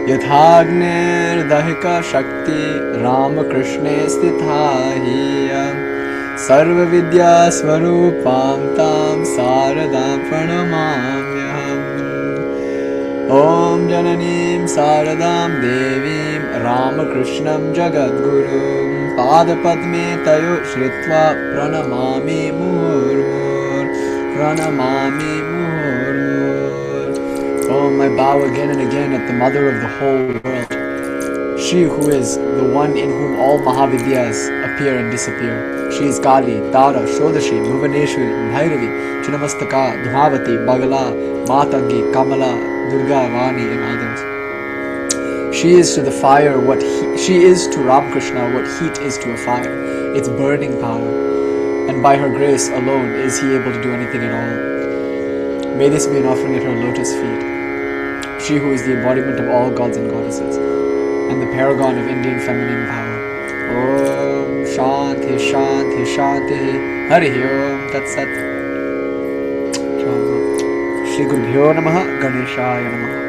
यथाग्निर्दहिका शक्ति राम कृष्णे स्थिता हि सर्व विद्या स्वरूपां तां शारदां प्रणमाम्यहम् ॐ जननीं शारदां देवीं रामकृष्णं जगद्गुरुं पादपद्मे तयो श्रित्वा प्रणमामि मुहुर्मुहुर् प्रणमामि मुहुर्मुहुर् Oh, I bow again and again at the mother of the whole world, she who is the one in whom all Mahavidyas appear and disappear. She is Kali, Tara, Shodashi, Bhuvaneshwari, Bhairavi, Chinnamastaka, Dhumavati, Bagala, Matangi, Kamala, Durga, Vani, and others. She is to the fire what she is to Ramakrishna what heat is to a fire, its burning power, and by her grace alone is he able to do anything at all. May this be an offering at her lotus feet. She who is the embodiment of all gods and goddesses, and the paragon of Indian feminine power. Om Shanti Shanti Shanti Hari Om Tat Sat. Shri Gurubhyo Namaha Ganeshaya Namaha.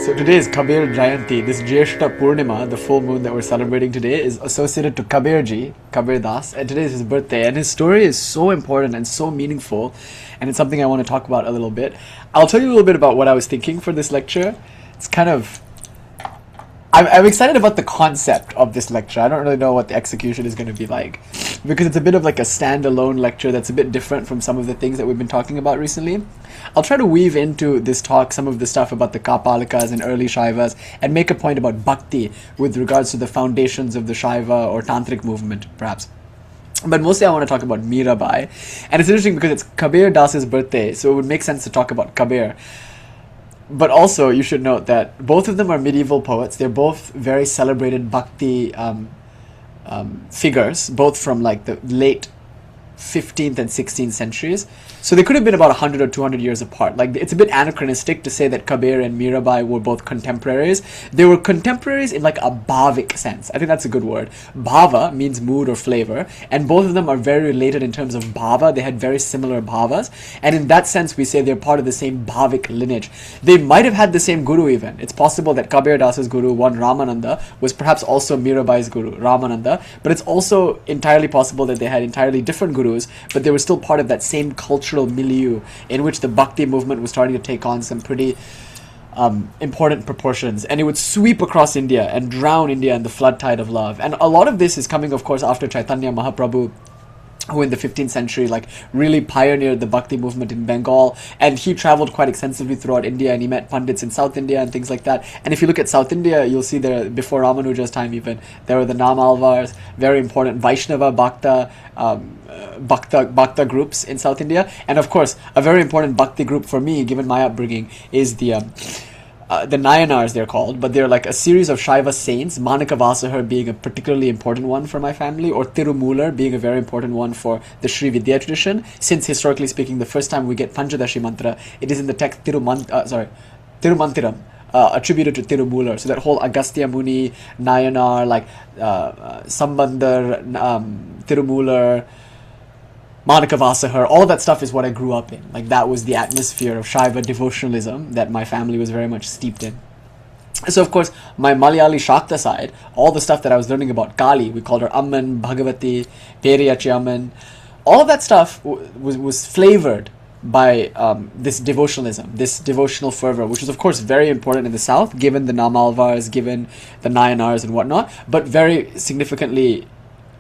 So today is Kabir Jayanti. This Jyeshta Purnima, the full moon that we're celebrating today, is associated to Kabirji, Kabir Das, and today is his birthday. And his story is so important and so meaningful, and it's something I want to talk about a little bit. I'll tell you a little bit about what I was thinking for this lecture. It's kind of... I'm excited about the concept of this lecture. I don't really know what the execution is going to be like, because it's a bit of like a standalone lecture that's a bit different from some of the things that we've been talking about recently. I'll try to weave into this talk some of the stuff about the Kapalikas and early Shaivas, and make a point about Bhakti with regards to the foundations of the Shaiva or Tantric movement, perhaps. But mostly I want to talk about Mirabai. And it's interesting because it's Kabir Das's birthday, so it would make sense to talk about Kabir. But also, you should note that both of them are medieval poets. They're both very celebrated Bhakti figures, both from like the late 15th and 16th centuries. So they could have been about 100 or 200 years apart. Like, it's a bit anachronistic to say that Kabir and Mirabai were both contemporaries. They were contemporaries in like a bhavic sense. I think that's a good word. Bhava means mood or flavor, and both of them are very related in terms of bhava. They had very similar bhavas, and in that sense we say they're part of the same bhavic lineage. They might have had the same guru even. It's possible that Kabir Das's guru, one Ramananda, was perhaps also Mirabai's guru, Ramananda, but it's also entirely possible that they had entirely different gurus, but they were still part of that same cultural milieu in which the Bhakti movement was starting to take on some pretty important proportions, and it would sweep across India and drown India in the flood tide of love. And a lot of this is coming, of course, after Chaitanya Mahaprabhu, who in the 15th century like really pioneered the Bhakti movement in Bengal, and he traveled quite extensively throughout India, and he met Pandits in South India and things like that. And if you look at South India, you'll see there, before Ramanuja's time even, there were the Nam Alvars, very important Vaishnava Bhakta groups in South India. And of course, a very important Bhakti group for me, given my upbringing, is the Nayanars, they're called, but they're like a series of Shaiva saints, Manaka Vasahar being a particularly important one for my family, or Tirumular being a very important one for the Sri Vidya tradition, since historically speaking, the first time we get Panchadashi mantra, it is in the text Tirumantiram, attributed to Tirumular. So that whole Agastya Muni, Nayanar, like Sambandar, Tirumular, Manaka Vasahar, all of that stuff is what I grew up in. Like, that was the atmosphere of Shaiva devotionalism that my family was very much steeped in. So, of course, my Malayali Shakta side, all the stuff that I was learning about Kali, we called her Amman, Bhagavati, Periyachi Amman, all of that stuff was flavored by this devotionalism, this devotional fervor, which is, of course, very important in the south, given the Namalvars, given the Nayanars and whatnot, but very significantly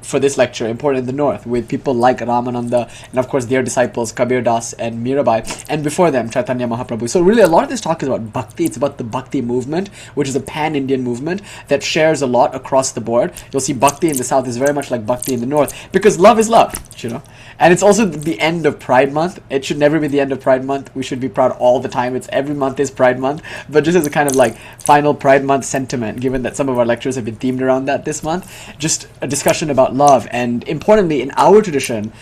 for this lecture, important in the north, with people like Ramananda and of course their disciples Kabir Das and Mirabai, and before them Chaitanya Mahaprabhu. So really a lot of this talk is about Bhakti. It's about the Bhakti movement, which is a pan-Indian movement that shares a lot across the board. You'll see Bhakti in the south is very much like Bhakti in the north, because love is love, you know. And it's also the end of Pride Month. It should never be the end of Pride Month. We should be proud all the time. It's every month is Pride Month, but just as a kind of like final Pride Month sentiment, given that some of our lectures have been themed around that this month, just a discussion about love. And importantly, in our tradition,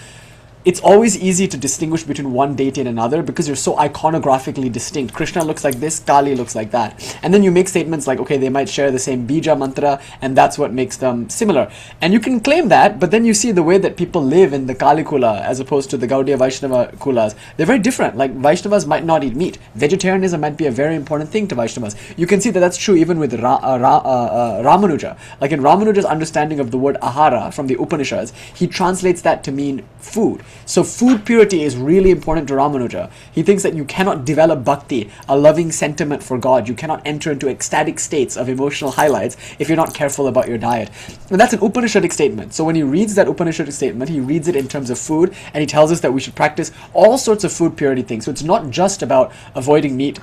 it's always easy to distinguish between one deity and another because you're so iconographically distinct. Krishna looks like this, Kali looks like that. And then you make statements like, okay, they might share the same bija mantra, and that's what makes them similar. And you can claim that, but then you see the way that people live in the Kali Kula as opposed to the Gaudiya Vaishnava Kulas. They're very different. Like, Vaishnavas might not eat meat. Vegetarianism might be a very important thing to Vaishnavas. You can see that that's true even with Ramanuja. Like, in Ramanuja's understanding of the word ahara from the Upanishads, he translates that to mean food. So food purity is really important to Ramanuja. He thinks that you cannot develop bhakti, a loving sentiment for God. You cannot enter into ecstatic states of emotional highlights if you're not careful about your diet. And that's an Upanishadic statement. So when he reads that Upanishadic statement, he reads it in terms of food, and he tells us that we should practice all sorts of food purity things. So it's not just about avoiding meat,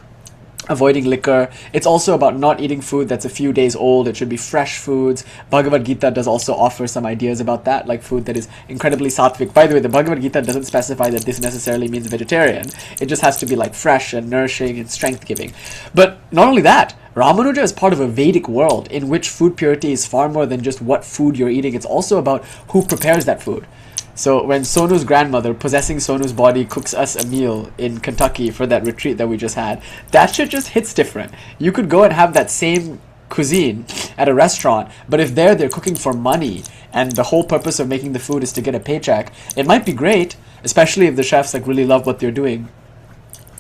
avoiding liquor. It's also about not eating food that's a few days old. It should be fresh foods. Bhagavad Gita does also offer some ideas about that, like food that is incredibly sattvic. By the way, the Bhagavad Gita doesn't specify that this necessarily means vegetarian. It just has to be like fresh and nourishing and strength-giving. But not only that, Ramanuja is part of a Vedic world in which food purity is far more than just what food you're eating. It's also about who prepares that food. So when Sonu's grandmother, possessing Sonu's body, cooks us a meal in Kentucky for that retreat that we just had, that shit just hits different. You could go and have that same cuisine at a restaurant, but if they're cooking for money and the whole purpose of making the food is to get a paycheck, it might be great, especially if the chefs like really love what they're doing.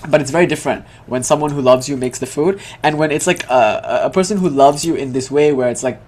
But it's very different when someone who loves you makes the food, and when it's like a person who loves you in this way where it's like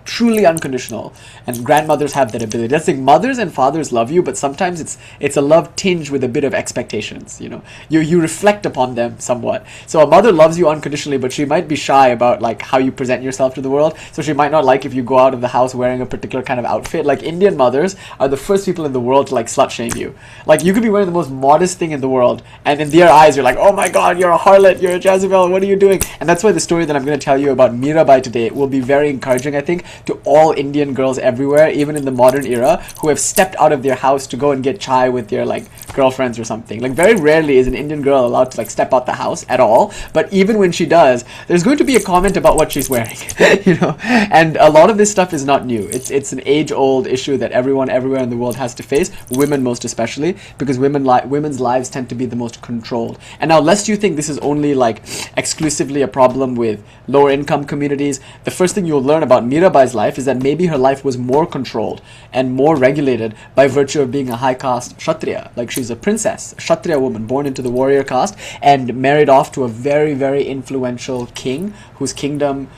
truly unconditional, and grandmothers have that ability. That's like mothers and fathers love you, but sometimes it's a love tinged with a bit of expectations. You know, you reflect upon them somewhat. So a mother loves you unconditionally, but she might be shy about like how you present yourself to the world. So she might not like if you go out of the house wearing a particular kind of outfit. Like, Indian mothers are the first people in the world to like slut shame you. Like, you could be wearing the most modest thing in the world, and in their eyes you're like, oh my god, you're a harlot, you're a Jezebel, what are you doing? And that's why the story that I'm going to tell you about Mira today will be very encouraging, I think, to all Indian girls everywhere, even in the modern era, who have stepped out of their house to go and get chai with their like girlfriends or something. Like, very rarely is an Indian girl allowed to like step out the house at all, but even when she does, there's going to be a comment about what she's wearing. You know, and a lot of this stuff is not new. It's an age-old issue that everyone everywhere in the world has to face, women most especially, because women's lives tend to be the most controlled. And now, lest you think this is only like exclusively a problem with lower income communities, the first thing you'll learn about Mirabai's life is that maybe her life was more controlled and more regulated by virtue of being a high caste Kshatriya. Like, she's a princess, a Kshatriya woman born into the warrior caste and married off to a very, very influential king whose kingdom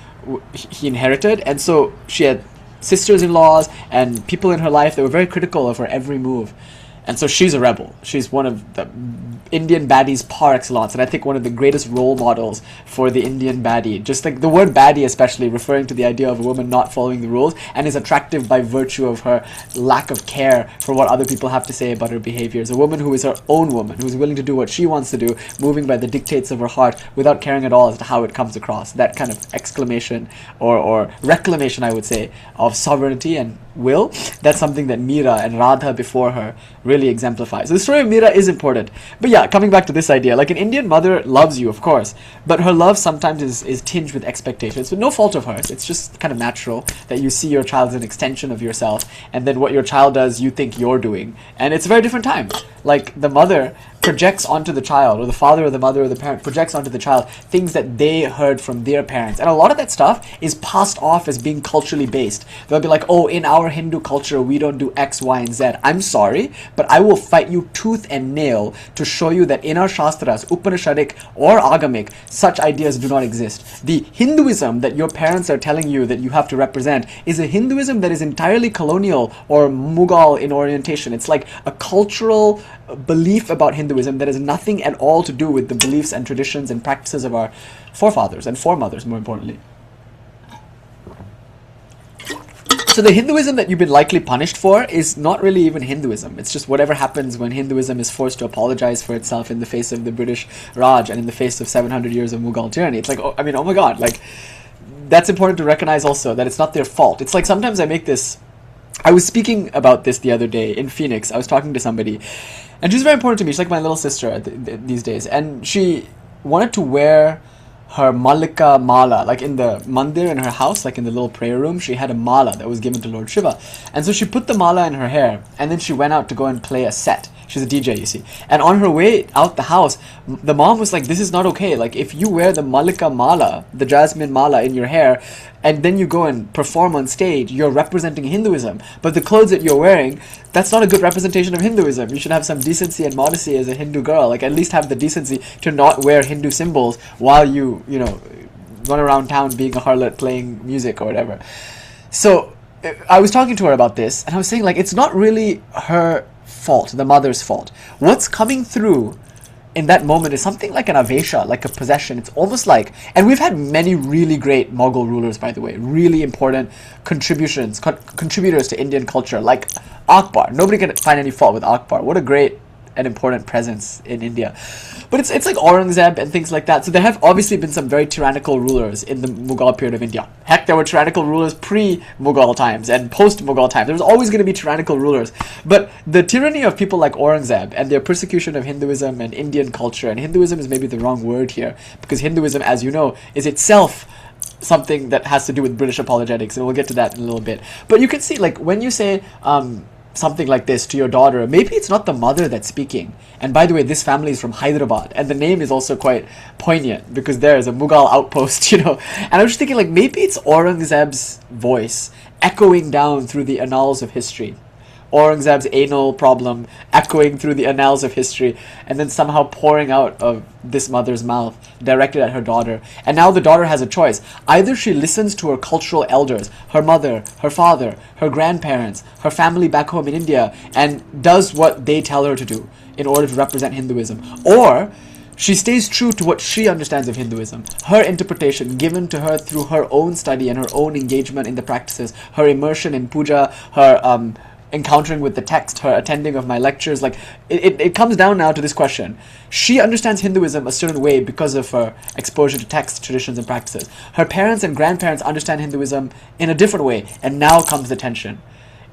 he inherited. And so she had sisters-in-laws and people in her life that were very critical of her every move. And so she's a rebel. She's one of the Indian baddies par excellence, and I think one of the greatest role models for the Indian baddie. Just like the word baddie especially, referring to the idea of a woman not following the rules, and is attractive by virtue of her lack of care for what other people have to say about her behaviors. A woman who is her own woman, who is willing to do what she wants to do, moving by the dictates of her heart without caring at all as to how it comes across. That kind of exclamation or reclamation, I would say, of sovereignty and will, that's something that Mira and Radha before her really exemplifies. So the story of Mira is important. But yeah, coming back to this idea, like, an Indian mother loves you, of course, but her love sometimes is tinged with expectations, but no fault of hers. It's just kind of natural that you see your child as an extension of yourself, and then what your child does, you think you're doing. And it's a very different time. Like, the mother projects onto the child, or the father or the mother or the parent projects onto the child things that they heard from their parents. And a lot of that stuff is passed off as being culturally based. They'll be like, oh, in our Hindu culture, we don't do X, Y, and Z. I'm sorry, but I will fight you tooth and nail to show you that in our Shastras, Upanishadic or Agamic, such ideas do not exist. The Hinduism that your parents are telling you that you have to represent is a Hinduism that is entirely colonial or Mughal in orientation. It's like a cultural belief about Hinduism that has nothing at all to do with the beliefs and traditions and practices of our forefathers and foremothers, more importantly. So the Hinduism that you've been likely punished for is not really even Hinduism. It's just whatever happens when Hinduism is forced to apologize for itself in the face of the British Raj and in the face of 700 years of Mughal tyranny. It's like, oh my god, like, that's important to recognize also, that it's not their fault. It's like, sometimes I make this, I was speaking about this the other day in Phoenix. I was talking to somebody, and she's very important to me. She's like my little sister these days, and she wanted to wear her Malika mala, like in the mandir in her house, like in the little prayer room, she had a mala that was given to Lord Shiva. And so she put the mala in her hair, and then she went out to go and play a set. She's a DJ, you see. And on her way out the house, the mom was like, this is not okay. Like, if you wear the Malika mala, the jasmine mala in your hair, and then you go and perform on stage, you're representing Hinduism. But the clothes that you're wearing, that's not a good representation of Hinduism. You should have some decency and modesty as a Hindu girl. Like, at least have the decency to not wear Hindu symbols while you run around town being a harlot playing music or whatever. So, I was talking to her about this, and I was saying, like, it's not really her fault, the mother's fault. What's coming through in that moment is something like an avesha, like a possession. It's almost like, and we've had many really great Mughal rulers, by the way, really important contributors to Indian culture, like Akbar. Nobody can find any fault with Akbar. What a great and important presence in India. But it's like Aurangzeb and things like that. So there have obviously been some very tyrannical rulers in the Mughal period of India. Heck, there were tyrannical rulers pre-Mughal times and post-Mughal times. There was always going to be tyrannical rulers. But the tyranny of people like Aurangzeb and their persecution of Hinduism and Indian culture, and Hinduism is maybe the wrong word here, because Hinduism, as you know, is itself something that has to do with British apologetics, and we'll get to that in a little bit. But you can see, like, when you say something like this to your daughter, maybe it's not the mother that's speaking. And by the way, this family is from Hyderabad, and the name is also quite poignant because there is a Mughal outpost, And I was just thinking, like, maybe it's Aurangzeb's voice echoing down through the annals of history. Aurangzeb's anal problem echoing through the annals of history, and then somehow pouring out of this mother's mouth, directed at her daughter. And now the daughter has a choice. Either she listens to her cultural elders, her mother, her father, her grandparents, her family back home in India, and does what they tell her to do in order to represent Hinduism. Or she stays true to what she understands of Hinduism, her interpretation given to her through her own study and her own engagement in the practices, her immersion in puja, her encountering with the text, her attending of my lectures. Like, it comes down now to this question. She understands Hinduism a certain way because of her exposure to texts, traditions, and practices. Her parents and grandparents understand Hinduism in a different way, and now comes the tension.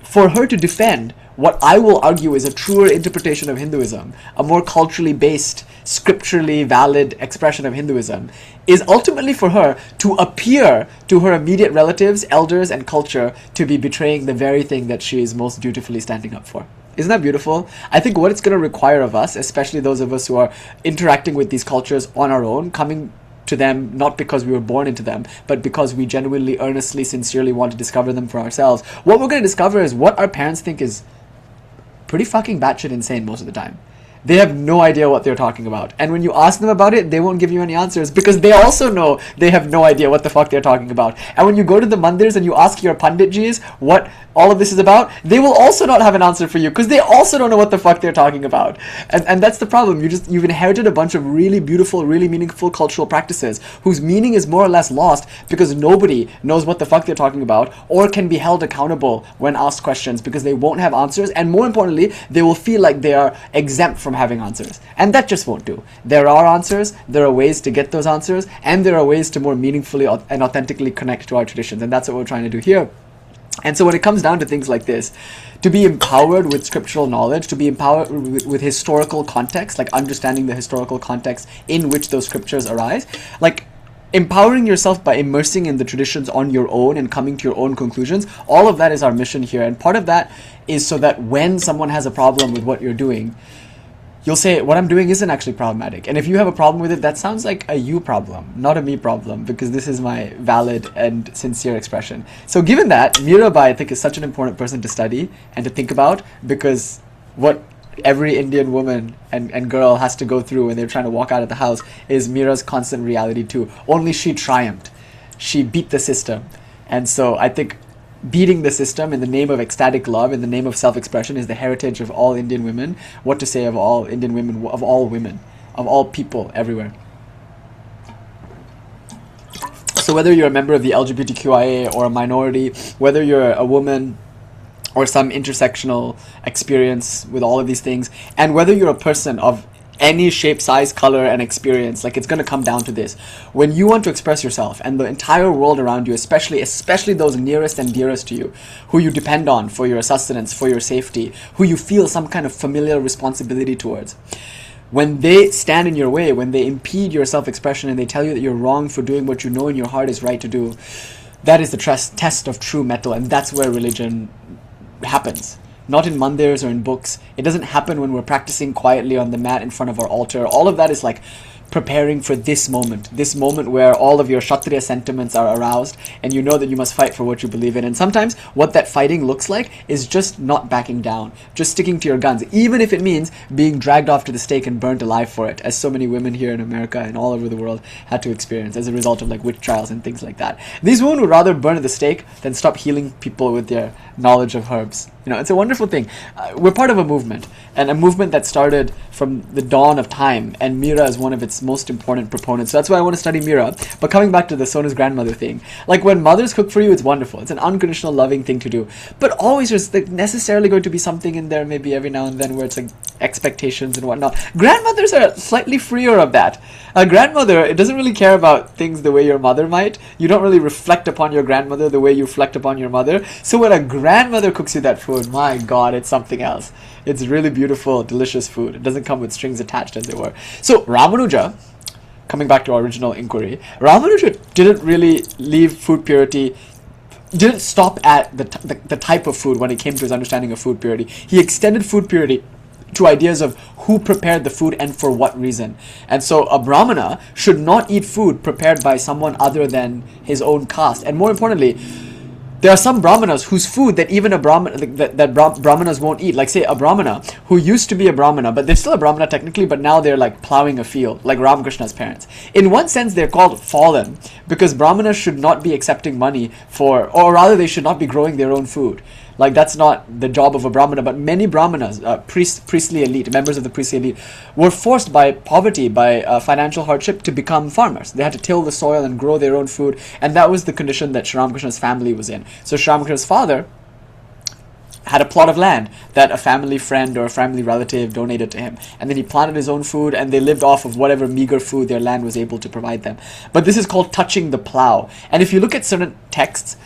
For her to defend what I will argue is a truer interpretation of Hinduism, a more culturally based, scripturally valid expression of Hinduism, is ultimately for her to appear to her immediate relatives, elders, and culture to be betraying the very thing that she is most dutifully standing up for. Isn't that beautiful? I think what it's going to require of us, especially those of us who are interacting with these cultures on our own, coming to them not because we were born into them, but because we genuinely, earnestly, sincerely want to discover them for ourselves, what we're going to discover is what our parents think is pretty fucking batshit insane most of the time. They have no idea what they're talking about. And when you ask them about it, they won't give you any answers because they also know they have no idea what the fuck they're talking about. And when you go to the mandirs and you ask your panditjis what all of this is about, they will also not have an answer for you because they also don't know what the fuck they're talking about. And that's the problem. You've inherited a bunch of really beautiful, really meaningful cultural practices whose meaning is more or less lost because nobody knows what the fuck they're talking about or can be held accountable when asked questions because they won't have answers, and more importantly, they will feel like they are exempt from having answers. And that just won't do. There are answers, there are ways to get those answers, and there are ways to more meaningfully and authentically connect to our traditions, and that's what we're trying to do here. And so when it comes down to things like this, to be empowered with scriptural knowledge, to be empowered with historical context, like understanding the historical context in which those scriptures arise, like empowering yourself by immersing in the traditions on your own and coming to your own conclusions, all of that is our mission here. And part of that is so that when someone has a problem with what you're doing, you'll say, what I'm doing isn't actually problematic. And if you have a problem with it, that sounds like a you problem, not a me problem, because this is my valid and sincere expression. So given that, Mira, I think, is such an important person to study and to think about, because what every Indian woman and girl has to go through when they're trying to walk out of the house is Mira's constant reality too. Only she triumphed. She beat the system. And so I think beating the system in the name of ecstatic love, in the name of self-expression, is the heritage of all Indian women. What to say of all Indian women, of all people everywhere. So whether you're a member of the LGBTQIA or a minority, whether you're a woman or some intersectional experience with all of these things, and whether you're a person of any shape, size, color, and experience, like, it's going to come down to this. When you want to express yourself and the entire world around you, especially those nearest and dearest to you, who you depend on for your sustenance, for your safety, who you feel some kind of familial responsibility towards, when they stand in your way, when they impede your self-expression and they tell you that you're wrong for doing what you know in your heart is right to do, that is the test of true metal, and that's where religion happens. Not in mandirs or in books. It doesn't happen when we're practicing quietly on the mat in front of our altar. All of that is like preparing for this moment where all of your Kshatriya sentiments are aroused and you know that you must fight for what you believe in. And sometimes what that fighting looks like is just not backing down, just sticking to your guns, even if it means being dragged off to the stake and burnt alive for it, as so many women here in America and all over the world had to experience as a result of like witch trials and things like that. These women would rather burn at the stake than stop healing people with their knowledge of herbs. You know, it's a wonderful thing. We're part of a movement, and a movement that started from the dawn of time, and Mira is one of its most important proponents. So that's why I want to study Mira. But coming back to the Sona's grandmother thing, like when mothers cook for you, it's wonderful. It's an unconditional, loving thing to do. But always there's like necessarily going to be something in there, maybe every now and then, where it's like expectations and whatnot. Grandmothers are slightly freer of that. A grandmother, it doesn't really care about things the way your mother might. You don't really reflect upon your grandmother the way you reflect upon your mother. So when a grandmother cooks you that food, my God, it's something else. It's really beautiful, delicious food. It doesn't come with strings attached, as it were. So Ramanuja, coming back to our original inquiry, Ramanuja didn't really leave food purity, didn't stop at the type of food when it came to his understanding of food purity. He extended food purity to ideas of who prepared the food and for what reason. And so a Brahmana should not eat food prepared by someone other than his own caste. And more importantly, there are some Brahmanas whose food that even a Brahmana, that Brahmanas won't eat. Like say a Brahmana who used to be a Brahmana, but they're still a Brahmana technically, but now they're like plowing a field, like Ramakrishna's parents. In one sense, they're called fallen, because Brahmanas should not be accepting money for, or rather they should not be growing their own food. Like that's not the job of a Brahmana, but many Brahmanas, priestly elite, members of the priestly elite, were forced by poverty, by financial hardship to become farmers. They had to till the soil and grow their own food, and that was the condition that Sri Ramakrishna's family was in. So Sri Ramakrishna's father had a plot of land that a family friend or a family relative donated to him, and then he planted his own food, and they lived off of whatever meager food their land was able to provide them. But this is called touching the plow. And if you look at certain texts,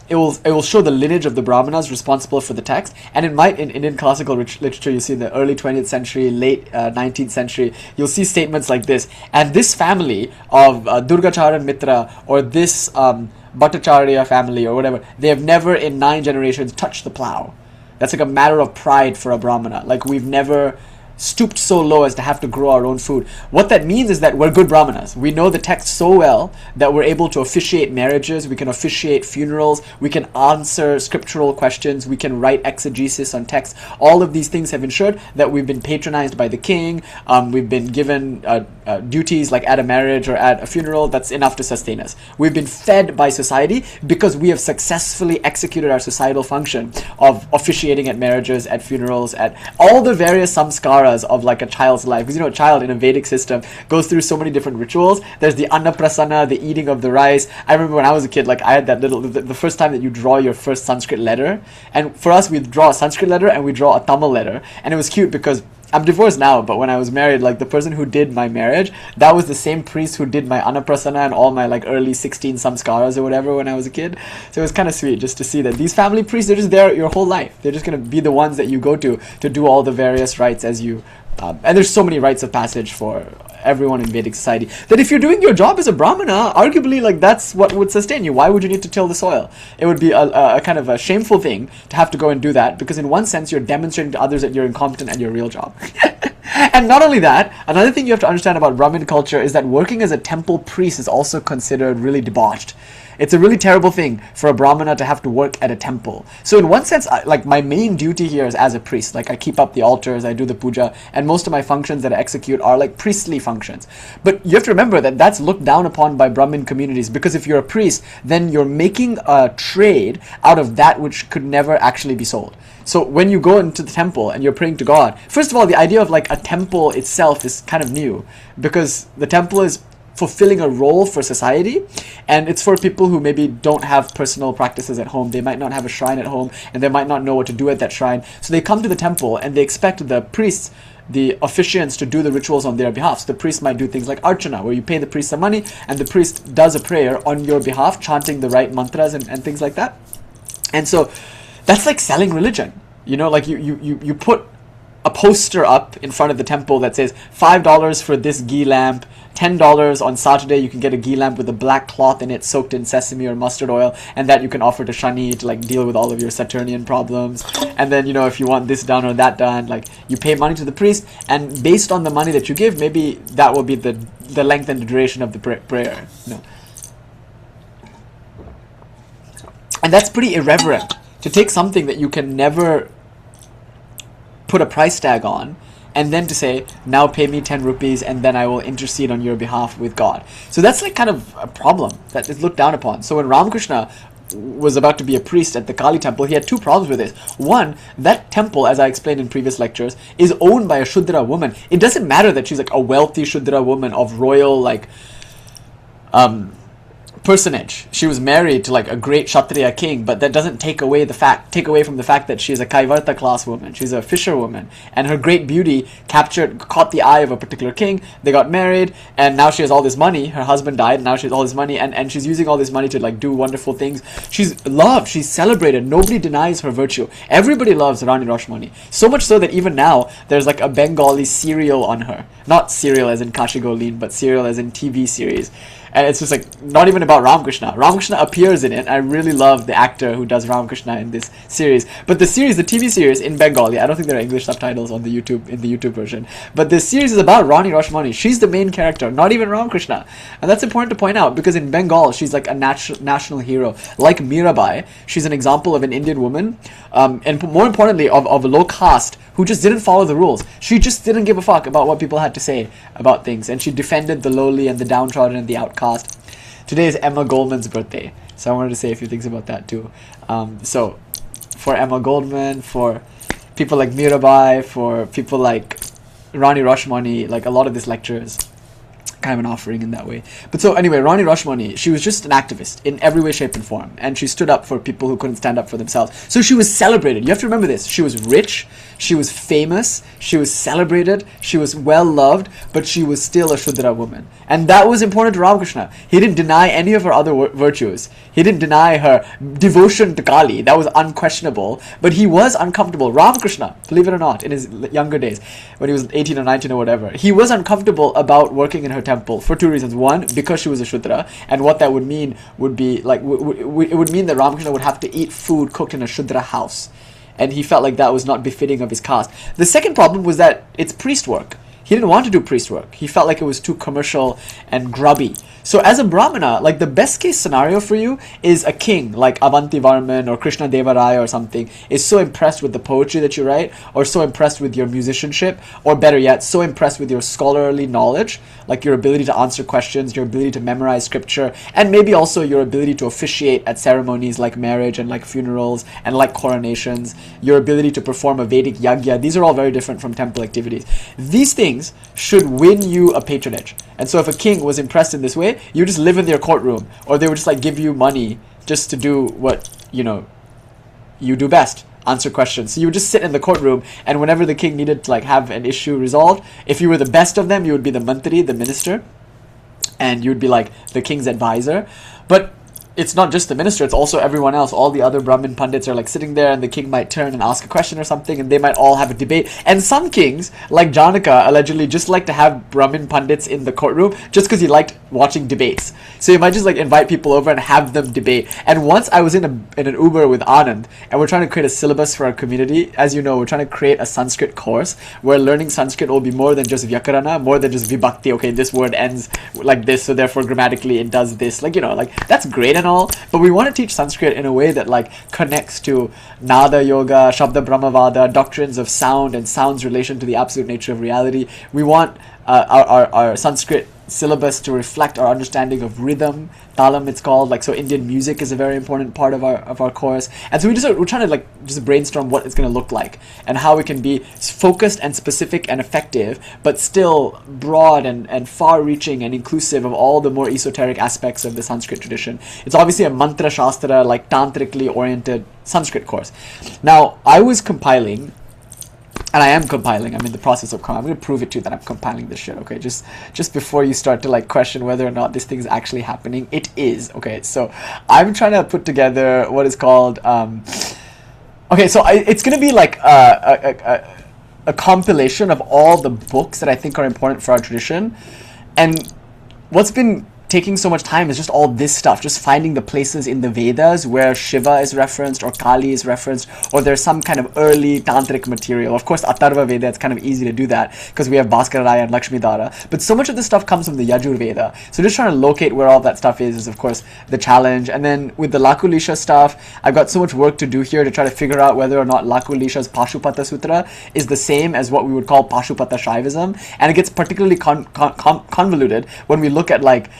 it will show the lineage of the Brahmanas responsible for the text, and it might in Indian classical literature, you see in the early 20th century, late 19th century, you'll see statements like this: and this family of Durgachara Mitra, or this Bhattacharya family or whatever, they have never in 9 generations touched the plow. That's like a matter of pride for a Brahmana. Like we've never stooped so low as to have to grow our own food. What that means is that we're good Brahmanas. We know the text so well that we're able to officiate marriages, we can officiate funerals, we can answer scriptural questions, we can write exegesis on text. All of these things have ensured that we've been patronized by the king, we've been given duties like at a marriage or at a funeral. That's enough to sustain us. We've been fed by society because we have successfully executed our societal function of officiating at marriages, at funerals, at all the various samskaras of like a child's life. Because you know, a child in a Vedic system goes through so many different rituals. There's the annaprasana, the eating of the rice. I remember when I was a kid, like I had that little, the first time that you draw your first Sanskrit letter. And for us, we draw a Sanskrit letter and we draw a Tamil letter. And it was cute because I'm divorced now, but when I was married, like the person who did my marriage, that was the same priest who did my annaprasana and all my like early 16 samskaras or whatever when I was a kid. So it was kind of sweet just to see that these family priests, they're just there your whole life. They're just going to be the ones that you go to do all the various rites as you, and there's so many rites of passage for everyone in Vedic society, that if you're doing your job as a Brahmana, arguably like that's what would sustain you. Why would you need to till the soil? It would be a kind of a shameful thing to have to go and do that, because in one sense you're demonstrating to others that you're incompetent at your real job. And not only that, another thing you have to understand about Brahmin culture is that working as a temple priest is also considered really debauched. It's a really terrible thing for a Brahmana to have to work at a temple. So in one sense, like my main duty here is as a priest. Like I keep up the altars, I do the puja, and most of my functions that I execute are like priestly functions. But you have to remember that that's looked down upon by Brahmin communities, because if you're a priest, then you're making a trade out of that which could never actually be sold. So when you go into the temple and you're praying to God, first of all, the idea of like a temple itself is kind of new, because the temple is fulfilling a role for society, and it's for people who maybe don't have personal practices at home. They might not have a shrine at home, and they might not know what to do at that shrine. So they come to the temple and they expect the priests, the officiants, to do the rituals on their behalf. So the priest might do things like archana, where you pay the priest some money and the priest does a prayer on your behalf, chanting the right mantras and things like that. And so that's like selling religion. You know, like you put a poster up in front of the temple that says $5 for this ghee lamp, $10 on Saturday you can get a ghee lamp with a black cloth in it soaked in sesame or mustard oil, and that you can offer to Shani to like deal with all of your Saturnian problems. And then, you know, if you want this done or that done, like you pay money to the priest, and based on the money that you give, maybe that will be the length and the duration of the prayer. You know? And that's pretty irreverent, to take something that you can never put a price tag on, and then to say, now pay me 10 rupees and then I will intercede on your behalf with God. So that's like kind of a problem that is looked down upon. So when Ramakrishna was about to be a priest at the Kali temple, he had two problems with this. One, that temple, as I explained in previous lectures, is owned by a Shudra woman. It doesn't matter that she's like a wealthy Shudra woman of royal like personage. She was married to like a great Kshatriya king, but that doesn't take away from the fact that she's a Kaivarta class woman. She's a fisher woman, and her great beauty caught the eye of a particular king. They got married, and now she has all this money. Her husband died, and now she has all this money, and she's using all this money to like do wonderful things. She's loved, she's celebrated. Nobody denies her virtue. Everybody loves Rani Rashmani. So much so that even now there's like a Bengali serial on her. Not serial as in Kashi Golin, but serial as in TV series. And it's just like not even about Ramakrishna. Ramakrishna appears in it. I really love the actor who does Ramakrishna in this series. But the TV series in Bengali, I don't think there are English subtitles on the YouTube version. But this series is about Rani Rashmani. She's the main character, not even Ramakrishna. And that's important to point out, because in Bengal she's like a national hero. Like Mirabai, she's an example of an Indian woman, and more importantly of a low caste who just didn't follow the rules. She just didn't give a fuck about what people had to say about things, and she defended the lowly and the downtrodden and the outcast. Today is Emma Goldman's birthday, so I wanted to say a few things about that too. So for Emma Goldman, for people like Mirabai, for people like Rani Rashmani, like a lot of these lectures, kind of an offering in that way. But so anyway, Rani Rashmani, she was just an activist in every way, shape and form, and she stood up for people who couldn't stand up for themselves. So she was celebrated. You have to remember this. She was rich, she was famous, she was celebrated, she was well loved, but she was still a Shudra woman. And that was important to Ramakrishna. He didn't deny any of her other virtues. He didn't deny her devotion to Kali. That was unquestionable. But he was uncomfortable. Ramakrishna, believe it or not, in his younger days, when he was 18 or 19 or whatever, he was uncomfortable about working in her temple for two reasons. One, because she was a Shudra, and what that would mean would be like it would mean that Ramakrishna would have to eat food cooked in a Shudra house, and he felt like that was not befitting of his caste. The second problem was that it's priest work. He didn't want to do priest work. He felt like it was too commercial and grubby. So as a Brahmana, like the best case scenario for you is a king like Avanti Varman or Krishna Deva Raya or something is so impressed with the poetry that you write, or so impressed with your musicianship, or better yet, so impressed with your scholarly knowledge, like your ability to answer questions, your ability to memorize scripture, and maybe also your ability to officiate at ceremonies like marriage and like funerals and like coronations, your ability to perform a Vedic yagya. These are all very different from temple activities. These things should win you a patronage. And so if a king was impressed in this way, you just live in their courtroom, or they would just like give you money just to do what, you know, you do best, answer questions. So you would just sit in the courtroom, and whenever the king needed to like have an issue resolved, if you were the best of them, you would be the mantri, the minister, and you would be like the king's advisor. But it's not just the minister, it's also everyone else. All the other Brahmin Pandits are like sitting there, and the king might turn and ask a question or something, and they might all have a debate. And some kings, like Janaka, allegedly just like to have Brahmin Pandits in the courtroom just because he liked watching debates. So you might just like invite people over and have them debate. And once I was in an Uber with Anand, and we're trying to create a syllabus for our community. As you know, we're trying to create a Sanskrit course where learning Sanskrit will be more than just Vyakarana, more than just Vibhakti. Okay, this word ends like this, so therefore grammatically it does this. Like, you know, like that's great and all, but we want to teach Sanskrit in a way that like connects to Nada Yoga, Shabda Brahmavada, doctrines of sound and sound's relation to the absolute nature of reality. We want our Sanskrit syllabus to reflect our understanding of rhythm, talam it's called, like, so Indian music is a very important part of our course. And so we're trying to like just brainstorm what it's going to look like and how we can be focused and specific and effective, but still broad and far-reaching and inclusive of all the more esoteric aspects of the Sanskrit tradition. It's obviously a mantra shastra, like tantrically oriented Sanskrit course. Now, I was compiling, and I am compiling. I'm in the process of I'm going to prove it to you that I'm compiling this shit, okay? Just before you start to like question whether or not this thing is actually happening, it is, okay? So I'm trying to put together what is called, okay, so it's going to be like a compilation of all the books that I think are important for our tradition. And what's been taking so much time is just all this stuff, just finding the places in the Vedas where Shiva is referenced or Kali is referenced, or there's some kind of early tantric material. Of course, Atharva Veda, it's kind of easy to do that because we have Bhaskararaya and Lakshmidhara, but so much of this stuff comes from the Yajur Veda. So just trying to locate where all that stuff is of course the challenge. And then with the Lakulisha stuff, I've got so much work to do here to try to figure out whether or not Lakulisha's Pashupata Sutra is the same as what we would call Pashupata Shaivism, and it gets particularly convoluted when we look at like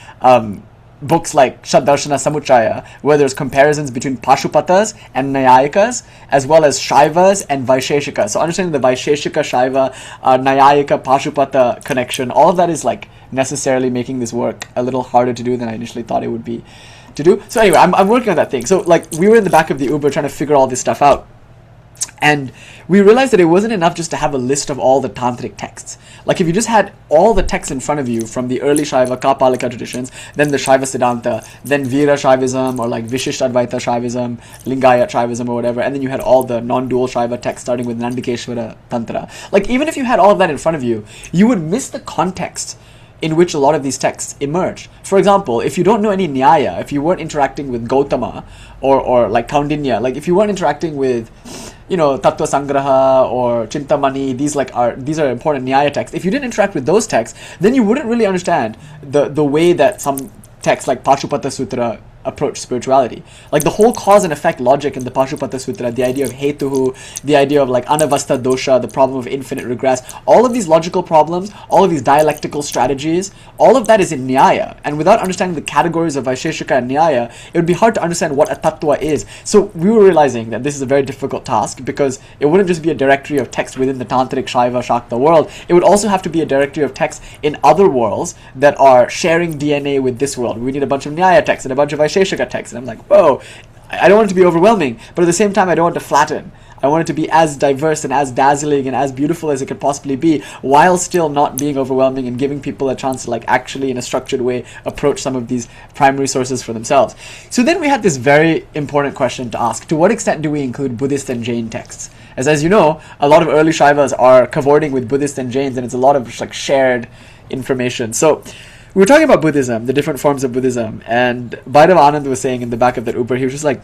books like Shaddarshana Samuchaya, where there's comparisons between Pashupatas and Nayayikas, as well as Shaivas and Vaisheshikas. So understanding the Vaisheshika, Shaiva, Nayayika, Pashupata connection, all of that is like necessarily making this work a little harder to do than I initially thought it would be to do. So anyway, I'm working on that thing. So like we were in the back of the Uber trying to figure all this stuff out. And we realized that it wasn't enough just to have a list of all the tantric texts. Like if you just had all the texts in front of you from the early Shaiva Kapalika traditions, then the Shaiva Siddhanta, then Veera Shaivism or like Vishishtadvaita Shaivism, Lingayat Shaivism or whatever, and then you had all the non-dual Shaiva texts starting with Nandikeshwara Tantra. Like even if you had all of that in front of you, you would miss the context in which a lot of these texts emerge. For example, if you don't know any Nyaya, if you weren't interacting with Gautama or like Kaundinya, like if you weren't interacting with Tattva Sangraha or Chintamani, these are important Nyaya texts. If you didn't interact with those texts, then you wouldn't really understand the way that some texts like Pashupata Sutra approach spirituality. Like the whole cause and effect logic in the Pashupata Sutra, the idea of Hetuhu, the idea of like Anavasta Dosha, the problem of infinite regress, all of these logical problems, all of these dialectical strategies, all of that is in Nyaya. And without understanding the categories of Vaisheshika and Nyaya, it would be hard to understand what a tattva is. So we were realizing that this is a very difficult task because it wouldn't just be a directory of text within the Tantric, Shaiva, Shakta world. It would also have to be a directory of texts in other worlds that are sharing DNA with this world. We need a bunch of Nyaya texts and a bunch of Vaisheshika text, and I'm like, whoa, I don't want it to be overwhelming, but at the same time I don't want to flatten. I want it to be as diverse and as dazzling and as beautiful as it could possibly be, while still not being overwhelming and giving people a chance to like actually in a structured way approach some of these primary sources for themselves. So then we had this very important question to ask: to what extent do we include Buddhist and Jain texts? As you know, a lot of early Shaivas are cavorting with Buddhists and Jains, and it's a lot of like shared information. So we were talking about Buddhism, the different forms of Buddhism, and Bhairav Anand was saying in the back of that Uber, he was just like,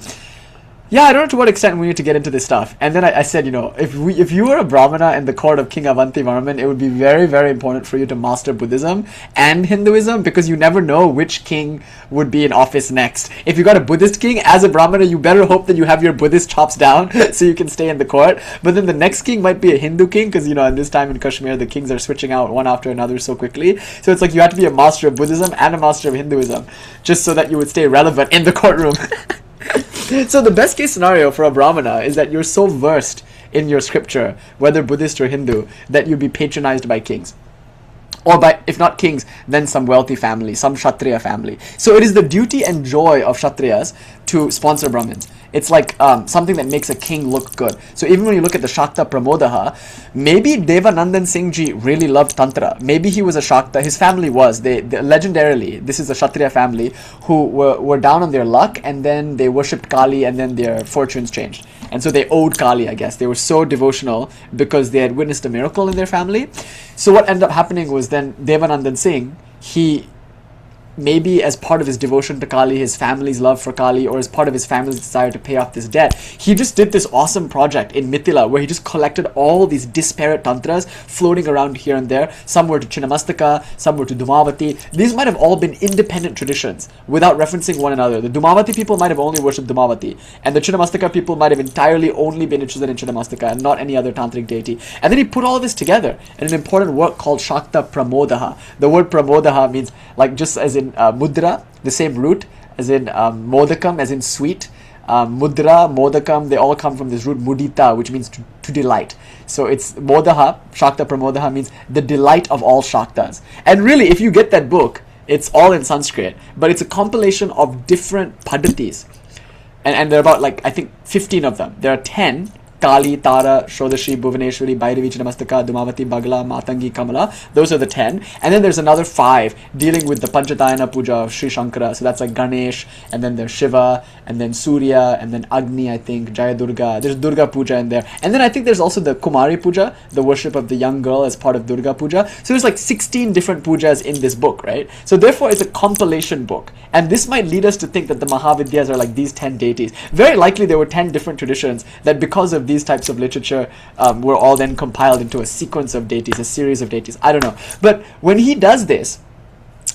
yeah, I don't know to what extent we need to get into this stuff. And then I said, if you were a Brahmana in the court of King Avanti Varman, it would be very, very important for you to master Buddhism and Hinduism, because you never know which king would be in office next. If you got a Buddhist king, as a Brahmana, you better hope that you have your Buddhist chops down so you can stay in the court. But then the next king might be a Hindu king, because, in this time in Kashmir, the kings are switching out one after another so quickly. So it's like you have to be a master of Buddhism and a master of Hinduism, just so that you would stay relevant in the courtroom. So the best case scenario for a Brahmana is that you're so versed in your scripture, whether Buddhist or Hindu, that you'd be patronized by kings. Or by, if not kings, then some wealthy family, some Kshatriya family. So it is the duty and joy of Kshatriyas to sponsor Brahmins. It's like something that makes a king look good. So even when you look at the Shakta Pramodaha, maybe Devanandan Singh Ji really loved Tantra. Maybe he was a Shakta. His family was. They legendarily, this is a Kshatriya family who were down on their luck, and then they worshipped Kali, and then their fortunes changed. And so they owed Kali, I guess. They were so devotional because they had witnessed a miracle in their family. So what ended up happening was then Devanandan Singh, he maybe as part of his devotion to Kali, his family's love for Kali, or as part of his family's desire to pay off this debt, he just did this awesome project in Mithila where he just collected all these disparate tantras floating around here and there. Some were to Chinnamastaka, some were to Dhumavati. These might have all been independent traditions without referencing one another. The Dhumavati people might have only worshipped Dhumavati, and the Chinnamastaka people might have entirely only been interested in Chinnamastaka and not any other tantric deity. And then he put all of this together in an important work called Shakta Pramodaha. The word Pramodaha means, like, just as in mudra, the same root as in modakam, as in sweet. Mudra, modakam, they all come from this root mudita, which means to delight. So it's modaha, Shakta Pramodaha means the delight of all Shaktas. And really, if you get that book, it's all in Sanskrit, but it's a compilation of different padhatis. And there are about, like, I think 15 of them. There are 10 Kali, Tara, Shodashi, Bhuvaneshwari, Bhairavi, Chinnamastaka, Dhumavati, Bagla, Matangi, Kamala. Those are the 10. And then there's another 5 dealing with the Panchatayana puja of Sri Shankara. So that's like Ganesh, and then there's Shiva, and then Surya, and then Agni, I think, Jaya Durga. There's Durga puja in there. And then I think there's also the Kumari puja, the worship of the young girl as part of Durga puja. So there's like 16 different pujas in this book, right? So therefore it's a compilation book. And this might lead us to think that the Mahavidyas are like these 10 deities. Very likely there were 10 different traditions that because of these types of literature were all then compiled into a sequence of deities, a series of deities. I don't know. But when he does this,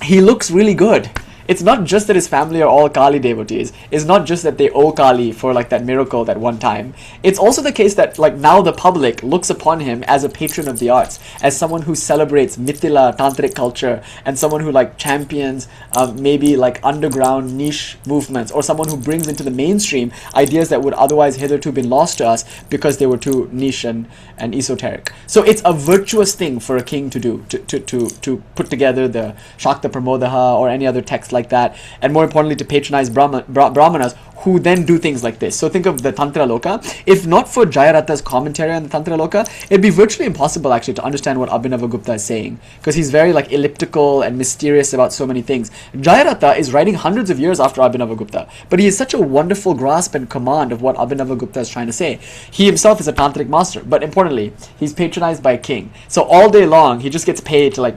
he looks really good. It's not just that his family are all Kali devotees. It's not just that they owe Kali for like that miracle that one time. It's also the case that like now the public looks upon him as a patron of the arts, as someone who celebrates Mithila tantric culture, and someone who like champions maybe like underground niche movements, or someone who brings into the mainstream ideas that would otherwise hitherto been lost to us because they were too niche and esoteric. So it's a virtuous thing for a king to do, to put together the Shakta Pramodaha or any other text like that, and more importantly to patronize brahmanas who then do things like this. So think of the Tantra Loka. If not for Jayarata's commentary on the Tantra Loka, it'd be virtually impossible actually to understand what Abhinavagupta is saying, because he's very like elliptical and mysterious about so many things. Jayarata is writing hundreds of years after Abhinavagupta, but he has such a wonderful grasp and command of what Abhinavagupta is trying to say. He himself is a tantric master, but importantly, he's patronized by a king. So all day long, he just gets paid to like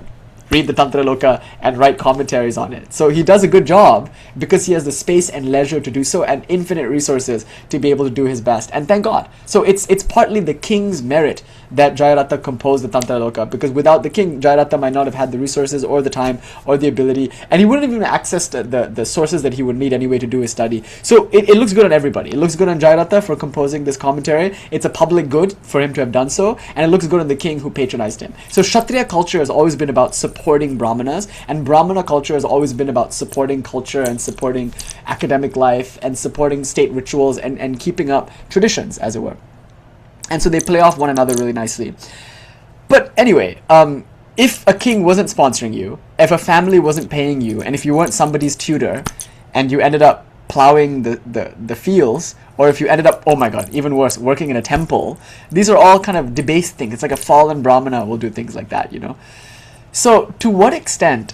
read the Tantra Loka and write commentaries on it. So he does a good job because he has the space and leisure to do so, and infinite resources to be able to do his best. And thank God. So it's partly the king's merit that Jayarata composed the Tantra Loka, because without the king, Jayarata might not have had the resources or the time or the ability, and he wouldn't have even accessed the sources that he would need anyway to do his study. So it looks good on everybody. It looks good on Jayarata for composing this commentary. It's a public good for him to have done so, and it looks good on the king who patronized him. So Kshatriya culture has always been about supporting Brahmanas, and Brahmana culture has always been about supporting culture and supporting academic life and supporting state rituals and keeping up traditions, as it were. And so they play off one another really nicely. But anyway, if a king wasn't sponsoring you, if a family wasn't paying you, and if you weren't somebody's tutor, and you ended up plowing the fields, or if you ended up, oh my god, even worse, working in a temple, these are all kind of debased things. It's like a fallen Brahmana will do things like that, you know. So to what extent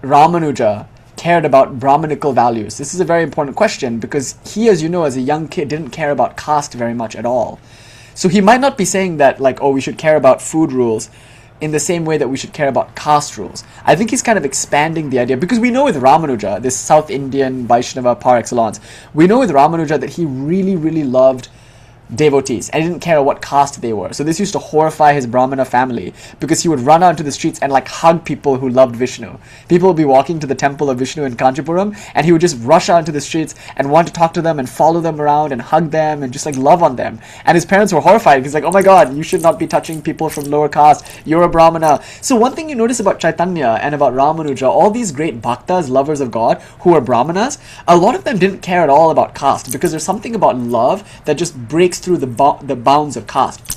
Ramanuja cared about Brahmanical values? This is a very important question, because he, as you know, as a young kid, didn't care about caste very much at all. So he might not be saying that, like, oh, we should care about food rules in the same way that we should care about caste rules. I think he's kind of expanding the idea, because we know with Ramanuja, this South Indian Vaishnava par excellence, we know with Ramanuja that he really, really loved devotees, and he didn't care what caste they were. So this used to horrify his Brahmana family, because he would run out into the streets and like hug people who loved Vishnu. People would be walking to the temple of Vishnu in Kanchipuram, and he would just rush out into the streets and want to talk to them and follow them around and hug them and just like love on them. And his parents were horrified, because like, oh my god, you should not be touching people from lower caste, you're a Brahmana. So one thing you notice about Chaitanya and about Ramanuja, all these great bhaktas, lovers of God, who are Brahmanas, a lot of them didn't care at all about caste, because there's something about love that just breaks through the bounds of caste.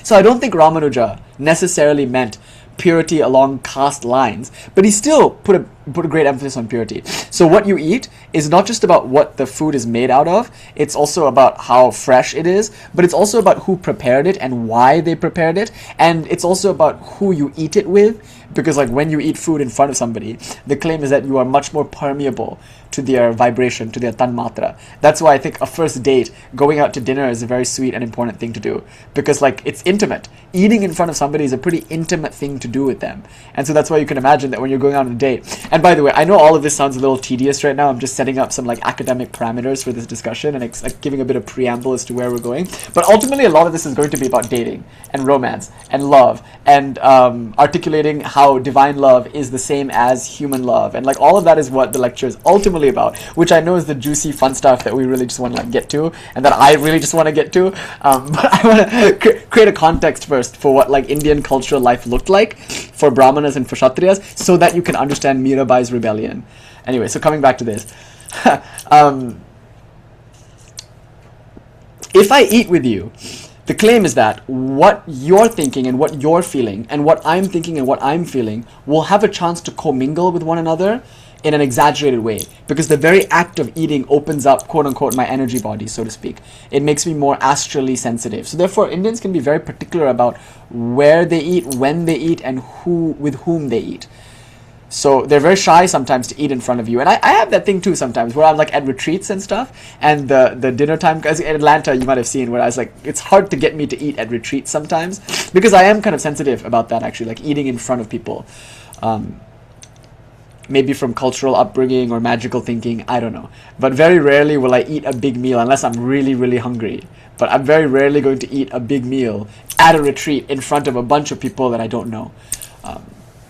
So I don't think Ramanuja necessarily meant purity along caste lines, but he still put a great emphasis on purity. So what you eat is not just about what the food is made out of, it's also about how fresh it is, but it's also about who prepared it and why they prepared it, and it's also about who you eat it with, because like when you eat food in front of somebody, the claim is that you are much more permeable to their vibration, to their tanmatra. That's why I think a first date, going out to dinner, is a very sweet and important thing to do, because like it's intimate. Eating in front of somebody is a pretty intimate thing to do with them, and so that's why you can imagine that when you're going out on a date. And by the way, I know all of this sounds a little tedious right now. I'm just setting up some like academic parameters for this discussion and like giving a bit of preamble as to where we're going. But ultimately, a lot of this is going to be about dating and romance and love and articulating how divine love is the same as human love, and like all of that is what the lecture is ultimately about, which I know is the juicy fun stuff that we really just want to like get to, and that I really just want to get to. But I want to create a context first for what like Indian cultural life looked like for Brahmanas and for Kshatriyas, so that you can understand Mirabai's rebellion. Anyway, so coming back to this. If I eat with you, the claim is that what you're thinking and what you're feeling and what I'm thinking and what I'm feeling will have a chance to commingle with one another in an exaggerated way, because the very act of eating opens up, quote unquote, my energy body, so to speak. It makes me more astrally sensitive. So therefore, Indians can be very particular about where they eat, when they eat, and with whom they eat. So they're very shy sometimes to eat in front of you. And I have that thing too sometimes, where I'm like at retreats and stuff, and the dinner time, because in Atlanta you might have seen where I was like, it's hard to get me to eat at retreats sometimes, because I am kind of sensitive about that, actually, like eating in front of people. Maybe from cultural upbringing or magical thinking, I don't know. But very rarely will I eat a big meal unless I'm really, really hungry. But I'm very rarely going to eat a big meal at a retreat in front of a bunch of people that I don't know.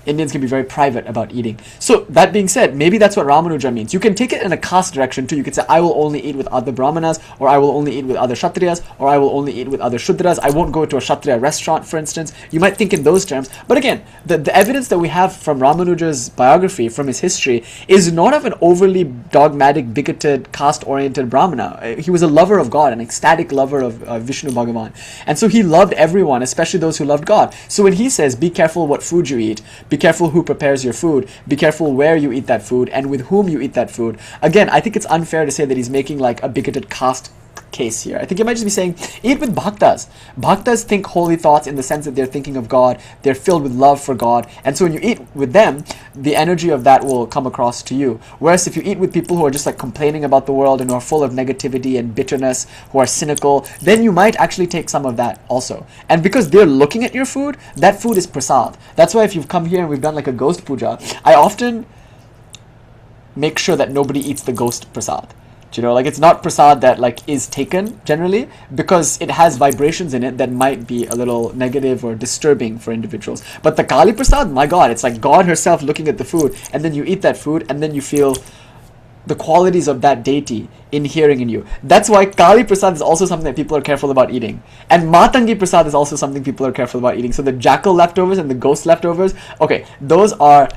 Indians can be very private about eating. So that being said, maybe that's what Ramanuja means. You can take it in a caste direction too. You could say, I will only eat with other Brahmanas, or I will only eat with other Kshatriyas, or I will only eat with other Shudras. I won't go to a Kshatriya restaurant, for instance. You might think in those terms. But again, the evidence that we have from Ramanuja's biography, from his history, is not of an overly dogmatic, bigoted, caste-oriented Brahmana. He was a lover of God, an ecstatic lover of Vishnu Bhagavan. And so he loved everyone, especially those who loved God. So when he says, be careful what food you eat, be careful who prepares your food, be careful where you eat that food, and with whom you eat that food. Again, I think it's unfair to say that he's making like a bigoted caste case here. I think he might just be saying, eat with bhaktas. Bhaktas think holy thoughts in the sense that they're thinking of God, they're filled with love for God, and so when you eat with them, the energy of that will come across to you. Whereas if you eat with people who are just like complaining about the world and who are full of negativity and bitterness, who are cynical, then you might actually take some of that also. And because they're looking at your food, that food is prasad. That's why if you've come here and we've done like a ghost puja, I often make sure that nobody eats the ghost prasad. You know, like it's not prasad that like is taken generally, because it has vibrations in it that might be a little negative or disturbing for individuals. But the Kali prasad, my God, it's like God herself looking at the food, and then you eat that food, and then you feel the qualities of that deity inhering in you. That's why Kali prasad is also something that people are careful about eating. And Matangi prasad is also something people are careful about eating. So the jackal leftovers and the ghost leftovers, okay, those are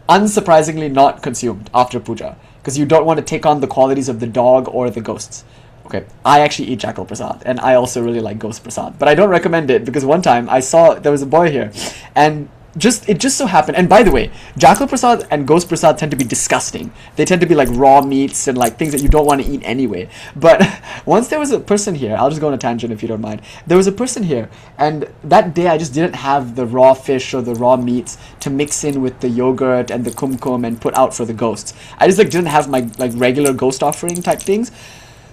unsurprisingly not consumed after puja, because you don't want to take on the qualities of the dog or the ghosts. Okay, I actually eat jackal prasad, and I also really like ghost prasad, but I don't recommend it, because one time I saw there was a boy here, and it just so happened, and by the way, jackal prasad and ghost prasad tend to be disgusting. They tend to be like raw meats and like things that you don't want to eat anyway. But once there was a person here, I'll just go on a tangent if you don't mind. There was a person here, and that day I just didn't have the raw fish or the raw meats to mix in with the yogurt and the kumkum and put out for the ghosts. I just like didn't have my like regular ghost offering type things.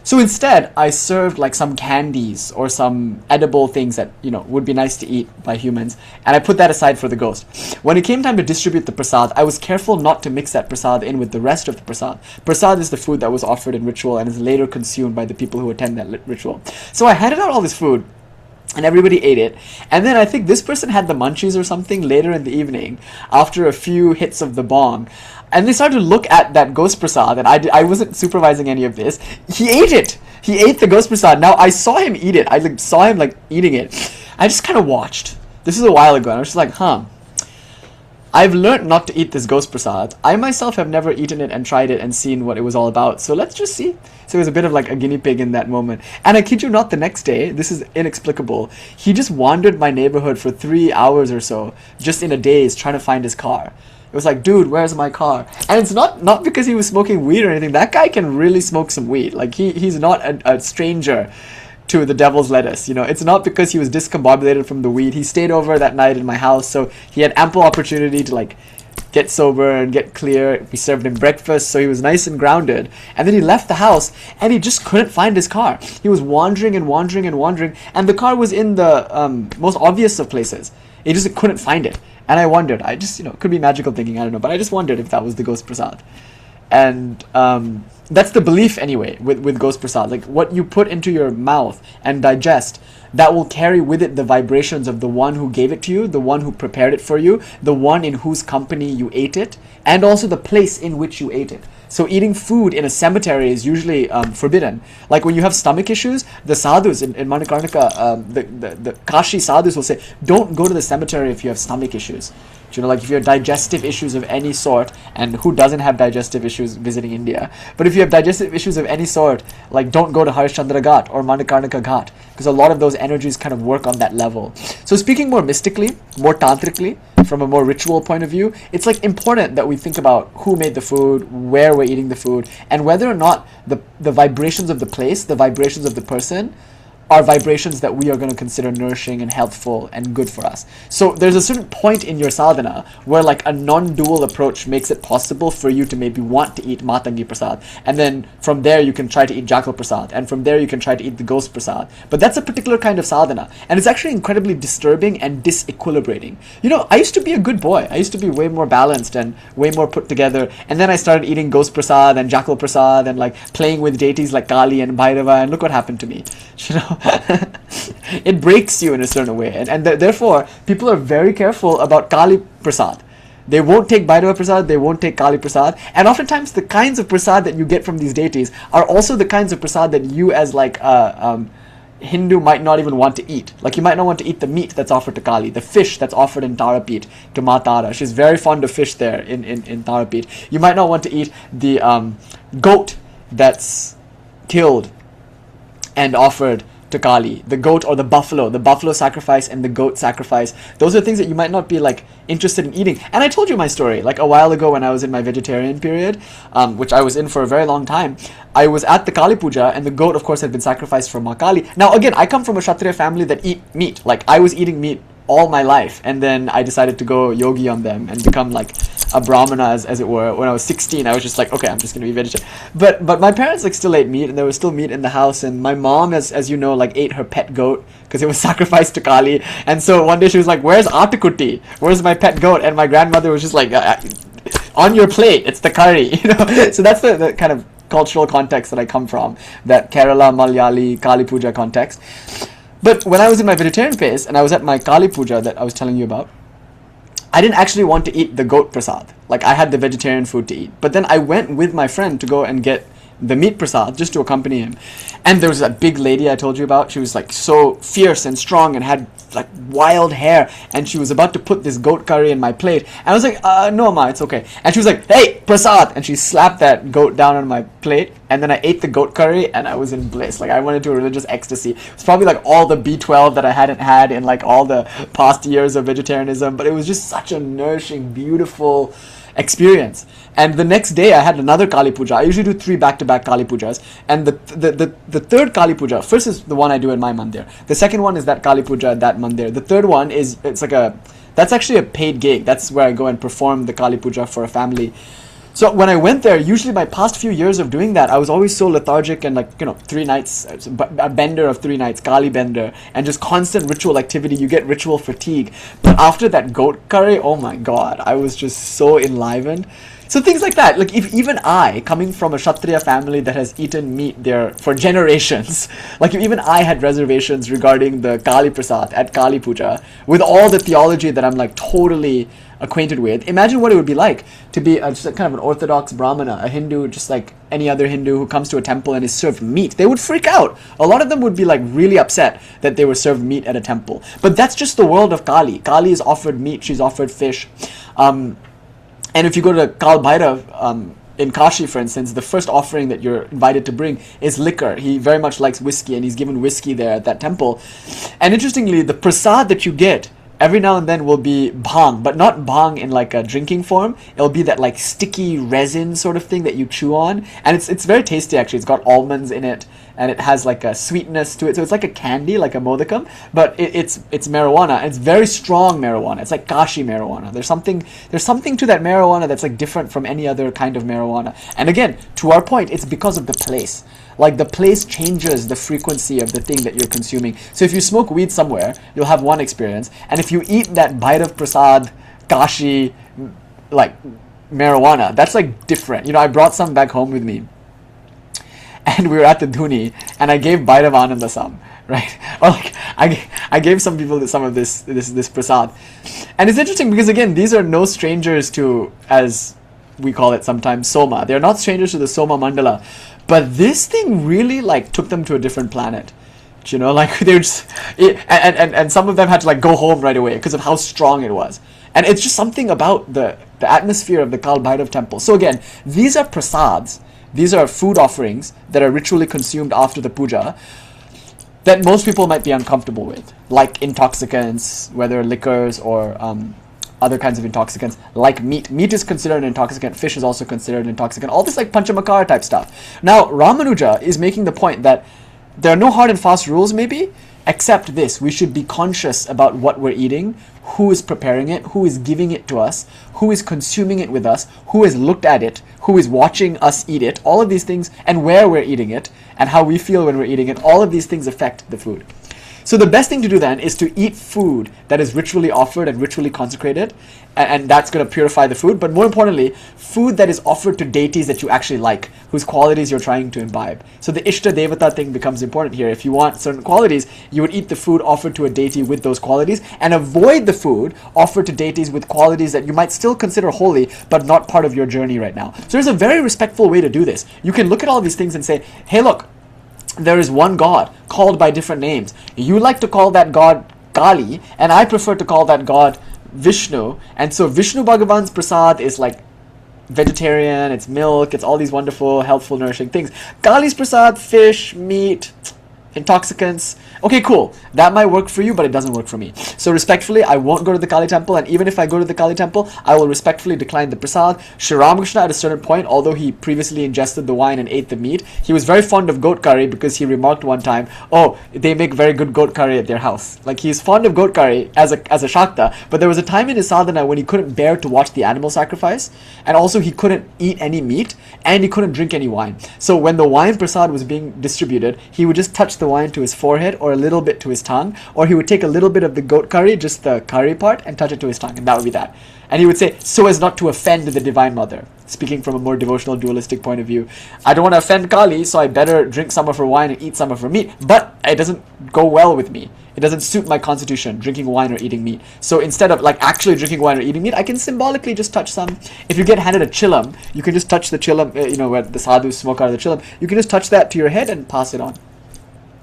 So instead, I served like some candies or some edible things that, you know, would be nice to eat by humans, and I put that aside for the ghost. When it came time to distribute the prasad, I was careful not to mix that prasad in with the rest of the prasad. Prasad is the food that was offered in ritual and is later consumed by the people who attend that ritual. So I handed out all this food, and everybody ate it. And then I think this person had the munchies or something later in the evening, after a few hits of the bong. And they started to look at that ghost prasad, and I wasn't supervising any of this. He ate it. He ate the ghost prasad. Now, I saw him eat it. I like saw him like eating it. I just kind of watched. This is a while ago, and I was just like, I've learned not to eat this ghost prasad. I myself have never eaten it and tried it and seen what it was all about. So let's just see. So it was a bit of like a guinea pig in that moment. And I kid you not, the next day, this is inexplicable, he just wandered my neighborhood for 3 hours or so, just in a daze, trying to find his car. It was like, dude, where's my car? And it's not because he was smoking weed or anything. That guy can really smoke some weed. Like, he's not a stranger to the devil's lettuce, you know. It's not because he was discombobulated from the weed. He stayed over that night in my house, so he had ample opportunity to like get sober and get clear. We served him breakfast, so he was nice and grounded. And then he left the house, and he just couldn't find his car. He was wandering and wandering and wandering, and the car was in the most obvious of places. He just couldn't find it. And I wondered, I just, you know, could be magical thinking, I don't know, but I just wondered if that was the ghost prasad. And that's the belief anyway with ghost prasad. Like, what you put into your mouth and digest, that will carry with it the vibrations of the one who gave it to you, the one who prepared it for you, the one in whose company you ate it, and also the place in which you ate it. So eating food in a cemetery is usually forbidden. Like when you have stomach issues, the sadhus in Manikarnika, the Kashi sadhus will say, don't go to the cemetery if you have stomach issues. You know, like if you have digestive issues of any sort, and who doesn't have digestive issues visiting India? But if you have digestive issues of any sort, like don't go to Harishchandra Ghat or Manikarnika Ghat, because a lot of those energies kind of work on that level. So speaking more mystically, more tantrically, from a more ritual point of view, it's like important that we think about who made the food, where we're eating the food, and whether or not the vibrations of the place, the vibrations of the person, are vibrations that we are going to consider nourishing and healthful and good for us. So there's a certain point in your sadhana where like a non-dual approach makes it possible for you to maybe want to eat matangi prasad, and then from there you can try to eat jackal prasad, and from there you can try to eat the ghost prasad. But that's a particular kind of sadhana, and it's actually incredibly disturbing and disequilibrating. You know, I used to be a good boy. I used to be way more balanced and way more put together, and then I started eating ghost prasad and jackal prasad and like playing with deities like Kali and Bhairava, and look what happened to me. You know, it breaks you in a certain way, and therefore people are very careful about Kali prasad. They won't take Bhairava prasad, they won't take Kali prasad, and oftentimes the kinds of prasad that you get from these deities are also the kinds of prasad that you as like Hindu might not even want to eat. Like you might not want to eat the meat that's offered to Kali, the fish that's offered in Tarapit to Ma Tara. She's very fond of fish there in Tarapit. You might not want to eat the goat that's killed and offered to Kali, the goat or the buffalo sacrifice and the goat sacrifice. Those are things that you might not be like interested in eating. And I told you my story like a while ago when I was in my vegetarian period, which I was in for a very long time. I was at the Kali Puja, and the goat of course had been sacrificed for Ma Kali. Now again, I come from a Kshatriya family that eat meat. Like I was eating meat all my life, and then I decided to go yogi on them and become like a brahmana as it were. When I was 16, I was just like, okay, I'm just gonna be vegetarian. But my parents like still ate meat, and there was still meat in the house, and my mom, as you know, like ate her pet goat because it was sacrificed to Kali. And so one day she was like, where's Atakutti? Where's my pet goat? And my grandmother was just like, on your plate, it's the curry, you know. So that's the kind of cultural context that I come from, that Kerala Malayali Kali Puja context. But when I was in my vegetarian phase and I was at my Kali Puja that I was telling you about, I didn't actually want to eat the goat prasad. Like I had the vegetarian food to eat. But then I went with my friend to go and get the meat prasad just to accompany him. And there was that big lady I told you about. She was like so fierce and strong and had like wild hair, and she was about to put this goat curry in my plate, and I was like, no ma, it's okay. And she was like, hey, prasad, and she slapped that goat down on my plate, and then I ate the goat curry, and I was in bliss. Like I went into a religious ecstasy. It's probably like all the B12 that I hadn't had in like all the past years of vegetarianism, but it was just such a nourishing, beautiful experience. And the next day I had another Kali Puja. I usually do 3 back-to-back Kali Pujas, and the third Kali Puja, first is the one I do in my mandir, the second one is that Kali Puja at that mandir, the third one is, that's actually a paid gig. That's where I go and perform the Kali Puja for a family. So when I went there, usually my past few years of doing that, I was always so lethargic and like, 3 nights, a bender of 3 nights, Kali bender, and just constant ritual activity. You get ritual fatigue. But after that goat curry, oh my god, I was just so enlivened. So things like that. Like if even I, coming from a Kshatriya family that has eaten meat there for generations, like if even I had reservations regarding the Kali Prasad at Kali Puja, with all the theology that I'm like totally acquainted with, imagine what it would be like to be just a kind of an orthodox brahmana, a Hindu, just like any other Hindu who comes to a temple and is served meat. They would freak out. A lot of them would be like really upset that they were served meat at a temple. But that's just the world of Kali. Kali is offered meat, she's offered fish. And if you go to Kal Bhairav in Kashi, for instance, the first offering that you're invited to bring is liquor. He very much likes whiskey, and he's given whiskey there at that temple. And interestingly, the prasad that you get every now and then will be bhang, but not bhang in like a drinking form. It'll be that like sticky resin sort of thing that you chew on, and it's very tasty actually. It's got almonds in it, and it has like a sweetness to it, so it's like a candy, like a modakam, but it's marijuana, and it's very strong marijuana. It's like Kashi marijuana. There's something to that marijuana that's like different from any other kind of marijuana. And again, to our point, it's because of the place. Like the place changes the frequency of the thing that you're consuming. So if you smoke weed somewhere, you'll have one experience, and if you eat that Bhairav Prasad Kashi like marijuana, that's like different. I brought some back home with me, and we were at the Dhuni, and I gave Bhairav Ananda some, right? Or like I gave some people some of this prasad. And it's interesting because again, these are no strangers to, as we call it sometimes, Soma. They're not strangers to the Soma Mandala. But this thing really like took them to a different planet. Like they were just, and some of them had to like go home right away because of how strong it was. And it's just something about the atmosphere of the Kal Bhairav temple. So again, these are prasads. These are food offerings that are ritually consumed after the puja that most people might be uncomfortable with, like intoxicants, whether liquors or other kinds of intoxicants, like meat. Meat is considered an intoxicant. Fish is also considered an intoxicant. All this like panchamakara type stuff. Now, Ramanuja is making the point that there are no hard and fast rules, maybe, except this: we should be conscious about what we're eating, who is preparing it, who is giving it to us, who is consuming it with us, who has looked at it, who is watching us eat it, all of these things, and where we're eating it, and how we feel when we're eating it. All of these things affect the food. So the best thing to do then is to eat food that is ritually offered and ritually consecrated, and that's going to purify the food. But more importantly, food that is offered to deities that you actually like, whose qualities you're trying to imbibe. So the Ishta Devata thing becomes important here. If you want certain qualities, you would eat the food offered to a deity with those qualities, and avoid the food offered to deities with qualities that you might still consider holy, but not part of your journey right now. So there's a very respectful way to do this. You can look at all these things and say, hey, look, there is one God called by different names. You like to call that God Kali, and I prefer to call that God Vishnu. And so Vishnu Bhagavan's prasad is like vegetarian, it's milk, it's all these wonderful, healthful, nourishing things. Kali's prasad, fish, meat, intoxicants. Okay, cool. That might work for you, but it doesn't work for me. So respectfully, I won't go to the Kali temple, and even if I go to the Kali temple, I will respectfully decline the prasad. Shri Ramakrishna, at a certain point, although he previously ingested the wine and ate the meat, he was very fond of goat curry because he remarked one time, oh, they make very good goat curry at their house. Like, he's fond of goat curry as a Shakta, but there was a time in his sadhana when he couldn't bear to watch the animal sacrifice, and also he couldn't eat any meat, and he couldn't drink any wine. So when the wine prasad was being distributed, he would just touch the wine to his forehead or a little bit to his tongue, or he would take a little bit of the goat curry, just the curry part, and touch it to his tongue, and that would be that. And he would say, so as not to offend the Divine Mother. Speaking from a more devotional, dualistic point of view, I don't want to offend Kali, so I better drink some of her wine and eat some of her meat. But it doesn't go well with me. It doesn't suit my constitution, drinking wine or eating meat. So instead of like actually drinking wine or eating meat, I can symbolically just touch some. If you get handed a chilam, you can just touch the chilam, where the sadhus smoke out of the chilam. You can just touch that to your head and pass it on.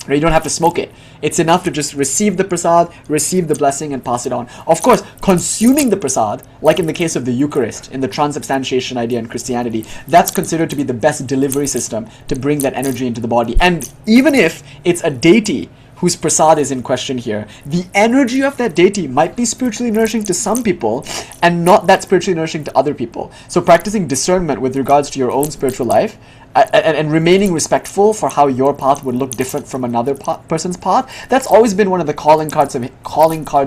Or you don't have to smoke it. It's enough to just receive the prasad, receive the blessing, and pass it on. Of course, consuming the prasad, like in the case of the Eucharist, in the transubstantiation idea in Christianity, that's considered to be the best delivery system to bring that energy into the body. And even if it's a deity whose prasad is in question here, the energy of that deity might be spiritually nourishing to some people and not that spiritually nourishing to other people. So practicing discernment with regards to your own spiritual life, and remaining respectful for how your path would look different from another person's path, that's always been one of the calling cards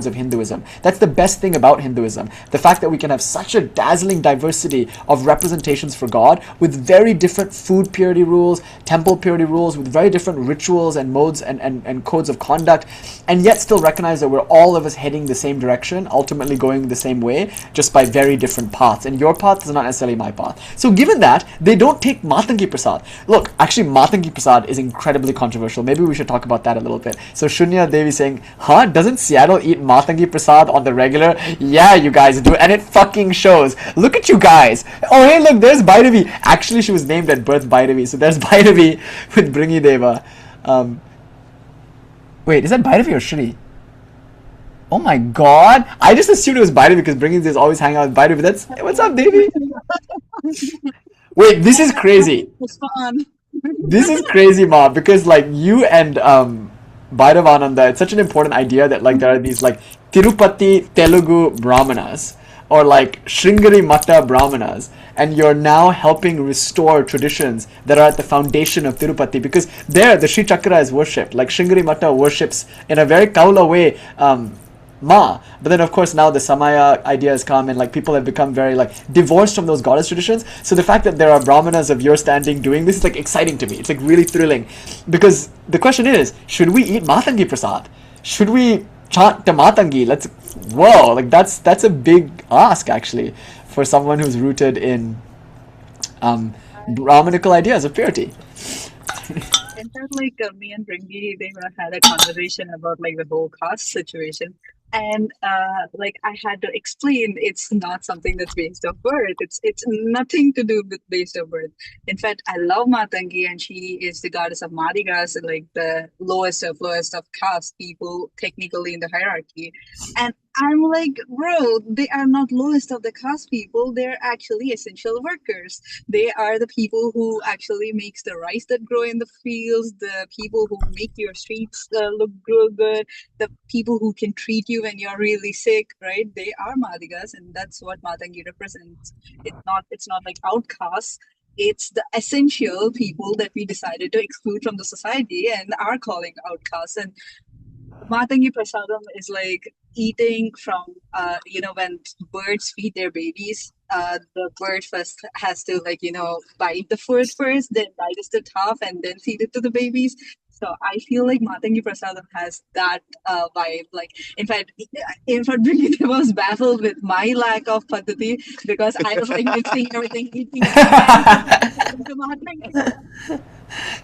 of Hinduism. That's the best thing about Hinduism. The fact that we can have such a dazzling diversity of representations for God with very different food purity rules, temple purity rules, with very different rituals and modes and codes of conduct, and yet still recognize that we're all of us heading the same direction, ultimately going the same way, just by very different paths. And your path is not necessarily my path. So given that, they don't take Matangi prasad. Look, actually Matangi prasad is incredibly controversial. Maybe we should talk about that a little bit. So Shunya Devi saying, huh, doesn't Seattle eat Matangi prasad on the regular? Yeah, you guys do, and it fucking shows. Look at you guys. Oh hey, look, there's Bhairavi. Actually, she was named at birth Bhairavi. So there's Bhairavi with Bringi Deva. Wait, is that Bhairavi or Shri? Oh my god, I just assumed it was Bhairavi because Bringi is always hanging out with Bhairavi. That's, what's up, Devi? Wait, this is crazy. It's fun. This is crazy, Ma, because like you and Bhairavananda, it's such an important idea that like there are these like Tirupati Telugu Brahmanas or like Sringari Mata Brahmanas, and you're now helping restore traditions that are at the foundation of Tirupati, because there the Sri Chakra is worshipped. Like Sringari Mata worships in a very Kaula way Ma. But then of course now the Samaya idea has come, and like people have become very like divorced from those goddess traditions. So the fact that there are Brahmanas of your standing doing this is like exciting to me. It's like really thrilling, because the question is, should we eat Matangi Prasad? Should we chant the Matangi? Whoa, like that's a big ask actually for someone who's rooted in Brahmanical ideas of purity. In fact, like me and Ringy, they were had a conversation about like the whole caste situation, and like I had to explain it's not something that's based off birth. It's nothing to do with based off birth. In fact, I love Matangi, and she is the goddess of Madigas, like the lowest of caste people technically in the hierarchy. And I'm like, bro, they are not lowest of the caste people. They're actually essential workers. They are the people who actually makes the rice that grow in the fields, the people who make your streets look good, the people who can treat you when you're really sick, right? They are Madigas, and that's what Matangi represents. It's not like outcasts. It's the essential people that we decided to exclude from the society and are calling outcasts. And Matangi prasadam is like eating from, when birds feed their babies, the bird first has to like, bite the food first, then digest it half, and then feed it to the babies. So I feel like Matangi prasadam has that vibe. Like, in fact, Brigitte was baffled with my lack of paddati because I was like mixing everything, eating it, and to Matangi.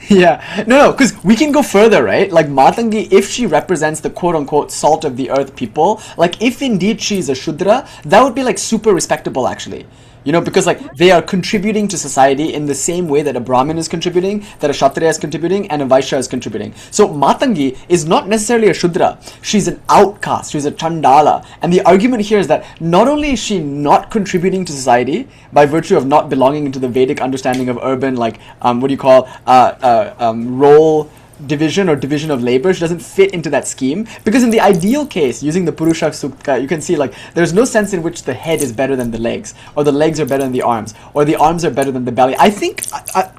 Yeah, no, because we can go further, right? Like Matangi, if she represents the quote unquote salt of the earth people, like if indeed she's a Shudra, that would be like super respectable actually. Because like they are contributing to society in the same way that a Brahmin is contributing, that a Kshatriya is contributing, and a Vaishya is contributing. So Matangi is not necessarily a Shudra. She's an outcast. She's a Chandala. And the argument here is that not only is she not contributing to society by virtue of not belonging into the Vedic understanding of urban, like what do you call role division or division of labor. She doesn't fit into that scheme, because in the ideal case, using the Purusha Sukta, you can see like there's no sense in which the head is better than the legs, or the legs are better than the arms, or the arms are better than the belly. I think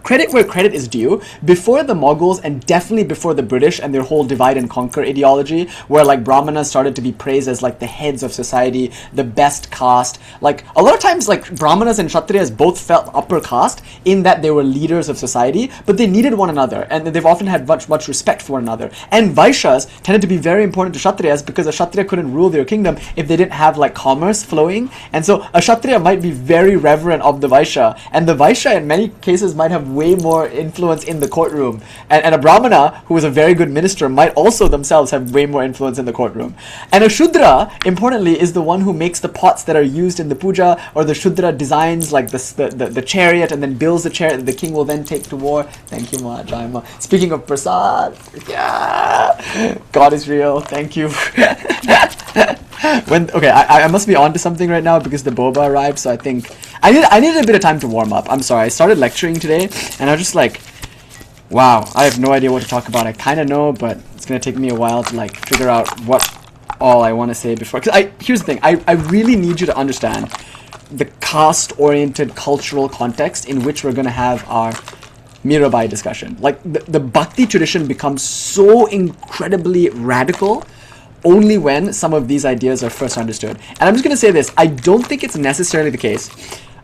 credit where credit is due. Before the Mughals, and definitely before the British and their whole divide and conquer ideology, where like Brahmanas started to be praised as like the heads of society, the best caste, like a lot of times like Brahmanas and Kshatriyas both felt upper caste in that they were leaders of society, but they needed one another, and they've often had much respect for one another. And Vaishyas tended to be very important to Kshatriyas, because a Kshatriya couldn't rule their kingdom if they didn't have like commerce flowing. And so a Kshatriya might be very reverent of the Vaishya, and the Vaishya in many cases might have way more influence in the courtroom. And a Brahmana who is a very good minister might also themselves have way more influence in the courtroom. And a Shudra, importantly, is the one who makes the pots that are used in the puja, or the Shudra designs like the chariot and then builds the chariot that the king will then take to war. Thank you, Ma Jaima. Speaking of prasad, yeah, God is real. Thank you. I must be on to something right now because the boba arrived, so I think I needed a bit of time to warm up. I'm sorry. I started lecturing today, and I was just like, wow, I have no idea what to talk about. I kind of know, but it's gonna take me a while to like figure out what all I want to say before. Because here's the thing. I really need you to understand the caste-oriented cultural context in which we're gonna have our Mirabai discussion. Like the Bhakti tradition becomes so incredibly radical only when some of these ideas are first understood. And I'm just going to say this, I don't think it's necessarily the case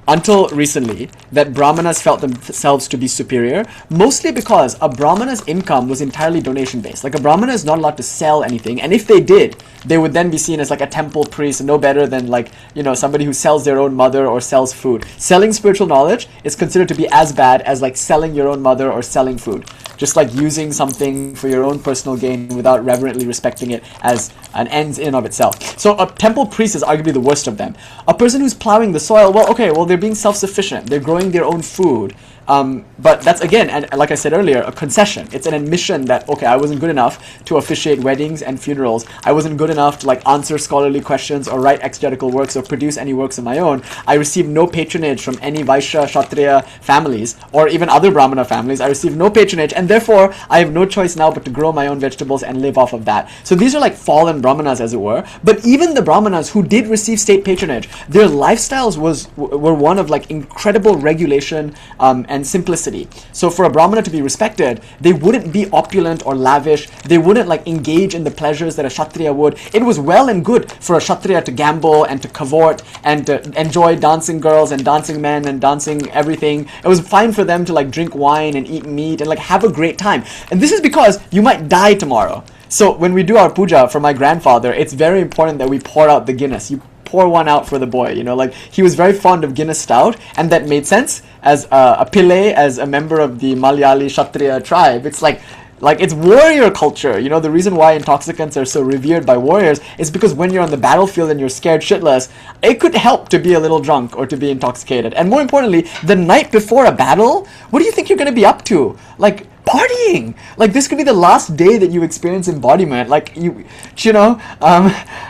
until recently that Brahmanas felt themselves to be superior, mostly because a Brahmana's income was entirely donation based. Like a Brahmana is not allowed to sell anything, and if they did, they would then be seen as like a temple priest, no better than like, somebody who sells their own mother or sells food. Selling spiritual knowledge is considered to be as bad as like selling your own mother or selling food. Just like using something for your own personal gain without reverently respecting it as an ends in and of itself. So a temple priest is arguably the worst of them. A person who's plowing the soil, they're being self-sufficient. They're growing their own food. But that's, again, and like I said earlier, a concession. It's an admission that, okay, I wasn't good enough to officiate weddings and funerals. I wasn't good enough to like answer scholarly questions or write exegetical works or produce any works of my own. I received no patronage from any Vaishya, Kshatriya families or even other Brahmana families. I received no patronage, and therefore I have no choice now but to grow my own vegetables and live off of that. So these are like fallen Brahmanas, as it were. But even the Brahmanas who did receive state patronage, their lifestyles were one of like incredible regulation and simplicity. So for a Brahmana to be respected, they wouldn't be opulent or lavish. They wouldn't like engage in the pleasures that a Kshatriya would. It was well and good for a Kshatriya to gamble and to cavort and to enjoy dancing girls and dancing men and dancing everything. It was fine for them to like drink wine and eat meat and like have a great time. And this is because you might die tomorrow. So when we do our puja for my grandfather, it's very important that we pour out the Guinness. You pour one out for the boy, like he was very fond of Guinness Stout, and that made sense as a Pillai, as a member of the Malayali Kshatriya tribe. It's like it's warrior culture. The reason why intoxicants are so revered by warriors is because when you're on the battlefield and you're scared shitless, it could help to be a little drunk or to be intoxicated. And more importantly, the night before a battle, what do you think you're going to be up to? Like, partying. Like, this could be the last day that you experience embodiment. Like, you know,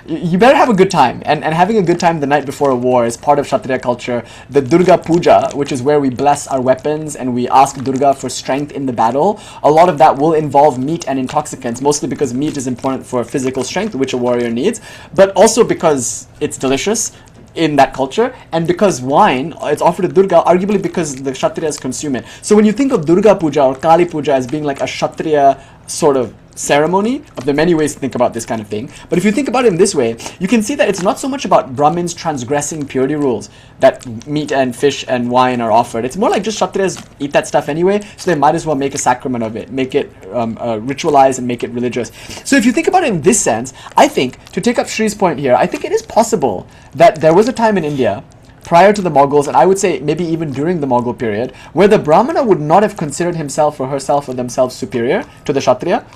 you better have a good time. And having a good time the night before a war is part of Kshatriya culture. The Durga Puja, which is where we bless our weapons and we ask Durga for strength in the battle, a lot of that will involve meat and intoxicants, mostly because meat is important for physical strength, which a warrior needs, but also because it's delicious in that culture, and because wine, it's offered to Durga, arguably because the Kshatriyas consume it. So when you think of Durga Puja or Kali Puja as being like a Kshatriya sort of ceremony, there are many ways to think about this kind of thing, but if you think about it in this way, you can see that it's not so much about Brahmins transgressing purity rules that meat and fish and wine are offered. It's more like just Kshatriyas eat that stuff anyway, so they might as well make a sacrament of it, make it ritualized and make it religious. So if you think about it in this sense, I think, to take up Shri's point here, I think it is possible that there was a time in India prior to the Mughals, and I would say maybe even during the Mughal period, where the Brahmana would not have considered himself or herself or themselves superior to the Kshatriya,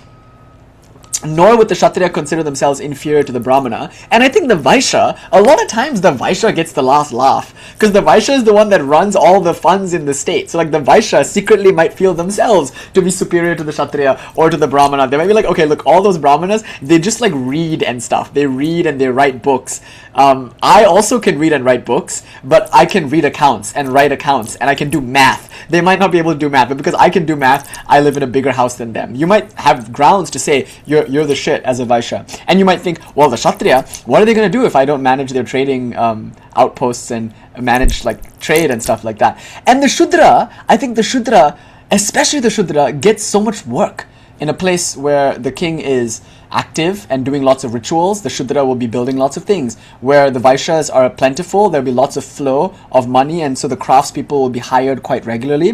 nor would the Kshatriya consider themselves inferior to the Brahmana. And I think the Vaishya, a lot of times the Vaishya gets the last laugh, because the Vaishya is the one that runs all the funds in the state. So like the Vaishya secretly might feel themselves to be superior to the Kshatriya or to the Brahmana. They might be like, okay, look, all those Brahmanas, they just like read and stuff. They read and they write books. I also can read and write books, but I can read accounts and write accounts, and I can do math. They might not be able to do math, but because I can do math, I live in a bigger house than them. You might have grounds to say you're the shit as a Vaishya. And you might think, well, the Kshatriya, what are they going to do if I don't manage their trading outposts and manage like trade and stuff like that? And the Shudra, I think the Shudra, especially the Shudra, gets so much work. In a place where the king is active and doing lots of rituals, the Shudra will be building lots of things. Where the Vaishyas are plentiful, there'll be lots of flow of money, and so the craftspeople will be hired quite regularly.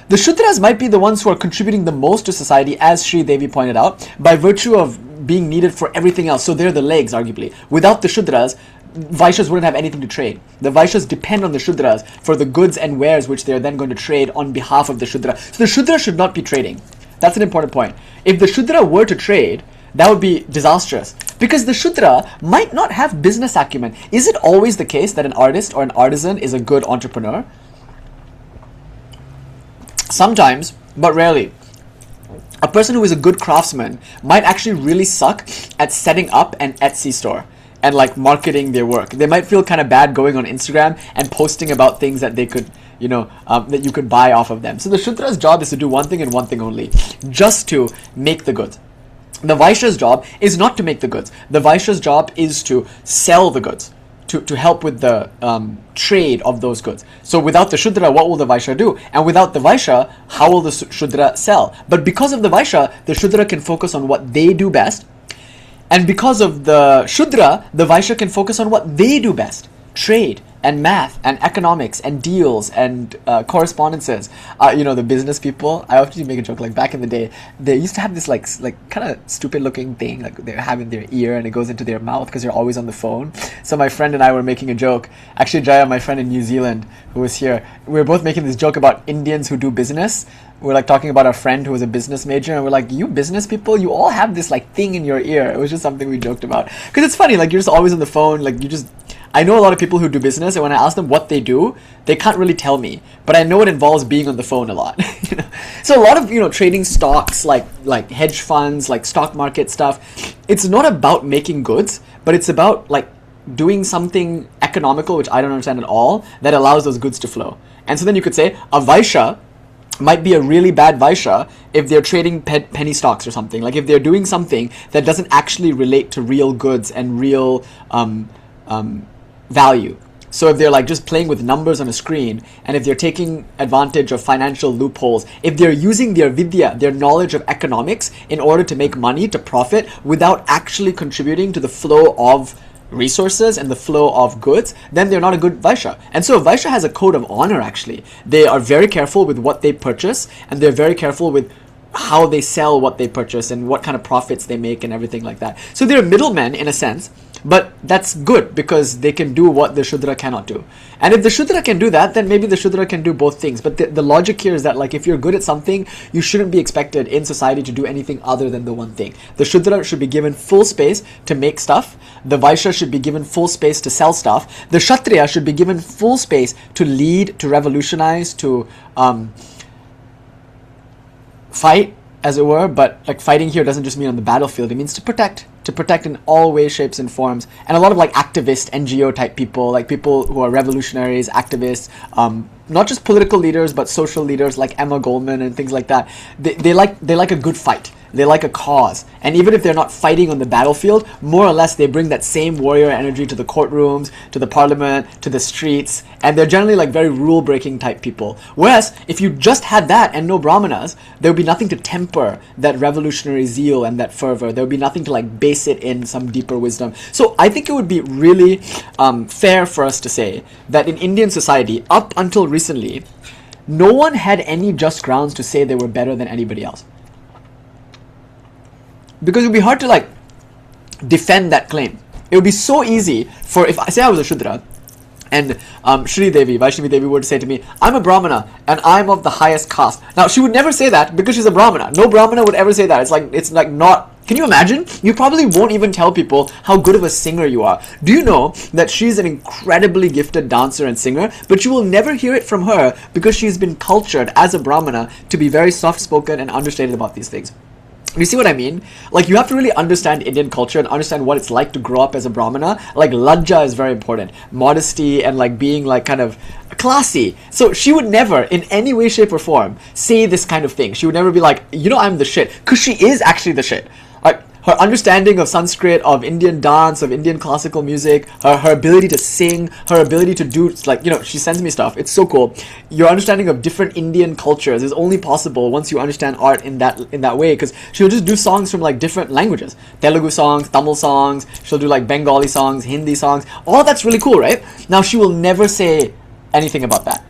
The Shudras might be the ones who are contributing the most to society, as Sri Devi pointed out, by virtue of being needed for everything else. So they're the legs, arguably. Without the Shudras, Vaishyas wouldn't have anything to trade. The Vaishyas depend on the Shudras for the goods and wares which they're then going to trade on behalf of the Shudra. So the Shudra should not be trading. That's an important point. If the Shudra were to trade, that would be disastrous, because the Shudra might not have business acumen. Is it always the case that an artist or an artisan is a good entrepreneur? Sometimes, but rarely. A person who is a good craftsman might actually really suck at setting up an Etsy store and like marketing their work. They might feel kind of bad going on Instagram and posting about things that they could, that you could buy off of them. So the Shudra's job is to do one thing and one thing only, just to make the goods. The Vaishya's job is not to make the goods. The Vaishya's job is to sell the goods, to help with the trade of those goods. So without the Shudra, what will the Vaishya do? And without the Vaishya, how will the Shudra sell? But because of the Vaishya, the Shudra can focus on what they do best. And because of the Shudra, the Vaishya can focus on what they do best. Trade and math and economics and deals and correspondences. The business people, I often make a joke, like back in the day, they used to have this like kind of stupid looking thing like they have in their ear and it goes into their mouth because they're always on the phone. So my friend and I were making a joke. Actually, Jaya, my friend in New Zealand who was here, we were both making this joke about Indians who do business. We're like talking about our friend who was a business major, and we're like, you business people, you all have this like thing in your ear. It was just something we joked about. Because it's funny, like you're just always on the phone, like I know a lot of people who do business, and when I ask them what they do, they can't really tell me. But I know it involves being on the phone a lot. So a lot of, trading stocks, like hedge funds, like stock market stuff, it's not about making goods, but it's about like doing something economical, which I don't understand at all, that allows those goods to flow. And so then you could say, a Vaishya might be a really bad Vaishya if they're trading penny stocks or something. Like if they're doing something that doesn't actually relate to real goods and real value. So if they're like just playing with numbers on a screen, and if they're taking advantage of financial loopholes, if they're using their vidya, their knowledge of economics, in order to make money, to profit, without actually contributing to the flow of resources and the flow of goods, then they're not a good Vaishya. And so a Vaishya has a code of honor, actually. They are very careful with what they purchase, and they're very careful with how they sell what they purchase and what kind of profits they make and everything like that. So they're middlemen in a sense, but that's good because they can do what the Shudra cannot do. And if the Shudra can do that, then maybe the Shudra can do both things. But the logic here is that like if you're good at something, you shouldn't be expected in society to do anything other than the one thing. The Shudra should be given full space to make stuff. The Vaishya should be given full space to sell stuff. The Kshatriya should be given full space to lead, to revolutionize, to fight, as it were, but like fighting here doesn't just mean on the battlefield. It means to protect in all ways, shapes, and forms. And a lot of like activist NGO type people, like people who are revolutionaries, activists, not just political leaders but social leaders like Emma Goldman and things like that. They like a good fight. They like a cause. And even if they're not fighting on the battlefield, more or less they bring that same warrior energy to the courtrooms, to the parliament, to the streets, and they're generally like very rule-breaking type people. Whereas, if you just had that and no brahmanas, there would be nothing to temper that revolutionary zeal and that fervor. There would be nothing to like base it in some deeper wisdom. So I think it would be really fair for us to say that in Indian society, up until recently, no one had any just grounds to say they were better than anybody else. Because it would be hard to like defend that claim. It would be so easy for, if I say I was a Shudra and Shri Devi, Vaishnavi Devi were to say to me, I'm a Brahmana and I'm of the highest caste. Now she would never say that because she's a Brahmana. No Brahmana would ever say that. It's like not, can you imagine? You probably won't even tell people how good of a singer you are. Do you know that she's an incredibly gifted dancer and singer, but you will never hear it from her because she's been cultured as a Brahmana to be very soft-spoken and understated about these things. You see what I mean? Like, you have to really understand Indian culture and understand what it's like to grow up as a Brahmana. Like, lajja is very important. Modesty and, like, being, like, kind of classy. So she would never, in any way, shape, or form, say this kind of thing. She would never be like, you know, I'm the shit. Because she is actually the shit. Like, her understanding of Sanskrit, of Indian dance, of Indian classical music, her ability to sing, her ability to do, like, you know, she sends me stuff. It's so cool. Your understanding of different Indian cultures is only possible once you understand art in that way, because she'll just do songs from, like, different languages. Telugu songs, Tamil songs, she'll do, like, Bengali songs, Hindi songs. All that's really cool, right? Now, she will never say anything about that.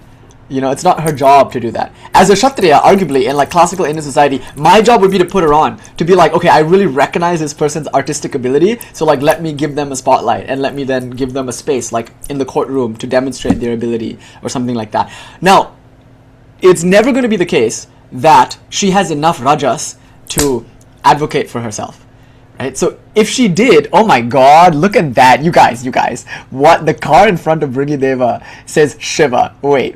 You know, it's not her job to do that. As a Kshatriya, arguably, in like classical Indian society, my job would be to put her on. To be like, okay, I really recognize this person's artistic ability, so like let me give them a spotlight and let me then give them a space, like in the courtroom, to demonstrate their ability or something like that. Now, it's never going to be the case that she has enough rajas to advocate for herself. Right? So if she did, oh my god, look at that. You guys. What? The car in front of Brigideva says Shiva. Wait.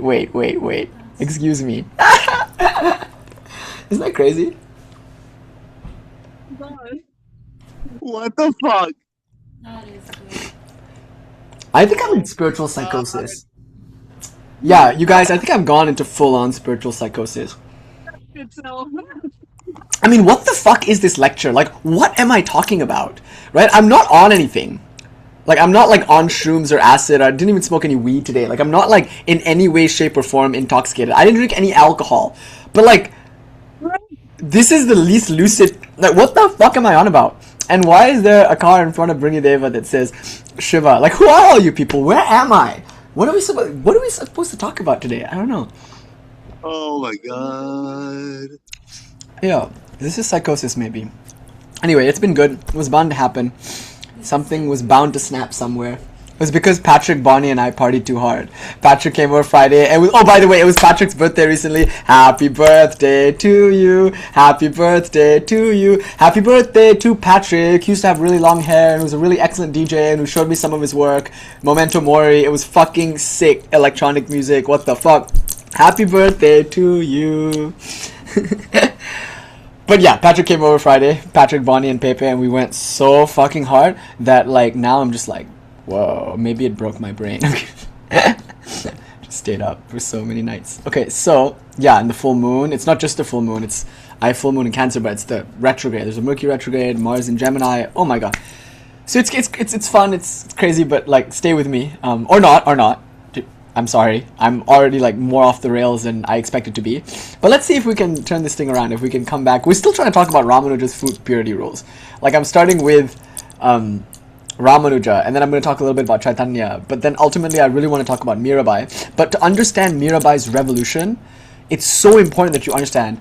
Excuse me. Isn't that crazy? What the fuck? I think I'm in spiritual psychosis. Yeah, you guys, I think I've gone into full-on spiritual psychosis. It's no. I mean, what the fuck is this lecture? Like, what am I talking about? Right? I'm not on anything. Like, I'm not, like, on shrooms or acid. I didn't even smoke any weed today. Like, I'm not, like, in any way, shape, or form intoxicated. I didn't drink any alcohol. But, like, this is the least lucid... Like, what the fuck am I on about? And why is there a car in front of Bringadeva that says Shiva? Like, who are all you people? Where am I? What are we supposed to talk about today? I don't know. Oh my god. Yeah, this is psychosis maybe. Anyway, it's been good. It was bound to happen. Something was bound to snap somewhere. It was because Patrick, Bonnie, and I partied too hard. Patrick came over Friday, and oh, by the way, it was Patrick's birthday recently. Happy birthday to you. Happy birthday to you. Happy birthday to Patrick. He used to have really long hair and was a really excellent DJ and who showed me some of his work. Memento Mori. It was fucking sick electronic music. What the fuck? Happy birthday to you. But yeah, Patrick came over Friday. Patrick, Bonnie, and Pepe, and we went so fucking hard that like now I'm just like, whoa, maybe it broke my brain. Just stayed up for so many nights. Okay, so yeah, and the full moon. It's not just the full moon. I have full moon in Cancer, but it's the retrograde. There's a Mercury retrograde, Mars in Gemini. Oh my god. So it's fun. It's crazy, but like stay with me. Or not. I'm sorry. I'm already like more off the rails than I expected to be. But let's see if we can turn this thing around, if we can come back. We're still trying to talk about Ramanuja's food purity rules. Like I'm starting with Ramanuja, and then I'm going to talk a little bit about Chaitanya. But then ultimately I really want to talk about Mirabai. But to understand Mirabai's revolution, it's so important that you understand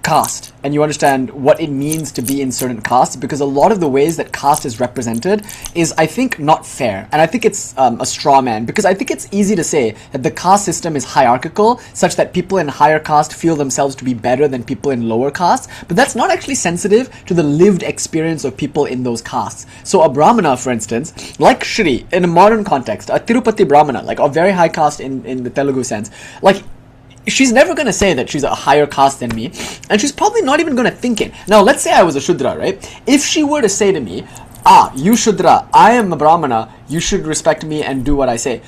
caste and you understand what it means to be in certain castes, because a lot of the ways that caste is represented is, I think, not fair, and I think it's a straw man, because I think it's easy to say that the caste system is hierarchical such that people in higher caste feel themselves to be better than people in lower caste, but that's not actually sensitive to the lived experience of people in those castes. So a Brahmana, for instance, like Shri, in a modern context, a Tirupati Brahmana, like a very high caste in the Telugu sense, like she's never going to say that she's a higher caste than me, and she's probably not even going to think it. Now, let's say I was a Shudra, right? If she were to say to me, you Shudra, I am a Brahmana, you should respect me and do what I say,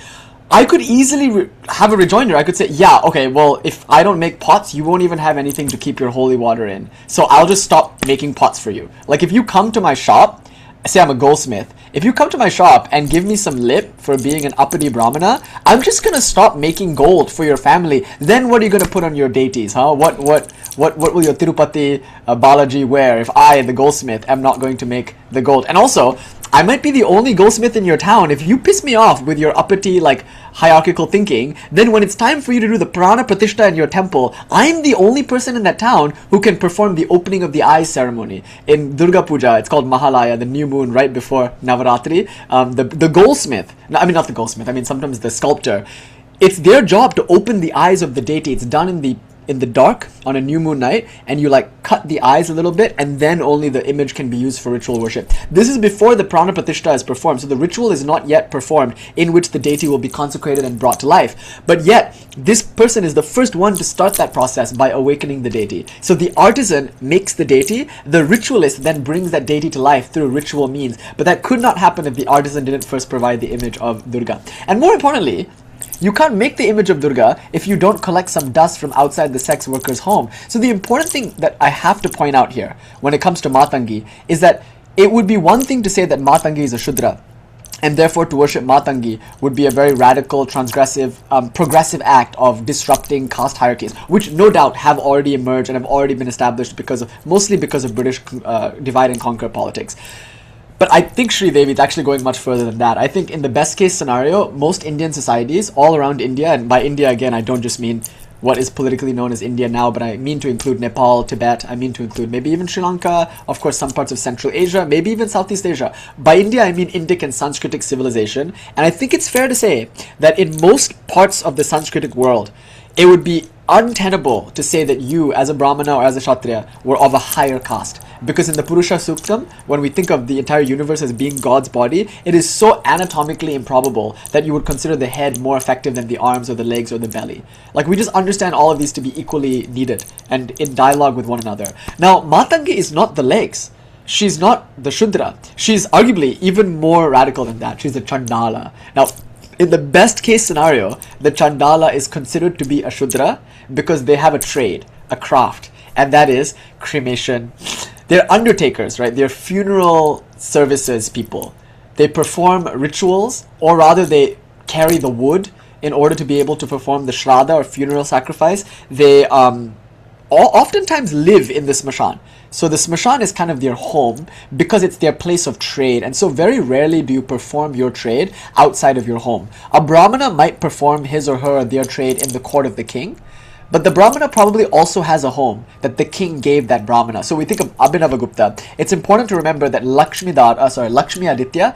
I could easily have a rejoinder. I could say, yeah, okay, well, if I don't make pots, you won't even have anything to keep your holy water in. So I'll just stop making pots for you. Like, if you come to my shop, say I'm a goldsmith, if you come to my shop and give me some lip for being an uppity Brahmana, I'm just gonna stop making gold for your family. Then what are you gonna put on your deities, huh? What will your Tirupati Balaji wear if I, the goldsmith, am not going to make the gold? And also, I might be the only goldsmith in your town. If you piss me off with your uppity, like, hierarchical thinking, then when it's time for you to do the Prana Pratishtha in your temple, I'm the only person in that town who can perform the opening of the eyes ceremony. In Durga Puja, it's called Mahalaya, the new moon right before Navaratri. The goldsmith, I mean not the goldsmith, I mean sometimes the sculptor, it's their job to open the eyes of the deity. It's done in the dark on a new moon night, and you like cut the eyes a little bit, and then only the image can be used for ritual worship. This is before the Prana Pratishtha is performed, so the ritual is not yet performed in which the deity will be consecrated and brought to life. But yet, this person is the first one to start that process by awakening the deity. So the artisan makes the deity, the ritualist then brings that deity to life through ritual means. But that could not happen if the artisan didn't first provide the image of Durga. And more importantly, you can't make the image of Durga if you don't collect some dust from outside the sex worker's home. So the important thing that I have to point out here when it comes to Matangi is that it would be one thing to say that Matangi is a Shudra, and therefore to worship Matangi would be a very radical, transgressive, progressive act of disrupting caste hierarchies, which no doubt have already emerged and have already been established mostly because of British divide and conquer politics. But I think Sri Devi is actually going much further than that. I think in the best case scenario, most Indian societies all around India, and by India again, I don't just mean what is politically known as India now, but I mean to include Nepal, Tibet, I mean to include maybe even Sri Lanka, of course some parts of Central Asia, maybe even Southeast Asia. By India, I mean Indic and Sanskritic civilization. And I think it's fair to say that in most parts of the Sanskritic world, it would be untenable to say that you, as a Brahmana or as a Kshatriya, were of a higher caste. Because in the Purusha Suktam, when we think of the entire universe as being God's body, it is so anatomically improbable that you would consider the head more effective than the arms or the legs or the belly. Like, we just understand all of these to be equally needed and in dialogue with one another. Now, Matangi is not the legs. She's not the Shudra. She's arguably even more radical than that. She's a Chandala. Now, in the best case scenario, the Chandala is considered to be a Shudra because they have a trade, a craft, and that is cremation. They're undertakers, right? They're funeral services people. They perform rituals, or rather they carry the wood in order to be able to perform the shraddha or funeral sacrifice. They oftentimes live in the smashan. So the smashan is kind of their home because it's their place of trade, and so very rarely do you perform your trade outside of your home. A Brahmana might perform his or her or their trade in the court of the king, but the Brahmana probably also has a home that the king gave that Brahmana. So we think of Abhinavagupta. It's important to remember that Lakshmi Aditya,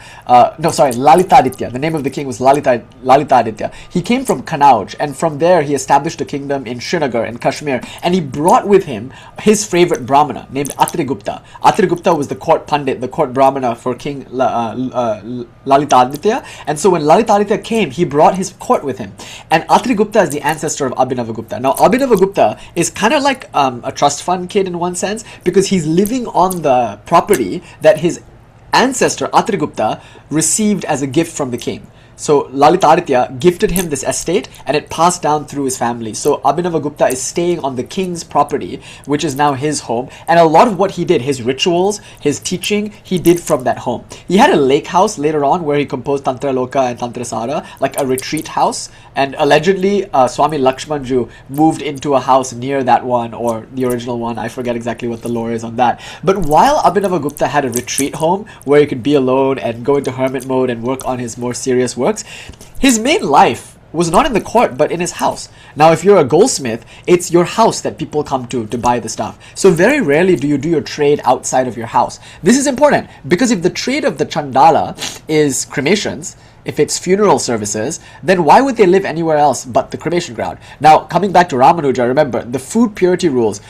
Lalita Aditya. The name of the king was Lalita Aditya. He came from Kanauj, and from there he established a kingdom in Srinagar in Kashmir, and he brought with him his favorite Brahmana named Atri Gupta. Atri Gupta was the court pandit, the court Brahmana for King Lalita Aditya, and so when Lalita Aditya came, he brought his court with him. And Atri Gupta is the ancestor of Abhinavagupta. Now, Abhinavagupta is kind of like a trust fund kid in one sense, because he's living on the property that his ancestor Atrigupta received as a gift from the king. So Lalitaditya gifted him this estate, and it passed down through his family. So Abhinavagupta is staying on the king's property, which is now his home. And a lot of what he did, his rituals, his teaching, he did from that home. He had a lake house later on where he composed Tantra Loka and Tantra Sara, like a retreat house. And allegedly, Swami Lakshmanju moved into a house near that one, or the original one. I forget exactly what the lore is on that. But while Abhinavagupta had a retreat home where he could be alone and go into hermit mode and work on his more serious work, his main life was not in the court but in his house. Now, if you're a goldsmith, it's your house that people come to buy the stuff. So very rarely do you do your trade outside of your house. This is important because if the trade of the Chandala is cremations, if it's funeral services, then why would they live anywhere else but the cremation ground? Now, coming back to Ramanuja, remember, the food purity rules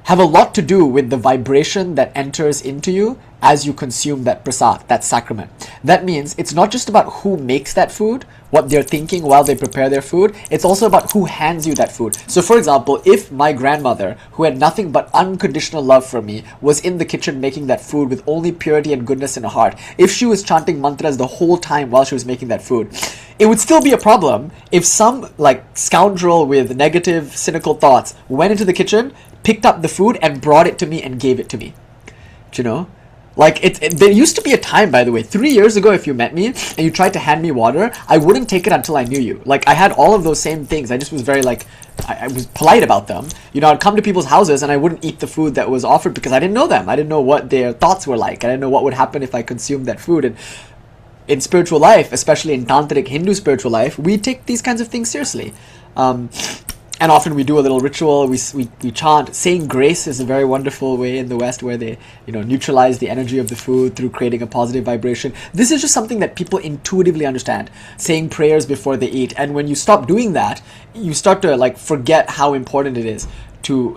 have a lot to do with the vibration that enters into you as you consume that prasad, that sacrament. That means it's not just about who makes that food what they're thinking while they prepare their food. It's also about who hands you that food. So for example, if my grandmother, who had nothing but unconditional love for me, was in the kitchen making that food with only purity and goodness in her heart, if she was chanting mantras the whole time while she was making that food, it would still be a problem if some like scoundrel with negative, cynical thoughts went into the kitchen, picked up the food and brought it to me and gave it to me. Do you know? Like, there used to be a time, by the way, 3 years ago, if you met me and you tried to hand me water, I wouldn't take it until I knew you. Like, I had all of those same things. I just was very, like, I was polite about them. You know, I'd come to people's houses and I wouldn't eat the food that was offered because I didn't know them. I didn't know what their thoughts were like. I didn't know what would happen if I consumed that food. And in spiritual life, especially in Tantric Hindu spiritual life, we take these kinds of things seriously. And often we do a little ritual, we chant. Saying grace is a very wonderful way in the West where they, you know, neutralize the energy of the food through creating a positive vibration. This is just something that people intuitively understand. Saying prayers before they eat. And when you stop doing that, you start to like forget how important it is to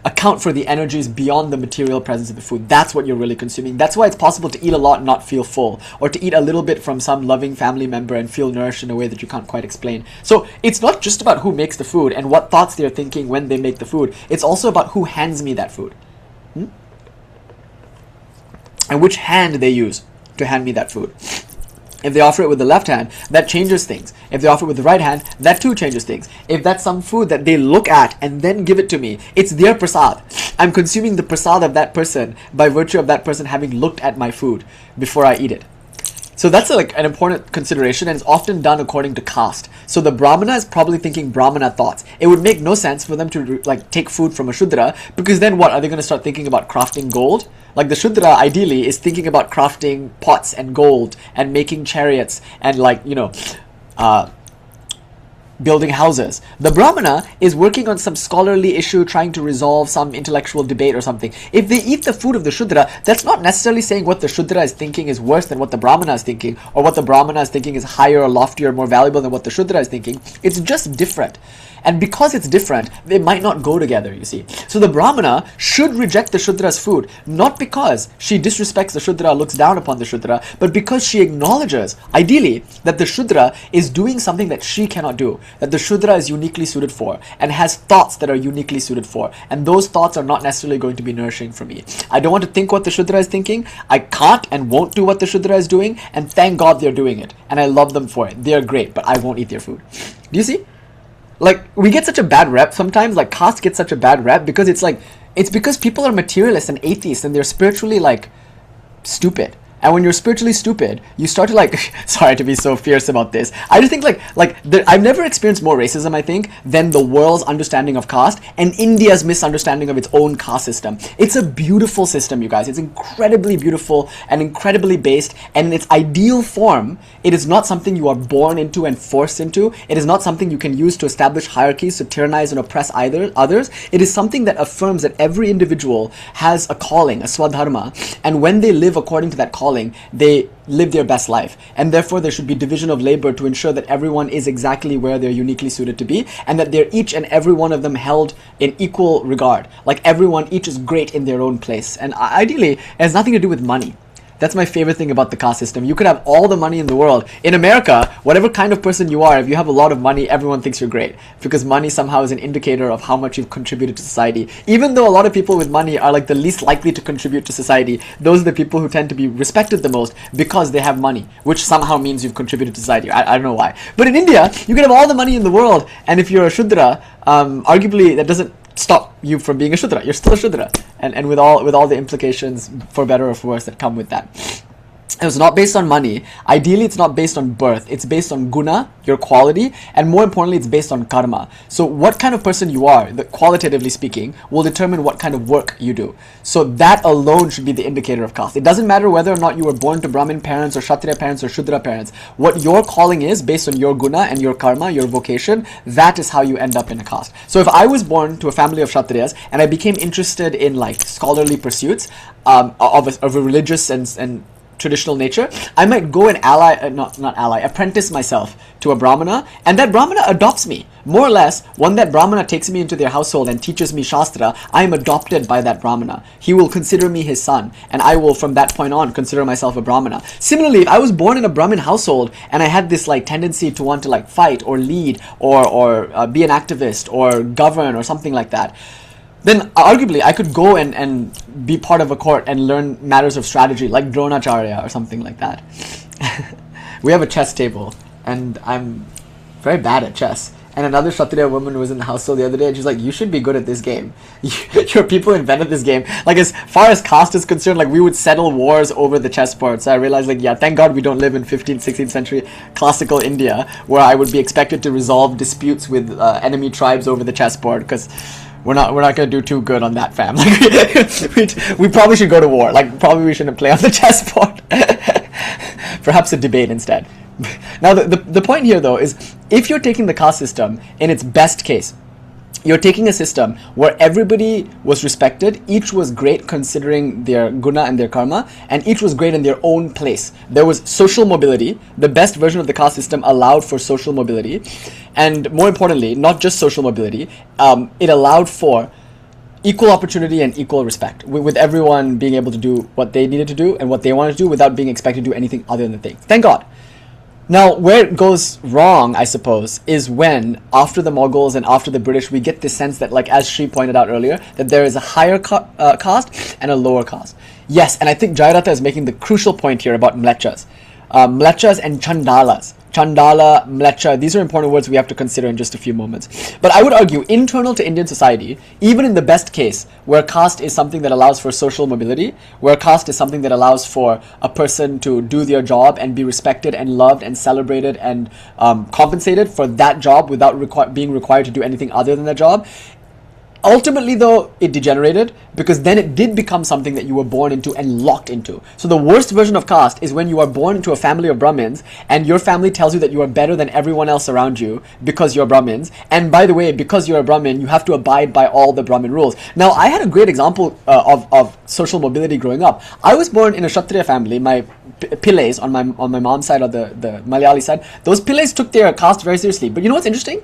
account for the energies beyond the material presence of the food. That's what you're really consuming. That's why it's possible to eat a lot and not feel full, or to eat a little bit from some loving family member and feel nourished in a way that you can't quite explain. So it's not just about who makes the food and what thoughts they're thinking when they make the food. It's also about who hands me that food. And which hand they use to hand me that food. If they offer it with the left hand, that changes things. If they offer it with the right hand, that too changes things. If that's some food that they look at and then give it to me, it's their prasad. I'm consuming the prasad of that person by virtue of that person having looked at my food before I eat it. So that's like an important consideration, and it's often done according to caste. So the Brahmana is probably thinking Brahmana thoughts. It would make no sense for them to like take food from a Shudra, because then what, are they going to start thinking about crafting gold? Like the Shudra ideally is thinking about crafting pots and gold and making chariots and like, you know, building houses. The Brahmana is working on some scholarly issue, trying to resolve some intellectual debate or something. If they eat the food of the Shudra, that's not necessarily saying what the Shudra is thinking is worse than what the Brahmana is thinking, or what the Brahmana is thinking is higher or loftier or more valuable than what the Shudra is thinking. It's just different. And because it's different, they might not go together, you see. So the Brahmana should reject the Shudra's food, not because she disrespects the Shudra, looks down upon the Shudra, but because she acknowledges, ideally, that the Shudra is doing something that she cannot do, that the Shudra is uniquely suited for, and has thoughts that are uniquely suited for, and those thoughts are not necessarily going to be nourishing for me. I don't want to think what the Shudra is thinking, I can't and won't do what the Shudra is doing, and thank God they're doing it, and I love them for it. They're great, but I won't eat their food. Do you see? Like, we get such a bad rep sometimes, like caste gets such a bad rep because it's like, it's because people are materialists and atheists and they're spiritually like stupid. And when you're spiritually stupid, you start to like, sorry to be so fierce about this. I just think I've never experienced more racism, I think, than the world's understanding of caste and India's misunderstanding of its own caste system. It's a beautiful system, you guys. It's incredibly beautiful and incredibly based. And in its ideal form, it is not something you are born into and forced into. It is not something you can use to establish hierarchies, to tyrannize and oppress others. It is something that affirms that every individual has a calling, a swadharma. And when they live according to that calling, they live their best life, and therefore there should be division of labor to ensure that everyone is exactly where they're uniquely suited to be, and that they're each and every one of them held in equal regard. Like everyone, each is great in their own place, and ideally it has nothing to do with money. That's my favorite thing about the caste system. You could have all the money in the world. In America, whatever kind of person you are, if you have a lot of money, everyone thinks you're great. Because money somehow is an indicator of how much you've contributed to society. Even though a lot of people with money are like the least likely to contribute to society, those are the people who tend to be respected the most because they have money, which somehow means you've contributed to society. I don't know why. But in India, you can have all the money in the world, and if you're a Shudra, arguably that doesn't stop you from being a Shudra. You're still a Shudra, and with all the implications, for better or for worse, that come with that. It's not based on money. Ideally, it's not based on birth. It's based on guna, your quality, and more importantly, it's based on karma. So what kind of person you are, qualitatively speaking, will determine what kind of work you do. So that alone should be the indicator of caste. It doesn't matter whether or not you were born to Brahmin parents or Kshatriya parents or Shudra parents. What your calling is based on your guna and your karma, your vocation, that is how you end up in a caste. So if I was born to a family of Kshatriyas and I became interested in like scholarly pursuits of a religious and traditional nature, I might go and apprentice myself to a brahmana, and that brahmana adopts me. More or less, when that brahmana takes me into their household and teaches me shastra, I am adopted by that brahmana. He will consider me his son, and I will from that point on consider myself a brahmana. Similarly, if I was born in a Brahmin household and I had this like tendency to want to like fight or lead or be an activist or govern or something like that, then arguably I could go and be part of a court and learn matters of strategy like Dronacharya or something like that. We have a chess table and I'm very bad at chess. And another Kshatriya woman was in the household the other day and she's like, you should be good at this game. Your people invented this game. Like as far as caste is concerned, like we would settle wars over the chessboard. So I realized like, yeah, thank God we don't live in 15th, 16th century classical India where I would be expected to resolve disputes with enemy tribes over the chessboard, because we're not going to do too good on that, fam. Like, we probably should go to war. Like probably we shouldn't play on the chessboard. Perhaps a debate instead. Now the point here though is, if you're taking the caste system in its best case, you're taking a system where everybody was respected, each was great considering their guna and their karma, and each was great in their own place. There was social mobility. The best version of the caste system allowed for social mobility, and more importantly, not just social mobility, it allowed for equal opportunity and equal respect, with everyone being able to do what they needed to do and what they wanted to do without being expected to do anything other than the thing. Thank God. Now, where it goes wrong, I suppose, is when, after the Mughals and after the British, we get this sense that, like, as Shri pointed out earlier, that there is a higher caste and a lower caste. Yes, and I think Jayarata is making the crucial point here about mlechas. Mlechas and chandalas. Chandala, mlecha, these are important words we have to consider in just a few moments. But I would argue, internal to Indian society, even in the best case, where caste is something that allows for social mobility, where caste is something that allows for a person to do their job and be respected and loved and celebrated and compensated for that job without being required to do anything other than that job. Ultimately, though, it degenerated, because then it did become something that you were born into and locked into. So the worst version of caste is when you are born into a family of Brahmins and your family tells you that you are better than everyone else around you because you're Brahmins. And by the way, because you're a Brahmin, you have to abide by all the Brahmin rules. Now, I had a great example of social mobility growing up. I was born in a Kshatriya family. My Pillays on my mom's side or the Malayali side, those Pillays took their caste very seriously. But you know what's interesting?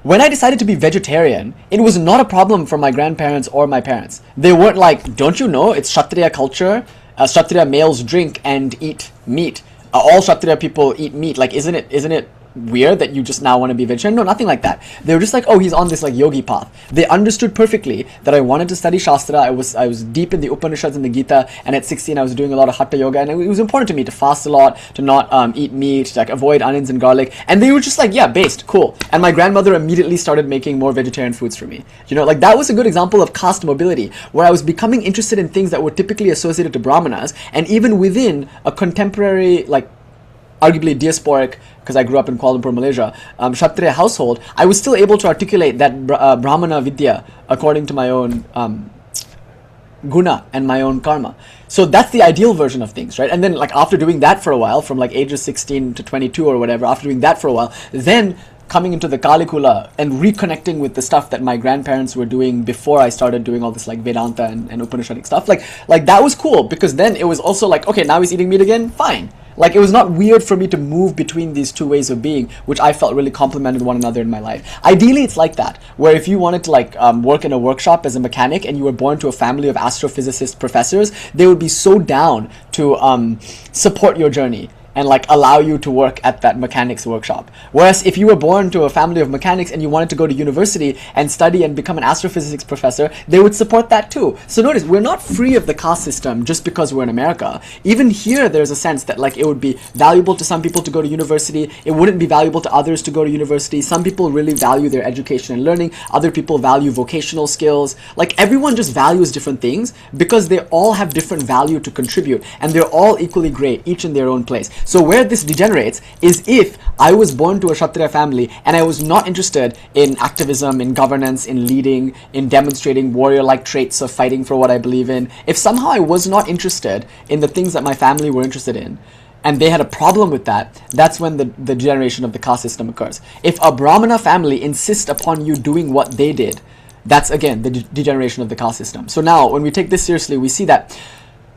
When I decided to be vegetarian, it was not a problem for my grandparents or my parents. They weren't like, don't you know, it's Kshatriya culture, Kshatriya males drink and eat meat. All Kshatriya people eat meat. Like, isn't it weird that you just now want to be vegetarian? No, nothing like that. They were just like, oh, he's on this like yogi path. They understood perfectly that I wanted to study Shastra. I was deep in the Upanishads and the Gita, and at 16 I was doing a lot of Hatha yoga, and it was important to me to fast a lot, to not eat meat, to like avoid onions and garlic. And they were just like, yeah, based, cool. And my grandmother immediately started making more vegetarian foods for me. You know, like that was a good example of caste mobility, where I was becoming interested in things that were typically associated to Brahmanas, and even within a contemporary, like arguably diasporic, because I grew up in Kuala Lumpur, Malaysia, Kshatriya household, I was still able to articulate that Brahmana Vidya according to my own guna and my own karma. So that's the ideal version of things, right? And then like after doing that for a while, from like ages 16 to 22 or whatever, after doing that for a while, then coming into the Kalikula and reconnecting with the stuff that my grandparents were doing before I started doing all this like Vedanta and Upanishadic stuff, like that was cool, because then it was also like, okay, now he's eating meat again, fine. Like, it was not weird for me to move between these two ways of being, which I felt really complemented one another in my life. Ideally, it's like that, where if you wanted to like work in a workshop as a mechanic and you were born to a family of astrophysicist professors, they would be so down to support your journey and like allow you to work at that mechanics workshop. Whereas if you were born to a family of mechanics and you wanted to go to university and study and become an astrophysics professor, they would support that too. So notice, we're not free of the caste system just because we're in America. Even here, there's a sense that like it would be valuable to some people to go to university. It wouldn't be valuable to others to go to university. Some people really value their education and learning. Other people value vocational skills. Like, everyone just values different things because they all have different value to contribute, and they're all equally great, each in their own place. So where this degenerates is if I was born to a Kshatriya family and I was not interested in activism, in governance, in leading, in demonstrating warrior-like traits of fighting for what I believe in. If somehow I was not interested in the things that my family were interested in, and they had a problem with that, that's when the degeneration of the caste system occurs. If a Brahmana family insists upon you doing what they did, that's again the degeneration of the caste system. So now, when we take this seriously, we see that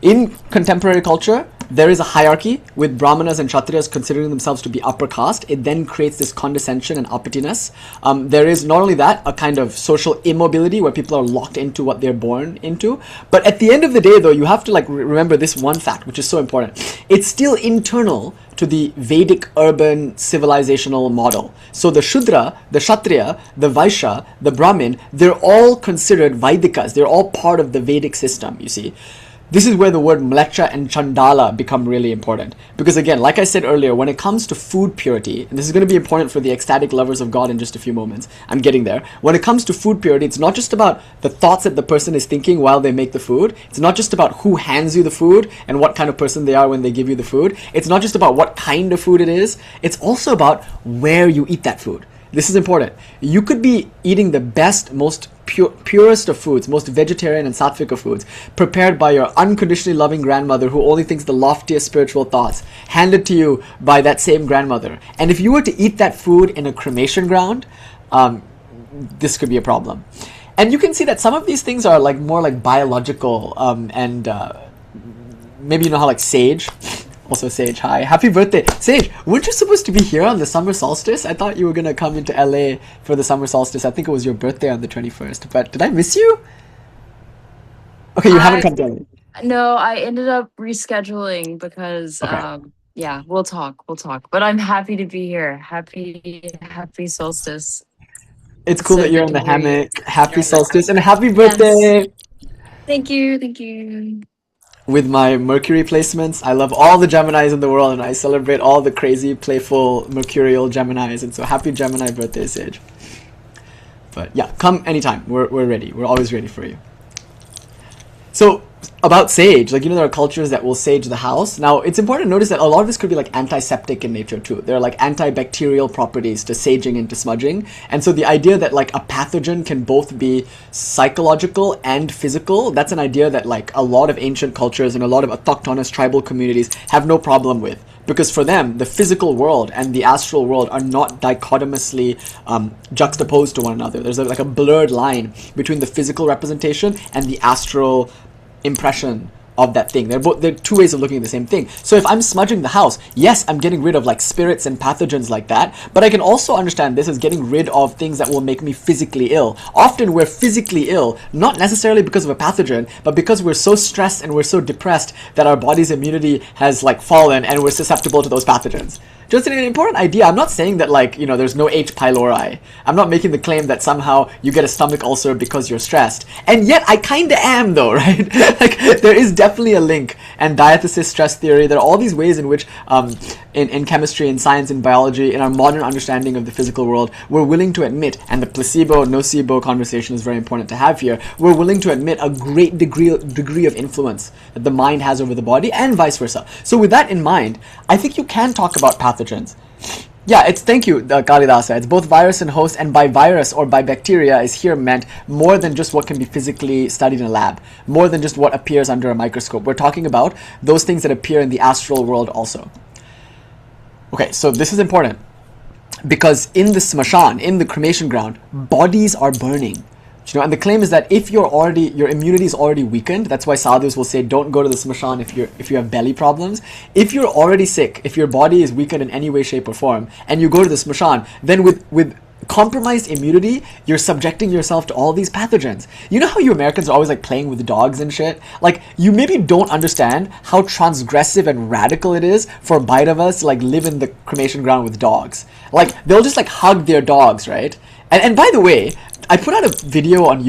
in contemporary culture, there is a hierarchy with Brahmanas and Kshatriyas considering themselves to be upper caste. It then creates this condescension and uppityness. There is not only that, a kind of social immobility where people are locked into what they're born into. But at the end of the day, though, you have to remember this one fact, which is so important. It's still internal to the Vedic urban civilizational model. So the Shudra, the Kshatriya, the Vaishya, the Brahmin, they're all considered Vaidikas. They're all part of the Vedic system, you see. This is where the word Mleccha and Chandala become really important. Because again, like I said earlier, when it comes to food purity, and this is going to be important for the ecstatic lovers of God in just a few moments, I'm getting there. When it comes to food purity, it's not just about the thoughts that the person is thinking while they make the food. It's not just about who hands you the food and what kind of person they are when they give you the food. It's not just about what kind of food it is. It's also about where you eat that food. This is important. You could be eating the best, most purest of foods, most vegetarian and sattvic of foods, prepared by your unconditionally loving grandmother who only thinks the loftiest spiritual thoughts, handed to you by that same grandmother. And if you were to eat that food in a cremation ground, this could be a problem. And you can see that some of these things are more like biological, and maybe you know how sage. Also, Sage, hi. Happy birthday. Sage, weren't you supposed to be here on the summer solstice? I thought you were going to come into LA for the summer solstice. I think it was your birthday on the 21st. But did I miss you? Okay, you haven't come to LA. No, I ended up rescheduling because, yeah, we'll talk. But I'm happy to be here. Happy solstice. It's cool that you're in the hammock. Happy solstice and happy birthday. Yes. Thank you. With my Mercury placements, I love all the Geminis in the world and I celebrate all the crazy, playful, mercurial Geminis. And so happy Gemini birthday, Sage. But yeah, come anytime. We're ready. We're always ready for you. So about sage, there are cultures that will sage the house. Now, it's important to notice that a lot of this could be antiseptic in nature too. There are antibacterial properties to saging and to smudging. And so the idea that a pathogen can both be psychological and physical, that's an idea that a lot of ancient cultures and a lot of autochthonous tribal communities have no problem with. Because for them, the physical world and the astral world are not dichotomously juxtaposed to one another. There's a blurred line between the physical representation and the astral impression of that thing. They're two ways of looking at the same thing. So if I'm smudging the house, yes, I'm getting rid of spirits and pathogens like that, but I can also understand this as getting rid of things that will make me physically ill. Often we're physically ill, not necessarily because of a pathogen, but because we're so stressed and we're so depressed that our body's immunity has fallen and we're susceptible to those pathogens. Just an important idea. I'm not saying that there's no H. pylori. I'm not making the claim that somehow you get a stomach ulcer because you're stressed. And yet I kind of am though, right? There is definitely a link. And diathesis stress theory, there are all these ways in which in chemistry, in science, in biology, in our modern understanding of the physical world, we're willing to admit, and the placebo-nocebo conversation is very important to have here, we're willing to admit a great degree of influence that the mind has over the body and vice versa. So with that in mind, I think you can talk about pathogens. Yeah, thank you, Kalidasa. It's both virus and host, and by virus or by bacteria is here meant more than just what can be physically studied in a lab, more than just what appears under a microscope. We're talking about those things that appear in the astral world also. Okay, so this is important because in the smashan, in the cremation ground, bodies are burning. And the claim is that if your immunity is already weakened, that's why sadhus will say don't go to the smashan if you have belly problems. If you're already sick, if your body is weakened in any way, shape or form, and you go to the smashan, then with compromised immunity, you're subjecting yourself to all these pathogens. You know how you Americans are always playing with dogs and shit? You maybe don't understand how transgressive and radical it is for Bhairavas to live in the cremation ground with dogs. They'll just hug their dogs, right? And by the way, I put out a video on on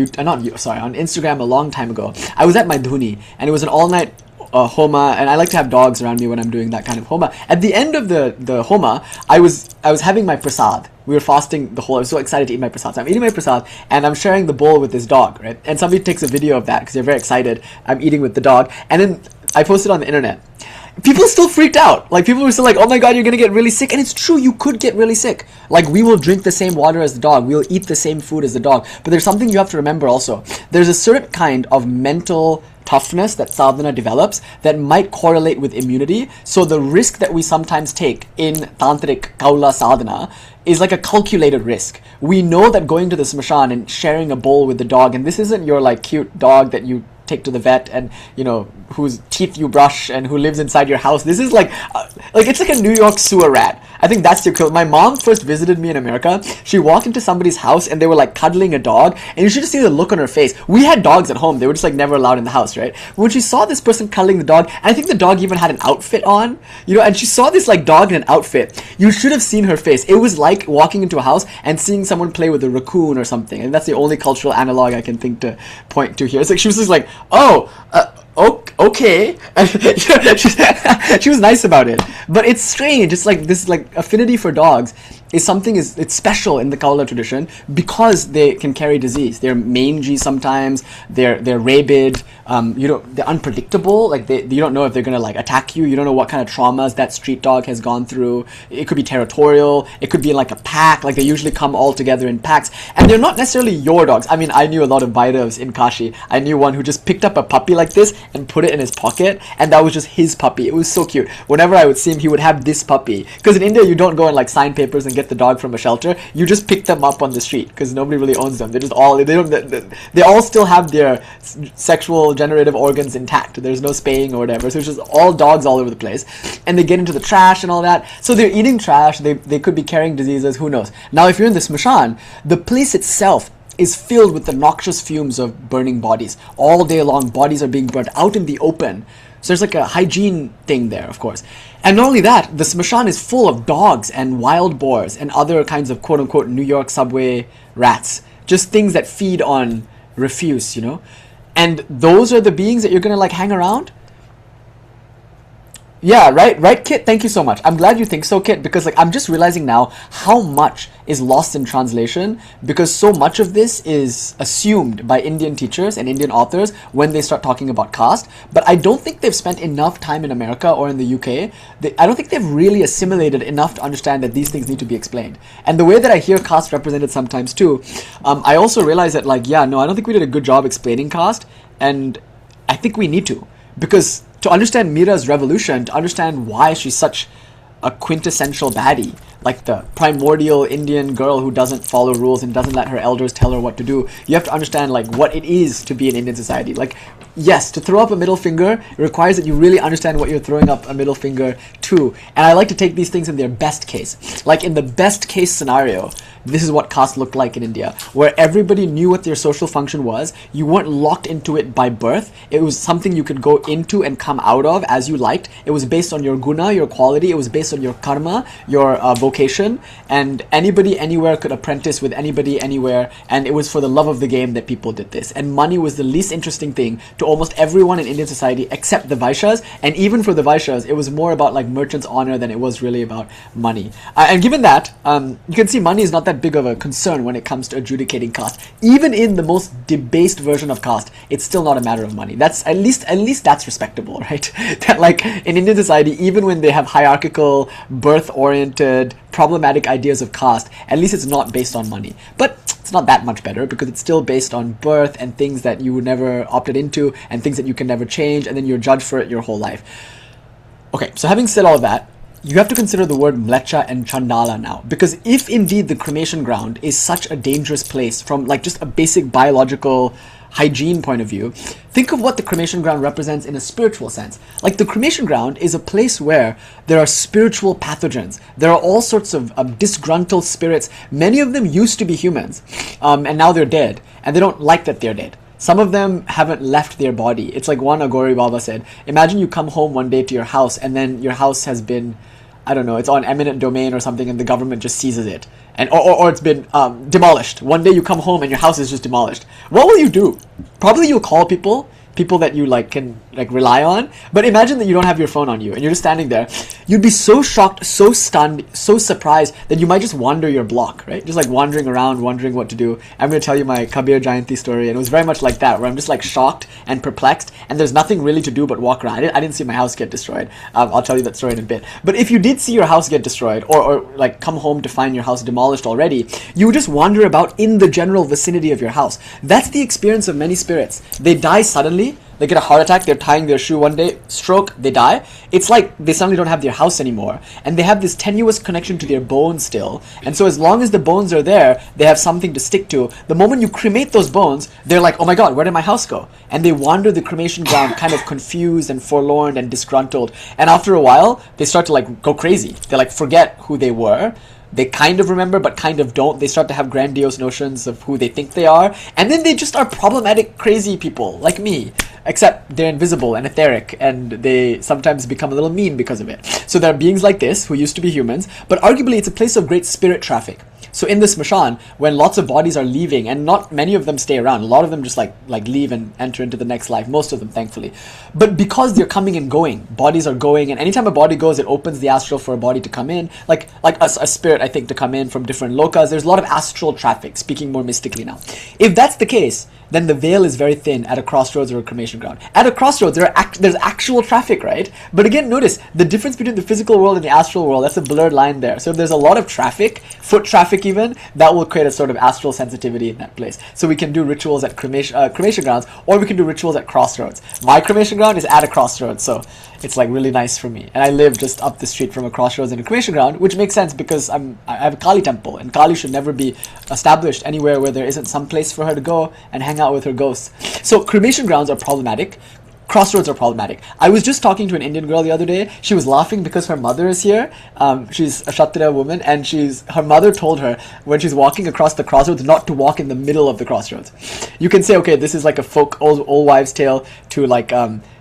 Instagram a long time ago. I was at my dhuni and it was an all-night homa, and I like to have dogs around me when I'm doing that kind of homa. At the end of the homa, I was having my prasad. We were fasting the whole. I was so excited to eat my prasad. So I'm eating my prasad and I'm sharing the bowl with this dog, right? And somebody takes a video of that because they're very excited. I'm eating with the dog, and then I posted on the internet. People still freaked out. People were still oh my god, you're gonna get really sick. And it's true, you could get really sick. We will drink the same water as the dog. We'll eat the same food as the dog. But there's something you have to remember also. There's a certain kind of mental toughness that sadhana develops that might correlate with immunity. So the risk that we sometimes take in tantric kaula sadhana is a calculated risk. We know that going to the smashan and sharing a bowl with the dog, and this isn't your cute dog that you take to the vet, and whose teeth you brush, and who lives inside your house. This is like it's like a New York sewer rat. I think that's the equivalent. My mom first visited me in America. She walked into somebody's house and they were like cuddling a dog, and you should just see the look on her face. We had dogs at home. They were just like never allowed in the house, right? When she saw this person cuddling the dog, I think the dog even had an outfit on, and she saw this like dog in an outfit. You should have seen her face. It was like walking into a house and seeing someone play with a raccoon or something. And that's the only cultural analog I can think to point to here. It's like she was just like, okay. And she was nice about it. But it's strange. It's like this like affinity for dogs is something it's special in the Kaula tradition because they can carry disease. They're mangy sometimes. They're rabid. They're unpredictable. Like you don't know if they're gonna like attack you. You don't know what kind of traumas that street dog has gone through. It could be territorial. It could be in like a pack. Like they usually come all together in packs, and they're not necessarily your dogs. I mean, I knew a lot of Bairavs in Kashi. I knew one who just picked up a puppy like this and put it in his pocket, and that was just his puppy. It was so cute. Whenever I would see him, he would have this puppy. Because in India, you don't go and like sign papers and get the dog from a shelter. You just pick them up on the street because nobody really owns them. They all still have their sexual generative organs intact. There's no spaying or whatever. So it's just all dogs all over the place, and they get into the trash and all that. So they're eating trash. They could be carrying diseases. Who knows? Now, if you're in the smashan, the place itself is filled with the noxious fumes of burning bodies. All day long, bodies are being burnt out in the open. So there's like a hygiene thing there, of course. And not only that, the smashan is full of dogs and wild boars and other kinds of quote-unquote New York subway rats. Just things that feed on refuse, And those are the beings that you're going to like hang around? Yeah, right, Kit? Thank you so much. I'm glad you think so, Kit, because like I'm just realizing now how much is lost in translation because so much of this is assumed by Indian teachers and Indian authors when they start talking about caste. But I don't think they've spent enough time in America or in the UK. I don't think they've really assimilated enough to understand that these things need to be explained. And the way that I hear caste represented sometimes too, I also realize that I don't think we did a good job explaining caste, and I think we need to. Because to understand Mira's revolution, to understand why she's such a quintessential baddie, like the primordial Indian girl who doesn't follow rules and doesn't let her elders tell her what to do, you have to understand like what it is to be in Indian society. Like, yes, to throw up a middle finger, it requires that you really understand what you're throwing up a middle finger to. And I like to take these things in their best case. Like in the best case scenario, this is what caste looked like in India, where everybody knew what their social function was. You weren't locked into it by birth. It was something you could go into and come out of as you liked. It was based on your guna, your quality. It was based on your karma, your vocation. And anybody anywhere could apprentice with anybody anywhere. And it was for the love of the game that people did this. And money was the least interesting thing to almost everyone in Indian society except the Vaishyas. And even for the Vaishyas, it was more about like merchant's honor than it was really about money. And given that, you can see money is not that big of a concern when it comes to adjudicating caste. Even in the most debased version of caste, it's still not a matter of money. That's at least that's respectable, right? That like in Indian society, even when they have hierarchical, birth-oriented, problematic ideas of caste, at least it's not based on money. But it's not that much better because it's still based on birth and things that you never opted into and things that you can never change, and then you're judged for it your whole life. Okay, so having said all of that, you have to consider the word mlecha and chandala now, because if indeed the cremation ground is such a dangerous place from like just a basic biological hygiene point of view, think of what the cremation ground represents in a spiritual sense. Like the cremation ground is a place where there are spiritual pathogens. There are all sorts of disgruntled spirits. Many of them used to be humans, and now they're dead, and they don't like that they're dead. Some of them haven't left their body. It's like one Agori Baba said, imagine you come home one day to your house and then your house has been, I don't know, it's on eminent domain or something and the government just seizes it. And or it's been demolished. One day you come home and your house is just demolished. What will you do? Probably you'll call people that you like can like rely on. But imagine that you don't have your phone on you and you're just standing there. You'd be so shocked, so stunned, so surprised that you might just wander your block, right? Just like wandering around, wondering what to do. I'm going to tell you my Kabir Jayanti story, and it was very much like that, where I'm just like shocked and perplexed and there's nothing really to do but walk around. I didn't see my house get destroyed. I'll tell you that story in a bit. But if you did see your house get destroyed or like come home to find your house demolished already, you would just wander about in the general vicinity of your house. That's the experience of many spirits. They die suddenly. they get a heart attack, they're tying their shoe one day, stroke, they die. It's like they suddenly don't have their house anymore. And they have this tenuous connection to their bones still. And so as long as the bones are there, they have something to stick to. The moment you cremate those bones, they're like, oh my God, where did my house go? And they wander the cremation ground kind of confused and forlorn and disgruntled. And after a while, they start to like go crazy. They like forget who they were. They kind of remember, but kind of don't. They start to have grandiose notions of who they think they are. And then they just are problematic, crazy people, like me. Except they're invisible and etheric, and they sometimes become a little mean because of it. So there are beings like this, who used to be humans, but arguably it's a place of great spirit traffic. So in this Smashan, when lots of bodies are leaving, and not many of them stay around, a lot of them just like leave and enter into the next life, most of them, thankfully. But because they're coming and going, bodies are going, and anytime a body goes, it opens the astral for a body to come in, like a spirit, I think, to come in from different lokas. There's a lot of astral traffic, speaking more mystically now. If that's the case, then the veil is very thin at a crossroads or a cremation ground. At a crossroads, there's actual traffic, right? But again, notice the difference between the physical world and the astral world. That's a blurred line there. So if there's a lot of traffic, foot traffic even, that will create a sort of astral sensitivity in that place. So we can do rituals at cremation grounds, or we can do rituals at crossroads. My cremation ground is at a crossroads, so it's like really nice for me. And I live just up the street from a crossroads and a cremation ground, which makes sense because I have a Kali temple, and Kali should never be established anywhere where there isn't some place for her to go and hang out with her ghosts. So cremation grounds are problematic. Crossroads are problematic. I was just talking to an Indian girl the other day. She was laughing because her mother is here. She's a Kshatriya woman, and her mother told her when she's walking across the crossroads not to walk in the middle of the crossroads. You can say, okay, this is like a folk old wives' tale to like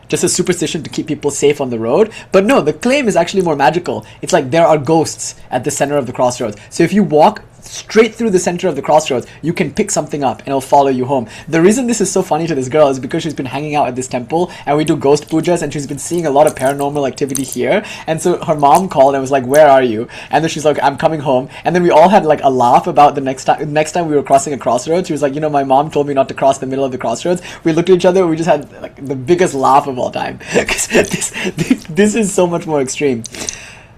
just a superstition to keep people safe on the road. But no, the claim is actually more magical. It's like there are ghosts at the center of the crossroads. So if you walk straight through the center of the crossroads, you can pick something up and it'll follow you home. The reason this is so funny to this girl is because she's been hanging out at this temple and we do ghost pujas, and she's been seeing a lot of paranormal activity here. And so her mom called and was like, where are you? And then she's like, I'm coming home. And then we all had like a laugh about the next time we were crossing a crossroads. She was like, my mom told me not to cross the middle of the crossroads. We looked at each other, we just had like the biggest laugh of all time. Because this is so much more extreme.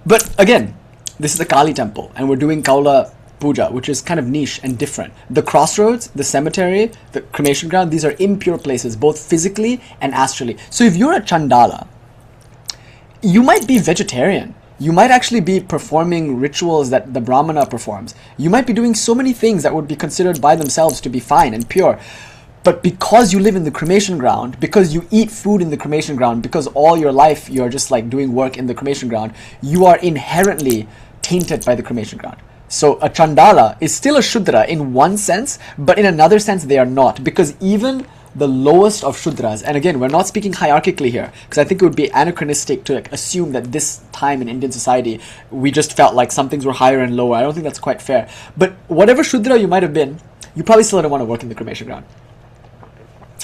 But again, this is a Kali temple and we're doing Kaula Puja, which is kind of niche and different. The crossroads, the cemetery, the cremation ground, these are impure places, both physically and astrally. So if you're a Chandala, you might be vegetarian. You might actually be performing rituals that the Brahmana performs. You might be doing so many things that would be considered by themselves to be fine and pure. But because you live in the cremation ground, because you eat food in the cremation ground, because all your life you're just like doing work in the cremation ground, you are inherently tainted by the cremation ground. So a Chandala is still a Shudra in one sense, but in another sense they are not, because even the lowest of Shudras, and again, we're not speaking hierarchically here, because I think it would be anachronistic to assume that this time in Indian society, we just felt like some things were higher and lower. I don't think that's quite fair. But whatever Shudra you might have been, you probably still don't want to work in the cremation ground.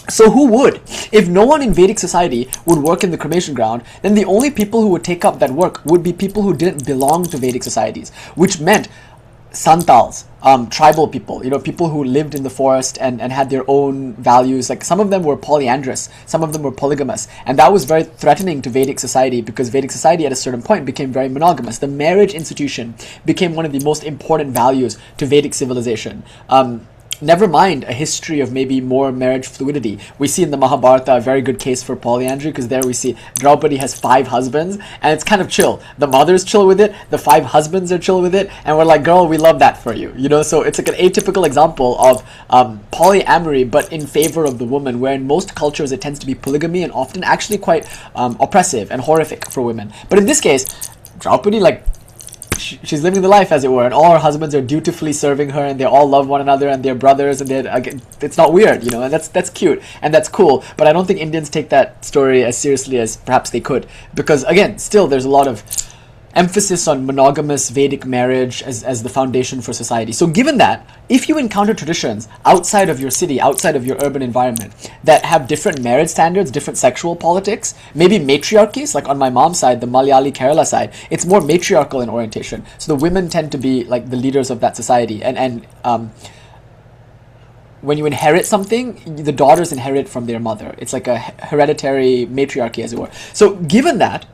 So who would? If no one in Vedic society would work in the cremation ground, then the only people who would take up that work would be people who didn't belong to Vedic societies, which meant Santals, tribal people, people who lived in the forest and had their own values. Like some of them were polyandrous, some of them were polygamous, and that was very threatening to Vedic society because Vedic society at a certain point became very monogamous. The marriage institution became one of the most important values to Vedic civilization. Never mind a history of maybe more marriage fluidity. We see in the Mahabharata a very good case for polyandry, because there we see Draupadi has 5 husbands, and it's kind of chill. The mother's chill with it, the 5 husbands are chill with it, and we're like, girl, we love that for you. So it's like an atypical example of polyamory, but in favor of the woman, where in most cultures it tends to be polygamy and often actually quite oppressive and horrific for women. But in this case, Draupadi, she's living the life, as it were, and all her husbands are dutifully serving her, and they all love one another, and they're brothers, and it's not weird, and that's cute and that's cool. But I don't think Indians take that story as seriously as perhaps they could, because again, still there's a lot of emphasis on monogamous Vedic marriage as the foundation for society. So given that, if you encounter traditions outside of your city, outside of your urban environment, that have different marriage standards, different sexual politics, maybe matriarchies, like on my mom's side, the Malayali Kerala side, it's more matriarchal in orientation. So the women tend to be like the leaders of that society. And when you inherit something, the daughters inherit from their mother. It's like a hereditary matriarchy, as it were. So given that,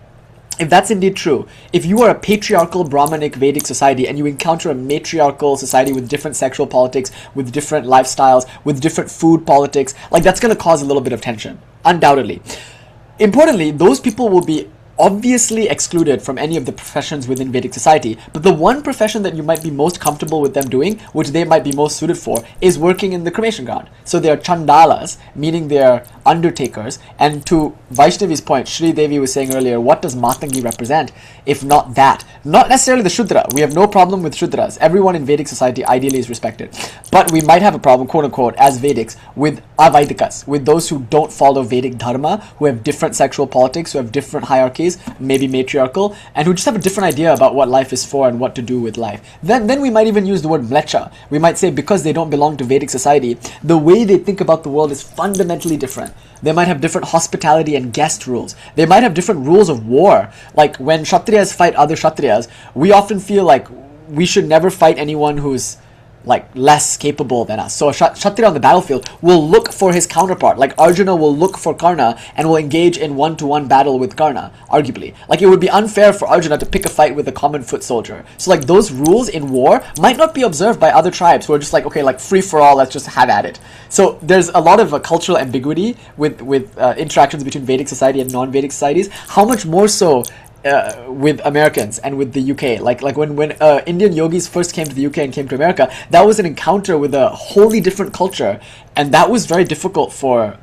if that's indeed true, if you are a patriarchal Brahmanic Vedic society and you encounter a matriarchal society with different sexual politics, with different lifestyles, with different food politics, that's going to cause a little bit of tension. undoubtedly. Importantly, those people will be obviously excluded from any of the professions within Vedic society, but the one profession that you might be most comfortable with them doing, which they might be most suited for, is working in the cremation ground. So they are chandalas, meaning they are undertakers. And to Vaishnavi's point, Shri Devi was saying earlier, what does Matangi represent if not that? Not necessarily the Shudra. We have no problem with Shudras. Everyone in Vedic society ideally is respected. But we might have a problem, quote unquote, as Vedics, with Avaidikas, with those who don't follow Vedic dharma, who have different sexual politics, who have different hierarchies, maybe matriarchal, and who just have a different idea about what life is for and what to do with life. Then we might even use the word mlecha. We might say because they don't belong to Vedic society, the way they think about the world is fundamentally different. They might have different hospitality and guest rules. They might have different rules of war. Like when Kshatriyas fight other Kshatriyas, we often feel like we should never fight anyone who's like less capable than us. So a Kshatriya on the battlefield will look for his counterpart. Like Arjuna will look for Karna and will engage in one-to-one battle with Karna, arguably. Like it would be unfair for Arjuna to pick a fight with a common foot soldier. So like those rules in war might not be observed by other tribes who are just like, okay, like free for all, let's just have at it. So there's a lot of cultural ambiguity with interactions between Vedic society and non-Vedic societies. How much more so with Americans and with the UK. Like when Indian yogis first came to the UK and came to America, that was an encounter with a wholly different culture, and that was very difficult for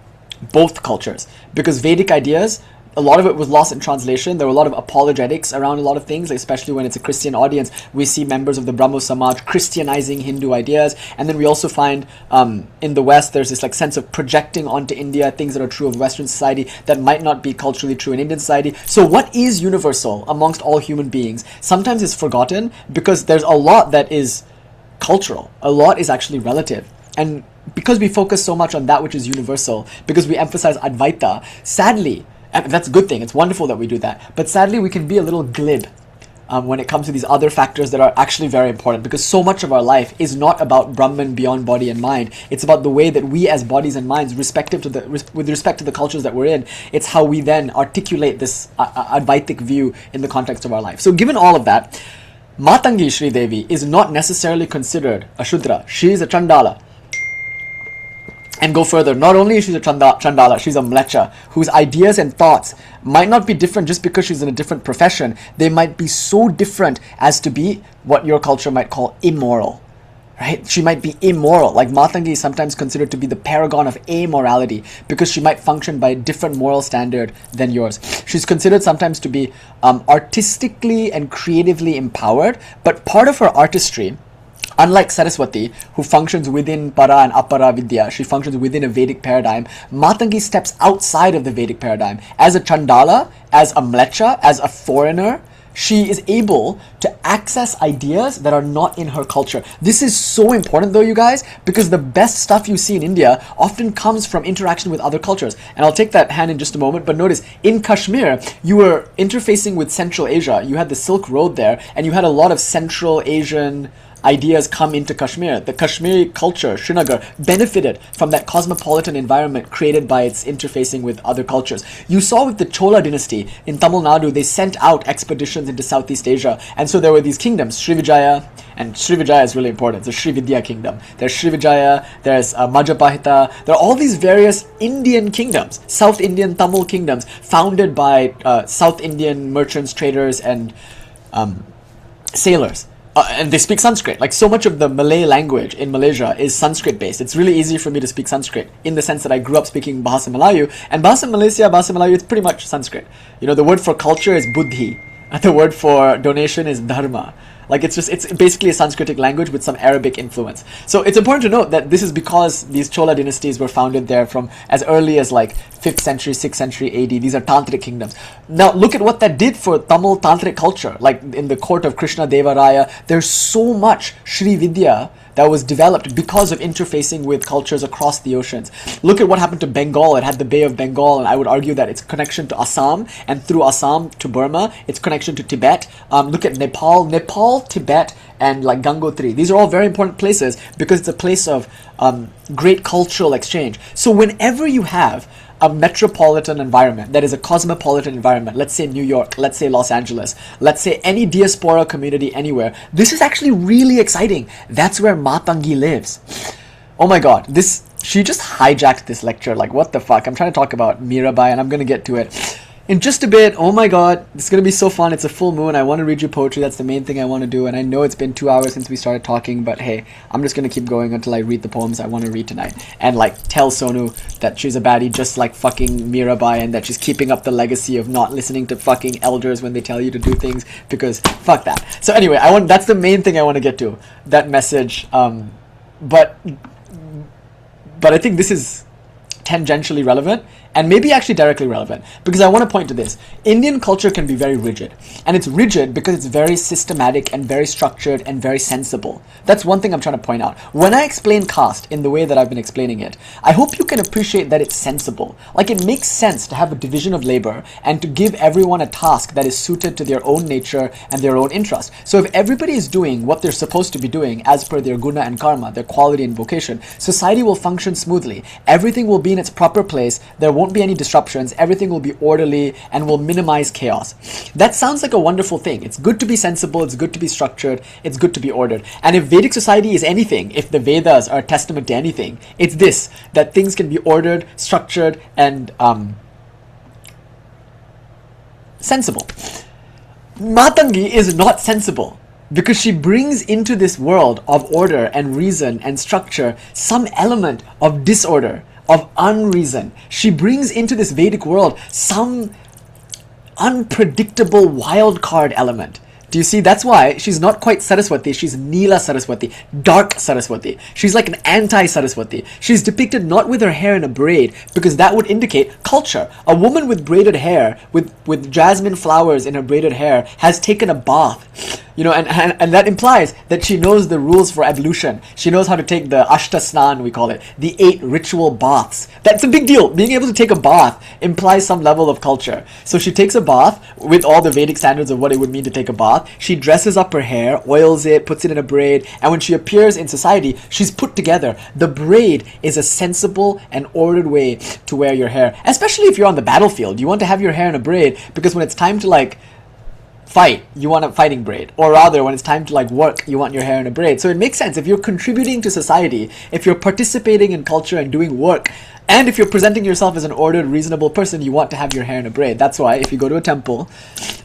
both cultures because Vedic ideas, a lot of it was lost in translation. There were a lot of apologetics around a lot of things, especially when it's a Christian audience. We see members of the Brahmo Samaj Christianizing Hindu ideas, and then we also find in the West there's this like sense of projecting onto India things that are true of Western society that might not be culturally true in Indian society. So what is universal amongst all human beings sometimes is forgotten because there's a lot that is cultural. A lot is actually relative. And because we focus so much on that which is universal, because we emphasize Advaita, sadly, and that's a good thing, it's wonderful that we do that, but sadly we can be a little glib when it comes to these other factors that are actually very important, because so much of our life is not about Brahman beyond body and mind. It's about the way that we as bodies and minds, with respect to the cultures that we're in, it's how we then articulate this Advaitic view in the context of our life. So given all of that, Matangi Shri Devi is not necessarily considered a Shudra. She is a Chandala. And go further, not only is she a Chandala, she's a Mlecha, whose ideas and thoughts might not be different just because she's in a different profession. They might be so different as to be what your culture might call immoral, right? She might be immoral. Like Matangi is sometimes considered to be the paragon of amorality because she might function by a different moral standard than yours. She's considered sometimes to be artistically and creatively empowered, but part of her artistry, unlike Saraswati, who functions within Para and Apara Vidya, she functions within a Vedic paradigm, Matangi steps outside of the Vedic paradigm. As a Chandala, as a Mlecha, as a foreigner, she is able to access ideas that are not in her culture. This is so important though, you guys, because the best stuff you see in India often comes from interaction with other cultures. And I'll take that hand in just a moment, but notice, in Kashmir, you were interfacing with Central Asia. You had the Silk Road there, and you had a lot of Central Asian ideas come into Kashmir. The Kashmiri culture, Srinagar, benefited from that cosmopolitan environment created by its interfacing with other cultures. You saw with the Chola dynasty in Tamil Nadu, they sent out expeditions into Southeast Asia, and so there were these kingdoms, Srivijaya, and Srivijaya is really important. It's the Srividya kingdom. There's Srivijaya, there's Majapahita. There are all these various Indian kingdoms, South Indian Tamil kingdoms, founded by South Indian merchants, traders, and sailors. And they speak Sanskrit. Like so much of the Malay language in Malaysia is Sanskrit based. It's really easy for me to speak Sanskrit in the sense that I grew up speaking Bahasa Melayu, and Bahasa Malaysia, Bahasa Melayu, it's pretty much Sanskrit. You know, the word for culture is buddhi, and the word for donation is dharma. Like it's basically a Sanskritic language with some Arabic influence. So it's important to note that this is because these Chola dynasties were founded there from as early as like 5th century, 6th century AD. These are Tantric kingdoms. Now look at what that did for Tamil Tantric culture. Like in the court of Krishna Deva Raya, there's so much Sri Vidya that was developed because of interfacing with cultures across the oceans. Look at what happened to Bengal. It had the Bay of Bengal, and I would argue that its connection to Assam, and through Assam to Burma, its connection to Tibet. Look at Nepal, Tibet, and like Gangotri. These are all very important places because it's a place of great cultural exchange. So whenever you have a metropolitan environment that is a cosmopolitan environment, let's say New York, let's say Los Angeles, let's say any diaspora community anywhere, this is actually really exciting. That's where Matangi lives. Oh my god, she just hijacked this lecture. Like, what the fuck? I'm trying to talk about Mirabai, and I'm gonna get to it in just a bit. Oh my god, it's gonna be so fun. It's a full moon. I want to read you poetry. That's the main thing I want to do. And I know it's been 2 hours since we started talking, but hey, I'm just gonna keep going until I read the poems I want to read tonight. And like tell Sonu that she's a baddie just like fucking Mirabai, and that she's keeping up the legacy of not listening to fucking elders when they tell you to do things, because fuck that. So anyway, that's the main thing I want to get to. That message. But I think this is tangentially relevant, and maybe actually directly relevant, because I want to point to this. Indian culture can be very rigid, and it's rigid because it's very systematic and very structured and very sensible. That's one thing I'm trying to point out. When I explain caste in the way that I've been explaining it, I hope you can appreciate that it's sensible. Like, it makes sense to have a division of labor and to give everyone a task that is suited to their own nature and their own interest. So if everybody is doing what they're supposed to be doing as per their guna and karma, their quality and vocation, society will function smoothly. Everything will be in its proper place. There won't be any disruptions. Everything will be orderly and will minimize chaos. That sounds like a wonderful thing. It's good to be sensible. It's good to be structured. It's good to be ordered. And if Vedic society is anything, if the Vedas are a testament to anything, it's this, that things can be ordered, structured, and sensible. Matangi is not sensible, because she brings into this world of order and reason and structure some element of disorder, of unreason. She brings into this Vedic world some unpredictable wild card element. Do you see? That's why she's not quite Saraswati. She's Neela Saraswati, dark Saraswati. She's like an anti-Saraswati. She's depicted not with her hair in a braid, because that would indicate culture. A woman with braided hair, with jasmine flowers in her braided hair, has taken a bath. You know, and that implies that she knows the rules for ablution. She knows how to take the Ashta Snan, we call it, the 8 ritual baths. That's a big deal. Being able to take a bath implies some level of culture. So she takes a bath with all the Vedic standards of what it would mean to take a bath. She dresses up her hair, oils it, puts it in a braid, and when she appears in society, she's put together. The braid is a sensible and ordered way to wear your hair, especially if you're on the battlefield. You want to have your hair in a braid, because when it's time to like fight, you want a fighting braid, or rather when it's time to like work, you want your hair in a braid. So it makes sense. If you're contributing to society, if you're participating in culture and doing work, and if you're presenting yourself as an ordered, reasonable person, you want to have your hair in a braid. That's why if you go to a temple,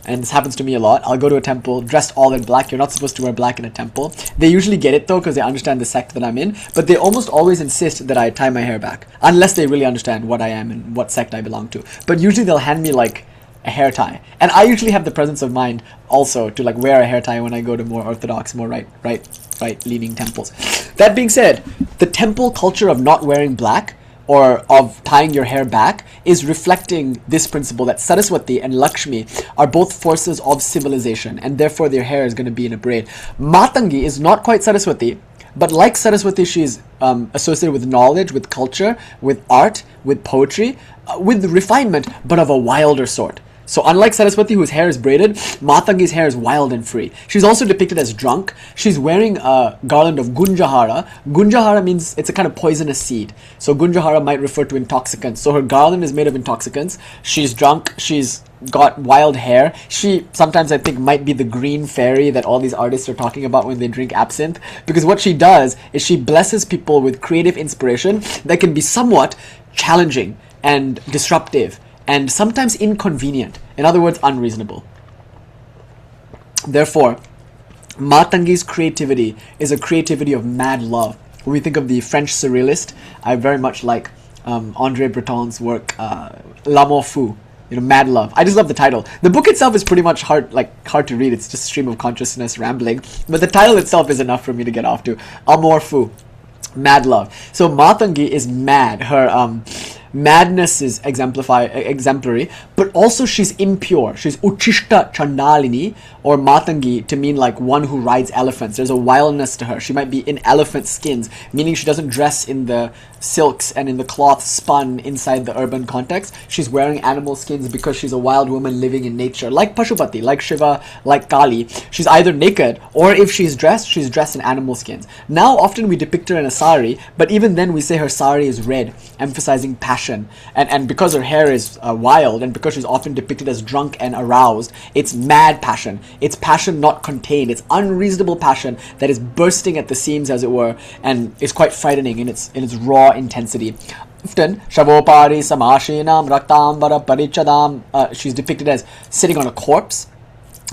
and this happens to me a lot, I'll go to a temple dressed all in black. You're not supposed to wear black in a temple. They usually get it though, because they understand the sect that I'm in, but they almost always insist that I tie my hair back, unless they really understand what I am and what sect I belong to. But usually they'll hand me like a hair tie, and I usually have the presence of mind also to like wear a hair tie when I go to more orthodox, more right leaning temples. That being said, the temple culture of not wearing black or of tying your hair back is reflecting this principle that Saraswati and Lakshmi are both forces of civilization, and therefore their hair is going to be in a braid. Matangi is not quite Saraswati, but like Saraswati, she's associated with knowledge, with culture, with art, with poetry, with refinement, but of a wilder sort. So unlike Saraswati, whose hair is braided, Matangi's hair is wild and free. She's also depicted as drunk. She's wearing a garland of gunjahara. Gunjahara means it's a kind of poisonous seed. So gunjahara might refer to intoxicants. So her garland is made of intoxicants. She's drunk. She's got wild hair. She sometimes, I think, might be the green fairy that all these artists are talking about when they drink absinthe, because what she does is she blesses people with creative inspiration that can be somewhat challenging and disruptive and sometimes inconvenient. In other words, unreasonable. Therefore, Matangi's creativity is a creativity of mad love. When we think of the French surrealist, I very much like André Breton's work, L'amour fou, mad love. I just love the title. The book itself is pretty much hard to read. It's just stream of consciousness rambling, but the title itself is enough for me to get off to. Amour fou, mad love. So Matangi is mad. Her madness is exemplary, but also she's impure. She's Uchishta Chandalini, or Matangi, to mean like one who rides elephants. There's a wildness to her. She might be in elephant skins, meaning she doesn't dress in the silks and in the cloth spun inside the urban context. She's wearing animal skins because she's a wild woman living in nature, like Pashupati, like Shiva, like Kali. She's either naked, or if she's dressed in animal skins. Now often we depict her in a sari, but even then we say her sari is red, emphasizing passion. And because her hair is wild, and because she's often depicted as drunk and aroused, it's mad passion. It's passion not contained. It's unreasonable passion that is bursting at the seams, as it were, and is quite frightening in its raw intensity. Often, Shavopari Samashinam Raktambara Parichadam, she's depicted as sitting on a corpse,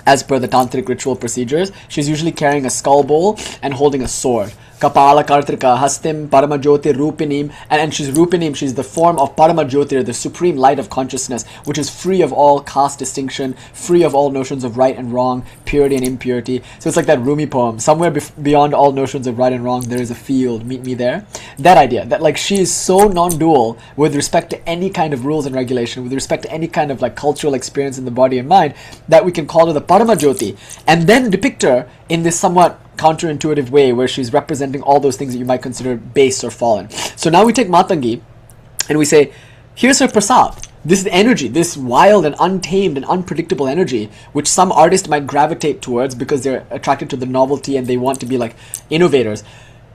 as per the tantric ritual procedures. She's usually carrying a skull bowl and holding a sword. Kapala Kartrika Hastim Paramajyoti Rupinim, and she's Rupinim, she's the form of Paramajyoti, the supreme light of consciousness, which is free of all caste distinction, free of all notions of right and wrong, purity and impurity. So it's like that Rumi poem, somewhere beyond all notions of right and wrong there is a field, meet me there. That idea, that like she is so non-dual with respect to any kind of rules and regulation, with respect to any kind of like cultural experience in the body and mind, that we can call her the Paramajyoti, and then depict her in this somewhat counterintuitive way where she's representing all those things that you might consider base or fallen. So now we take Matangi and we say, here's her prasad. This is the energy, this wild and untamed and unpredictable energy, which some artist might gravitate towards because they're attracted to the novelty and they want to be like innovators.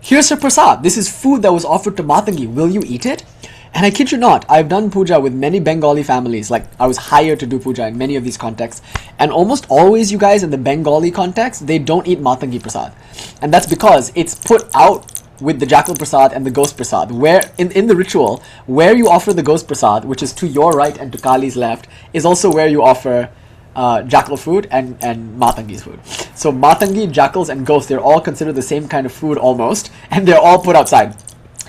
Here's her prasad. This is food that was offered to Matangi. Will you eat it? And I kid you not, I've done puja with many Bengali families. Like, I was hired to do puja in many of these contexts. And almost always, you guys, in the Bengali context, they don't eat Matangi prasad. And that's because it's put out with the jackal prasad and the ghost prasad. Where, in the ritual, where you offer the ghost prasad, which is to your right and to Kali's left, is also where you offer jackal food and Matangi's food. So Matangi, jackals, and ghosts, they're all considered the same kind of food almost. And they're all put outside.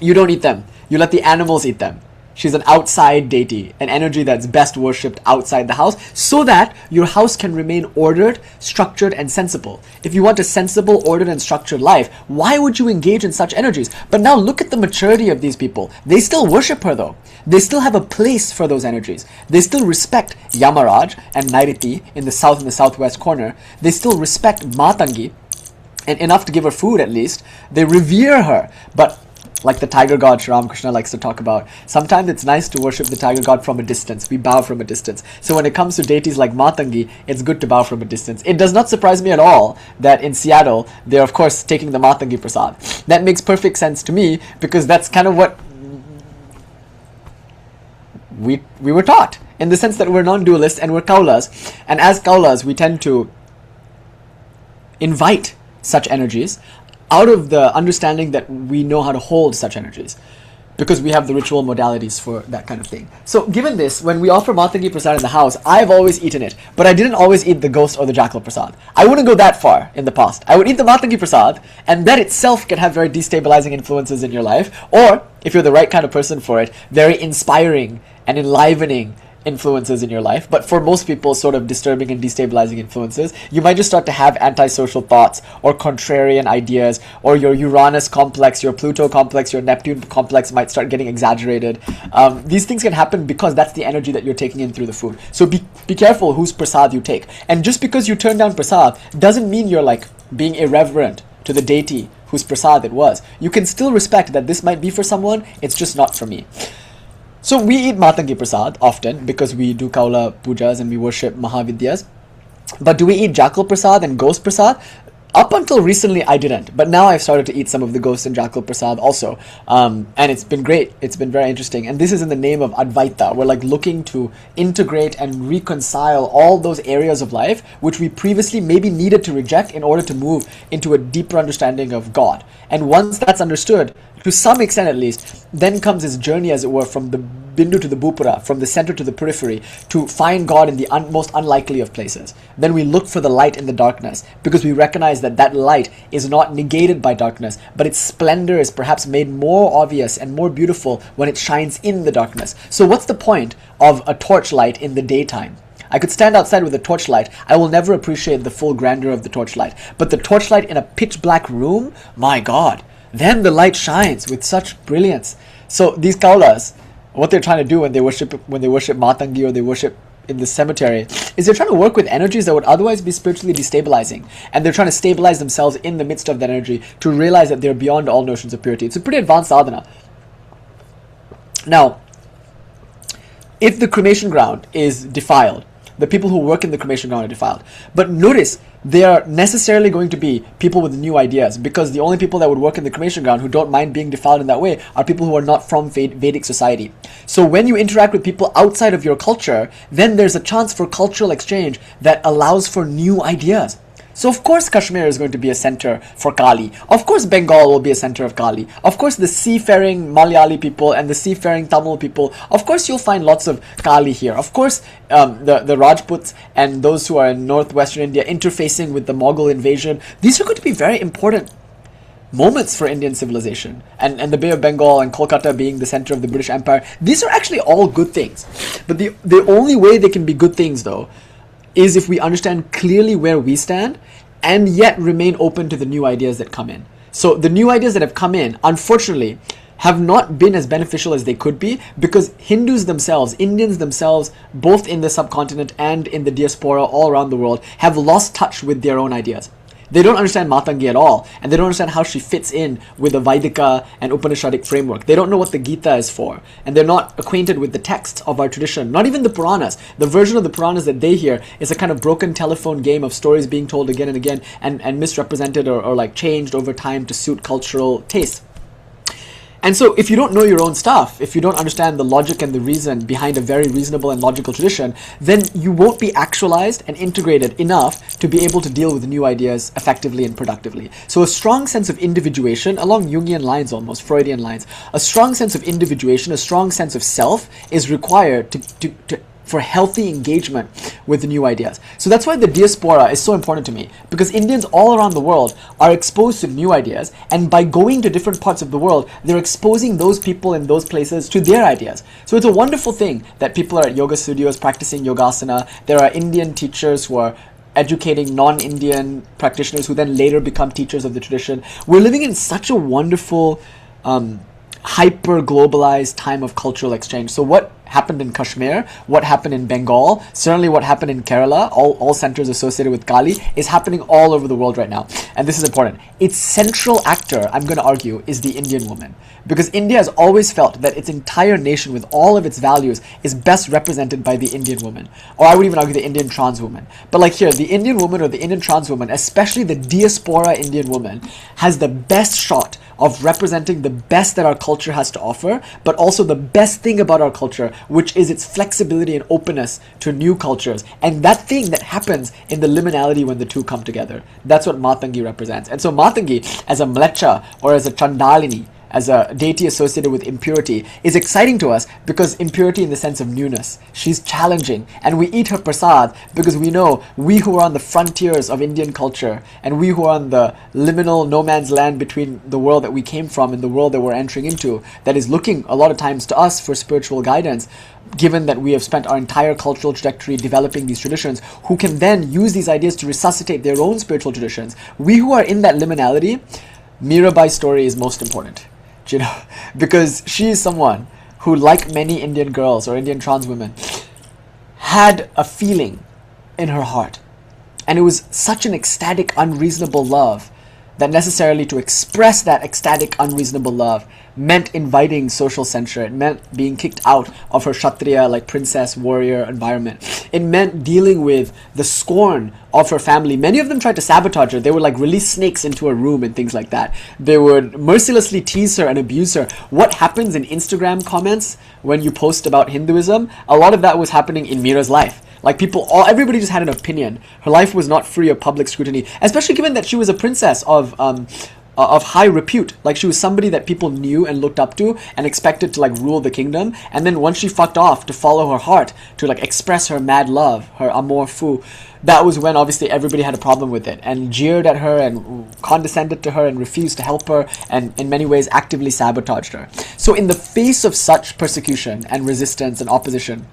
You don't eat them. You let the animals eat them. She's an outside deity, an energy that's best worshipped outside the house, so that your house can remain ordered, structured, and sensible. If you want a sensible, ordered, and structured life, why would you engage in such energies? But now look at the maturity of these people. They still worship her though. They still have a place for those energies. They still respect Yamaraj and Nairiti in the south and the southwest corner. They still respect Matangi, and enough to give her food at least. They revere her, but like the tiger god Sri Krishna likes to talk about, sometimes it's nice to worship the tiger god from a distance. We bow from a distance. So when it comes to deities like Matangi, it's good to bow from a distance. It does not surprise me at all that in Seattle, they're of course taking the Matangi prasad. That makes perfect sense to me, because that's kind of what we were taught, in the sense that we're non-dualist and we're kaulas. And as kaulas, we tend to invite such energies out of the understanding that we know how to hold such energies, because we have the ritual modalities for that kind of thing. So given this, when we offer Matangi prasad in the house, I've always eaten it, but I didn't always eat the ghost or the jackal prasad. I wouldn't go that far in the past. I would eat the Matangi prasad, and that itself can have very destabilizing influences in your life, or, if you're the right kind of person for it, very inspiring and enlivening influences in your life. But for most people, sort of disturbing and destabilizing influences. You might just start to have antisocial thoughts or contrarian ideas, or your Uranus complex, your Pluto complex, your Neptune complex might start getting exaggerated. These things can happen because that's the energy that you're taking in through the food. So be careful whose prasad you take. And just because you turn down prasad doesn't mean you're like being irreverent to the deity whose prasad it was. You can still respect that this might be for someone, it's just not for me. So we eat Matangi prasad often because we do Kaula pujas and we worship Mahavidyas. But do we eat jackal prasad and ghost prasad? Up until recently, I didn't. But now I've started to eat some of the ghost and jackal prasad also. And it's been great. It's been very interesting. And this is in the name of Advaita. We're like looking to integrate and reconcile all those areas of life which we previously maybe needed to reject in order to move into a deeper understanding of God. And once that's understood, to some extent at least, then comes this journey, as it were, from the Bindu to the Bhupura, from the center to the periphery, to find God in the most unlikely of places. Then we look for the light in the darkness, because we recognize that that light is not negated by darkness, but its splendor is perhaps made more obvious and more beautiful when it shines in the darkness. So what's the point of a torchlight in the daytime? I could stand outside with a torchlight. I will never appreciate the full grandeur of the torchlight. But the torchlight in a pitch black room, my God, then the light shines with such brilliance. So these kaulas, what they're trying to do when they worship Matangi or they worship in the cemetery, is they're trying to work with energies that would otherwise be spiritually destabilizing. And they're trying to stabilize themselves in the midst of that energy to realize that they're beyond all notions of purity. It's a pretty advanced sadhana. Now, if the cremation ground is defiled, the people who work in the cremation ground are defiled. But notice, they are necessarily going to be people with new ideas, because the only people that would work in the cremation ground who don't mind being defiled in that way are people who are not from Vedic society. So when you interact with people outside of your culture, then there's a chance for cultural exchange that allows for new ideas. So of course Kashmir is going to be a center for Kali. Of course Bengal will be a center of Kali. Of course the seafaring Malayali people and the seafaring Tamil people, of course you'll find lots of Kali here. Of course the Rajputs and those who are in northwestern India interfacing with the Mughal invasion, these are going to be very important moments for Indian civilization. And the Bay of Bengal and Kolkata being the center of the British Empire, these are actually all good things. But the only way they can be good things, though, is if we understand clearly where we stand and yet remain open to the new ideas that come in. So the new ideas that have come in, unfortunately, have not been as beneficial as they could be, because Hindus themselves, Indians themselves, both in the subcontinent and in the diaspora all around the world, have lost touch with their own ideas. They don't understand Matangi at all, and they don't understand how she fits in with the Vaidika and Upanishadic framework. They don't know what the Gita is for, and they're not acquainted with the texts of our tradition, not even the Puranas. The version of the Puranas that they hear is a kind of broken telephone game of stories being told again and again, and misrepresented or like changed over time to suit cultural taste. And so if you don't know your own stuff, if you don't understand the logic and the reason behind a very reasonable and logical tradition, then you won't be actualized and integrated enough to be able to deal with new ideas effectively and productively. So a strong sense of individuation, along Jungian lines almost, Freudian lines, a strong sense of individuation, a strong sense of self is required for healthy engagement with the new ideas. So that's why the diaspora is so important to me, because Indians all around the world are exposed to new ideas, and by going to different parts of the world, they're exposing those people in those places to their ideas. So it's a wonderful thing that people are at yoga studios practicing yogasana. There are Indian teachers who are educating non-Indian practitioners who then later become teachers of the tradition. We're living in such a wonderful hyper-globalized time of cultural exchange. So what happened in Kashmir, what happened in Bengal, certainly what happened in Kerala, all centers associated with Kali, is happening all over the world right now. And this is important. Its central actor, I'm going to argue, is the Indian woman. Because India has always felt that its entire nation, with all of its values, is best represented by the Indian woman. Or I would even argue the Indian trans woman. But like here, the Indian woman or the Indian trans woman, especially the diaspora Indian woman, has the best shot of representing the best that our culture has to offer, but also the best thing about our culture, which is its flexibility and openness to new cultures. And that thing that happens in the liminality when the two come together. That's what Matangi represents. And so Matangi, as a Mlecha or as a Chandalini, as a deity associated with impurity, is exciting to us because impurity in the sense of newness. She's challenging, and we eat her prasad because we know, we who are on the frontiers of Indian culture, and we who are on the liminal no man's land between the world that we came from and the world that we're entering into, that is looking a lot of times to us for spiritual guidance, given that we have spent our entire cultural trajectory developing these traditions, who can then use these ideas to resuscitate their own spiritual traditions. We who are in that liminality, Mirabai's story is most important. You know, because she is someone who, like many Indian girls or Indian trans women, had a feeling in her heart. And it was such an ecstatic, unreasonable love that necessarily to express that ecstatic, unreasonable love meant inviting social censure. It meant being kicked out of her Kshatriya, like princess, warrior environment. It meant dealing with the scorn of her family. Many of them tried to sabotage her. They would like release snakes into her room and things like that. They would mercilessly tease her and abuse her. What happens in Instagram comments when you post about Hinduism? A lot of that was happening in Mira's life. Like everybody just had an opinion. Her life was not free of public scrutiny, especially given that she was a princess of high repute. Like, she was somebody that people knew and looked up to and expected to like rule the kingdom. And then once she fucked off to follow her heart, to like express her mad love, her amour fou, that was when obviously everybody had a problem with it and jeered at her and condescended to her and refused to help her and in many ways actively sabotaged her. So in the face of such persecution and resistance and opposition,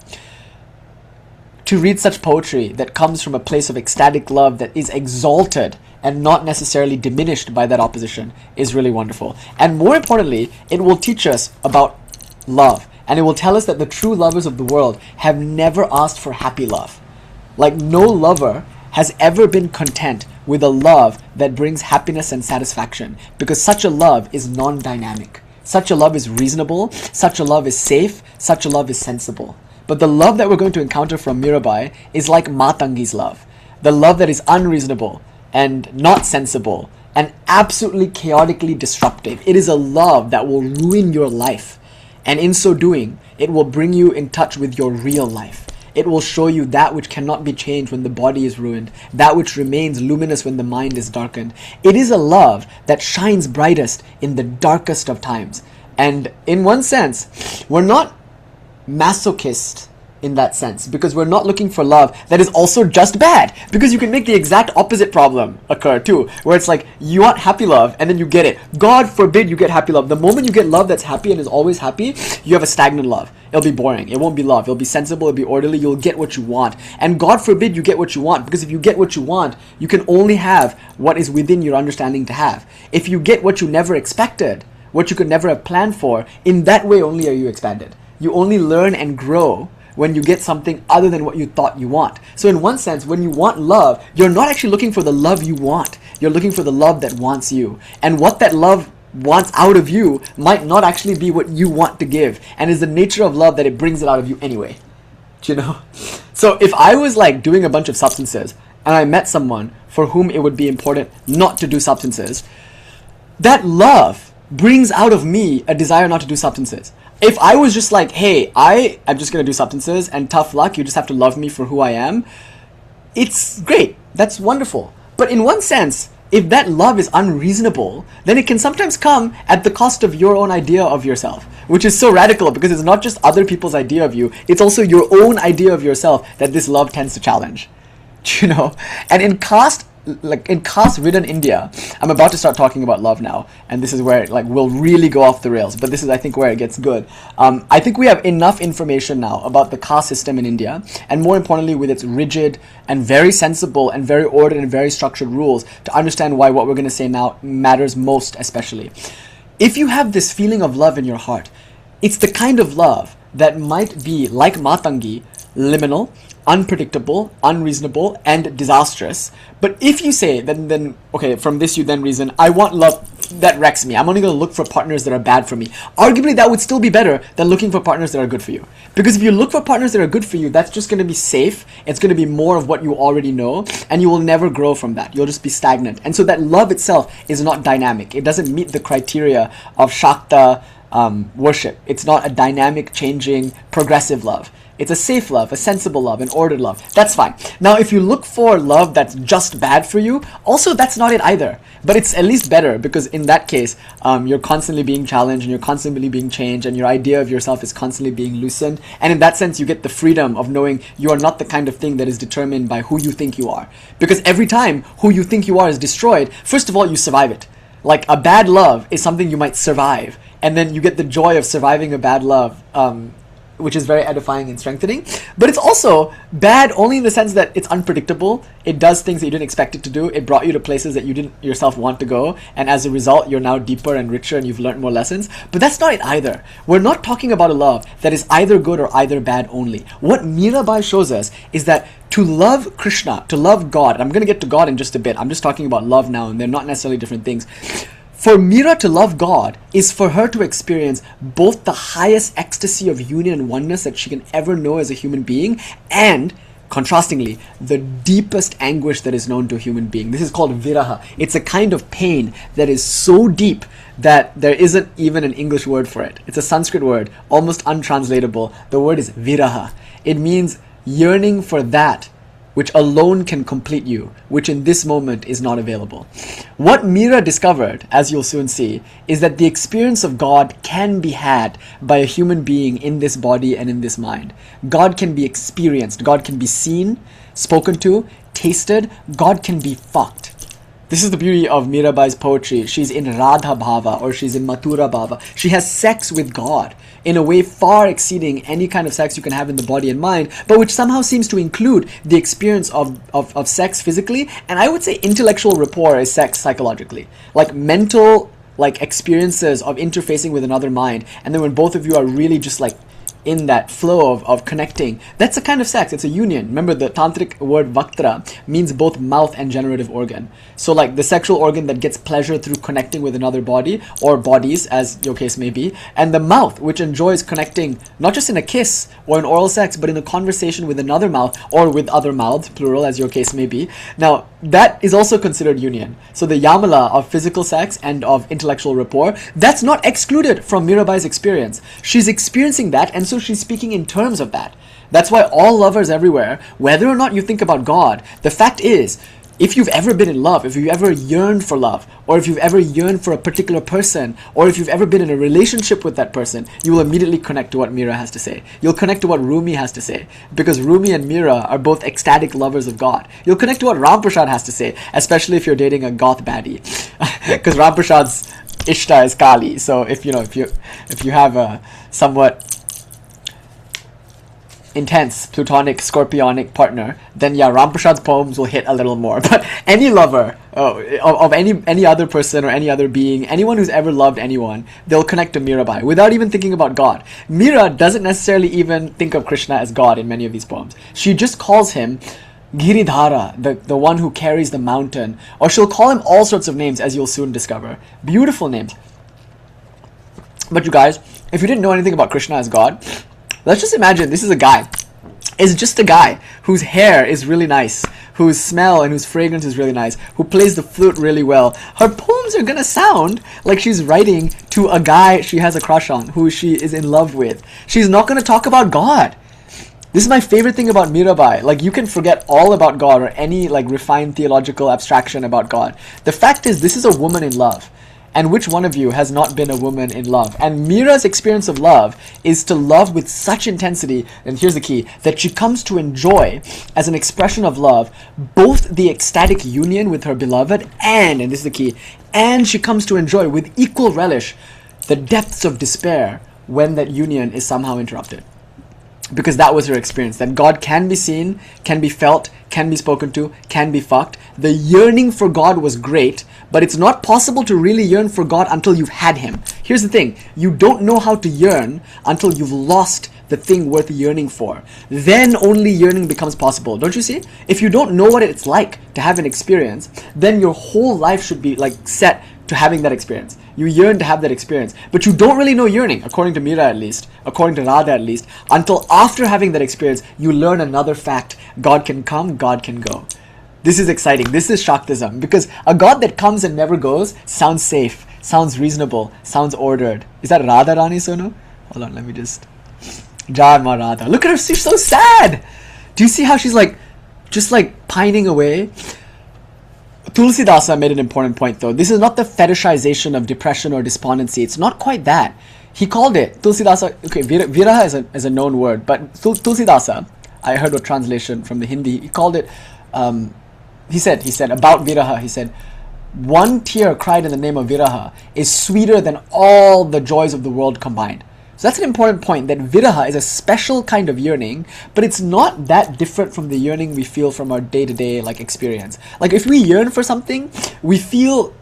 to read such poetry that comes from a place of ecstatic love that is exalted and not necessarily diminished by that opposition is really wonderful. And more importantly, it will teach us about love. And it will tell us that the true lovers of the world have never asked for happy love. Like, no lover has ever been content with a love that brings happiness and satisfaction, because such a love is non-dynamic. Such a love is reasonable. Such a love is safe. Such a love is sensible. But the love that we're going to encounter from Mirabai is like Matangi's love. The love that is unreasonable and not sensible and absolutely chaotically disruptive. It is a love that will ruin your life. And in so doing, it will bring you in touch with your real life. It will show you that which cannot be changed when the body is ruined, that which remains luminous when the mind is darkened. It is a love that shines brightest in the darkest of times. And in one sense, we're not masochist in that sense, because we're not looking for love that is also just bad, because you can make the exact opposite problem occur too, where it's like you want happy love and then you get it. God forbid you get happy love. The moment you get love that's happy and is always happy, you have a stagnant love. It'll be boring. It won't be love. It'll be sensible. It'll be orderly. You'll get what you want. And God forbid you get what you want, because if you get what you want, you can only have what is within your understanding to have. If you get what you never expected, what you could never have planned for, in that way only are you expanded. You only learn and grow when you get something other than what you thought you want. So in one sense, when you want love, you're not actually looking for the love you want. You're looking for the love that wants you. And what that love wants out of you might not actually be what you want to give, and is the nature of love that it brings it out of you anyway. Do you know? So if I was like doing a bunch of substances and I met someone for whom it would be important not to do substances, that love brings out of me a desire not to do substances. If I was just like, hey, I'm just going to do substances and tough luck, you just have to love me for who I am, it's great. That's wonderful. But in one sense, if that love is unreasonable, then it can sometimes come at the cost of your own idea of yourself, which is so radical, because it's not just other people's idea of you, it's also your own idea of yourself that this love tends to challenge. You know? And in caste-ridden India, I'm about to start talking about love now, and this is where we'll really go off the rails, but this is, I think, where it gets good. I think we have enough information now about the caste system in India, and more importantly with its rigid and very sensible and very ordered and very structured rules, to understand why what we're going to say now matters most especially. If you have this feeling of love in your heart, it's the kind of love that might be, like Matangi, liminal, unpredictable, unreasonable, and disastrous. But if you say, then okay, from this you then reason, I want love that wrecks me. I'm only going to look for partners that are bad for me. Arguably, that would still be better than looking for partners that are good for you. Because if you look for partners that are good for you, that's just going to be safe. It's going to be more of what you already know, and you will never grow from that. You'll just be stagnant. And so that love itself is not dynamic. It doesn't meet the criteria of Shakta worship. It's not a dynamic, changing, progressive love. It's a safe love, a sensible love, an ordered love. That's fine. Now, if you look for love that's just bad for you, also that's not it either. But it's at least better, because in that case, you're constantly being challenged and you're constantly being changed, and your idea of yourself is constantly being loosened. And in that sense, you get the freedom of knowing you are not the kind of thing that is determined by who you think you are. Because every time who you think you are is destroyed, first of all, you survive it. Like, a bad love is something you might survive. And then you get the joy of surviving a bad love, which is very edifying and strengthening. But it's also bad only in the sense that it's unpredictable. It does things that you didn't expect it to do. It brought you to places that you didn't yourself want to go. And as a result, you're now deeper and richer and you've learned more lessons. But that's not it either. We're not talking about a love that is either good or either bad only. What Mirabai shows us is that to love Krishna, to love God, and I'm going to get to God in just a bit. I'm just talking about love now, and they're not necessarily different things. For Mira to love God is for her to experience both the highest ecstasy of union and oneness that she can ever know as a human being, and, contrastingly, the deepest anguish that is known to a human being. This is called viraha. It's a kind of pain that is so deep that there isn't even an English word for it. It's a Sanskrit word, almost untranslatable. The word is viraha. It means yearning for that which alone can complete you, which in this moment is not available. What Mira discovered, as you'll soon see, is that the experience of God can be had by a human being in this body and in this mind. God can be experienced. God can be seen, spoken to, tasted. God can be fucked. This is the beauty of Mirabai's poetry. She's in Radha Bhava, or she's in Mathura Bhava. She has sex with God in a way far exceeding any kind of sex you can have in the body and mind, but which somehow seems to include the experience of sex physically, and I would say intellectual rapport is sex psychologically. Like mental experiences of interfacing with another mind, and then when both of you are really just in that flow of connecting, that's a kind of sex. It's a union. Remember, the tantric word vaktra means both mouth and generative organ. So like the sexual organ that gets pleasure through connecting with another body, or bodies as your case may be, and the mouth which enjoys connecting not just in a kiss or in oral sex, but in a conversation with another mouth or with other mouths, plural as your case may be. Now that is also considered union. So the yamala of physical sex and of intellectual rapport, that's not excluded from Mirabai's experience. She's experiencing that, and so she's speaking in terms of that. That's why all lovers everywhere, whether or not you think about God, the fact is, if you've ever been in love, if you've ever yearned for love, or if you've ever yearned for a particular person, or if you've ever been in a relationship with that person, you will immediately connect to what Mira has to say. You'll connect to what Rumi has to say, because Rumi and Mira are both ecstatic lovers of God. You'll connect to what Ramprasad has to say, especially if you're dating a goth baddie, because Ramprasad's Ishta is Kali. So if you have a somewhat intense plutonic scorpionic partner, then yeah, Ramprasad's poems will hit a little more. But any lover of any other person or any other being, anyone who's ever loved anyone, they'll connect to Mirabai without even thinking about God. Mira doesn't necessarily even think of Krishna as God in many of these poems. She just calls him Giridhara, the one who carries the mountain, or she'll call him all sorts of names, as you'll soon discover. Beautiful names. But you guys, if you didn't know anything about Krishna as God, let's just imagine this is a guy. It's just a guy whose hair is really nice, whose smell and whose fragrance is really nice, who plays the flute really well. Her poems are gonna sound like she's writing to a guy she has a crush on, who she is in love with. She's not gonna talk about God. This is my favorite thing about Mirabai. Like, you can forget all about God or any like refined theological abstraction about God. The fact is, this is a woman in love. And which one of you has not been a woman in love? And Mira's experience of love is to love with such intensity, and here's the key, that she comes to enjoy, as an expression of love, both the ecstatic union with her beloved and this is the key, and she comes to enjoy with equal relish the depths of despair when that union is somehow interrupted. Because that was her experience, that God can be seen, can be felt, can be spoken to, can be fucked. The yearning for God was great, but it's not possible to really yearn for God until you've had him. Here's the thing, you don't know how to yearn until you've lost the thing worth yearning for. Then only yearning becomes possible. Don't you see? If you don't know what it's like to have an experience, then your whole life should be like set to having that experience. You yearn to have that experience, but you don't really know yearning, according to Mira at least, according to Radha at least, until after having that experience, you learn another fact. God can come, God can go. This is exciting. This is Shaktism, because a God that comes and never goes sounds safe, sounds reasonable, sounds ordered. Is that Radha Rani Sonu? Hold on, let me just... Jai Ma Radha. Look at her, she's so sad! Do you see how she's like, just like pining away? Tulsidasa made an important point though. This is not the fetishization of depression or despondency. It's not quite that. He called it, Tulsidasa, okay, Viraha is a known word, but Tulsidasa, I heard a translation from the Hindi, he called it, he said about Viraha, he said, one tear cried in the name of Viraha is sweeter than all the joys of the world combined. So that's an important point, that Viraha is a special kind of yearning, but it's not that different from the yearning we feel from our day-to-day like experience. Like if we yearn for something, we feel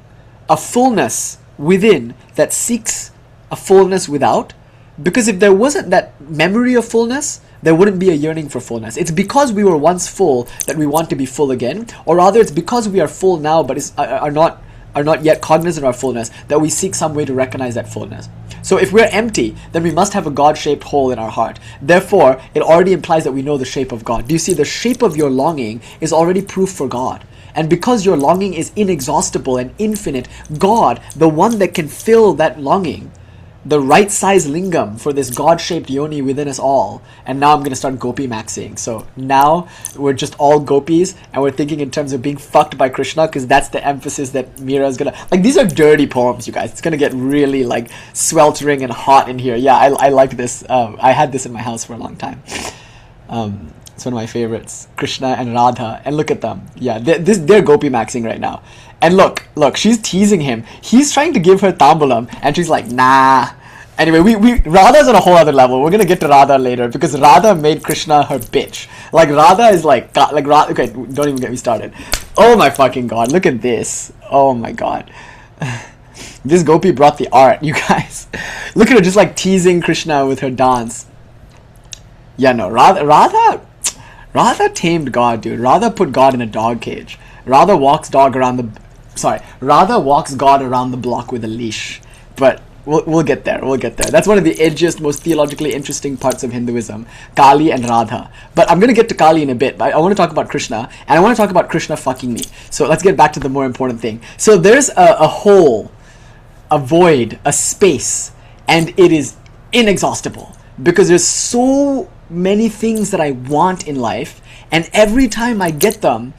a fullness within that seeks a fullness without, because if there wasn't that memory of fullness, there wouldn't be a yearning for fullness. It's because we were once full that we want to be full again, or rather it's because we are full now but are not yet cognizant of our fullness that we seek some way to recognize that fullness. So if we're empty, then we must have a God-shaped hole in our heart. Therefore, it already implies that we know the shape of God. Do you see, the shape of your longing is already proof for God. And because your longing is inexhaustible and infinite, God, the one that can fill that longing, the right size lingam for this God-shaped yoni within us all. And now I'm going to start gopi maxing. So now we're just all gopis and we're thinking in terms of being fucked by Krishna, because that's the emphasis that Mira is going to... Like, these are dirty poems, you guys. It's going to get really like sweltering and hot in here. Yeah, I like this. I had this in my house for a long time. It's one of my favorites. Krishna and Radha. And look at them. Yeah, they're gopi maxing right now. And look, she's teasing him. He's trying to give her tambulam, and she's like, nah. Anyway, Radha's on a whole other level. We're gonna get to Radha later, because Radha made Krishna her bitch. Like, Radha is like Radha, okay, don't even get me started. Oh my fucking god, look at this. Oh my god. This gopi brought the art, you guys. Look at her just like teasing Krishna with her dance. Yeah, no, Radha tamed God, dude. Radha put God in a dog cage. Radha walks God around the block with a leash. But we'll get there. We'll get there. That's one of the edgiest, most theologically interesting parts of Hinduism, Kali and Radha. But I'm gonna get to Kali in a bit. But I want to talk about Krishna, and I want to talk about Krishna fucking me. So let's get back to the more important thing. So there's a hole, a void, a space, and it is inexhaustible because there's so many things that I want in life, and every time I get them,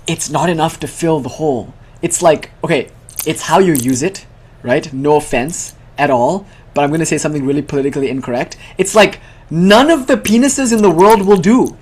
it's not enough to fill the hole. It's like, okay, it's how you use it, right? No offense at all, but I'm going to say something really politically incorrect. It's like none of the penises in the world will do.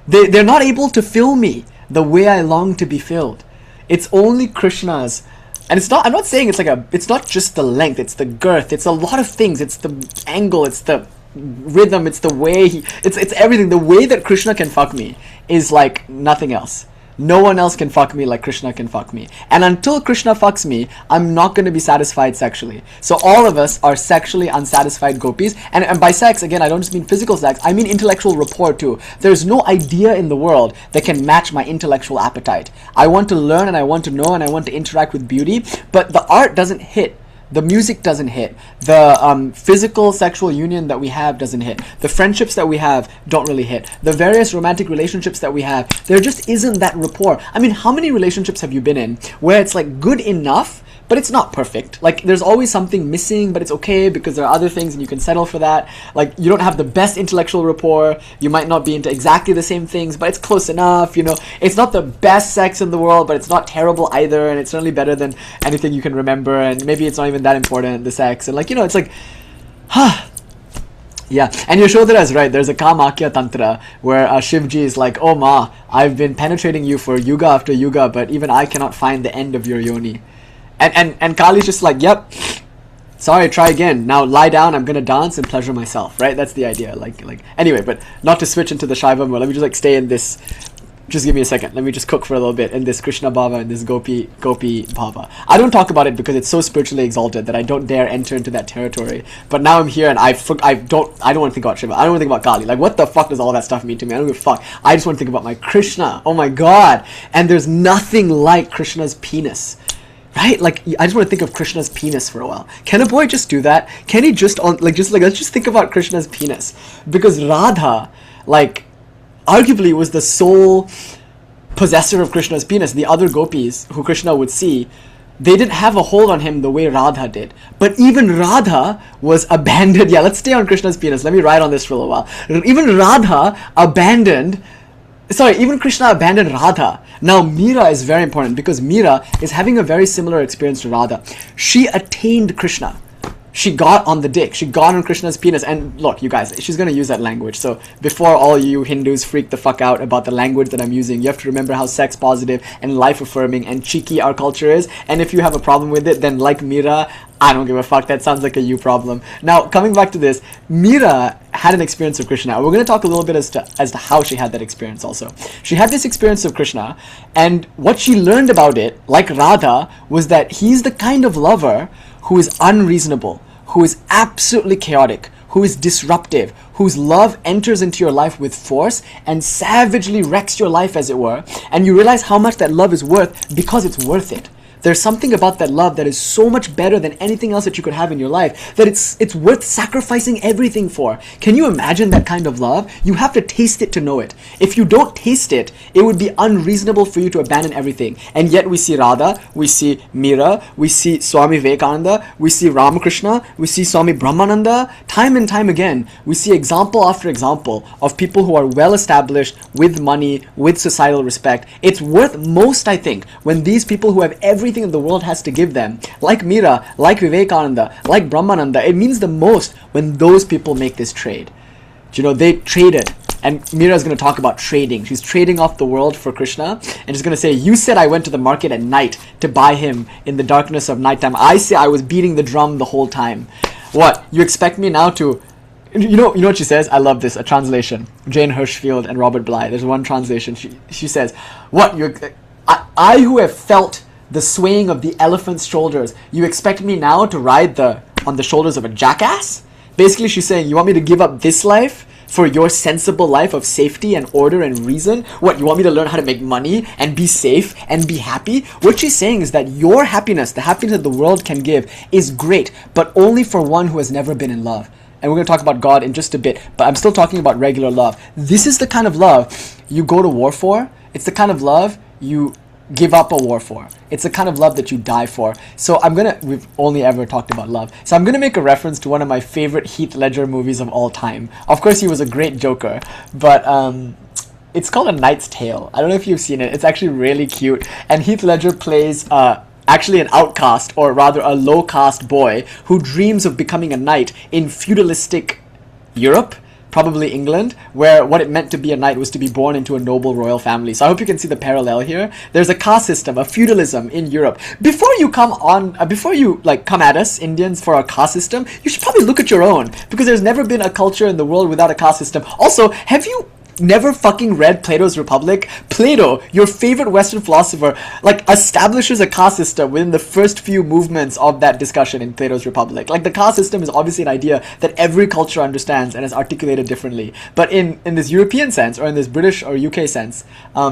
They're not able to fill me the way I long to be filled. It's only Krishna's. And it's not, I'm not saying it's not just the length, it's the girth, it's a lot of things. It's the angle, it's the rhythm, it's the way it's everything. The way that Krishna can fuck me is like nothing else. No one else can fuck me like Krishna can fuck me. And until Krishna fucks me, I'm not going to be satisfied sexually. So all of us are sexually unsatisfied gopis. And by sex, again, I don't just mean physical sex, I mean intellectual rapport too. There's no idea in the world that can match my intellectual appetite. I want to learn and I want to know and I want to interact with beauty, but the art doesn't hit. The music doesn't hit. The physical sexual union that we have doesn't hit. The friendships that we have don't really hit. The various romantic relationships that we have, there just isn't that rapport. I mean, how many relationships have you been in where it's like good enough, but it's not perfect? Like there's always something missing, but it's okay because there are other things and you can settle for that. Like you don't have the best intellectual rapport. You might not be into exactly the same things, but it's close enough, you know. It's not the best sex in the world, but it's not terrible either, and it's certainly better than anything you can remember, and maybe it's not even that important, the sex. And like, you know, it's like, yeah. And Yashodhara is right. There's a Kamakya Tantra where Shivji is like, oh ma, I've been penetrating you for yuga after yuga, but even I cannot find the end of your yoni. And Kali's just like, yep, sorry, try again. Now lie down, I'm gonna dance and pleasure myself, right? That's the idea. Like anyway, but not to switch into the Shaiva mode. Let me just like stay in this. Just give me a second. Let me just cook for a little bit in this Krishna Bhava and this Gopi Bhava. I don't talk about it because it's so spiritually exalted that I don't dare enter into that territory. But now I'm here and I don't want to think about Shiva. I don't want to think about Kali. Like what the fuck does all that stuff mean to me? I don't give a fuck. I just want to think about my Krishna. Oh my god. And there's nothing like Krishna's penis. Right? Like, I just want to think of Krishna's penis for a while. Can a boy just do that? Can he just, let's just think about Krishna's penis. Because Radha, like, arguably was the sole possessor of Krishna's penis. The other gopis who Krishna would see, they didn't have a hold on him the way Radha did. But even Radha was abandoned. Yeah, let's stay on Krishna's penis. Let me ride on this for a little while. Even Krishna abandoned Radha. Now, Mira is very important because Mira is having a very similar experience to Radha. She attained Krishna. She got on the dick. She got on Krishna's penis. And look, you guys, she's going to use that language. So before all you Hindus freak the fuck out about the language that I'm using, you have to remember how sex positive and life affirming and cheeky our culture is. And if you have a problem with it, then like Mira, I don't give a fuck. That sounds like a you problem. Now, coming back to this, Mira had an experience of Krishna. We're going to talk a little bit as to how she had that experience also. She had this experience of Krishna, and what she learned about it, like Radha, was that he's the kind of lover who is unreasonable, who is absolutely chaotic, who is disruptive, whose love enters into your life with force and savagely wrecks your life, as it were, and you realize how much that love is worth because it's worth it. There's something about that love that is so much better than anything else that you could have in your life that it's worth sacrificing everything for. Can you imagine that kind of love? You have to taste it to know it. If you don't taste it, it would be unreasonable for you to abandon everything. And yet we see Radha, we see Mira, we see Swami Vivekananda, we see Ramakrishna, we see Swami Brahmananda. Time and time again, we see example after example of people who are well established, with money, with societal respect. It's worth most, I think, when these people who have everything that the world has to give them, like Mira, like Vivekananda, like Brahmananda, it means the most when those people make this trade. You know, they traded. And Mira is going to talk about trading. She's trading off the world for Krishna. And she's going to say, you said I went to the market at night to buy him in the darkness of nighttime. I say I was beating the drum the whole time. What? You expect me now to... You know what she says? I love this. A translation. Jane Hirschfield and Robert Bly. There's one translation. She says, what? I who have felt the swaying of the elephant's shoulders, you expect me now to ride on the shoulders of a jackass? Basically, she's saying, you want me to give up this life for your sensible life of safety and order and reason? What, you want me to learn how to make money and be safe and be happy? What she's saying is that your happiness, the happiness that the world can give, is great, but only for one who has never been in love. And we're going to talk about God in just a bit, but I'm still talking about regular love. This is the kind of love you go to war for. It's the kind of love you give up a war for. It's the kind of love that you die for. So we've only ever talked about love. So I'm going to make a reference to one of my favorite Heath Ledger movies of all time. Of course, he was a great Joker, but it's called A Knight's Tale. I don't know if you've seen it. It's actually really cute. And Heath Ledger plays actually an outcast, or rather a low-caste boy who dreams of becoming a knight in feudalistic Europe, probably England, where what it meant to be a knight was to be born into a noble royal family. So I hope you can see the parallel here. There's a caste system, a feudalism in Europe. Before you come at us, Indians, for our caste system, you should probably look at your own, because there's never been a culture in the world without a caste system. Also, have you never fucking read Plato's Republic? Plato, your favorite Western philosopher, establishes a caste system within the first few movements of that discussion in Plato's Republic. The caste system is obviously an idea that every culture understands and is articulated differently. But in this European sense, or in this British or UK sense,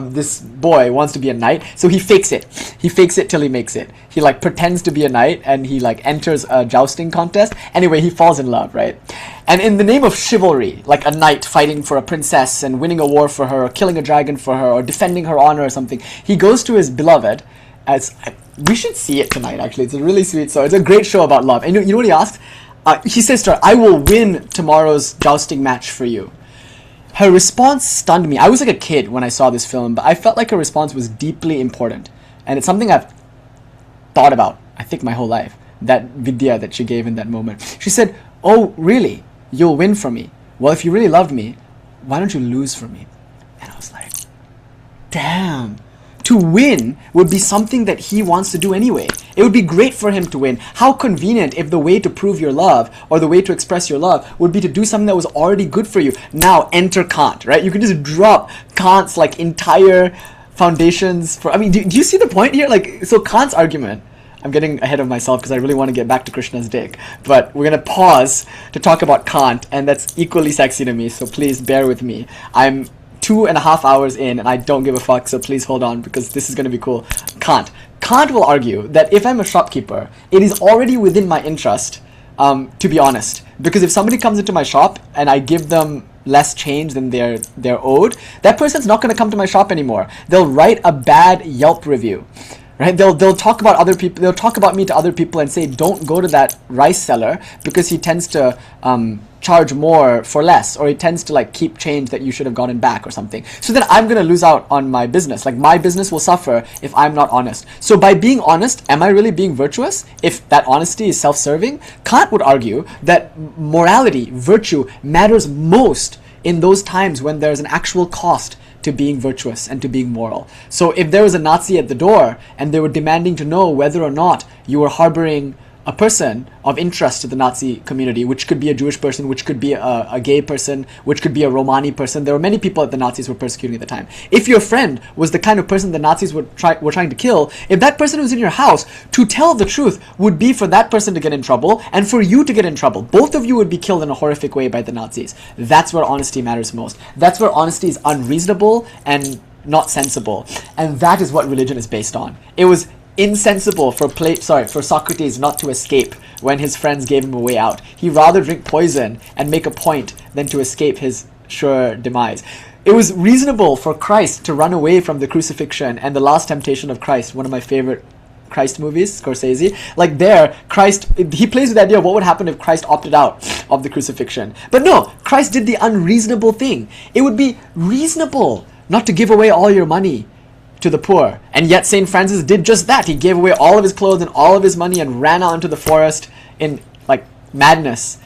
this boy wants to be a knight, so he fakes it. He fakes it till he makes it. He pretends to be a knight, and he enters a jousting contest. Anyway, he falls in love, right? And in the name of chivalry, like a knight fighting for a princess and winning a war for her, or killing a dragon for her, or defending her honor or something, he goes to his beloved. We should see it tonight, actually. It's a really sweet story. It's a great show about love. And you know what he asks? He says to her, "I will win tomorrow's jousting match for you." Her response stunned me. I was like a kid when I saw this film, but I felt like her response was deeply important. And it's something I've thought about, I think, my whole life. That vidya that she gave in that moment. She said, "Oh, really? You'll win for me? Well, if you really loved me, why don't you lose for me?" And I was like, damn. To win would be something that he wants to do anyway. It would be great for him to win. How convenient if the way to prove your love, or the way to express your love, would be to do something that was already good for you. Now enter Kant, right? You can just drop Kant's entire foundations for... do you see the point here? So Kant's argument... I'm getting ahead of myself because I really want to get back to Krishna's dick. But we're going to pause to talk about Kant, and that's equally sexy to me, so please bear with me. I'm 2.5 hours in, and I don't give a fuck, so please hold on, because this is going to be cool. Kant. Kant will argue that if I'm a shopkeeper, it is already within my interest to be honest. Because if somebody comes into my shop and I give them less change than they're owed, that person's not going to come to my shop anymore. They'll write a bad Yelp review. Right? They'll talk about other people. They'll talk about me to other people and say, "Don't go to that rice seller because he tends to charge more for less, or he tends to keep change that you should have gotten back or something." So then I'm gonna lose out on my business. My business will suffer if I'm not honest. So by being honest, am I really being virtuous? If that honesty is self-serving, Kant would argue that morality, virtue, matters most in those times when there's an actual cost to being virtuous and to being moral. So if there was a Nazi at the door and they were demanding to know whether or not you were harboring a person of interest to the Nazi community, which could be a Jewish person, which could be a gay person, which could be a Romani person. There were many people that the Nazis were persecuting at the time. If your friend was the kind of person the Nazis were trying to kill, if that person was in your house, to tell the truth would be for that person to get in trouble and for you to get in trouble. Both of you would be killed in a horrific way by the Nazis. That's where honesty matters most. That's where honesty is unreasonable and not sensible. And that is what religion is based on. It was insensible for Socrates not to escape when his friends gave him a way out. He'd rather drink poison and make a point than to escape his sure demise. It was reasonable for Christ to run away from the crucifixion and the last temptation of Christ, one of my favorite Christ movies, Scorsese. There, Christ, he plays with the idea of what would happen if Christ opted out of the crucifixion. But no, Christ did the unreasonable thing. It would be reasonable not to give away all your money to the poor. And yet St. Francis did just that. He gave away all of his clothes and all of his money and ran out into the forest in madness.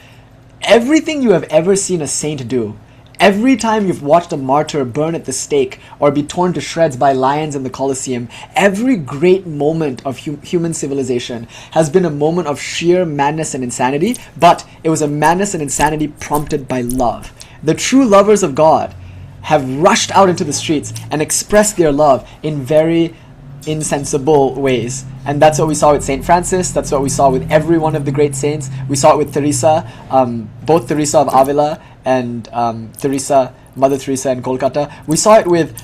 Everything you have ever seen a saint do, every time you've watched a martyr burn at the stake or be torn to shreds by lions in the Colosseum, every great moment of human civilization has been a moment of sheer madness and insanity, but it was a madness and insanity prompted by love. The true lovers of God have rushed out into the streets and expressed their love in very insensible ways. And that's what we saw with St. Francis. That's what we saw with every one of the great saints. We saw it with Teresa, both Teresa of Avila and Mother Teresa in Kolkata. We saw it with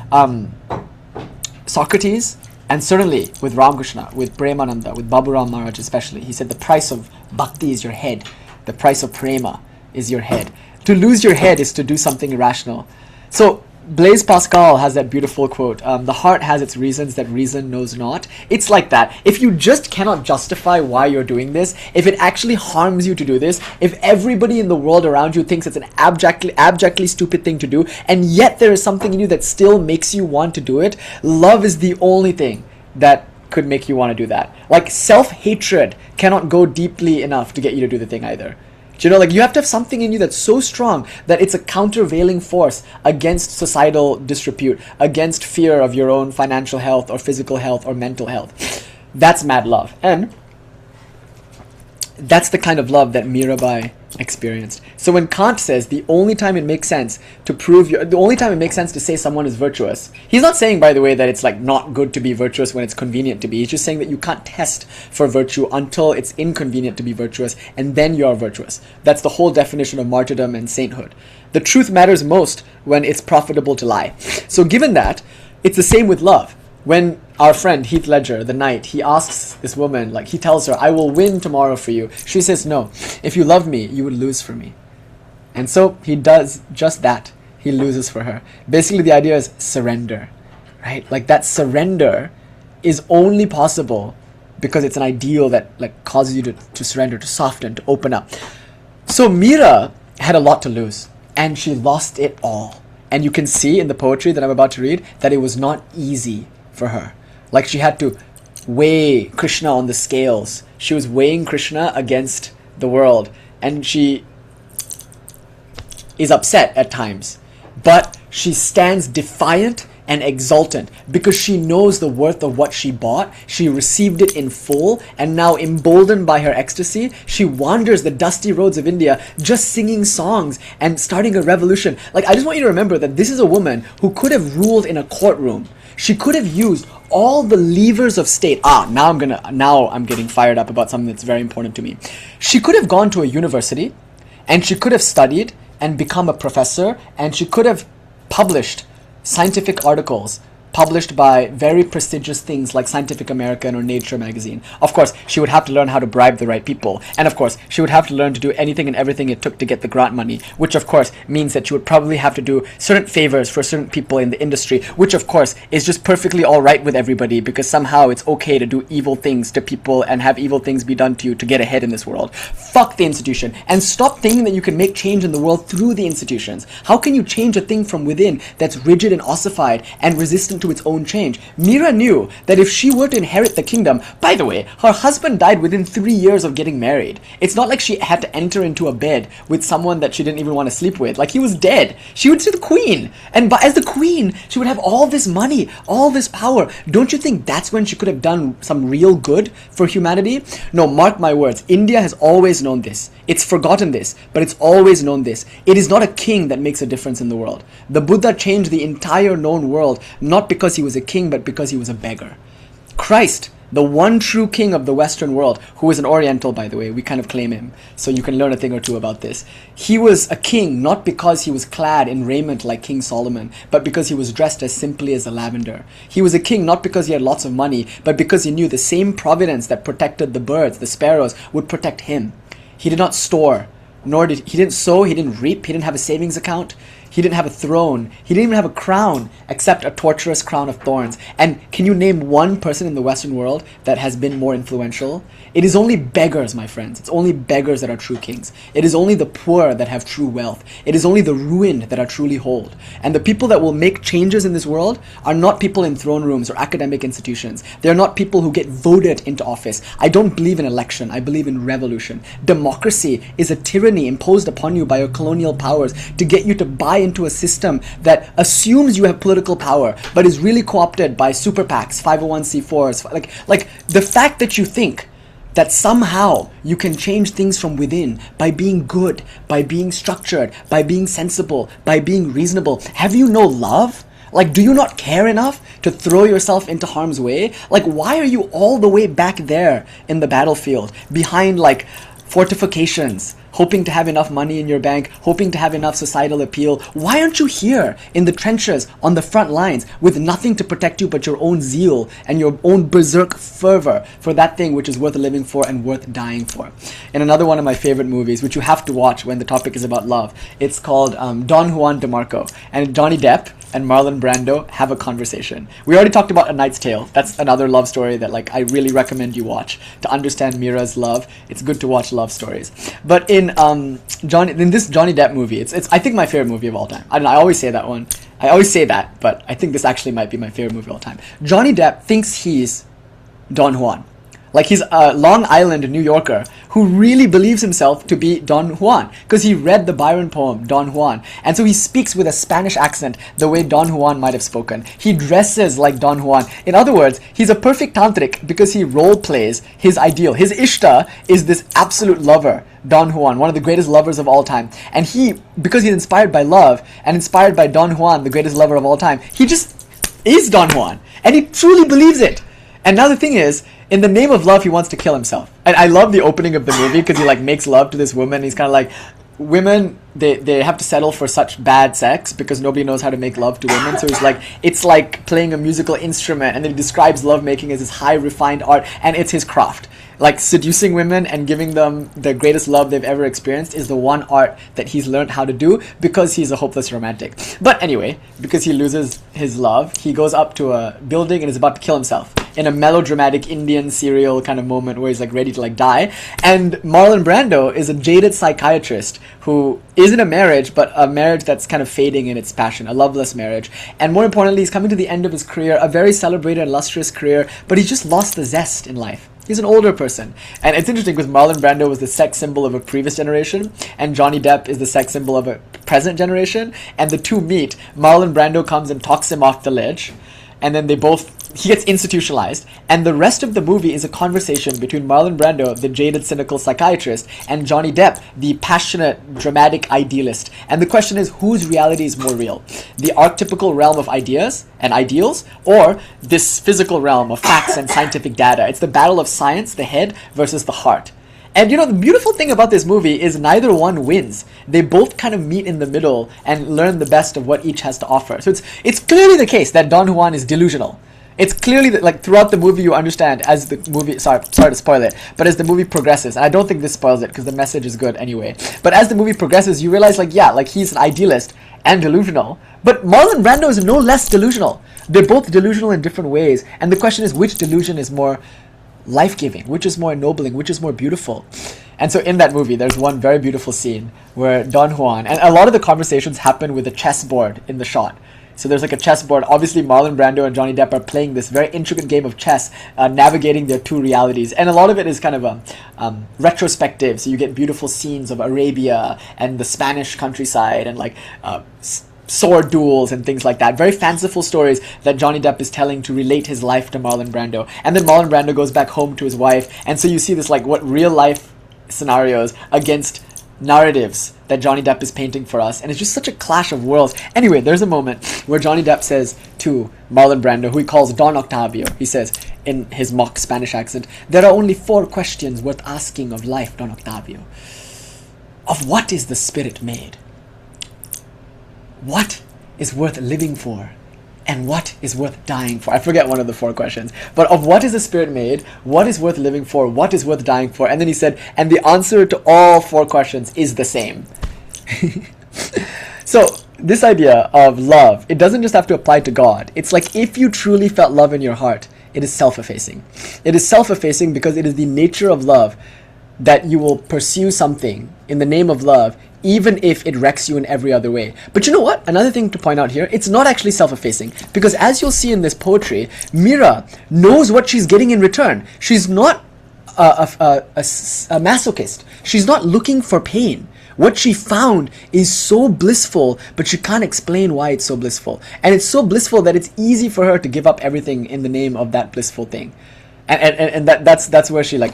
Socrates, and certainly with Ramakrishna, with Premananda, with Baburam Maharaj especially. He said the price of bhakti is your head. The price of prema is your head. To lose your head is to do something irrational. So Blaise Pascal has that beautiful quote, the heart has its reasons that reason knows not. It's like that. If you just cannot justify why you're doing this, if it actually harms you to do this, if everybody in the world around you thinks it's an abjectly stupid thing to do, and yet there is something in you that still makes you want to do it, love is the only thing that could make you want to do that. Like, self-hatred cannot go deeply enough to get you to do the thing either. Do you know, like, you have to have something in you that's so strong that it's a countervailing force against societal disrepute, against fear of your own financial health or physical health or mental health. That's mad love. And that's the kind of love that Mirabai experienced. So when Kant says the only time it makes sense to the only time it makes sense to say someone is virtuous, he's not saying, by the way, that it's like not good to be virtuous when it's convenient to be. He's just saying that you can't test for virtue until it's inconvenient to be virtuous, and then you're virtuous. That's the whole definition of martyrdom and sainthood. The truth matters most when it's profitable to lie. So given that, it's the same with love. When our friend Heath Ledger, the knight, he asks this woman, like, he tells her, I will win tomorrow for you. She says, no, if you love me, you would lose for me. And so he does just that. He loses for her. Basically, the idea is surrender, right? Like, that surrender is only possible because it's an ideal that, like, causes you to surrender, to soften, to open up. So Mira had a lot to lose, and she lost it all. And you can see in the poetry that I'm about to read that it was not easy for her. Like, she had to weigh Krishna on the scales. She was weighing Krishna against the world, and she is upset at times. But she stands defiant and exultant because she knows the worth of what she bought. She received it in full, and now, emboldened by her ecstasy, she wanders the dusty roads of India just singing songs and starting a revolution. Like, I just want you to remember that this is a woman who could have ruled in a courtroom. She could have used all the levers of state. Now I'm getting fired up about something that's very important to me. She could have gone to a university, and she could have studied and become a professor, and she could have published scientific articles published by very prestigious things like Scientific American or Nature magazine. Of course, she would have to learn how to bribe the right people. And of course, she would have to learn to do anything and everything it took to get the grant money, which of course means that she would probably have to do certain favors for certain people in the industry, which of course is just perfectly all right with everybody because somehow it's okay to do evil things to people and have evil things be done to you to get ahead in this world. Fuck the institution and stop thinking that you can make change in the world through the institutions. How can you change a thing from within that's rigid and ossified and resistant to its own change? Mira knew that if she were to inherit the kingdom, by the way, her husband died within 3 years of getting married. It's not like she had to enter into a bed with someone that she didn't even want to sleep with. Like, he was dead. She would be the queen. And as the queen, she would have all this money, all this power. Don't you think that's when she could have done some real good for humanity? No, mark my words. India has always known this. It's forgotten this, but it's always known this. It is not a king that makes a difference in the world. The Buddha changed the entire known world, not because he was a king, but because he was a beggar. Christ, the one true king of the Western world, who is an Oriental, by the way, we kind of claim him, so you can learn a thing or two about this. He was a king not because he was clad in raiment like King Solomon, but because he was dressed as simply as a lavender. He was a king not because he had lots of money, but because he knew the same providence that protected the birds, the sparrows, would protect him. He did not store, he didn't sow, he didn't reap, he didn't have a savings account. He didn't have a throne. He didn't even have a crown, except a torturous crown of thorns. And can you name one person in the Western world that has been more influential? It is only beggars, my friends. It's only beggars that are true kings. It is only the poor that have true wealth. It is only the ruined that are truly whole. And the people that will make changes in this world are not people in throne rooms or academic institutions. They are not people who get voted into office. I don't believe in election. I believe in revolution. Democracy is a tyranny imposed upon you by your colonial powers to get you to buy into a system that assumes you have political power, but is really co-opted by super PACs, 501c4s. Like the fact that you think that somehow you can change things from within by being good, by being structured, by being sensible, by being reasonable. Have you no love? Like, do you not care enough to throw yourself into harm's way? Like, why are you all the way back there in the battlefield, behind, like, fortifications, hoping to have enough money in your bank, hoping to have enough societal appeal. Why aren't you here in the trenches, on the front lines, with nothing to protect you but your own zeal and your own berserk fervor for that thing which is worth living for and worth dying for? In another one of my favorite movies, which you have to watch when the topic is about love, it's called Don Juan DeMarco. And Johnny Depp and Marlon Brando have a conversation. We already talked about A Knight's Tale. That's another love story that like I really recommend you watch to understand Mira's love. It's good to watch love stories. But in this Johnny Depp movie, it's I think my favorite movie of all time. I don't know, I always say that one. I always say that, but I think this actually might be my favorite movie of all time. Johnny Depp thinks he's Don Juan. Like he's a Long Island New Yorker who really believes himself to be Don Juan because he read the Byron poem Don Juan, and so he speaks with a Spanish accent the way Don Juan might have spoken. He dresses like Don Juan. In other words, he's a perfect tantric because he role plays his ideal. His Ishta is this absolute lover, Don Juan, one of the greatest lovers of all time. And he, because he's inspired by love and inspired by Don Juan, the greatest lover of all time, he just is Don Juan, and he truly believes it. And now the thing is, in the name of love, he wants to kill himself. And I love the opening of the movie because he like makes love to this woman. He's kind of like, women, they have to settle for such bad sex because nobody knows how to make love to women. So he's like, it's like playing a musical instrument. And then he describes lovemaking as this high refined art, and it's his craft. Like seducing women and giving them the greatest love they've ever experienced is the one art that he's learned how to do because he's a hopeless romantic. But anyway, because he loses his love, he goes up to a building and is about to kill himself in a melodramatic Indian serial kind of moment where he's like ready to like die. And Marlon Brando is a jaded psychiatrist who is in a marriage, but a marriage that's kind of fading in its passion, a loveless marriage. And more importantly, he's coming to the end of his career, a very celebrated, illustrious career, but he's just lost the zest in life. He's an older person. And it's interesting because Marlon Brando was the sex symbol of a previous generation, and Johnny Depp is the sex symbol of a present generation. And the two meet. Marlon Brando comes and talks him off the ledge, and then he gets institutionalized. And the rest of the movie is a conversation between Marlon Brando, the jaded, cynical psychiatrist, and Johnny Depp, the passionate, dramatic idealist. And the question is, whose reality is more real? The archetypical realm of ideas and ideals, or this physical realm of facts and scientific data? It's the battle of science, the head, versus the heart. And you know, the beautiful thing about this movie is neither one wins. They both kind of meet in the middle and learn the best of what each has to offer. So it's clearly the case that Don Juan is delusional. It's clearly that, like, throughout the movie you understand as the movie, sorry to spoil it, but as the movie progresses, and I don't think this spoils it because the message is good anyway, but as the movie progresses you realize, like, yeah, like, he's an idealist and delusional, but Marlon Brando is no less delusional. They're both delusional in different ways, and the question is, which delusion is more life-giving, which is more ennobling, which is more beautiful? And so in that movie there's one very beautiful scene where Don Juan, and a lot of the conversations happen with a chessboard in the shot. So there's like a chessboard. Obviously, Marlon Brando and Johnny Depp are playing this very intricate game of chess, navigating their two realities. And a lot of it is kind of retrospective. So you get beautiful scenes of Arabia and the Spanish countryside and like sword duels and things like that. Very fanciful stories that Johnny Depp is telling to relate his life to Marlon Brando. And then Marlon Brando goes back home to his wife. And so you see this like what real life scenarios against narratives that Johnny Depp is painting for us, and it's just such a clash of worlds. Anyway, there's a moment where Johnny Depp says to Marlon Brando, who he calls Don Octavio, he says in his mock Spanish accent, "There are only 4 questions worth asking of life, Don Octavio. Of what is the spirit made? What is worth living for? And what is worth dying for?" I forget one of the 4 questions. But of what is the spirit made, what is worth living for, what is worth dying for? And then he said, and the answer to all 4 questions is the same. So this idea of love, it doesn't just have to apply to God. It's like if you truly felt love in your heart, it is self-effacing. It is self-effacing because it is the nature of love that you will pursue something in the name of love even if it wrecks you in every other way. But you know what? Another thing to point out here, it's not actually self-effacing, because as you'll see in this poetry, Mira knows what she's getting in return. She's not a masochist. She's not looking for pain. What she found is so blissful, but she can't explain why it's so blissful. And it's so blissful that it's easy for her to give up everything in the name of that blissful thing. And that's where she like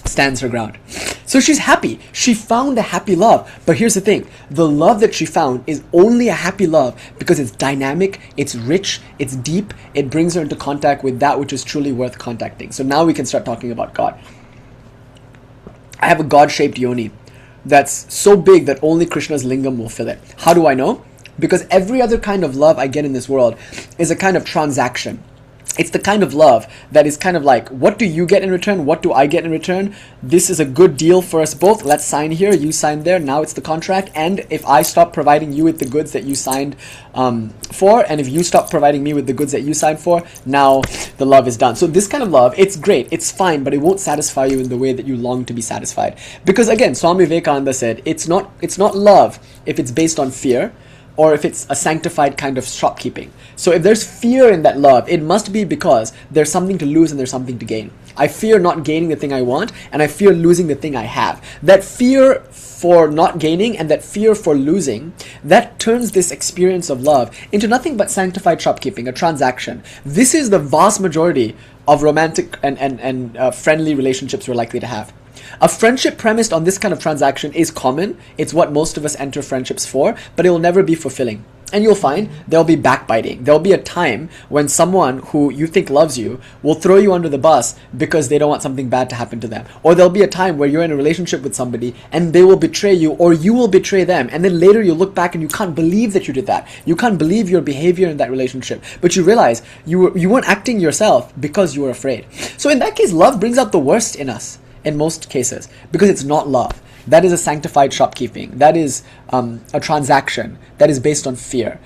stands her ground. So she's happy. She found a happy love. But here's the thing. The love that she found is only a happy love because it's dynamic, it's rich, it's deep, it brings her into contact with that which is truly worth contacting. So now we can start talking about God. I have a God-shaped yoni. that's so big that only Krishna's lingam will fill it. How do I know? Because every other kind of love I get in this world is a kind of transaction. It's the kind of love that is kind of like, what do you get in return? What do I get in return? This is a good deal for us both. Let's sign here. You sign there. Now it's the contract. And if I stop providing you with the goods that you signed for, and if you stop providing me with the goods that you signed for, now the love is done. So this kind of love, it's great. It's fine, but it won't satisfy you in the way that you long to be satisfied. Because again, Swami Vivekananda said, it's not love if it's based on fear, or if it's a sanctified kind of shopkeeping. So if there's fear in that love, it must be because there's something to lose and there's something to gain. I fear not gaining the thing I want, and I fear losing the thing I have. That fear for not gaining and that fear for losing, that turns this experience of love into nothing but sanctified shopkeeping, a transaction. This is the vast majority of romantic and friendly relationships we're likely to have. A friendship premised on this kind of transaction is common. It's what most of us enter friendships for, but it will never be fulfilling. And you'll find there'll be backbiting. There'll be a time when someone who you think loves you will throw you under the bus because they don't want something bad to happen to them. Or there'll be a time where you're in a relationship with somebody and they will betray you, or you will betray them. And then later you look back and you can't believe that you did that. You can't believe your behavior in that relationship. But you realize you weren't acting yourself because you were afraid. So in that case, love brings out the worst in us. In most cases, because it's not love. That is a sanctified shopkeeping. That is a transaction that is based on fear.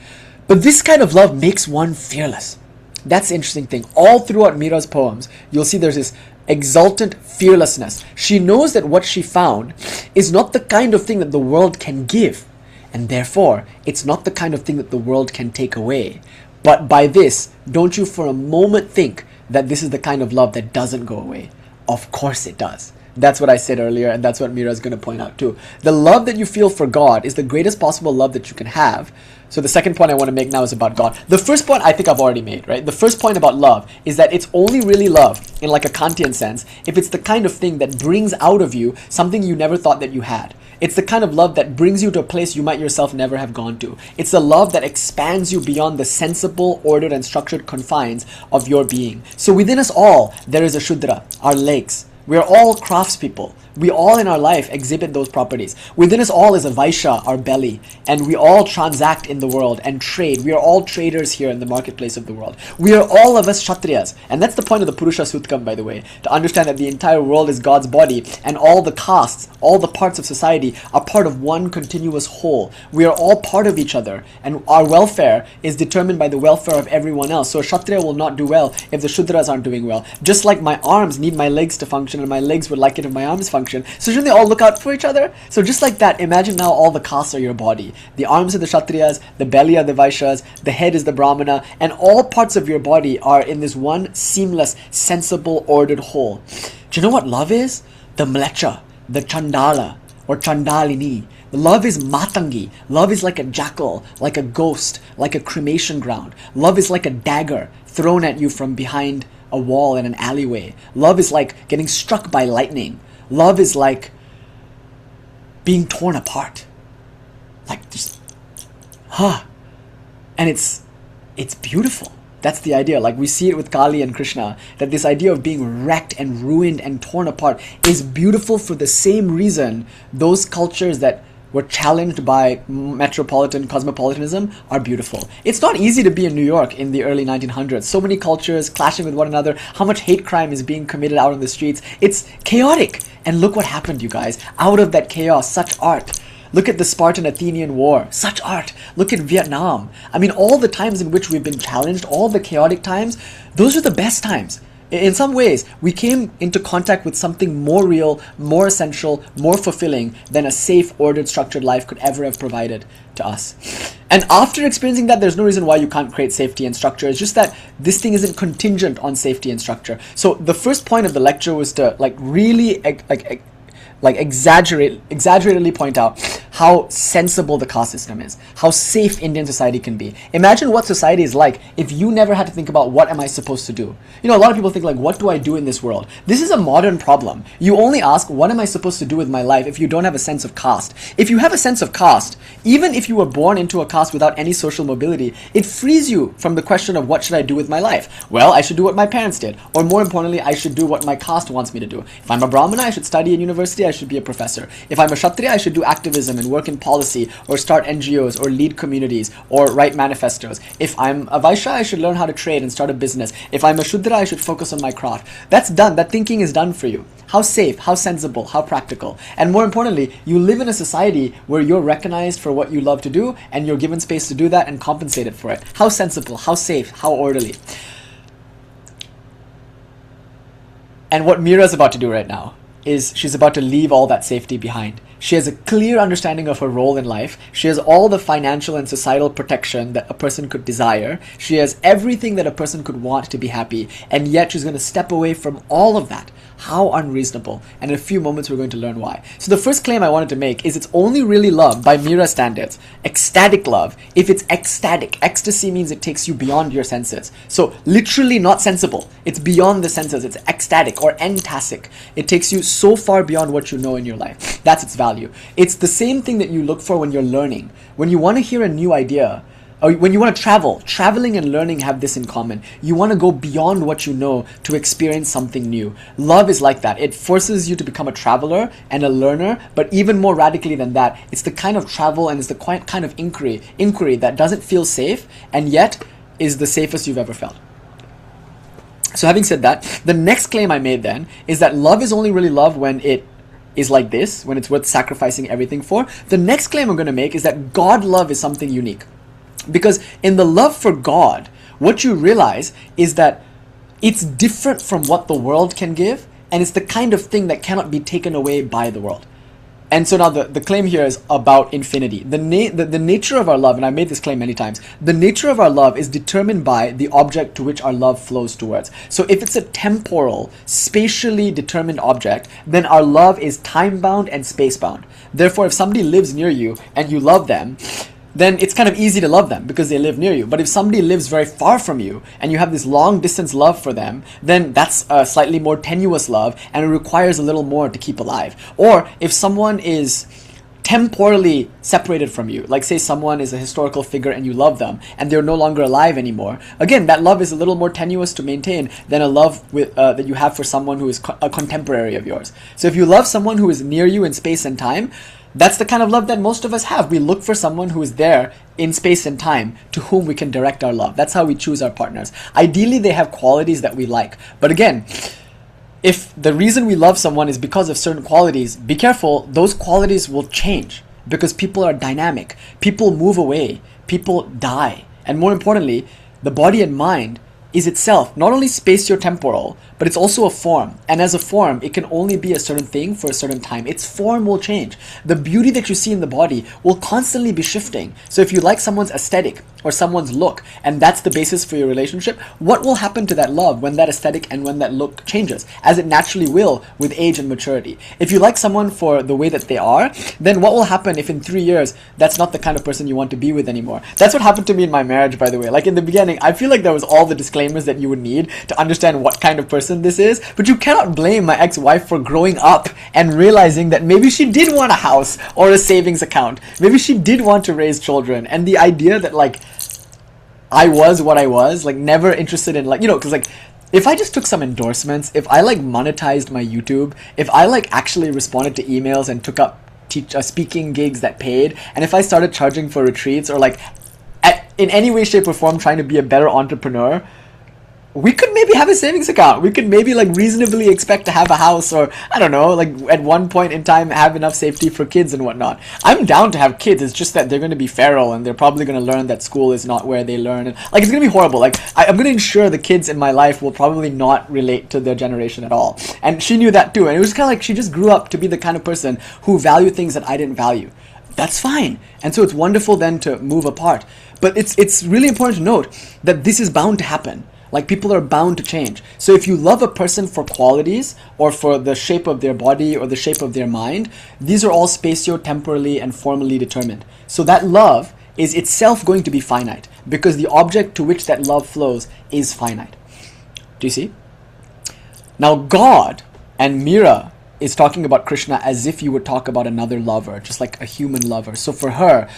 But this kind of love makes one fearless. That's the interesting thing. All throughout Mira's poems, you'll see there's this exultant fearlessness. She knows that what she found is not the kind of thing that the world can give, and therefore, it's not the kind of thing that the world can take away. But by this, don't you for a moment think that this is the kind of love that doesn't go away. Of course it does. That's what I said earlier, and that's what Mira is going to point out too. The love that you feel for God is the greatest possible love that you can have. So the second point I want to make now is about God. The first point I think I've already made, right? The first point about love is that it's only really love, in like a Kantian sense, if it's the kind of thing that brings out of you something you never thought that you had. It's the kind of love that brings you to a place you might yourself never have gone to. It's the love that expands you beyond the sensible, ordered, and structured confines of your being. So within us all, there is a Shudra, our legs. We are all craftspeople. We all in our life exhibit those properties. Within us all is a Vaishya, our belly, and we all transact in the world and trade. We are all traders here in the marketplace of the world. We are all of us Kshatriyas, and that's the point of the Purusha Sutkam, by the way, to understand that the entire world is God's body, and all the castes, all the parts of society are part of one continuous whole. We are all part of each other, and our welfare is determined by the welfare of everyone else. So a Kshatriya will not do well if the Shudras aren't doing well. Just like my arms need my legs to function, and my legs would like it if my arms function. So shouldn't they all look out for each other? So just like that, imagine now all the castes are your body. The arms are the Kshatriyas, the belly are the Vaishyas, the head is the Brahmana, and all parts of your body are in this one seamless, sensible, ordered whole. Do you know what love is? The Mlecha, the Chandala, or Chandalini. Love is Matangi. Love is like a jackal, like a ghost, like a cremation ground. Love is like a dagger thrown at you from behind a wall in an alleyway. Love is like getting struck by lightning. Love is like being torn apart. Like just, and it's beautiful. That's the idea. Like we see it with Kali and Krishna, that this idea of being wrecked and ruined and torn apart is beautiful for the same reason those cultures that were challenged by metropolitan cosmopolitanism are beautiful. It's not easy to be in New York in the early 1900s. So many cultures clashing with one another. How much hate crime is being committed out on the streets. It's chaotic. And look what happened, you guys. Out of that chaos, such art. Look at the Spartan-Athenian War. Such art. Look at Vietnam. I mean, all the times in which we've been challenged, all the chaotic times, those are the best times. In some ways, we came into contact with something more real, more essential, more fulfilling than a safe, ordered, structured life could ever have provided to us. And after experiencing that, there's no reason why you can't create safety and structure. It's just that this thing isn't contingent on safety and structure. So the first point of the lecture was to really exaggeratedly point out how sensible the caste system is, how safe Indian society can be. Imagine what society is like if you never had to think about what am I supposed to do. You know, a lot of people think like, what do I do in this world? This is a modern problem. You only ask, what am I supposed to do with my life if you don't have a sense of caste? If you have a sense of caste, even if you were born into a caste without any social mobility, it frees you from the question of what should I do with my life? Well, I should do what my parents did. Or more importantly, I should do what my caste wants me to do. If I'm a Brahmana, I should study in university, I should be a professor. If I'm a Kshatriya, I should do activism and work in policy, or start NGOs, or lead communities, or write manifestos. If I'm a Vaishya, I should learn how to trade and start a business. If I'm a Shudra, I should focus on my craft. That's done. That thinking is done for you. How safe, how sensible, how practical. And more importantly, you live in a society where you're recognized for what you love to do, and you're given space to do that and compensated for it. How sensible, how safe, how orderly. And what Mira is about to do right now is she's about to leave all that safety behind. She has a clear understanding of her role in life. She has all the financial and societal protection that a person could desire. She has everything that a person could want to be happy. And yet she's going to step away from all of that. How unreasonable. And in a few moments we're going to learn why. So the first claim I wanted to make is it's only really love by Mira standards, ecstatic love, if it's ecstatic. Ecstasy means it takes you beyond your senses. So literally not sensible. It's beyond the senses. It's ecstatic or entasic. It takes you so far beyond what you know in your life. That's its value. It's the same thing that you look for when you're learning. When you want to hear a new idea, or when you want to travel, traveling and learning have this in common. You want to go beyond what you know to experience something new. Love is like that. It forces you to become a traveler and a learner, but even more radically than that, it's the kind of travel and it's the kind of inquiry that doesn't feel safe and yet is the safest you've ever felt. So having said that, the next claim I made then is that love is only really love when it is like this, when it's worth sacrificing everything for. The next claim I'm going to make is that God love is something unique. Because in the love for God, what you realize is that it's different from what the world can give, and it's the kind of thing that cannot be taken away by the world. And so now the claim here is about infinity. The nature of our love, and I made this claim many times, the nature of our love is determined by the object to which our love flows towards. So if it's a temporal, spatially determined object, then our love is time-bound and space-bound. Therefore, if somebody lives near you and you love them, then it's kind of easy to love them because they live near you. But if somebody lives very far from you and you have this long distance love for them, then that's a slightly more tenuous love and it requires a little more to keep alive. Or if someone is temporally separated from you, like say someone is a historical figure and you love them and they're no longer alive anymore, again, that love is a little more tenuous to maintain than a love that you have for someone who is a contemporary of yours. So if you love someone who is near you in space and time, that's the kind of love that most of us have. We look for someone who is there in space and time to whom we can direct our love. That's how we choose our partners. Ideally, they have qualities that we like. But again, if the reason we love someone is because of certain qualities, be careful, those qualities will change because people are dynamic. People move away. People die. And more importantly, the body and mind is itself not only spatio-temporal, but it's also a form. And as a form, it can only be a certain thing for a certain time. Its form will change. The beauty that you see in the body will constantly be shifting. So if you like someone's aesthetic or someone's look, and that's the basis for your relationship, what will happen to that love when that aesthetic and when that look changes, as it naturally will with age and maturity? If you like someone for the way that they are, then what will happen if in 3 years, that's not the kind of person you want to be with anymore? That's what happened to me in my marriage, by the way. Like in the beginning, I feel like there was all the disclaimers that you would need to understand what kind of person this is, but you cannot blame my ex-wife for growing up and realizing that maybe she did want a house or a savings account. Maybe she did want to raise children, and the idea that like I was what I was, like never interested in like, you know, because like if I just took some endorsements, if I like monetized my YouTube, if I like actually responded to emails and took up speaking gigs that paid, and if I started charging for retreats or like in any way, shape or form trying to be a better entrepreneur, we could maybe have a savings account. We could maybe like reasonably expect to have a house, or I don't know, like at one point in time have enough safety for kids and whatnot. I'm down to have kids. It's just that they're going to be feral and they're probably going to learn that school is not where they learn. And like it's going to be horrible. Like I'm going to ensure the kids in my life will probably not relate to their generation at all. And she knew that too. And it was kind of like she just grew up to be the kind of person who valued things that I didn't value. That's fine. And so it's wonderful then to move apart. But it's really important to note that this is bound to happen. Like, people are bound to change. So if you love a person for qualities or for the shape of their body or the shape of their mind, these are all spatio-temporally and formally determined. So that love is itself going to be finite because the object to which that love flows is finite. Do you see? Now God and Mira is talking about Krishna as if you would talk about another lover, just like a human lover. So for her,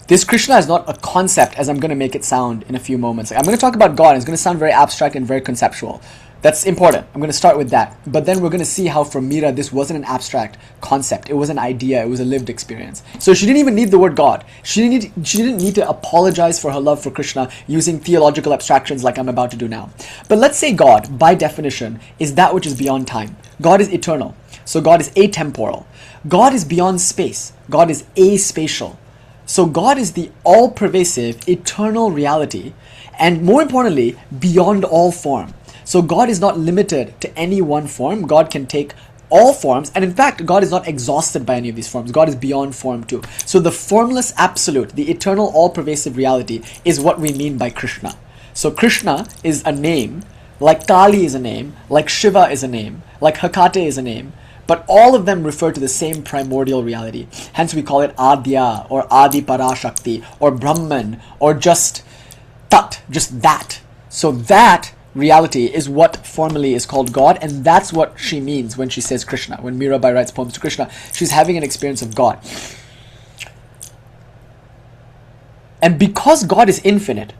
this Krishna is not a concept as I'm going to make it sound in a few moments. I'm going to talk about God. It's going to sound very abstract and very conceptual. That's important. I'm going to start with that. But then we're going to see how for Mira, this wasn't an abstract concept. It was an idea. It was a lived experience. So she didn't even need the word God. She didn't need to apologize for her love for Krishna using theological abstractions like I'm about to do now. But let's say God, by definition, is that which is beyond time. God is eternal. So God is atemporal. God is beyond space. God is aspatial. So God is the all-pervasive, eternal reality, and more importantly, beyond all form. So God is not limited to any one form. God can take all forms, and in fact, God is not exhausted by any of these forms. God is beyond form too. So the formless absolute, the eternal, all-pervasive reality is what we mean by Krishna. So Krishna is a name, like Kali is a name, like Shiva is a name, like Hekate is a name, but all of them refer to the same primordial reality. Hence we call it Adya, or Adi Parashakti, or Brahman, or just Tat, just that. So that reality is what formally is called God, and that's what she means when she says Krishna. When Mirabai writes poems to Krishna, she's having an experience of God. And because God is infinite,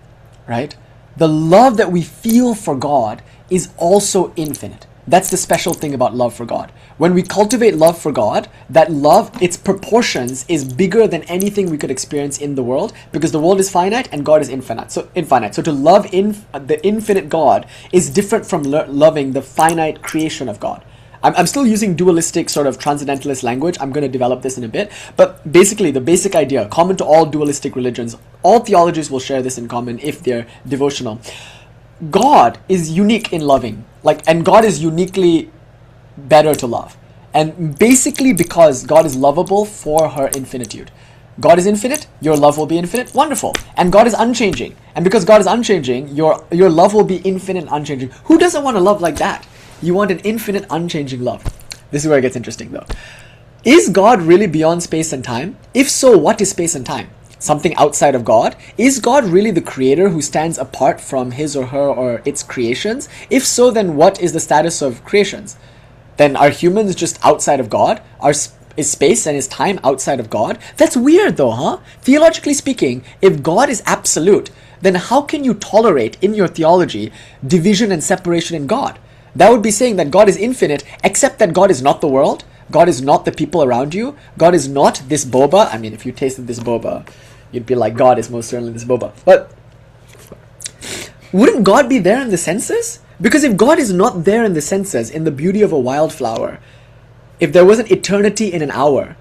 right, the love that we feel for God is also infinite. That's the special thing about love for God. When we cultivate love for God, that love, its proportions is bigger than anything we could experience in the world, because the world is finite and God is infinite. So to love the infinite God is different from loving the finite creation of God. I'm still using dualistic sort of transcendentalist language. I'm going to develop this in a bit. But basically, the basic idea, common to all dualistic religions, all theologies will share this in common if they're devotional. God is unique in loving, and God is uniquely better to love. And basically because God is lovable for her infinitude. God is infinite, your love will be infinite, wonderful. And God is unchanging. And because God is unchanging, your love will be infinite and unchanging. Who doesn't want a love like that? You want an infinite, unchanging love. This is where it gets interesting though. Is God really beyond space and time? If so, what is space and time? Something outside of God? Is God really the creator who stands apart from his or her or its creations? If so, then what is the status of creations? Then are humans just outside of God? Is space and is time outside of God? That's weird though, huh? Theologically speaking, if God is absolute, then how can you tolerate in your theology division and separation in God? That would be saying that God is infinite, except that God is not the world, God is not the people around you, God is not this boba. I mean, if you tasted this boba, you'd be like, God is most certainly this boba. But wouldn't God be there in the senses? Because if God is not there in the senses, in the beauty of a wildflower, if there wasn't eternity in an hour,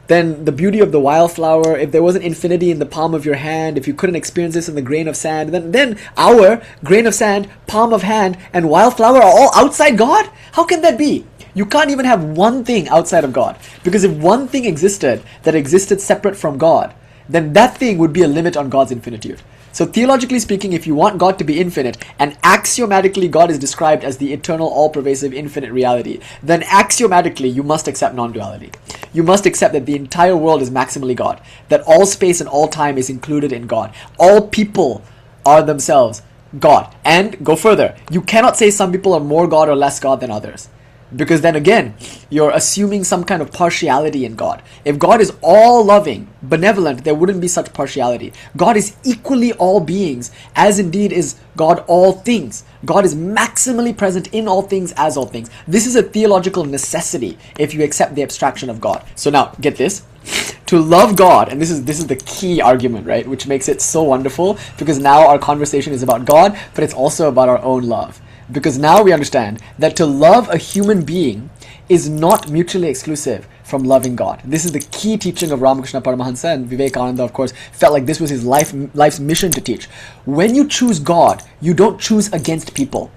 then the beauty of the wildflower, if there wasn't infinity in the palm of your hand, if you couldn't experience this in the grain of sand, then hour, grain of sand, palm of hand, and wildflower are all outside God? How can that be? You can't even have one thing outside of God. Because if one thing existed that existed separate from God, then that thing would be a limit on God's infinitude. So theologically speaking, if you want God to be infinite, and axiomatically God is described as the eternal, all-pervasive, infinite reality, then axiomatically you must accept non-duality. You must accept that the entire world is maximally God, that all space and all time is included in God. All people are themselves God. And go further, you cannot say some people are more God or less God than others. Because then again, you're assuming some kind of partiality in God. If God is all loving, benevolent, there wouldn't be such partiality. God is equally all beings, as indeed is God all things. God is maximally present in all things as all things. This is a theological necessity if you accept the abstraction of God. So now, get this. To love God, and this is the key argument, right? Which makes it so wonderful, because now our conversation is about God, but it's also about our own love. Because now we understand that to love a human being is not mutually exclusive from loving God. This is the key teaching of Ramakrishna Paramahansa, and Vivekananda, of course, felt like this was his life's mission to teach. When you choose God, you don't choose against people.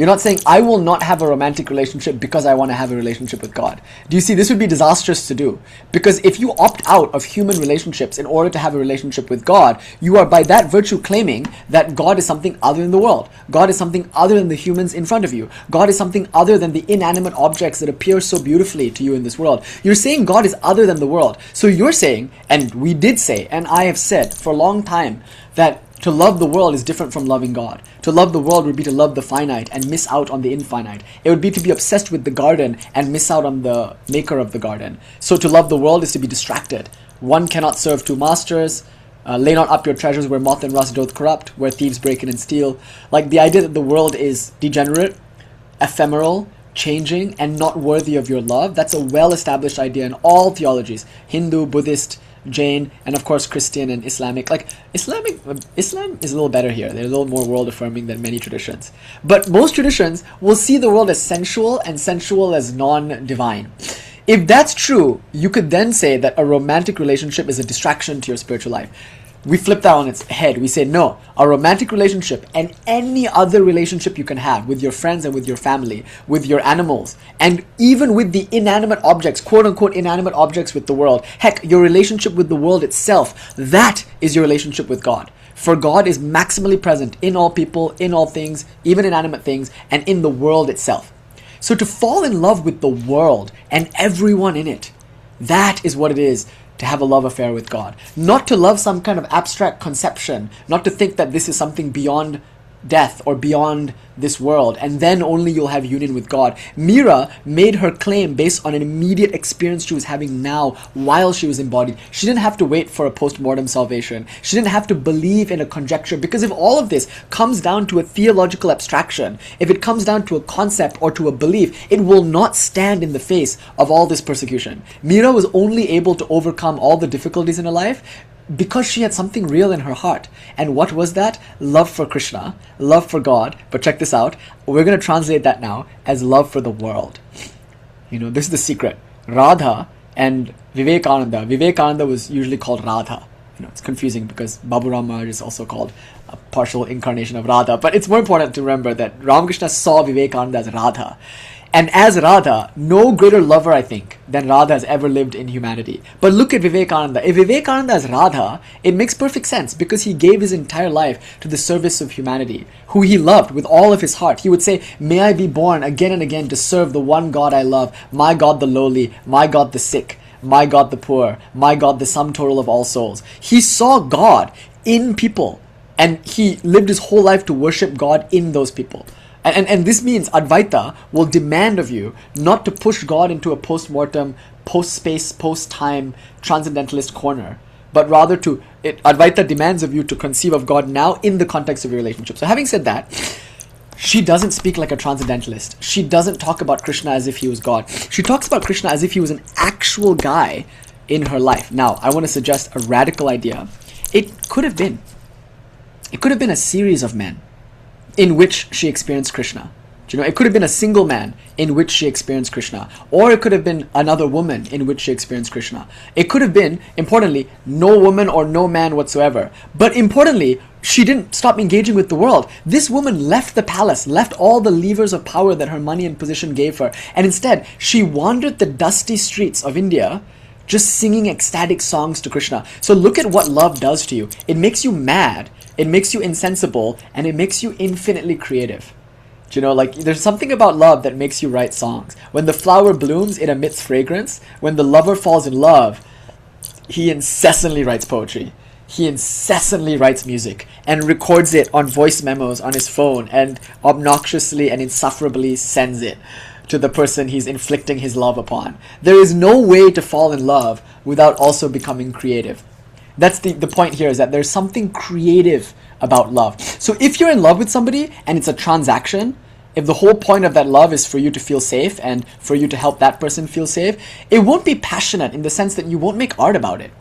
You're not saying, I will not have a romantic relationship because I want to have a relationship with God. Do you see, this would be disastrous to do. Because if you opt out of human relationships in order to have a relationship with God, you are by that virtue claiming that God is something other than the world. God is something other than the humans in front of you. God is something other than the inanimate objects that appear so beautifully to you in this world. You're saying God is other than the world. So you're saying, and we did say, and I have said for a long time, that to love the world is different from loving God. To love the world would be to love the finite and miss out on the infinite. It would be to be obsessed with the garden and miss out on the maker of the garden. So to love the world is to be distracted. One cannot serve two masters. Lay not up your treasures where moth and rust doth corrupt, where thieves break in and steal. Like the idea that the world is degenerate, ephemeral, changing, and not worthy of your love, that's a well-established idea in all theologies. Hindu, Buddhist, Jain, and of course Christian and Islamic. Like Islam is a little better here. They're a little more world affirming than many traditions. But most traditions will see the world as sensual and sensual as non-divine. If that's true, you could then say that a romantic relationship is a distraction to your spiritual life. We flip that on its head. We say, no, a romantic relationship and any other relationship you can have with your friends and with your family, with your animals, and even with the inanimate objects, quote unquote inanimate objects with the world. Heck, your relationship with the world itself, that is your relationship with God. For God is maximally present in all people, in all things, even inanimate things, and in the world itself. So to fall in love with the world and everyone in it, that is what it is to have a love affair with God. Not to love some kind of abstract conception, not to think that this is something beyond death or beyond this world, and then only you'll have union with God. Mira made her claim based on an immediate experience she was having now while she was embodied. She didn't have to wait for a post-mortem salvation. She didn't have to believe in a conjecture, because if all of this comes down to a theological abstraction, if it comes down to a concept or to a belief, it will not stand in the face of all this persecution. Mira was only able to overcome all the difficulties in her life because she had something real in her heart. And what was that? Love for Krishna, love for God. But check this out. We're going to translate that now as love for the world. You know, this is the secret. Radha and Vivekananda. Vivekananda was usually called Radha. You know, it's confusing because Babu Rama is also called a partial incarnation of Radha. But it's more important to remember that Ramakrishna saw Vivekananda as Radha. And as Radha, no greater lover, I think, than Radha has ever lived in humanity. But look at Vivekananda. If Vivekananda is Radha, it makes perfect sense because he gave his entire life to the service of humanity, who he loved with all of his heart. He would say, may I be born again and again to serve the one God I love, my God the lowly, my God the sick, my God the poor, my God the sum total of all souls. He saw God in people, and he lived his whole life to worship God in those people. And this means Advaita will demand of you not to push God into a post-mortem, post-space, post-time, transcendentalist corner, but rather Advaita demands of you to conceive of God now in the context of your relationship. So having said that, she doesn't speak like a transcendentalist. She doesn't talk about Krishna as if he was God. She talks about Krishna as if he was an actual guy in her life. Now, I want to suggest a radical idea. It could have been a series of men in which she experienced Krishna. Do you know, it could have been a single man in which she experienced Krishna. Or it could have been another woman in which she experienced Krishna. It could have been, importantly, no woman or no man whatsoever. But importantly, she didn't stop engaging with the world. This woman left the palace, left all the levers of power that her money and position gave her. And instead, she wandered the dusty streets of India just singing ecstatic songs to Krishna. So look at what love does to you. It makes you mad. It makes you insensible, and it makes you infinitely creative. Do you know, like, there's something about love that makes you write songs. When the flower blooms, it emits fragrance. When the lover falls in love, he incessantly writes poetry. He incessantly writes music and records it on voice memos on his phone and obnoxiously and insufferably sends it to the person he's inflicting his love upon. There is no way to fall in love without also becoming creative. That's the point here, is that there's something creative about love. So if you're in love with somebody and it's a transaction, if the whole point of that love is for you to feel safe and for you to help that person feel safe, it won't be passionate in the sense that you won't make art about it.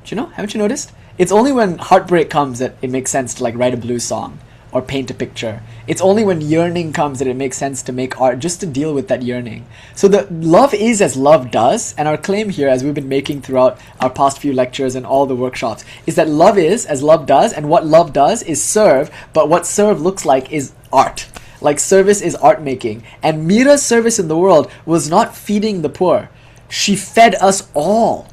Do you know? Haven't you noticed? It's only when heartbreak comes that it makes sense to like write a blues song or paint a picture. It's only when yearning comes that it makes sense to make art just to deal with that yearning. So the love is as love does, and our claim here, as we've been making throughout our past few lectures and all the workshops, is that love is as love does, and what love does is serve, but what serve looks like is art. like service is art making. And Mira's service in the world was not feeding the poor. She fed us all.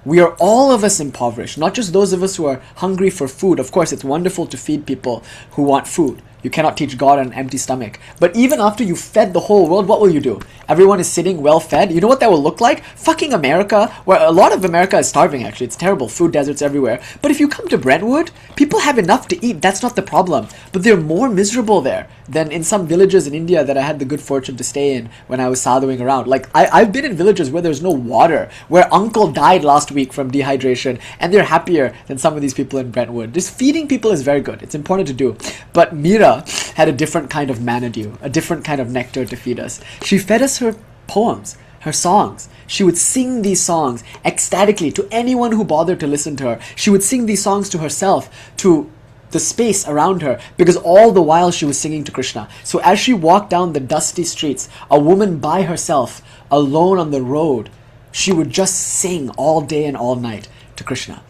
We are all of us impoverished, not just those of us who are hungry for food. Of course, it's wonderful to feed people who want food. You cannot teach God on an empty stomach. But even after you fed the whole world, what will you do? Everyone is sitting well fed. You know what that will look like? Fucking America, where a lot of America is starving actually. It's terrible. Food deserts everywhere. But if you come to Brentwood, people have enough to eat. That's not the problem. But they're more miserable there than in some villages in India that I had the good fortune to stay in when I was sadhuing around. Like, I've been in villages where there's no water, where uncle died last week from dehydration, and they're happier than some of these people in Brentwood. Just feeding people is very good. It's important to do. But Mira had a different kind of manna-dew, a different kind of nectar to feed us. She fed us her poems, her songs. She would sing these songs ecstatically to anyone who bothered to listen to her. She would sing these songs to herself, to the space around her, because all the while she was singing to Krishna. So as she walked down the dusty streets, a woman by herself, alone on the road, she would just sing all day and all night to Krishna.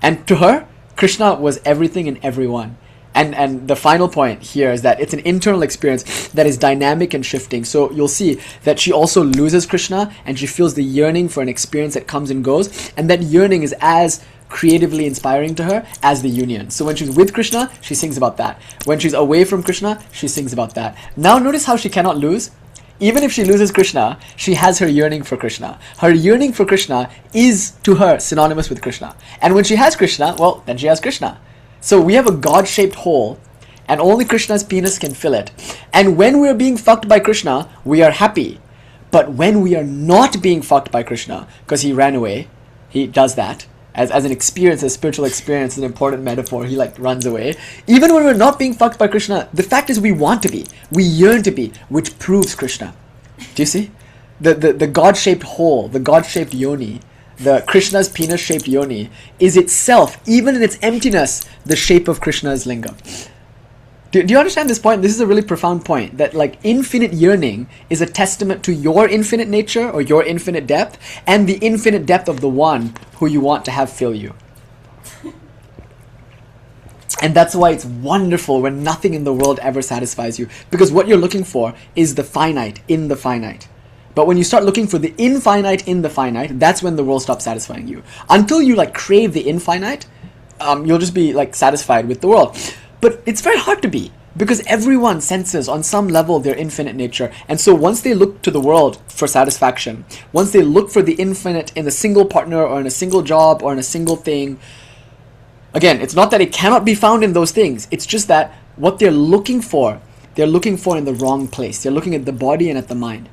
And to her, Krishna was everything and everyone. And the final point here is that it's an internal experience that is dynamic and shifting. So you'll see that she also loses Krishna, and she feels the yearning for an experience that comes and goes. And that yearning is as creatively inspiring to her as the union. So when she's with Krishna, she sings about that. When she's away from Krishna, she sings about that. Now notice how she cannot lose. Even if she loses Krishna, she has her yearning for Krishna. Her yearning for Krishna is to her synonymous with Krishna. And when she has Krishna, well, then she has Krishna. So we have a God-shaped hole, and only Krishna's penis can fill it. And when we're being fucked by Krishna, we are happy. But when we are not being fucked by Krishna, because he ran away, he does that, as an experience, a spiritual experience, an important metaphor, he like runs away. Even when we're not being fucked by Krishna, the fact is we want to be, we yearn to be, which proves Krishna. Do you see? The God-shaped hole, the God-shaped yoni, the Krishna's penis-shaped yoni is itself, even in its emptiness, the shape of Krishna's lingam. Do you understand this point? This is a really profound point, that like infinite yearning is a testament to your infinite nature or your infinite depth, and the infinite depth of the one who you want to have fill you. And that's why it's wonderful when nothing in the world ever satisfies you, because what you're looking for is the finite in the finite. But when you start looking for the infinite in the finite, that's when the world stops satisfying you. Until you like crave the infinite, you'll just be like satisfied with the world. But it's very hard to be, because everyone senses on some level their infinite nature. And so once they look to the world for satisfaction, once they look for the infinite in a single partner or in a single job or in a single thing, again, it's not that it cannot be found in those things. It's just that what they're looking for in the wrong place. They're looking at the body and at the mind.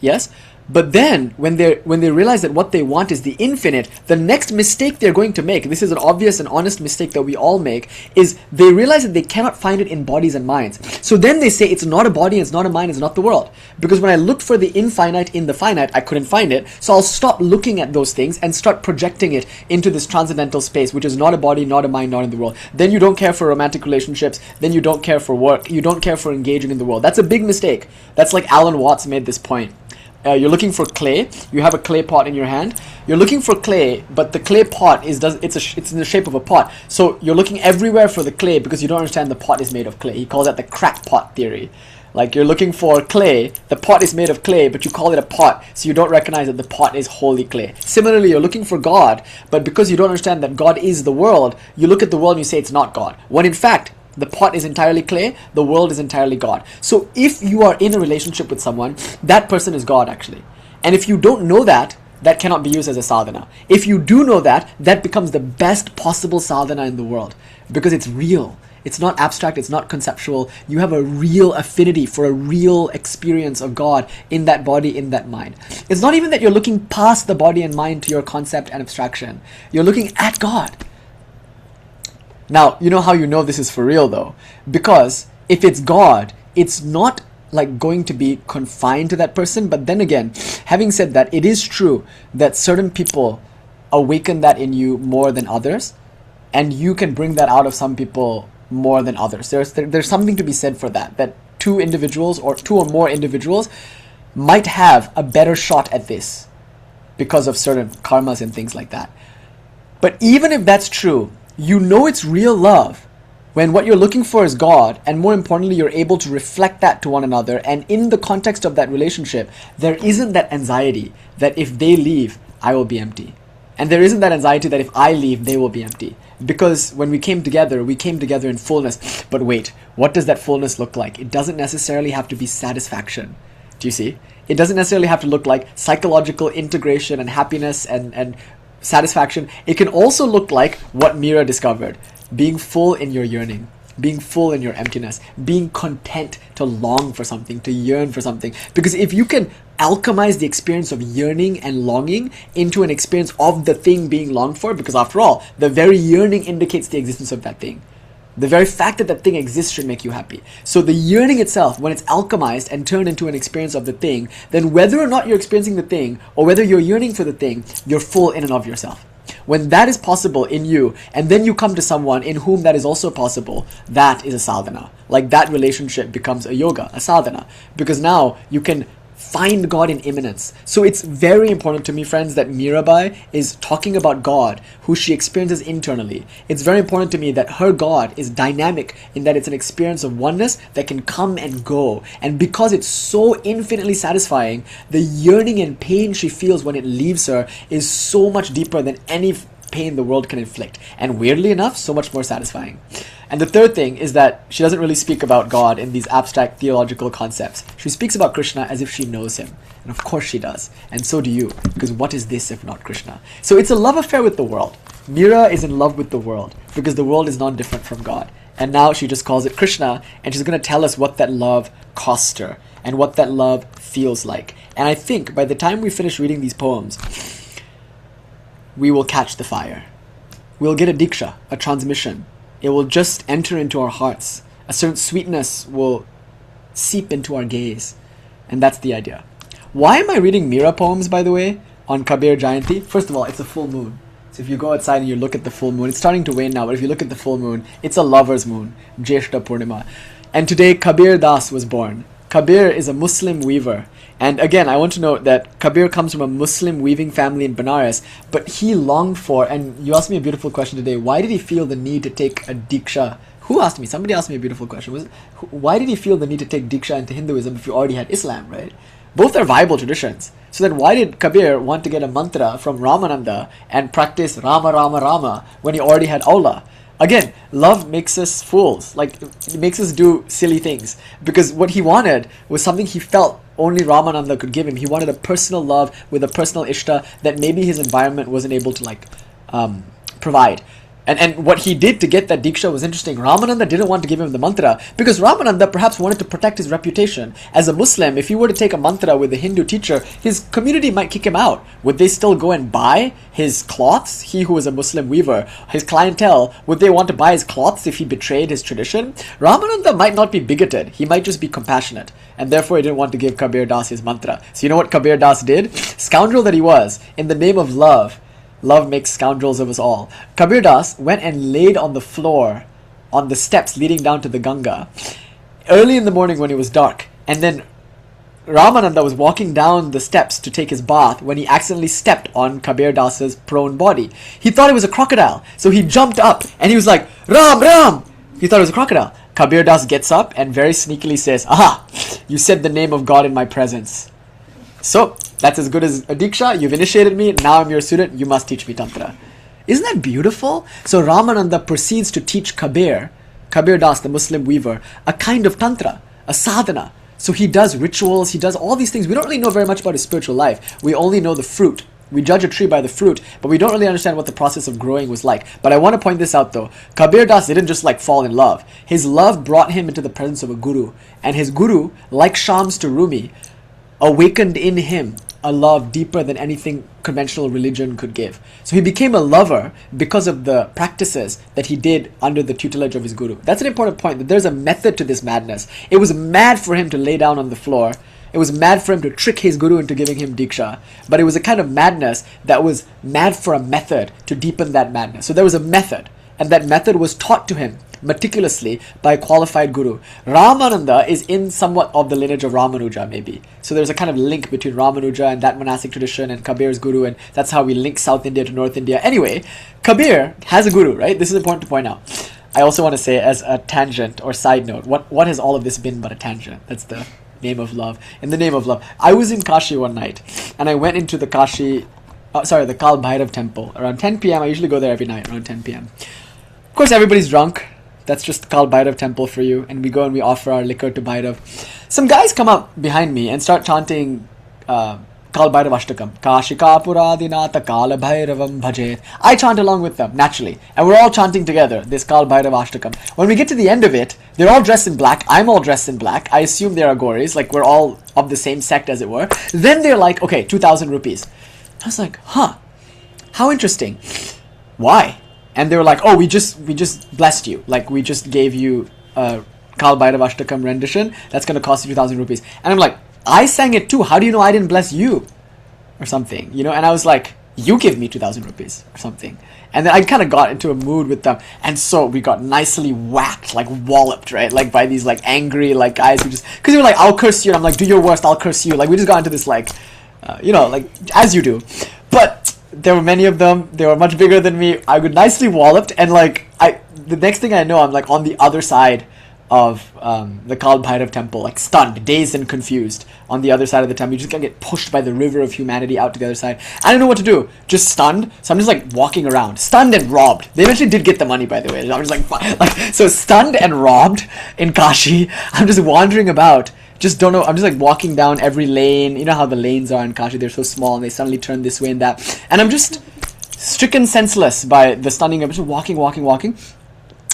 Yes? But then, when they realize that what they want is the infinite, the next mistake they're going to make, this is an obvious and honest mistake that we all make, is they realize that they cannot find it in bodies and minds. So then they say, it's not a body, it's not a mind, it's not the world. Because when I looked for the infinite in the finite, I couldn't find it. So I'll stop looking at those things and start projecting it into this transcendental space, which is not a body, not a mind, not in the world. Then you don't care for romantic relationships, then you don't care for work, you don't care for engaging in the world. That's a big mistake. That's like Alan Watts made this point. You're looking for clay. You have a clay pot in your hand. You're looking for clay, but the clay pot it's in the shape of a pot. So you're looking everywhere for the clay because you don't understand the pot is made of clay. He calls that the crackpot theory. Like you're looking for clay, the pot is made of clay, but you call it a pot, so you don't recognize that the pot is wholly clay. Similarly, you're looking for God, but because you don't understand that God is the world, you look at the world and you say it's not God. When in fact, the pot is entirely clay, the world is entirely God. So if you are in a relationship with someone, that person is God actually. And if you don't know that, that cannot be used as a sadhana. If you do know that, that becomes the best possible sadhana in the world, because it's real. It's not abstract, it's not conceptual. You have a real affinity for a real experience of God in that body, in that mind. It's not even that you're looking past the body and mind to your concept and abstraction. You're looking at God. Now, you know how you know this is for real though? Because if it's God, it's not like going to be confined to that person. But then again, having said that, it is true that certain people awaken that in you more than others, and you can bring that out of some people more than others. There's something to be said for that two individuals or two or more individuals might have a better shot at this because of certain karmas and things like that. But even if that's true, you know it's real love when what you're looking for is God, and more importantly, you're able to reflect that to one another, and in the context of that relationship, there isn't that anxiety that if they leave, I will be empty. And there isn't that anxiety that if I leave, they will be empty. Because when we came together in fullness. But wait, what does that fullness look like? It doesn't necessarily have to be satisfaction. Do you see? It doesn't necessarily have to look like psychological integration and happiness and satisfaction. It can also look like what Mira discovered. Being full in your yearning. Being full in your emptiness. Being content to long for something, to yearn for something. Because if you can alchemize the experience of yearning and longing into an experience of the thing being longed for, because after all, the very yearning indicates the existence of that thing. The very fact that that thing exists should make you happy. So the yearning itself, when it's alchemized and turned into an experience of the thing, then whether or not you're experiencing the thing, or whether you're yearning for the thing, you're full in and of yourself. When that is possible in you, and then you come to someone in whom that is also possible, that is a sadhana. Like that relationship becomes a yoga, a sadhana. Because now you can find God in immanence. So it's very important to me, friends, that Mirabai is talking about God, who she experiences internally. It's very important to me that her God is dynamic in that it's an experience of oneness that can come and go. And because it's so infinitely satisfying, the yearning and pain she feels when it leaves her is so much deeper than any pain the world can inflict. And weirdly enough, so much more satisfying. And the third thing is that she doesn't really speak about God in these abstract theological concepts. She speaks about Krishna as if she knows him. And of course she does. And so do you. Because what is this if not Krishna? So it's a love affair with the world. Mira is in love with the world because the world is non-different from God. And now she just calls it Krishna, and she's going to tell us what that love cost her and what that love feels like. And I think by the time we finish reading these poems, we will catch the fire. We'll get a diksha, a transmission. It will just enter into our hearts. A certain sweetness will seep into our gaze. And that's the idea. Why am I reading Mira poems, by the way, on Kabir Jayanti? First of all, it's a full moon. So if you go outside and you look at the full moon, it's starting to wane now, but if you look at the full moon, it's a lover's moon, Jeshta Purnima. And today, Kabir Das was born. Kabir is a Muslim weaver. And again, I want to note that Kabir comes from a Muslim weaving family in Benares, but he longed for, and you asked me a beautiful question today, why did he feel the need to take a diksha? Who asked me? Somebody asked me a beautiful question. Why did he feel the need to take diksha into Hinduism if you already had Islam, right? Both are viable traditions. So then why did Kabir want to get a mantra from Ramananda and practice Rama Rama Rama when he already had Allah? Again, love makes us fools. Like, it makes us do silly things. Because what he wanted was something he felt only Ramananda could give him. He wanted a personal love with a personal ishta that maybe his environment wasn't able to provide. And what he did to get that diksha was interesting. Ramananda didn't want to give him the mantra because Ramananda perhaps wanted to protect his reputation. As a Muslim, if he were to take a mantra with a Hindu teacher, his community might kick him out. Would they still go and buy his cloths? He who was a Muslim weaver, his clientele, would they want to buy his cloths if he betrayed his tradition? Ramananda might not be bigoted. He might just be compassionate. And therefore he didn't want to give Kabir Das his mantra. So you know what Kabir Das did? Scoundrel that he was, in the name of love, love makes scoundrels of us all. Kabir Das went and laid on the floor on the steps leading down to the Ganga early in the morning when it was dark. And then Ramananda was walking down the steps to take his bath when he accidentally stepped on Kabir Das's prone body. He thought it was a crocodile. So he jumped up and he was like, Ram, Ram! He thought it was a crocodile. Kabir Das gets up and very sneakily says, aha, you said the name of God in my presence. So, that's as good as a diksha. You've initiated me. Now I'm your student. You must teach me Tantra. Isn't that beautiful? So Ramananda proceeds to teach Kabir Das, the Muslim weaver, a kind of Tantra, a sadhana. So he does rituals. He does all these things. We don't really know very much about his spiritual life. We only know the fruit. We judge a tree by the fruit, but we don't really understand what the process of growing was like. But I want to point this out though. Kabir Das didn't just fall in love. His love brought him into the presence of a guru. And his guru, like Shams to Rumi, awakened in him a love deeper than anything conventional religion could give. So he became a lover because of the practices that he did under the tutelage of his guru. That's an important point, that there's a method to this madness. It was mad for him to lay down on the floor. It was mad for him to trick his guru into giving him diksha. But it was a kind of madness that was mad for a method to deepen that madness. So there was a method, and that method was taught to him meticulously by a qualified guru. Ramananda is in somewhat of the lineage of Ramanuja, maybe. So there's a kind of link between Ramanuja and that monastic tradition and Kabir's guru, and that's how we link South India to North India. Anyway, Kabir has a guru, right? This is important to point out. I also want to say, as a tangent or side note, what has all of this been but a tangent? That's the name of love. In the name of love, I was in Kashi one night, and I went into the the Kal Bhairav temple around 10 p.m. I usually go there every night around 10 p.m. Of course, everybody's drunk. That's just Kal Bhairav temple for you. And we go and we offer our liquor to Bhairav. Some guys come up behind me and start chanting Kal Bhairav Ashtakam. Kashika Puradinata Kala Bhairavam Bhajet. I chant along with them, naturally. And we're all chanting together, this Kal Bhairav Ashtakam. When we get to the end of it, they're all dressed in black. I'm all dressed in black. I assume they're Agoris, like we're all of the same sect, as it were. Then they're like, okay, 2,000 rupees. I was like, huh, how interesting. Why? And they were like, oh, we just blessed you. Like, we just gave you a Kal Bhairav Ashtakam rendition. That's going to cost you 2,000 rupees. And I'm like, I sang it too. How do you know I didn't bless you? Or something, you know? And I was like, you give me 2,000 rupees or something. And then I kind of got into a mood with them. And so we got nicely whacked, like walloped, right? Like by these like angry like guys who just, because they were like, I'll curse you. And I'm like, do your worst, I'll curse you. Like we just got into this like, like as you do. But there were many of them. They were much bigger than me. I got nicely walloped. And like, the next thing I know, I'm like on the other side of the Kal Bhairav temple, like stunned, dazed and confused on the other side of the temple. You just get pushed by the river of humanity out to the other side. I don't know what to do. Just stunned. So I'm just like walking around, stunned and robbed. They eventually did get the money, by the way. I'm just like so stunned and robbed in Kashi. I'm just wandering about. Just don't know. I'm just like walking down every lane. You know how the lanes are in Kashi? They're so small and they suddenly turn this way and that. And I'm just stricken senseless by the stunning. I'm just walking.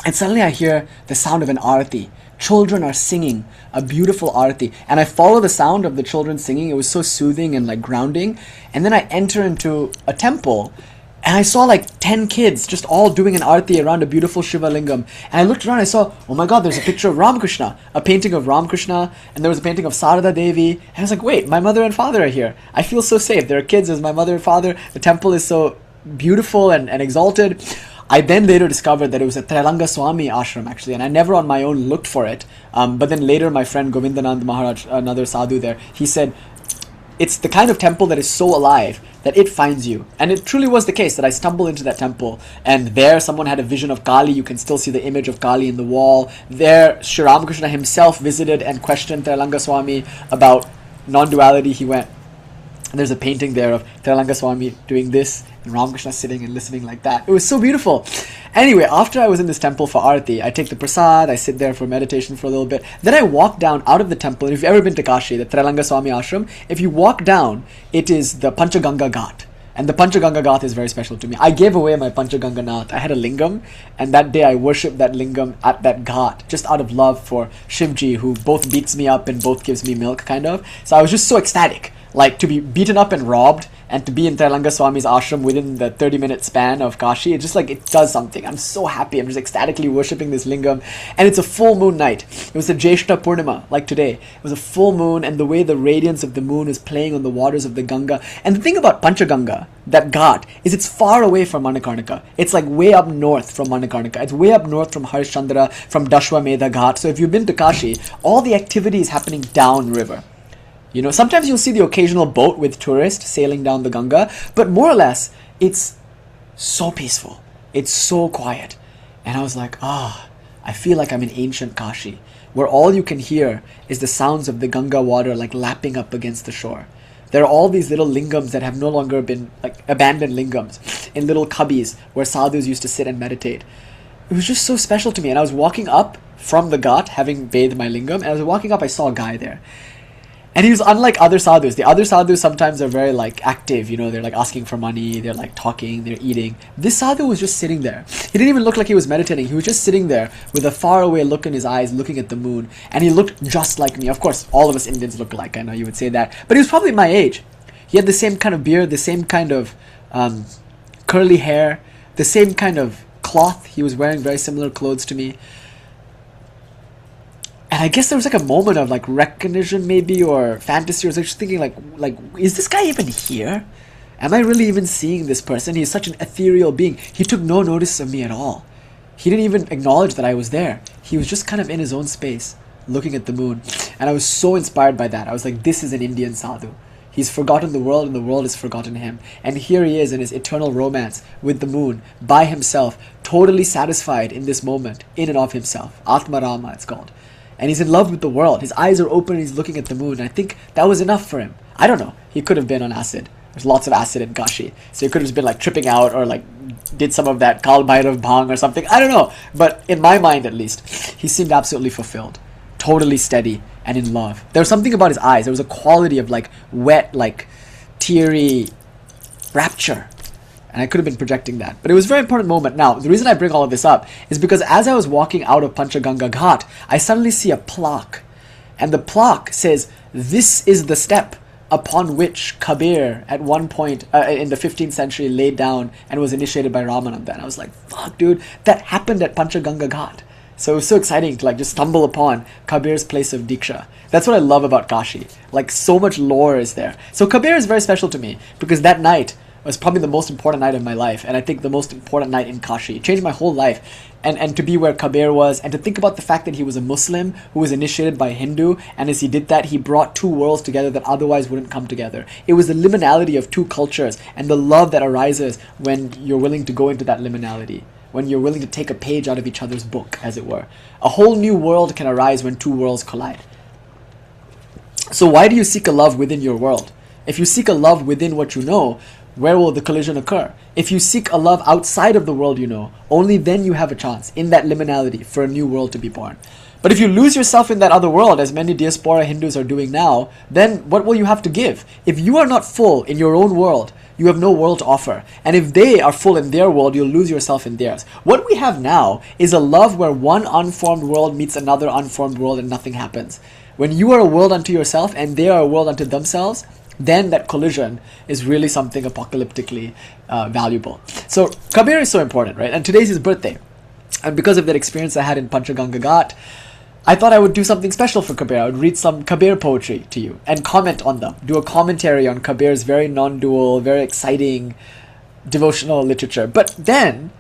And suddenly I hear the sound of an arati. Children are singing a beautiful arati. And I follow the sound of the children singing. It was so soothing and like grounding. And then I enter into a temple. And I saw like 10 kids just all doing an arati around a beautiful Shiva Lingam. And I looked around and I saw, oh my god, there's a picture of Ramakrishna. A painting of Ramakrishna. And there was a painting of Sarada Devi. And I was like, wait, my mother and father are here. I feel so safe. There are kids as my mother and father. The temple is so beautiful and exalted. I then later discovered that it was a Trailanga Swami ashram actually, and I never on my own looked for it. But then later my friend Govindanand Maharaj, another sadhu there, he said, it's the kind of temple that is so alive that it finds you. And it truly was the case that I stumbled into that temple and there someone had a vision of Kali. You can still see the image of Kali in the wall. There Sri Ramakrishna himself visited and questioned Trailanga Swami about non-duality. He went, and there's a painting there of Trailanga Swami doing this and Ramakrishna sitting and listening like that. It was so beautiful. Anyway, after I was in this temple for Arati, I take the prasad, I sit there for meditation for a little bit. Then I walk down out of the temple. And if you've ever been to Kashi, the Trailanga Swami ashram, if you walk down, it is the Panchaganga Ghat. And the Panchaganga Ghat is very special to me. I gave away my Panchaganga Nath. I had a lingam, and that day I worshipped that lingam at that ghat, just out of love for Shivji, who both beats me up and both gives me milk, kind of. So I was just so ecstatic. Like, to be beaten up and robbed, and to be in Trailanga Swami's ashram within the 30-minute span of Kashi, it's just like, it does something. I'm so happy. I'm just ecstatically worshipping this lingam. And it's a full moon night. It was a Jeshta Purnima, like today. It was a full moon, and the way the radiance of the moon is playing on the waters of the Ganga. And the thing about Panchaganga, that ghat, is it's far away from Manikarnika. It's like way up north from Manikarnika. It's way up north from Harishchandra, from Dashwamedha Ghat. So if you've been to Kashi, all the activity is happening downriver. You know, sometimes you'll see the occasional boat with tourists sailing down the Ganga, but more or less, it's so peaceful. It's so quiet. And I was like, I feel like I'm in ancient Kashi, where all you can hear is the sounds of the Ganga water like lapping up against the shore. There are all these little lingams that have no longer been, like abandoned lingams, in little cubbies where sadhus used to sit and meditate. It was just so special to me. And I was walking up from the ghat, having bathed my lingam, and as I was walking up, I saw a guy there. And he was unlike other sadhus. The other sadhus sometimes are very like active, you know, they're like asking for money, they're like talking, they're eating. This sadhu was just sitting there. He didn't even look like he was meditating. He was just sitting there with a faraway look in his eyes, looking at the moon. And he looked just like me. Of course, all of us Indians look alike, I know you would say that. But he was probably my age. He had the same kind of beard, the same kind of curly hair, the same kind of cloth. He was wearing very similar clothes to me. And I guess there was like a moment of like recognition maybe, or fantasy, or I was just thinking like, is this guy even here? Am I really even seeing this person? He's such an ethereal being. He took no notice of me at all. He didn't even acknowledge that I was there. He was just kind of in his own space, looking at the moon. And I was so inspired by that. I was like, this is an Indian sadhu. He's forgotten the world and the world has forgotten him. And here he is in his eternal romance with the moon, by himself, totally satisfied in this moment, in and of himself. Atma Rama, it's called. And he's in love with the world. His eyes are open and he's looking at the moon. And I think that was enough for him. I don't know. He could have been on acid. There's lots of acid in Kashi. So he could have just been like tripping out or like did some of that Kal Bhairav Bhang or something. I don't know. But in my mind at least, he seemed absolutely fulfilled. Totally steady and in love. There was something about his eyes. There was a quality of like wet, like teary rapture. And I could have been projecting that. But it was a very important moment. Now, the reason I bring all of this up is because as I was walking out of Panchaganga Ghat, I suddenly see a plaque. And the plaque says, "This is the step upon which Kabir at one point in the 15th century laid down and was initiated by Ramananda." And I was like, fuck dude, that happened at Panchaganga Ghat. So it was so exciting to like just stumble upon Kabir's place of Diksha. That's what I love about Kashi. Like so much lore is there. So Kabir is very special to me because that night was probably the most important night of my life, and I think the most important night in Kashi. It changed my whole life. And to be where Kabir was, and to think about the fact that he was a Muslim who was initiated by a Hindu, and as he did that, he brought two worlds together that otherwise wouldn't come together. It was the liminality of two cultures, and the love that arises when you're willing to go into that liminality, when you're willing to take a page out of each other's book, as it were. A whole new world can arise when two worlds collide. So why do you seek a love within your world? If you seek a love within what you know, where will the collision occur? If you seek a love outside of the world you know, only then you have a chance in that liminality for a new world to be born. But if you lose yourself in that other world, as many diaspora Hindus are doing now, then what will you have to give? If you are not full in your own world, you have no world to offer. And if they are full in their world, you'll lose yourself in theirs. What we have now is a love where one unformed world meets another unformed world and nothing happens. When you are a world unto yourself and they are a world unto themselves, then that collision is really something apocalyptically valuable. So Kabir is so important, right? And today's his birthday. And because of that experience I had in Panchaganga Ghat, I thought I would do something special for Kabir. I would read some Kabir poetry to you and comment on them. Do a commentary on Kabir's very non-dual, very exciting devotional literature. But then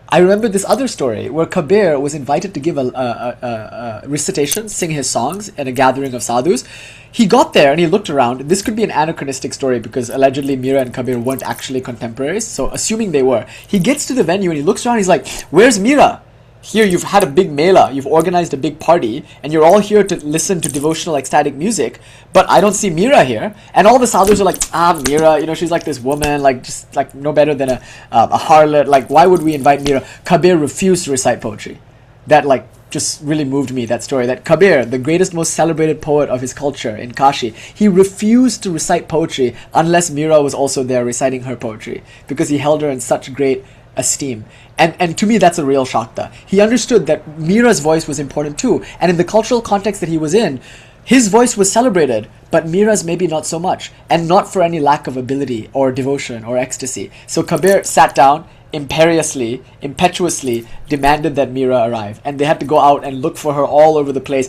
I remember this other story where Kabir was invited to give a recitation, sing his songs at a gathering of sadhus. He got there and he looked around. This could be an anachronistic story because allegedly Mira and Kabir weren't actually contemporaries. So assuming they were, he gets to the venue and he looks around. He's like, "Where's Mira? Here you've had a big mela, you've organized a big party, and you're all here to listen to devotional ecstatic music, but I don't see Mira here." And all the sadhus are like, Mira, you know, she's like this woman, like just like no better than a harlot. Like, why would we invite Mira? Kabir refused to recite poetry. That like just really moved me, that story. That Kabir, the greatest, most celebrated poet of his culture in Kashi, he refused to recite poetry unless Mira was also there reciting her poetry because he held her in such great esteem. And to me, that's a real shakta. He understood that Mira's voice was important too. And in the cultural context that he was in, his voice was celebrated, but Mira's maybe not so much. And not for any lack of ability or devotion or ecstasy. So Kabir sat down, imperiously, impetuously demanded that Mira arrive. And they had to go out and look for her all over the place.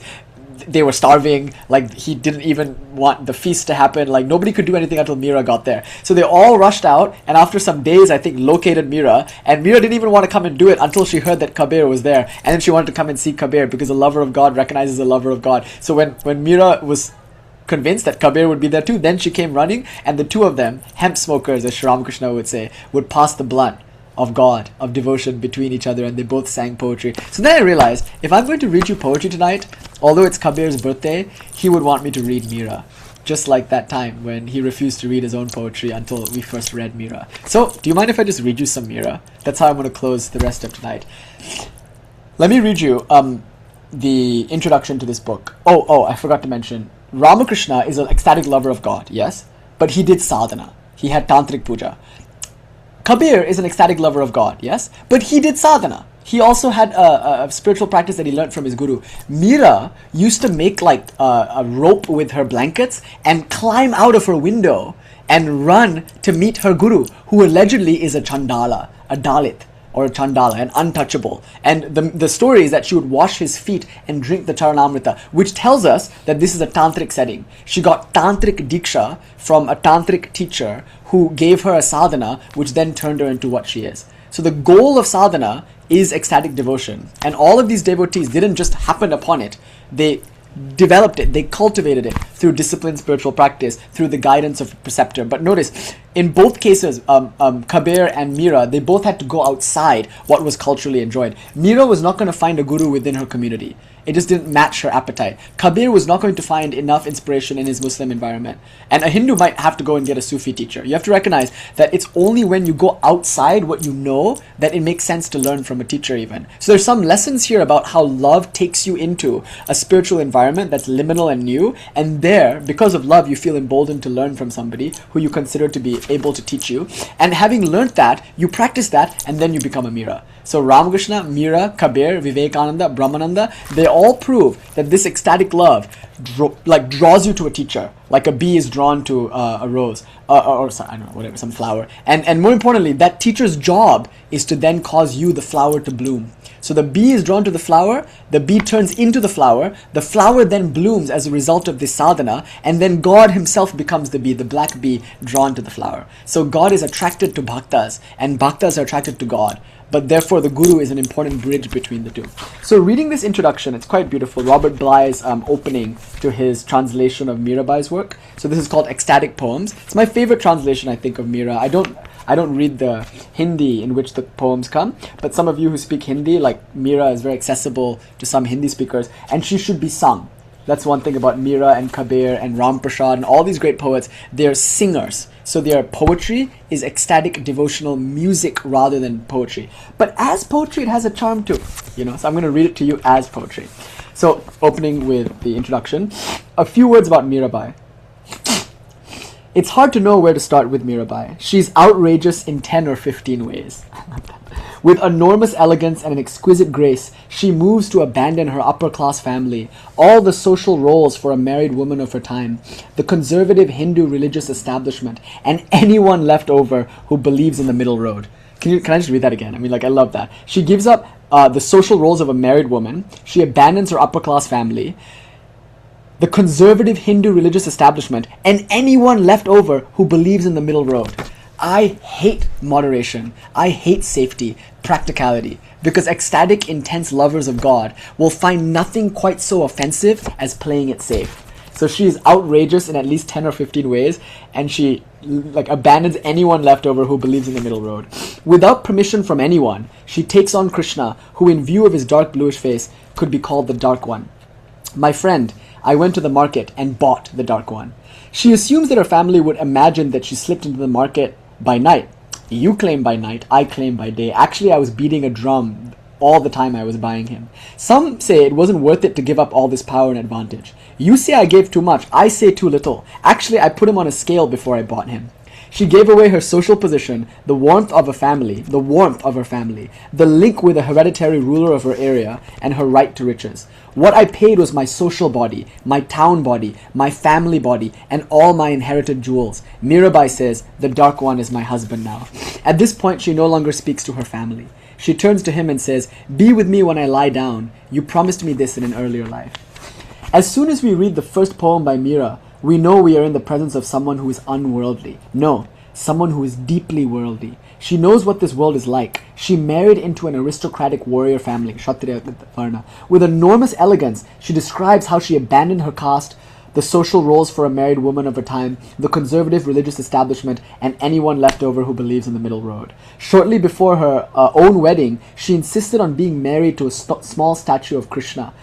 They were starving, like he didn't even want the feast to happen, like nobody could do anything until Mira got there. So they all rushed out, and after some days I think located Mira, and Mira didn't even want to come and do it until she heard that Kabir was there, and then she wanted to come and see Kabir because a lover of God recognizes a lover of God. So when Mira was convinced that Kabir would be there too, then she came running, and the two of them, hemp smokers as Sri Ramakrishna would say, would pass the blunt of God, of devotion between each other, and they both sang poetry. So then I realized, if I'm going to read you poetry tonight, although it's Kabir's birthday, he would want me to read Mira. Just like that time when he refused to read his own poetry until we first read Mira. So, do you mind if I just read you some Mira? That's how I'm going to close the rest of tonight. Let me read you the introduction to this book. Oh, I forgot to mention, Ramakrishna is an ecstatic lover of God, yes? But he did sadhana. He had tantric puja. Kabir is an ecstatic lover of God, yes? But he did sadhana. He also had a spiritual practice that he learned from his guru. Mira used to make like a rope with her blankets and climb out of her window and run to meet her guru, who allegedly is a Chandala, a Dalit, or a Chandala, an untouchable. And the story is that she would wash his feet and drink the Charanamrita, which tells us that this is a tantric setting. She got tantric diksha from a tantric teacher who gave her a sadhana, which then turned her into what she is. So the goal of sadhana is ecstatic devotion. And all of these devotees didn't just happen upon it. They developed it, they cultivated it through disciplined spiritual practice, through the guidance of a preceptor. But notice, in both cases, Kabir and Mira, they both had to go outside what was culturally enjoyed. Mira was not going to find a guru within her community. It just didn't match her appetite. Kabir was not going to find enough inspiration in his Muslim environment. And a Hindu might have to go and get a Sufi teacher. You have to recognize that it's only when you go outside what you know that it makes sense to learn from a teacher even. So there's some lessons here about how love takes you into a spiritual environment that's liminal and new. And there, because of love, you feel emboldened to learn from somebody who you consider to be able to teach you. And having learned that, you practice that, and then you become a Mira. So Ramakrishna, Mira, Kabir, Vivekananda, Brahmananda, they all prove that this ecstatic love draws you to a teacher, like a bee is drawn to a rose, or I don't know, whatever, some flower. And more importantly, that teacher's job is to then cause you, the flower, to bloom. So the bee is drawn to the flower turns into the flower then blooms as a result of this sadhana, and then God himself becomes the bee, the black bee drawn to the flower. So God is attracted to bhaktas, and bhaktas are attracted to God. But therefore the guru is an important bridge between the two. So reading this introduction, it's quite beautiful. Robert Bly's opening to his translation of Mirabai's work. So this is called Ecstatic Poems. It's my favorite translation, I think, of Mira. I don't read the Hindi in which the poems come, but some of you who speak Hindi, like Mira, is very accessible to some Hindi speakers, and she should be sung. That's one thing about Mira and Kabir and Ram Prasad and all these great poets. They're singers. So their poetry is ecstatic devotional music rather than poetry. But as poetry, it has a charm too. So I'm going to read it to you as poetry. So opening with the introduction, a few words about Mirabai. It's hard to know where to start with Mirabai. She's outrageous in 10 or 15 ways. With enormous elegance and an exquisite grace, she moves to abandon her upper-class family, all the social roles for a married woman of her time, the conservative Hindu religious establishment, and anyone left over who believes in the middle road. Can I just read that again? I love that. She gives up the social roles of a married woman. She abandons her upper-class family, the conservative Hindu religious establishment, and anyone left over who believes in the middle road. I hate moderation. I hate safety, practicality, because ecstatic, intense lovers of God will find nothing quite so offensive as playing it safe. So she is outrageous in at least 10 or 15 ways, and she abandons anyone left over who believes in the middle road. Without permission from anyone, she takes on Krishna, who in view of his dark bluish face could be called the Dark One. My friend, I went to the market and bought the Dark One. She assumes that her family would imagine that she slipped into the market by night. You claim by night, I claim by day. Actually, I was beating a drum all the time I was buying him. Some say it wasn't worth it to give up all this power and advantage. You say I gave too much, I say too little. Actually, I put him on a scale before I bought him. She gave away her social position, the warmth of her family, the link with a hereditary ruler of her area, and her right to riches. What I paid was my social body, my town body, my family body, and all my inherited jewels. Mirabai says, the Dark One is my husband now. At this point, she no longer speaks to her family. She turns to him and says, be with me when I lie down. You promised me this in an earlier life. As soon as we read the first poem by Mira, we know we are in the presence of someone who is unworldly. No, someone who is deeply worldly. She knows what this world is like. She married into an aristocratic warrior family, Kshatriya Varna. With enormous elegance, she describes how she abandoned her caste, the social roles for a married woman of her time, the conservative religious establishment, and anyone left over who believes in the middle road. Shortly before her own wedding, she insisted on being married to a small statue of Krishna.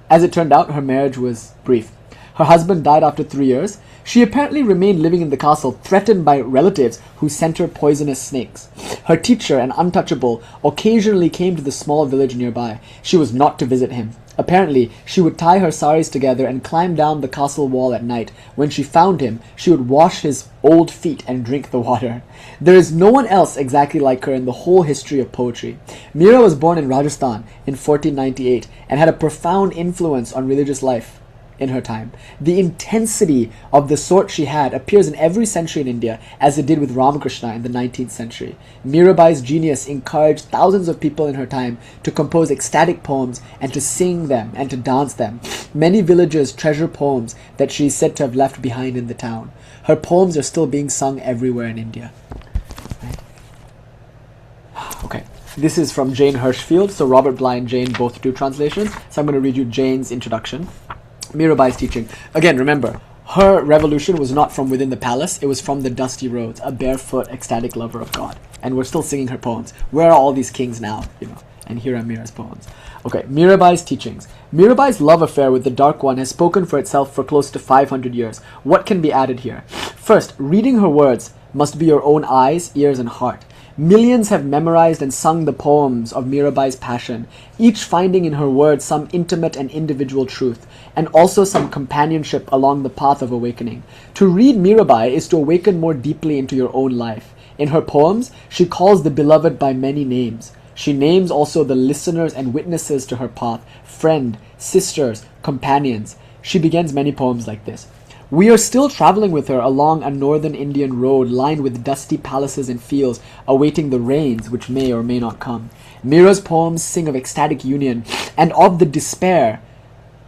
As it turned out, her marriage was brief. Her husband died after 3 years. She apparently remained living in the castle, threatened by relatives who sent her poisonous snakes. Her teacher, an untouchable, occasionally came to the small village nearby. She was not to visit him. Apparently, she would tie her saris together and climb down the castle wall at night. When she found him, she would wash his old feet and drink the water. There is no one else exactly like her in the whole history of poetry. Mira was born in Rajasthan in 1498 and had a profound influence on religious life in her time. The intensity of the sort she had appears in every century in India, as it did with Ramakrishna in the 19th century. Mirabai's genius encouraged thousands of people in her time to compose ecstatic poems and to sing them and to dance them. Many villagers treasure poems that she is said to have left behind in the town. Her poems are still being sung everywhere in India. Right? Okay. This is from Jane Hirschfield. So Robert Bly and Jane both do translations. So I'm going to read you Jane's introduction. Mirabai's teaching. Again, remember, her revolution was not from within the palace. It was from the dusty roads, a barefoot, ecstatic lover of God. And we're still singing her poems. Where are all these kings now? And here are Mira's poems. Okay, Mirabai's teachings. Mirabai's love affair with the Dark One has spoken for itself for close to 500 years. What can be added here? First, reading her words must be your own eyes, ears, and heart. Millions have memorized and sung the poems of Mirabai's passion, each finding in her words some intimate and individual truth, and also some companionship along the path of awakening. To read Mirabai is to awaken more deeply into your own life. In her poems, she calls the beloved by many names. She names also the listeners and witnesses to her path, friend, sisters, companions. She begins many poems like this. We are still traveling with her along a northern Indian road lined with dusty palaces and fields, awaiting the rains which may or may not come. Mira's poems sing of ecstatic union and of the despair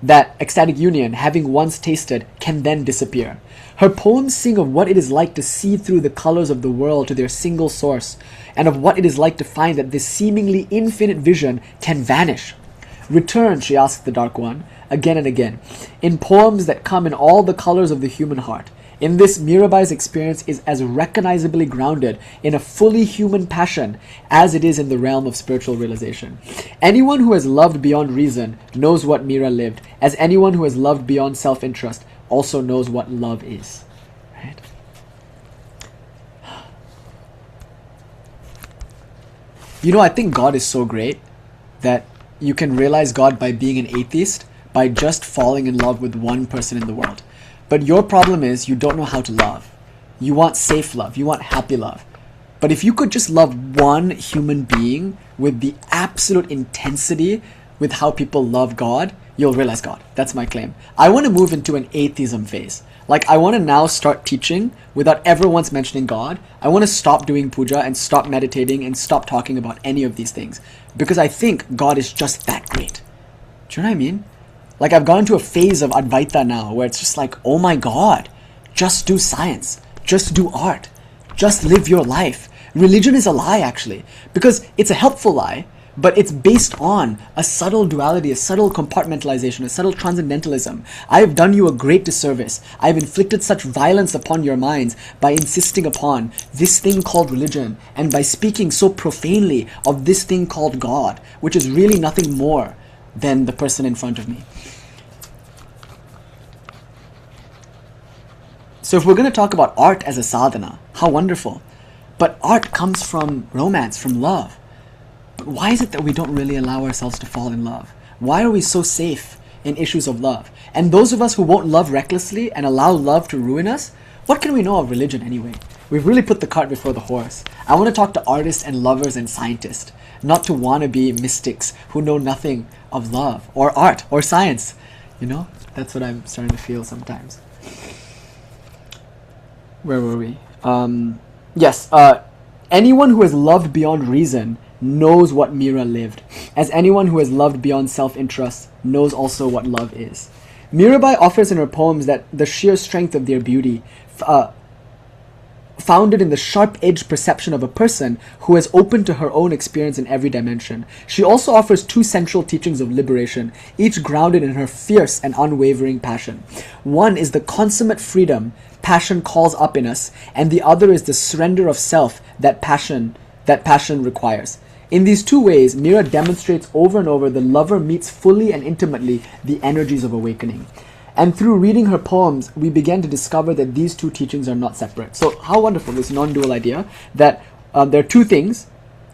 that ecstatic union, having once tasted, can then disappear. Her poems sing of what it is like to see through the colors of the world to their single source, and of what it is like to find that this seemingly infinite vision can vanish. Return, she asks the Dark One, again and again, in poems that come in all the colors of the human heart. In this, Mirabai's experience is as recognizably grounded in a fully human passion as it is in the realm of spiritual realization. Anyone who has loved beyond reason knows what Mira lived, as anyone who has loved beyond self-interest also knows what love is. Right? I think God is so great that you can realize God by being an atheist, by just falling in love with one person in the world. But your problem is you don't know how to love. You want safe love. You want happy love. But if you could just love one human being with the absolute intensity with how people love God, you'll realize God. That's my claim. I want to move into an atheism phase. I want to now start teaching without ever once mentioning God. I want to stop doing puja and stop meditating and stop talking about any of these things. Because I think God is just that great. Do you know what I mean? I've gone into a phase of Advaita now where it's just oh my God, just do science, just do art, just live your life. Religion is a lie, actually, because it's a helpful lie, but it's based on a subtle duality, a subtle compartmentalization, a subtle transcendentalism. I have done you a great disservice. I have inflicted such violence upon your minds by insisting upon this thing called religion and by speaking so profanely of this thing called God, which is really nothing more than the person in front of me. So if we're going to talk about art as a sadhana, how wonderful. But art comes from romance, from love. But why is it that we don't really allow ourselves to fall in love? Why are we so safe in issues of love? And those of us who won't love recklessly and allow love to ruin us, what can we know of religion anyway? We've really put the cart before the horse. I want to talk to artists and lovers and scientists, not to wannabe mystics who know nothing of love or art or science. That's what I'm starting to feel sometimes. Where were we? Yes, anyone who has loved beyond reason knows what Mira lived, as anyone who has loved beyond self-interest knows also what love is. Mirabai offers in her poems that the sheer strength of their beauty, founded in the sharp-edged perception of a person who has opened to her own experience in every dimension. She also offers two central teachings of liberation, each grounded in her fierce and unwavering passion. One is the consummate freedom passion calls up in us, and the other is the surrender of self that passion requires. In these two ways, Mira demonstrates over and over the lover meets fully and intimately the energies of awakening. And through reading her poems, we began to discover that these two teachings are not separate. So how wonderful, this non-dual idea that there are two things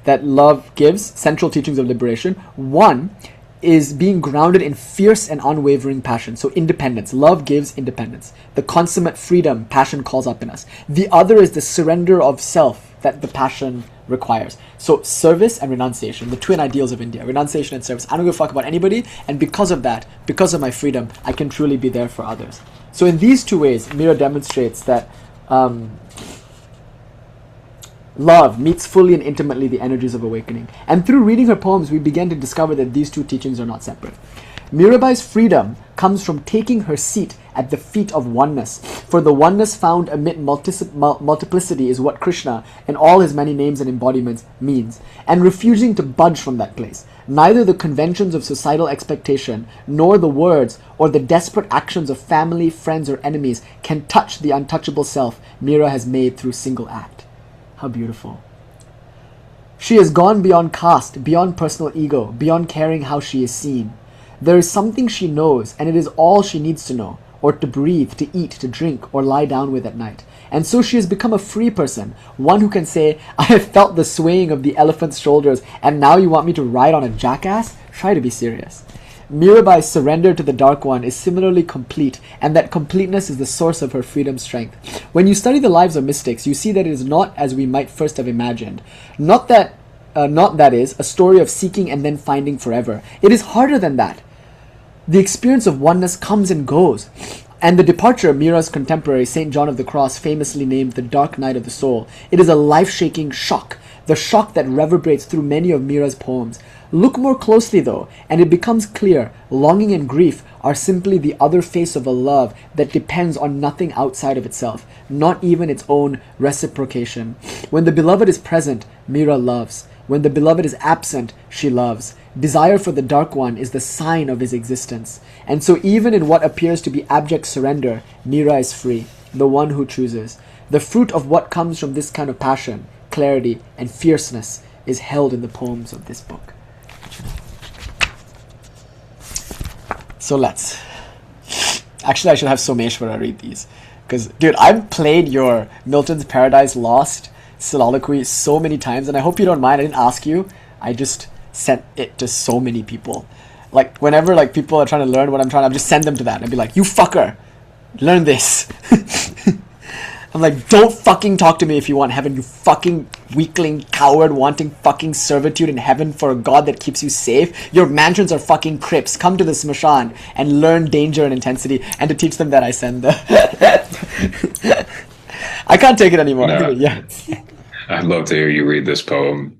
that love gives, central teachings of liberation. One is being grounded in fierce and unwavering passion. So independence. Love gives independence. The consummate freedom passion calls up in us. The other is the surrender of self that the passion requires. So service and renunciation, the twin ideals of India, renunciation and service. I don't give a fuck about anybody, and because of that, because of my freedom, I can truly be there for others. So in these two ways, Mira demonstrates that love meets fully and intimately the energies of awakening. And through reading her poems, we began to discover that these two teachings are not separate. Mirabai's freedom comes from taking her seat at the feet of oneness. For the oneness found amid multiplicity is what Krishna, in all his many names and embodiments, means, and refusing to budge from that place. Neither the conventions of societal expectation, nor the words or the desperate actions of family, friends, or enemies can touch the untouchable self Mira has made through single act. How beautiful. She has gone beyond caste, beyond personal ego, beyond caring how she is seen. There is something she knows, and it is all she needs to know, or to breathe, to eat, to drink, or lie down with at night. And so she has become a free person, one who can say, I have felt the swaying of the elephant's shoulders, and now you want me to ride on a jackass? Try to be serious. Mirabai's surrender to the Dark One is similarly complete, and that completeness is the source of her freedom strength. When you study the lives of mystics, you see that it is not as we might first have imagined. Not that is, a story of seeking and then finding forever. It is harder than that. The experience of oneness comes and goes. And the departure of Mira's contemporary, St. John of the Cross, famously named the Dark Night of the Soul, it is a life-shaking shock, the shock that reverberates through many of Mira's poems. Look more closely, though, and it becomes clear longing and grief are simply the other face of a love that depends on nothing outside of itself, not even its own reciprocation. When the beloved is present, Mira loves. When the beloved is absent, she loves. Desire for the Dark One is the sign of his existence. And so even in what appears to be abject surrender, Mira is free, the one who chooses. The fruit of what comes from this kind of passion, clarity, and fierceness is held in the poems of this book. So let's... Actually, I should have Someshwara read these. Because, dude, I've played your Milton's Paradise Lost soliloquy so many times, and I hope you don't mind. I didn't ask you. I just sent it to so many people. Like, whenever like people are trying to learn what I'm trying to, I'll just send them to that and be like, you fucker, learn this. I'm like, don't fucking talk to me if you want heaven, you fucking weakling, coward, wanting fucking servitude in heaven for a God that keeps you safe. Your mansions are fucking crypts. Come to the Smashan and learn danger and intensity. And to teach them that, I send the... I can't take it anymore. No. Yeah. I'd love to hear you read this poem.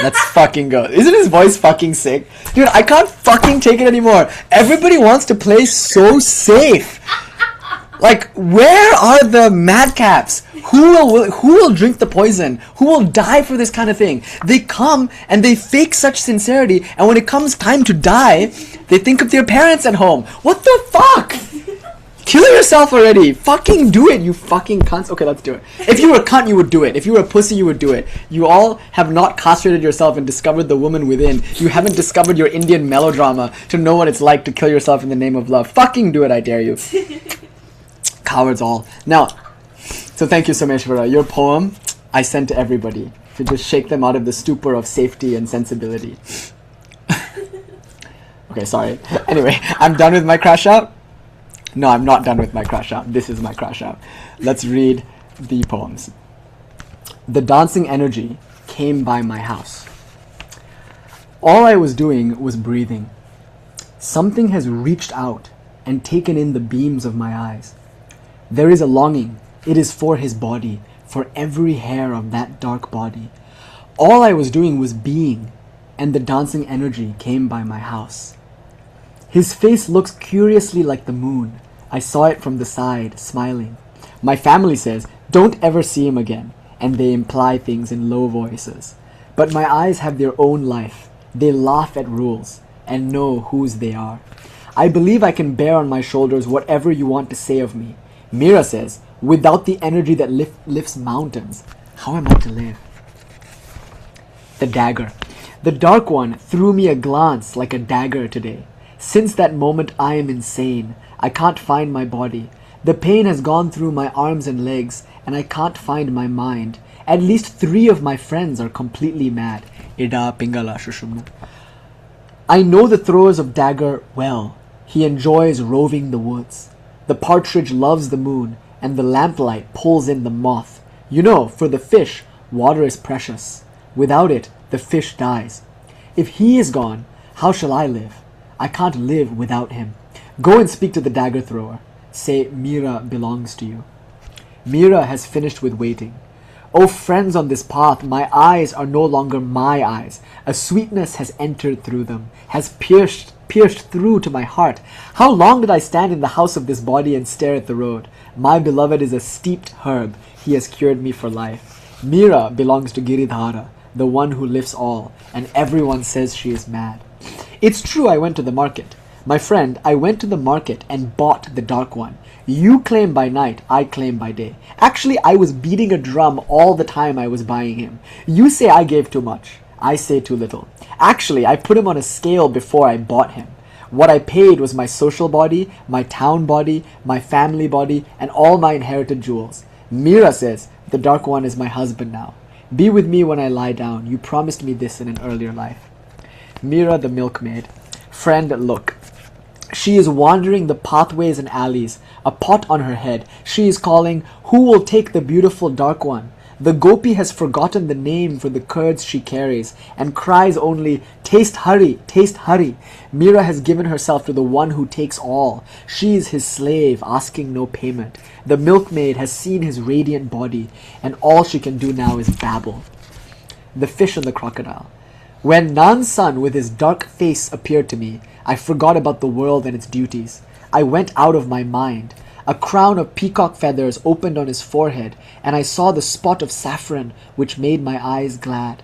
Let's fucking go. Isn't his voice fucking sick? Dude, I can't fucking take it anymore. Everybody wants to play so safe. Like, where are the madcaps? Who will drink the poison? Who will die for this kind of thing? They come and they fake such sincerity, and when it comes time to die, they think of their parents at home. What the fuck? Kill yourself already. Fucking do it, you fucking cunts. Okay, let's do it. If you were a cunt, you would do it. If you were a pussy, you would do it. You all have not castrated yourself and discovered the woman within. You haven't discovered your Indian melodrama to know what it's like to kill yourself in the name of love. Fucking do it, I dare you. Cowards all. Now, so thank you, Someshwara. Your poem, I sent to everybody to just shake them out of the stupor of safety and sensibility. Okay, sorry. Anyway, I'm done with my crash out. No, I'm not done with my crash out. This is my crash out. Let's read the poems. The dancing energy came by my house. All I was doing was breathing. Something has reached out and taken in the beams of my eyes. There is a longing. It is for his body, for every hair of that dark body. All I was doing was being, and the dancing energy came by my house. His face looks curiously like the moon. I saw it from the side, smiling. My family says, don't ever see him again, and they imply things in low voices. But my eyes have their own life. They laugh at rules, and know whose they are. I believe I can bear on my shoulders whatever you want to say of me. Mira says, without the energy that lifts mountains, how am I to live? The dagger. The Dark One threw me a glance like a dagger today. Since that moment I am insane. I can't find my body. The pain has gone through my arms and legs, and I can't find my mind. At least 3 of my friends are completely mad. Ida, Pingala, Shushumna. I know the throwers of dagger well. He enjoys roving the woods. The partridge loves the moon, and the lamplight pulls in the moth. You know, for the fish, water is precious. Without it, the fish dies. If he is gone, how shall I live? I can't live without him. Go and speak to the dagger thrower. Say, Mira belongs to you. Mira has finished with waiting. O friends on this path, my eyes are no longer my eyes. A sweetness has entered through them, has pierced through to my heart. How long did I stand in the house of this body and stare at the road? My beloved is a steeped herb. He has cured me for life. Mira belongs to Giridhara, the one who lifts all, and everyone says she is mad. It's true I went to the market. My friend, I went to the market and bought the dark one. You claim by night, I claim by day. Actually, I was beating a drum all the time I was buying him. You say I gave too much. I say too little. Actually, I put him on a scale before I bought him. What I paid was my social body, my town body, my family body, and all my inherited jewels. Mira says, the dark one is my husband now. Be with me when I lie down. You promised me this in an earlier life. Mira the milkmaid. Friend, look. She is wandering the pathways and alleys, a pot on her head. She is calling, who will take the beautiful dark one? The gopi has forgotten the name for the curds she carries and cries only, taste Hari, taste Hari. Mira has given herself to the one who takes all. She is his slave, asking no payment. The milkmaid has seen his radiant body, and all she can do now is babble. The fish and the crocodile. When Nan's son with his dark face appeared to me, I forgot about the world and its duties. I went out of my mind. A crown of peacock feathers opened on his forehead, and I saw the spot of saffron which made my eyes glad.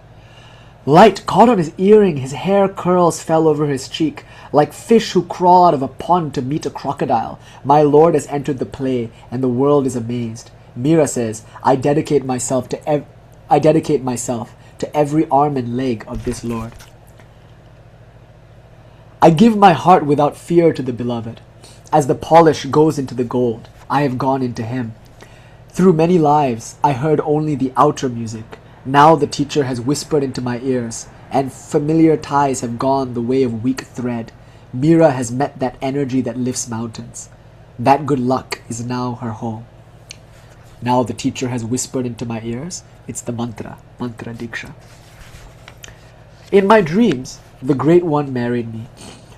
Light caught on his earring, his hair curls fell over his cheek, like fish who crawl out of a pond to meet a crocodile. My lord has entered the play, and the world is amazed. Mira says, I dedicate myself to every arm and leg of this lord. I give my heart without fear to the beloved. As the polish goes into the gold, I have gone into him. Through many lives, I heard only the outer music. Now the teacher has whispered into my ears, and familiar ties have gone the way of weak thread. Mira has met that energy that lifts mountains. That good luck is now her home. Now the teacher has whispered into my ears. It's the mantra diksha. In my dreams, the Great One married me.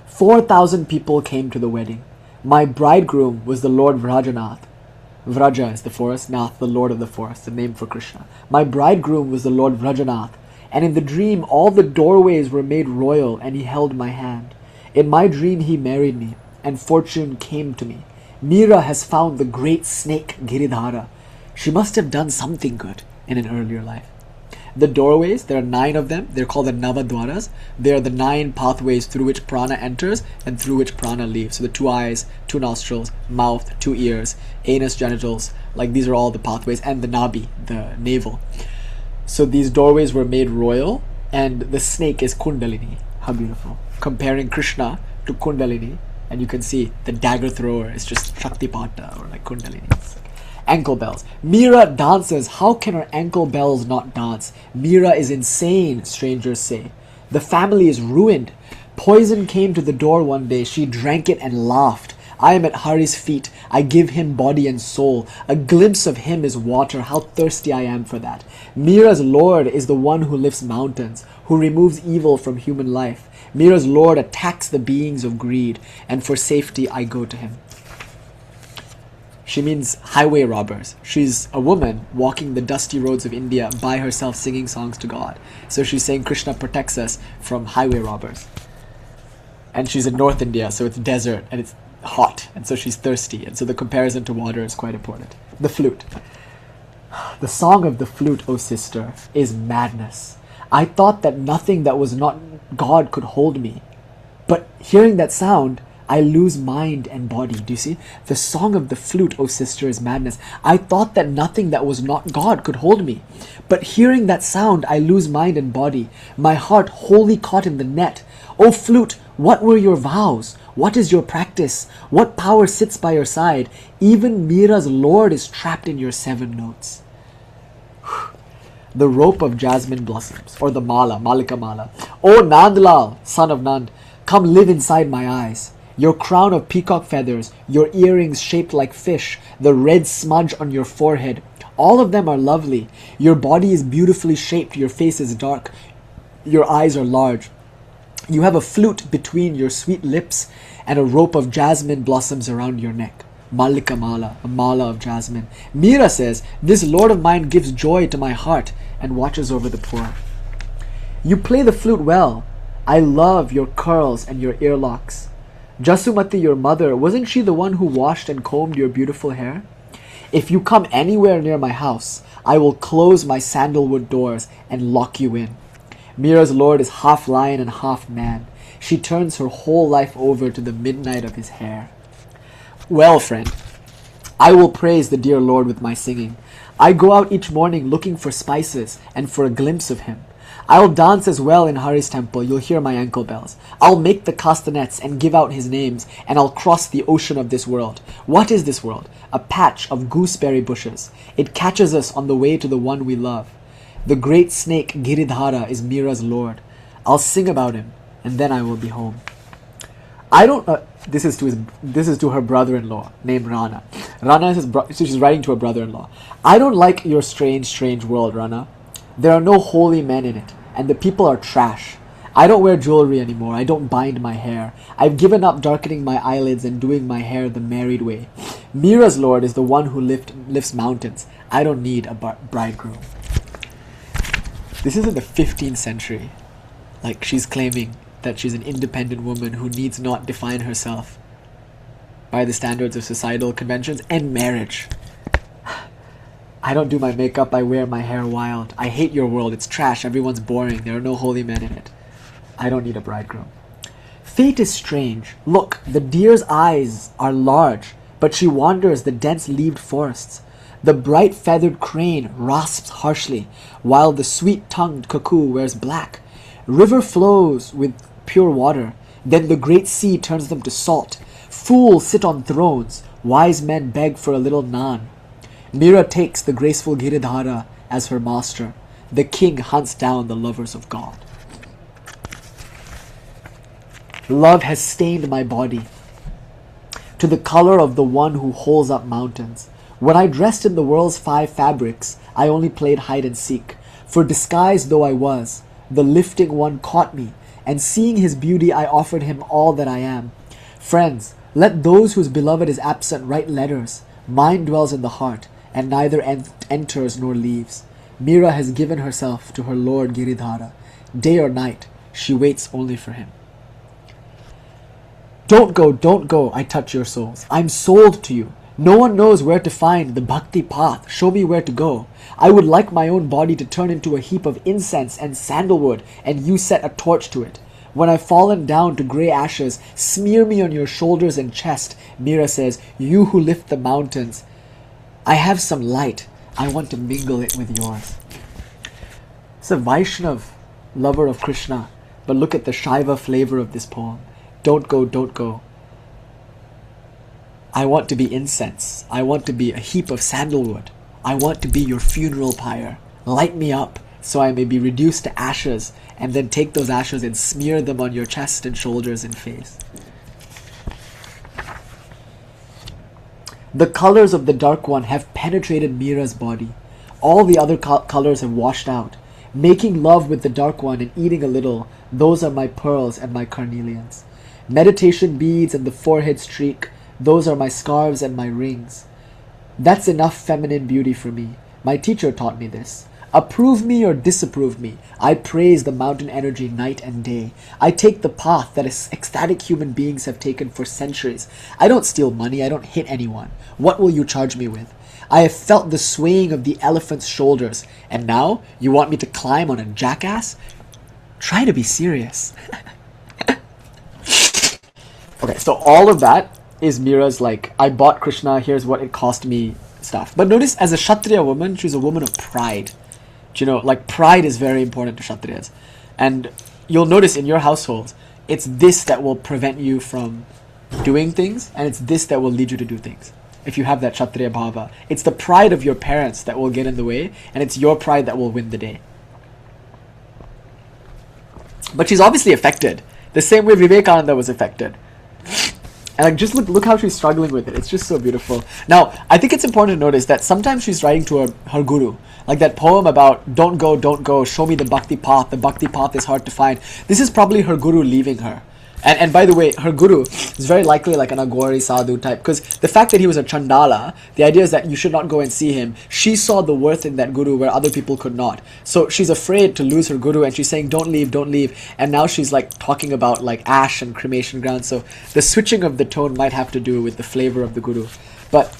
4,000 people came to the wedding. My bridegroom was the Lord Vrajanath. Vraja is the forest, Nath, the Lord of the forest, the name for Krishna. My bridegroom was the Lord Vrajanath, and in the dream all the doorways were made royal, and he held my hand. In my dream he married me, and fortune came to me. Mira has found the great snake Giridhara. She must have done something good in an earlier life. The doorways, there are 9 of them. They're called the Navadwaras. They are the 9 pathways through which prana enters and through which prana leaves. So the 2 eyes, 2 nostrils, mouth, 2 ears, anus, genitals, like these are all the pathways, and the nabi, the navel. So these doorways were made royal, and the snake is Kundalini. How beautiful. Comparing Krishna to Kundalini, and you can see the dagger thrower is just Shaktipata or like Kundalini. Ankle bells. Mira dances. How can her ankle bells not dance? Mira is insane, strangers say. The family is ruined. Poison came to the door one day. She drank it and laughed. I am at Hari's feet. I give him body and soul. A glimpse of him is water. How thirsty I am for that. Mira's Lord is the one who lifts mountains, who removes evil from human life. Mira's Lord attacks the beings of greed, and for safety I go to him. She means highway robbers. She's a woman walking the dusty roads of India by herself singing songs to God. So she's saying Krishna protects us from highway robbers. And she's in North India, so it's desert and it's hot, and so she's thirsty. And so the comparison to water is quite important. The flute. The song of the flute, O sister, is madness. I thought that nothing that was not God could hold me. But hearing that sound, I lose mind and body. Do you see? The song of the flute, O sister, is madness. I thought that nothing that was not God could hold me. But hearing that sound, I lose mind and body. My heart wholly caught in the net. O flute, what were your vows? What is your practice? What power sits by your side? Even Mira's Lord is trapped in your 7 notes. The rope of jasmine blossoms, or the mala, Malika Mala. O Nandlal, son of Nand, come live inside my eyes. Your crown of peacock feathers, your earrings shaped like fish, the red smudge on your forehead, all of them are lovely. Your body is beautifully shaped, your face is dark, your eyes are large. You have a flute between your sweet lips and a rope of jasmine blossoms around your neck. Malika Mala, a mala of jasmine. Mira says, this Lord of mine gives joy to my heart and watches over the poor. You play the flute well. I love your curls and your earlocks. Jasumati, your mother, wasn't she the one who washed and combed your beautiful hair? If you come anywhere near my house, I will close my sandalwood doors and lock you in. Mira's lord is half lion and half man. She turns her whole life over to the midnight of his hair. Well, friend, I will praise the dear Lord with my singing. I go out each morning looking for spices and for a glimpse of him. I'll dance as well in Hari's temple, you'll hear my ankle bells. I'll make the castanets and give out his names, and I'll cross the ocean of this world. What is this world? A patch of gooseberry bushes. It catches us on the way to the one we love. The great snake Giridhara is Mira's lord. I'll sing about him, and then I will be home. I don't. This is to her brother-in-law named Rana. Rana is she's writing to her brother-in-law. I don't like your strange world, Rana. There are no holy men in it, and the people are trash. I don't wear jewelry anymore. I don't bind my hair. I've given up darkening my eyelids and doing my hair the married way. Mira's lord is the one who lifts mountains. I don't need a bridegroom. This is in the 15th century. Like, she's claiming that she's an independent woman who needs not define herself by the standards of societal conventions and marriage. I don't do my makeup, I wear my hair wild. I hate your world, it's trash, everyone's boring, there are no holy men in it. I don't need a bridegroom. Fate is strange. Look, the deer's eyes are large, but she wanders the dense-leaved forests. The bright feathered crane rasps harshly, while the sweet-tongued cuckoo wears black. River flows with pure water, then the great sea turns them to salt. Fools sit on thrones, wise men beg for a little naan. Mira takes the graceful Giridhara as her master. The king hunts down the lovers of God. Love has stained my body to the color of the one who holds up mountains. When I dressed in the world's 5 fabrics, I only played hide and seek. For disguised though I was, the lifting one caught me, and seeing his beauty I offered him all that I am. Friends, let those whose beloved is absent write letters. Mine dwells in the heart, and neither enters nor leaves. Mira has given herself to her lord Giridhara. Day or night, she waits only for him. Don't go, I touch your souls. I'm sold to you. No one knows where to find the Bhakti path. Show me where to go. I would like my own body to turn into a heap of incense and sandalwood, and you set a torch to it. When I've fallen down to grey ashes, smear me on your shoulders and chest. Mira says, you who lift the mountains. I have some light. I want to mingle it with yours. It's a Vaishnav, lover of Krishna. But look at the Shaiva flavor of this poem. Don't go. I want to be incense. I want to be a heap of sandalwood. I want to be your funeral pyre. Light me up so I may be reduced to ashes, and then take those ashes and smear them on your chest and shoulders and face. The colors of the Dark One have penetrated Mira's body. All the other colors have washed out. Making love with the Dark One and eating a little, those are my pearls and my carnelians. Meditation beads and the forehead streak, those are my scarves and my rings. That's enough feminine beauty for me. My teacher taught me this. Approve me or disapprove me, I praise the mountain energy night and day. I take the path that ecstatic human beings have taken for centuries. I don't steal money, I don't hit anyone. What will you charge me with? I have felt the swaying of the elephant's shoulders, and now you want me to climb on a jackass? Try to be serious. Okay, so all of that is Mira's like, I bought Krishna, here's what it cost me stuff. But notice, as a Kshatriya woman, she's a woman of pride. You know, like, pride is very important to Kshatriyas. And you'll notice in your households, it's this that will prevent you from doing things, and it's this that will lead you to do things. If you have that Kshatriya bhava, it's the pride of your parents that will get in the way, and it's your pride that will win the day. But she's obviously affected, the same way Vivekananda was affected. And like, just look how she's struggling with it. It's just so beautiful. Now, I think it's important to notice that sometimes she's writing to her guru. Like that poem about don't go, show me the Bhakti path. The Bhakti path is hard to find. This is probably her guru leaving her. And by the way, her guru is very likely like an Agori sadhu type, because the fact that he was a Chandala, the idea is that you should not go and see him. She saw the worth in that guru where other people could not. So she's afraid to lose her guru, and she's saying, don't leave, don't leave. And now she's like talking about like ash and cremation ground. So the switching of the tone might have to do with the flavor of the guru. But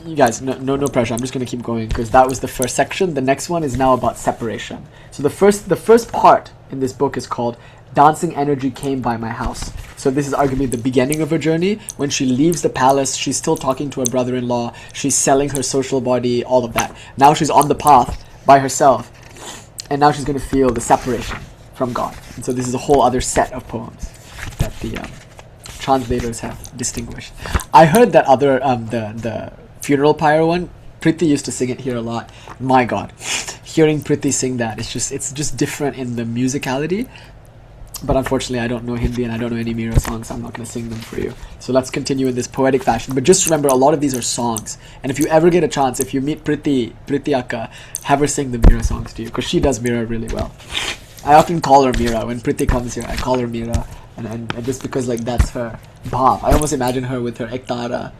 you guys, no pressure. I'm just going to keep going because that was the first section. The next one is now about separation. So the first part in this book is called Dancing Energy Came by My House. So this is arguably the beginning of her journey. When she leaves the palace, she's still talking to her brother-in-law. She's selling her social body, all of that. Now she's on the path by herself. And now she's going to feel the separation from God. And so this is a whole other set of poems that the translators have distinguished. I heard that other, the funeral pyre one, Priti used to sing it here a lot. My God, hearing Priti sing that, it's just different in the musicality. But unfortunately, I don't know Hindi and I don't know any Mira songs, so I'm not going to sing them for you. So let's continue in this poetic fashion. But just remember, a lot of these are songs. And if you ever get a chance, if you meet Priti Akka, have her sing the Mira songs to you, because she does Mira really well. I often call her Mira. When Priti comes here, I call her Mira. And just because like that's her bhav. I almost imagine her with her ektara,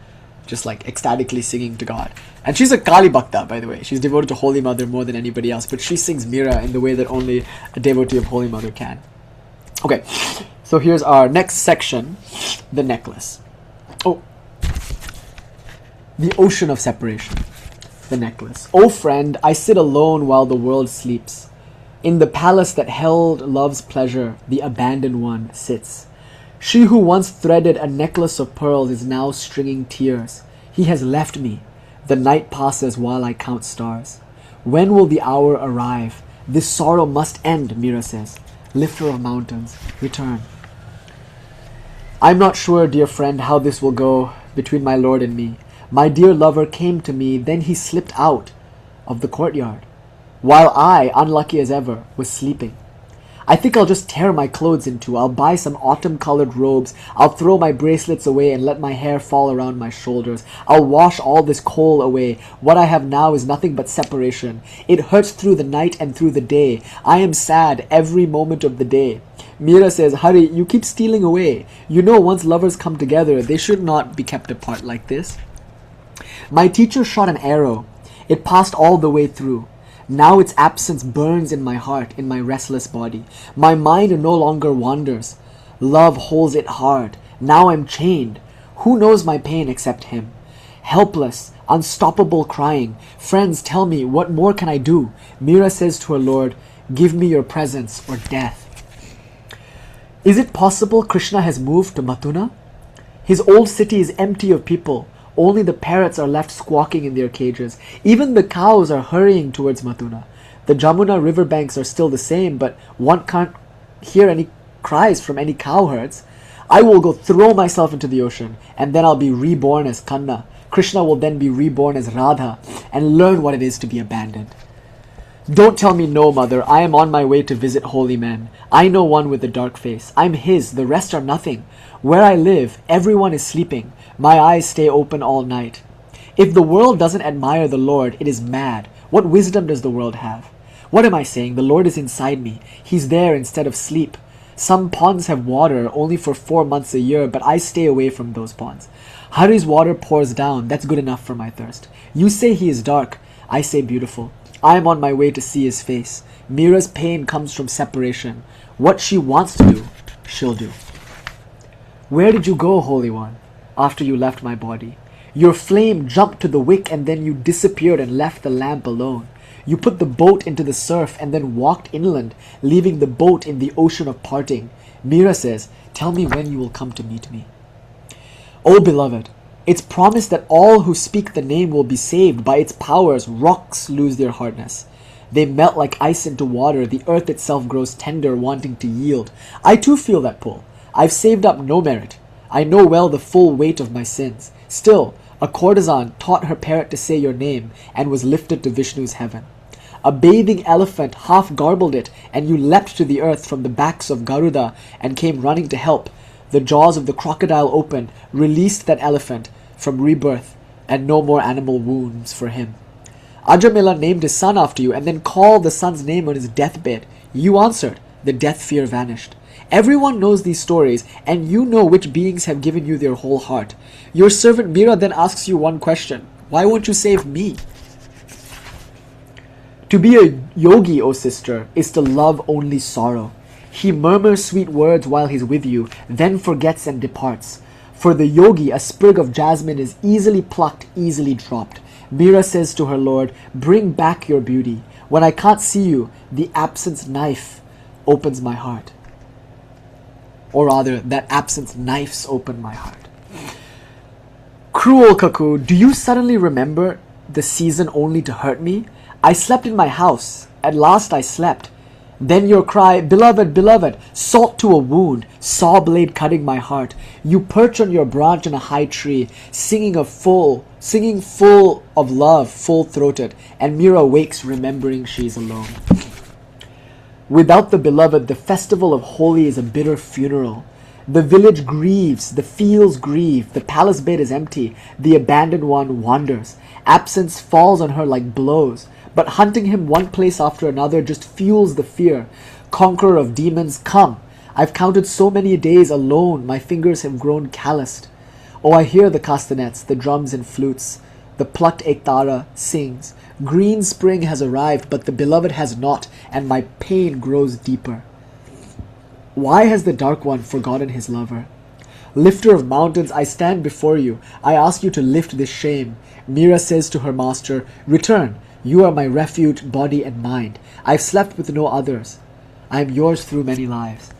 just like ecstatically singing to God. And she's a Kali Bhakta, by the way. She's devoted to Holy Mother more than anybody else. But she sings Mira in the way that only a devotee of Holy Mother can. Okay, so here's our next section, the necklace. Oh, the ocean of separation, the necklace. Oh friend, I sit alone while the world sleeps. In the palace that held love's pleasure, the abandoned one sits. She who once threaded a necklace of pearls is now stringing tears. He has left me. The night passes while I count stars. When will the hour arrive? This sorrow must end, Mira says. Lifter of mountains, return. I'm not sure, dear friend, how this will go between my lord and me. My dear lover came to me, then he slipped out of the courtyard, while I, unlucky as ever, was sleeping. I think I'll just tear my clothes in two. I'll buy some autumn-colored robes. I'll throw my bracelets away and let my hair fall around my shoulders. I'll wash all this coal away. What I have now is nothing but separation. It hurts through the night and through the day. I am sad every moment of the day. Mira says, Hari, you keep stealing away. You know once lovers come together, they should not be kept apart like this. My teacher shot an arrow. It passed all the way through. Now its absence burns in my heart, in my restless body. My mind no longer wanders. Love holds it hard. Now I'm chained. Who knows my pain except him? Helpless, unstoppable crying. Friends, tell me, what more can I do? Mira says to her lord, give me your presence or death. Is it possible Krishna has moved to Mathura? His old city is empty of people. Only the parrots are left squawking in their cages. Even the cows are hurrying towards Mathura. The Jamuna riverbanks are still the same, but one can't hear any cries from any cowherds. I will go throw myself into the ocean, and then I'll be reborn as Kanna. Krishna will then be reborn as Radha, and learn what it is to be abandoned. Don't tell me no, mother. I am on my way to visit holy men. I know one with a dark face. I'm his. The rest are nothing. Where I live, everyone is sleeping. My eyes stay open all night. If the world doesn't admire the Lord, it is mad. What wisdom does the world have? What am I saying? The Lord is inside me. He's there instead of sleep. Some ponds have water only for 4 months a year, but I stay away from those ponds. Hari's water pours down. That's good enough for my thirst. You say he is dark. I say beautiful. I am on my way to see his face. Mira's pain comes from separation. What she wants to do, she'll do. Where did you go, Holy One, after you left my body? Your flame jumped to the wick and then you disappeared and left the lamp alone. You put the boat into the surf and then walked inland, leaving the boat in the ocean of parting. Mira says, tell me when you will come to meet me. O beloved, it's promised that all who speak the name will be saved. By its powers, rocks lose their hardness. They melt like ice into water. The earth itself grows tender, wanting to yield. I too feel that pull. I've saved up no merit. I know well the full weight of my sins. Still, a courtesan taught her parrot to say your name and was lifted to Vishnu's heaven. A bathing elephant half garbled it, and you leapt to the earth from the backs of Garuda and came running to help. The jaws of the crocodile opened, released that elephant from rebirth, and no more animal wounds for him. Ajamila named his son after you, and then called the son's name on his deathbed. You answered. The death fear vanished. Everyone knows these stories, and you know which beings have given you their whole heart. Your servant Mira then asks you one question. Why won't you save me? To be a yogi, O sister, is to love only sorrow. He murmurs sweet words while he's with you, then forgets and departs. For the yogi, a sprig of jasmine is easily plucked, easily dropped. Mira says to her lord, bring back your beauty. When I can't see you, the absence knife opens my heart. Or rather, that absence knives open my heart. Cruel cuckoo, do you suddenly remember the season only to hurt me? I slept in my house. At last I slept. Then your cry, beloved, beloved, salt to a wound, saw blade cutting my heart. You perch on your branch in a high tree, singing full of love, full-throated, and Mira wakes remembering she's alone. Without the beloved, the festival of Holi is a bitter funeral. The village grieves, the fields grieve, the palace bed is empty, the abandoned one wanders. Absence falls on her like blows, but hunting him one place after another just fuels the fear. Conqueror of demons, come! I've counted so many days alone, my fingers have grown calloused. Oh, I hear the castanets, the drums and flutes. The plucked ektara sings. Green spring has arrived, but the beloved has not, and my pain grows deeper. Why has the Dark One forgotten his lover? Lifter of mountains, I stand before you. I ask you to lift this shame. Mira says to her master, return. You are my refuge, body and mind. I've slept with no others. I am yours through many lives.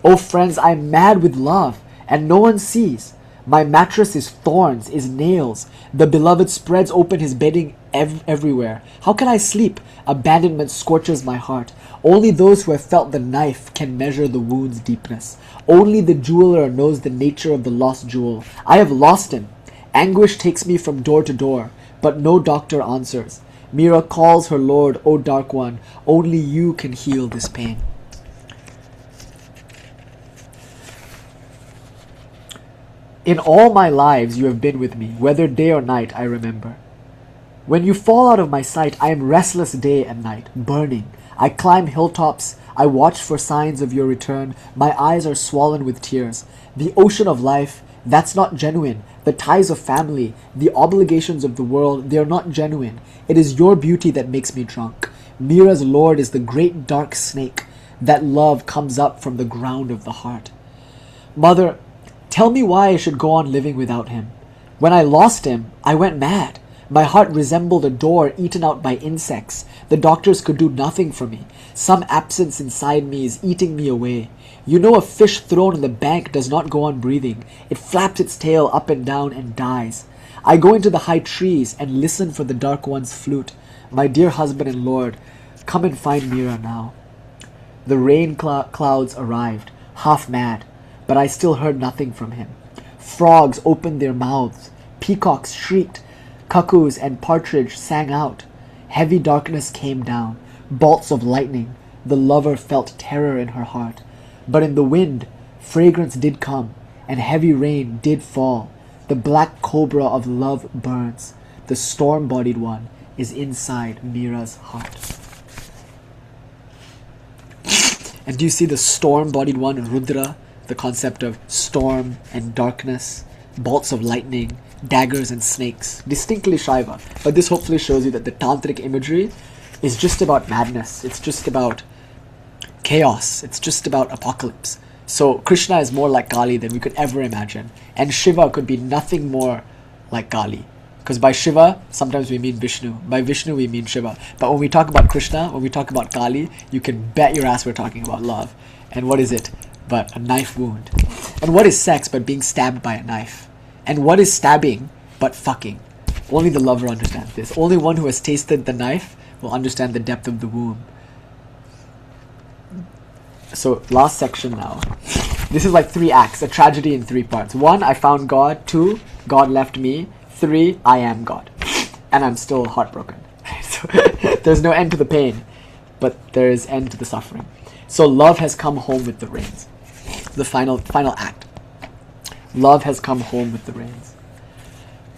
Oh friends, I am mad with love, and no one sees. My mattress is thorns, is nails. The beloved spreads open his bedding everywhere. How can I sleep? Abandonment scorches my heart. Only those who have felt the knife can measure the wound's deepness. Only the jeweler knows the nature of the lost jewel. I have lost him. Anguish takes me from door to door, but no doctor answers. Mira calls her lord, O Dark One, only you can heal this pain. In all my lives you have been with me, whether day or night I remember. When you fall out of my sight, I am restless day and night, burning. I climb hilltops, I watch for signs of your return, my eyes are swollen with tears. The ocean of life, that's not genuine. The ties of family, the obligations of the world, they are not genuine. It is your beauty that makes me drunk. Mira's lord is the great dark snake. That love comes up from the ground of the heart. Mother, tell me why I should go on living without him. When I lost him, I went mad. My heart resembled a door eaten out by insects. The doctors could do nothing for me. Some absence inside me is eating me away. You know, a fish thrown in the bank does not go on breathing. It flaps its tail up and down and dies. I go into the high trees and listen for the Dark One's flute. My dear husband and lord, come and find Mira now. The rain clouds arrived, half mad, but I still heard nothing from him. Frogs opened their mouths. Peacocks shrieked. Cuckoos and partridge sang out. Heavy darkness came down. Bolts of lightning. The lover felt terror in her heart. But in the wind, fragrance did come, and heavy rain did fall. The black cobra of love burns. The storm-bodied one is inside Mira's heart. And do you see the storm-bodied one, Rudra? The concept of storm and darkness, bolts of lightning, daggers and snakes. Distinctly Shaiva. But this hopefully shows you that the tantric imagery is just about madness. It's just about chaos. It's just about apocalypse. So Krishna is more like Kali than we could ever imagine. And Shiva could be nothing more like Kali. Because by Shiva, sometimes we mean Vishnu. By Vishnu, we mean Shiva. But when we talk about Krishna, when we talk about Kali, you can bet your ass we're talking about love. And what is it but a knife wound? And what is sex but being stabbed by a knife? And what is stabbing but fucking? Only the lover understands this. Only one who has tasted the knife will understand the depth of the wound. So, last section now. This is like 3 acts, a tragedy in 3 parts. 1, I found God. 2, God left me. 3, I am God. And I'm still heartbroken. So, there's no end to the pain, but there is end to the suffering. So love has come home with the rains. The final act. Love has come home with the rains.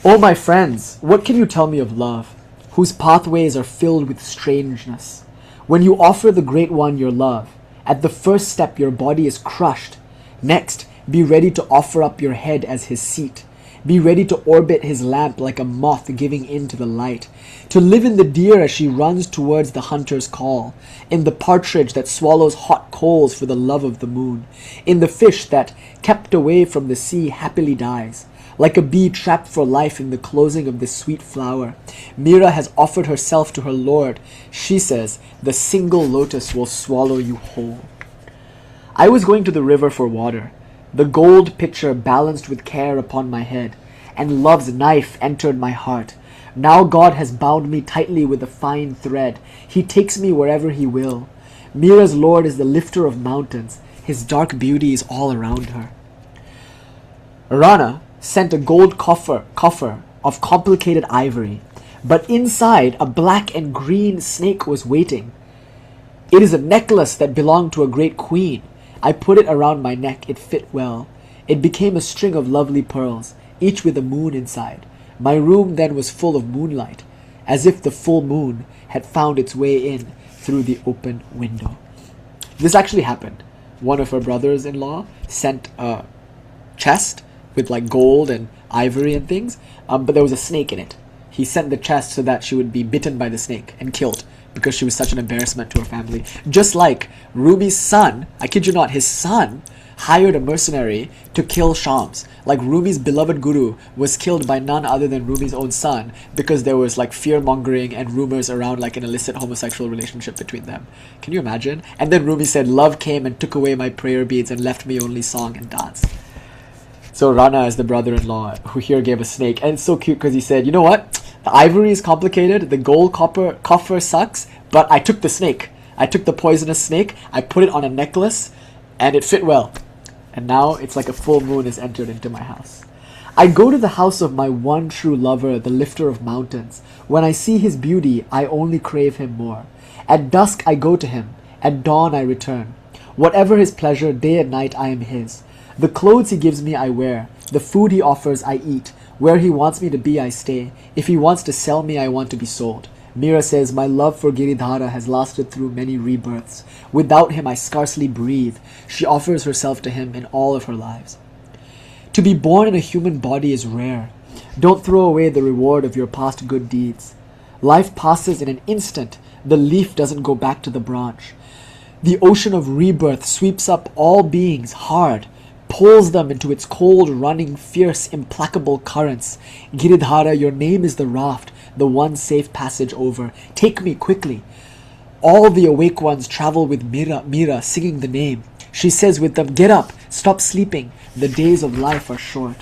Oh my friends, what can you tell me of love, whose pathways are filled with strangeness? When you offer the Great One your love, At the first step, your body is crushed. Next, be ready to offer up your head as his seat. Be ready to orbit his lamp like a moth giving in to the light. To live in the deer as she runs towards the hunter's call. In the partridge that swallows hot coals for the love of the moon. In the fish that, kept away from the sea, happily dies. Like a bee trapped for life in the closing of this sweet flower. Mira has offered herself to her Lord. She says, the single lotus will swallow you whole. I was going to the river for water. The gold pitcher balanced with care upon my head, and love's knife entered my heart. Now God has bound me tightly with a fine thread. He takes me wherever he will. Mira's Lord is the lifter of mountains. His dark beauty is all around her. Rana sent a gold coffer of complicated ivory, but inside a black and green snake was waiting. It is a necklace that belonged to a great queen. I put it around my neck. It fit well. It became a string of lovely pearls, each with a moon inside. My room then was full of moonlight, as if the full moon had found its way in through the open window. This actually happened. One of her brothers-in-law sent a chest with like gold and ivory and things, but there was a snake in it. He sent the chest so that she would be bitten by the snake and killed, because she was such an embarrassment to her family. Just like Rumi's son, I kid you not, his son hired a mercenary to kill Shams. Like Rumi's beloved guru was killed by none other than Rumi's own son, because there was like fear-mongering and rumors around like an illicit homosexual relationship between them. Can you imagine? And then Rumi said, love came and took away my prayer beads and left me only song and dance. So Rana is the brother-in-law who here gave a snake. And it's so cute because he said, you know what? The ivory is complicated, the gold coffer sucks, but I took the snake. I took the poisonous snake, I put it on a necklace, and it fit well. And now it's like a full moon has entered into my house. I go to the house of my one true lover, the lifter of mountains. When I see his beauty, I only crave him more. At dusk I go to him, at dawn I return. Whatever his pleasure, day and night I am his. The clothes he gives me I wear, the food he offers I eat. Where he wants me to be, I stay. If he wants to sell me, I want to be sold. Mira says, my love for Giridhara has lasted through many rebirths. Without him, I scarcely breathe. She offers herself to him in all of her lives. To be born in a human body is rare. Don't throw away the reward of your past good deeds. Life passes in an instant. The leaf doesn't go back to the branch. The ocean of rebirth sweeps up all beings hard, pulls them into its cold, running, fierce, implacable currents. Giridhara, your name is the raft, the one safe passage over. Take me quickly. All the awake ones travel with Mira, singing the name. She says with them, get up, stop sleeping. The days of life are short.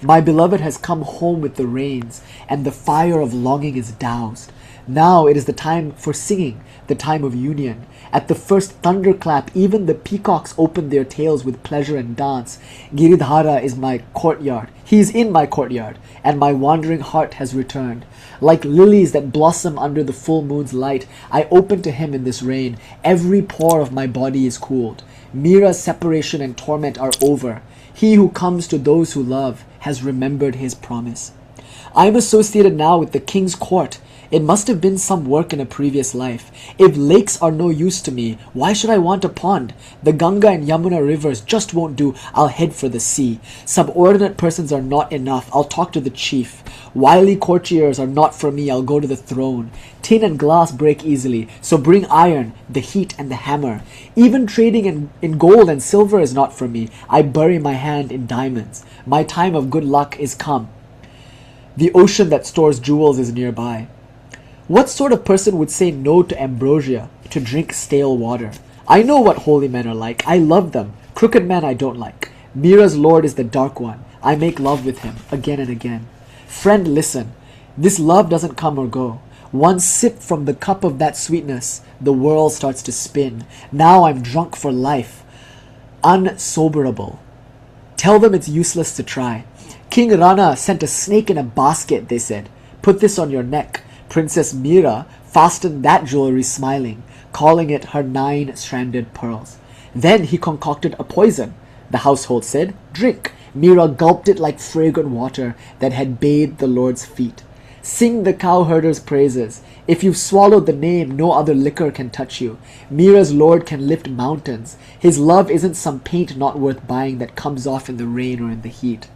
My beloved has come home with the rains, and the fire of longing is doused. Now it is the time for singing, the time of union. At the first thunderclap, even the peacocks open their tails with pleasure and dance. Giridhara is my courtyard. He is in my courtyard, and my wandering heart has returned. Like lilies that blossom under the full moon's light, I open to him in this rain. Every pore of my body is cooled. Mira's separation and torment are over. He who comes to those who love has remembered his promise. I am associated now with the king's court. It must have been some work in a previous life. If lakes are no use to me, why should I want a pond? The Ganga and Yamuna rivers just won't do. I'll head for the sea. Subordinate persons are not enough. I'll talk to the chief. Wily courtiers are not for me. I'll go to the throne. Tin and glass break easily, so bring iron, the heat and the hammer. Even trading in gold and silver is not for me. I bury my hand in diamonds. My time of good luck is come. The ocean that stores jewels is nearby. What sort of person would say no to ambrosia, to drink stale water? I know what holy men are like. I love them. Crooked men I don't like. Mira's lord is the dark one. I make love with him again and again. Friend, listen. This love doesn't come or go. One sip from the cup of that sweetness, the world starts to spin. Now I'm drunk for life. Unsoberable. Tell them it's useless to try. King Rana sent a snake in a basket, they said. Put this on your neck. Princess Mira fastened that jewelry smiling, calling it her 9-stranded pearls. Then he concocted a poison. The household said, drink. Mira gulped it like fragrant water that had bathed the Lord's feet. Sing the cowherder's praises. If you've swallowed the name, no other liquor can touch you. Mira's Lord can lift mountains. His love isn't some paint not worth buying that comes off in the rain or in the heat.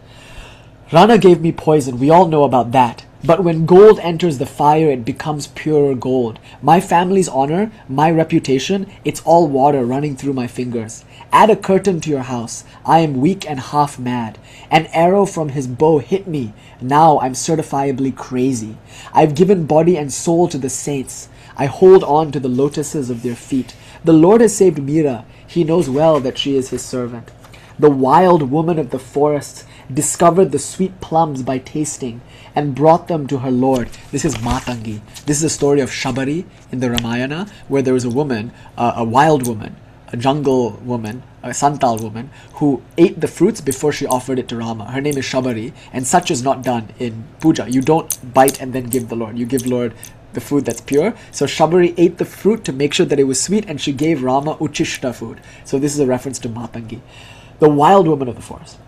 Rana gave me poison, we all know about that. But when gold enters the fire, it becomes purer gold. My family's honor, my reputation, it's all water running through my fingers. Add a curtain to your house. I am weak and half mad. An arrow from his bow hit me. Now I'm certifiably crazy. I've given body and soul to the saints. I hold on to the lotuses of their feet. The Lord has saved Mira. He knows well that she is his servant. The wild woman of the forests discovered the sweet plums by tasting and brought them to her lord. This is Matangi. This is a story of Shabari in the Ramayana, where there was a woman, a wild woman, a jungle woman, a Santal woman, who ate the fruits before she offered it to Rama. Her name is Shabari, and such is not done in puja. You don't bite and then give the Lord. You give Lord the food that's pure. So Shabari ate the fruit to make sure that it was sweet, and she gave Rama uchishta food. So this is a reference to Matangi, the wild woman of the forest.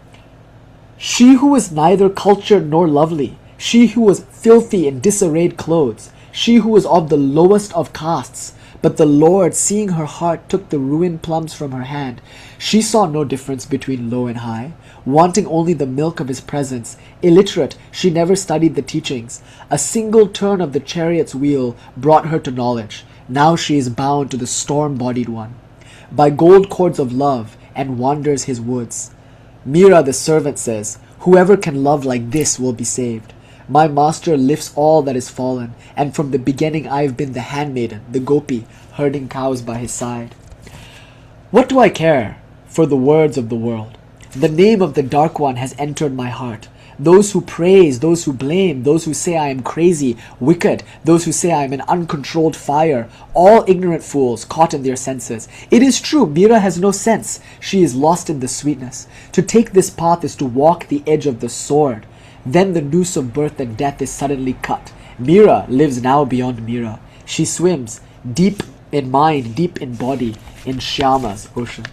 She who was neither cultured nor lovely, she who was filthy in disarrayed clothes, she who was of the lowest of castes, but the Lord, seeing her heart, took the ruined plums from her hand. She saw no difference between low and high, wanting only the milk of his presence. Illiterate, she never studied the teachings. A single turn of the chariot's wheel brought her to knowledge. Now she is bound to the storm-bodied one, by gold cords of love, and wanders his woods. Mira the servant says, whoever can love like this will be saved. My master lifts all that is fallen, and from the beginning I have been the handmaiden, the gopi, herding cows by his side. What do I care for the words of the world? The name of the Dark One has entered my heart. Those who praise, those who blame, those who say I am crazy, wicked, those who say I am an uncontrolled fire, all ignorant fools caught in their senses. It is true, Mira has no sense. She is lost in the sweetness. To take this path is to walk the edge of the sword. Then the noose of birth and death is suddenly cut. Mira lives now beyond Mira. She swims deep in mind, deep in body, in Shyama's ocean.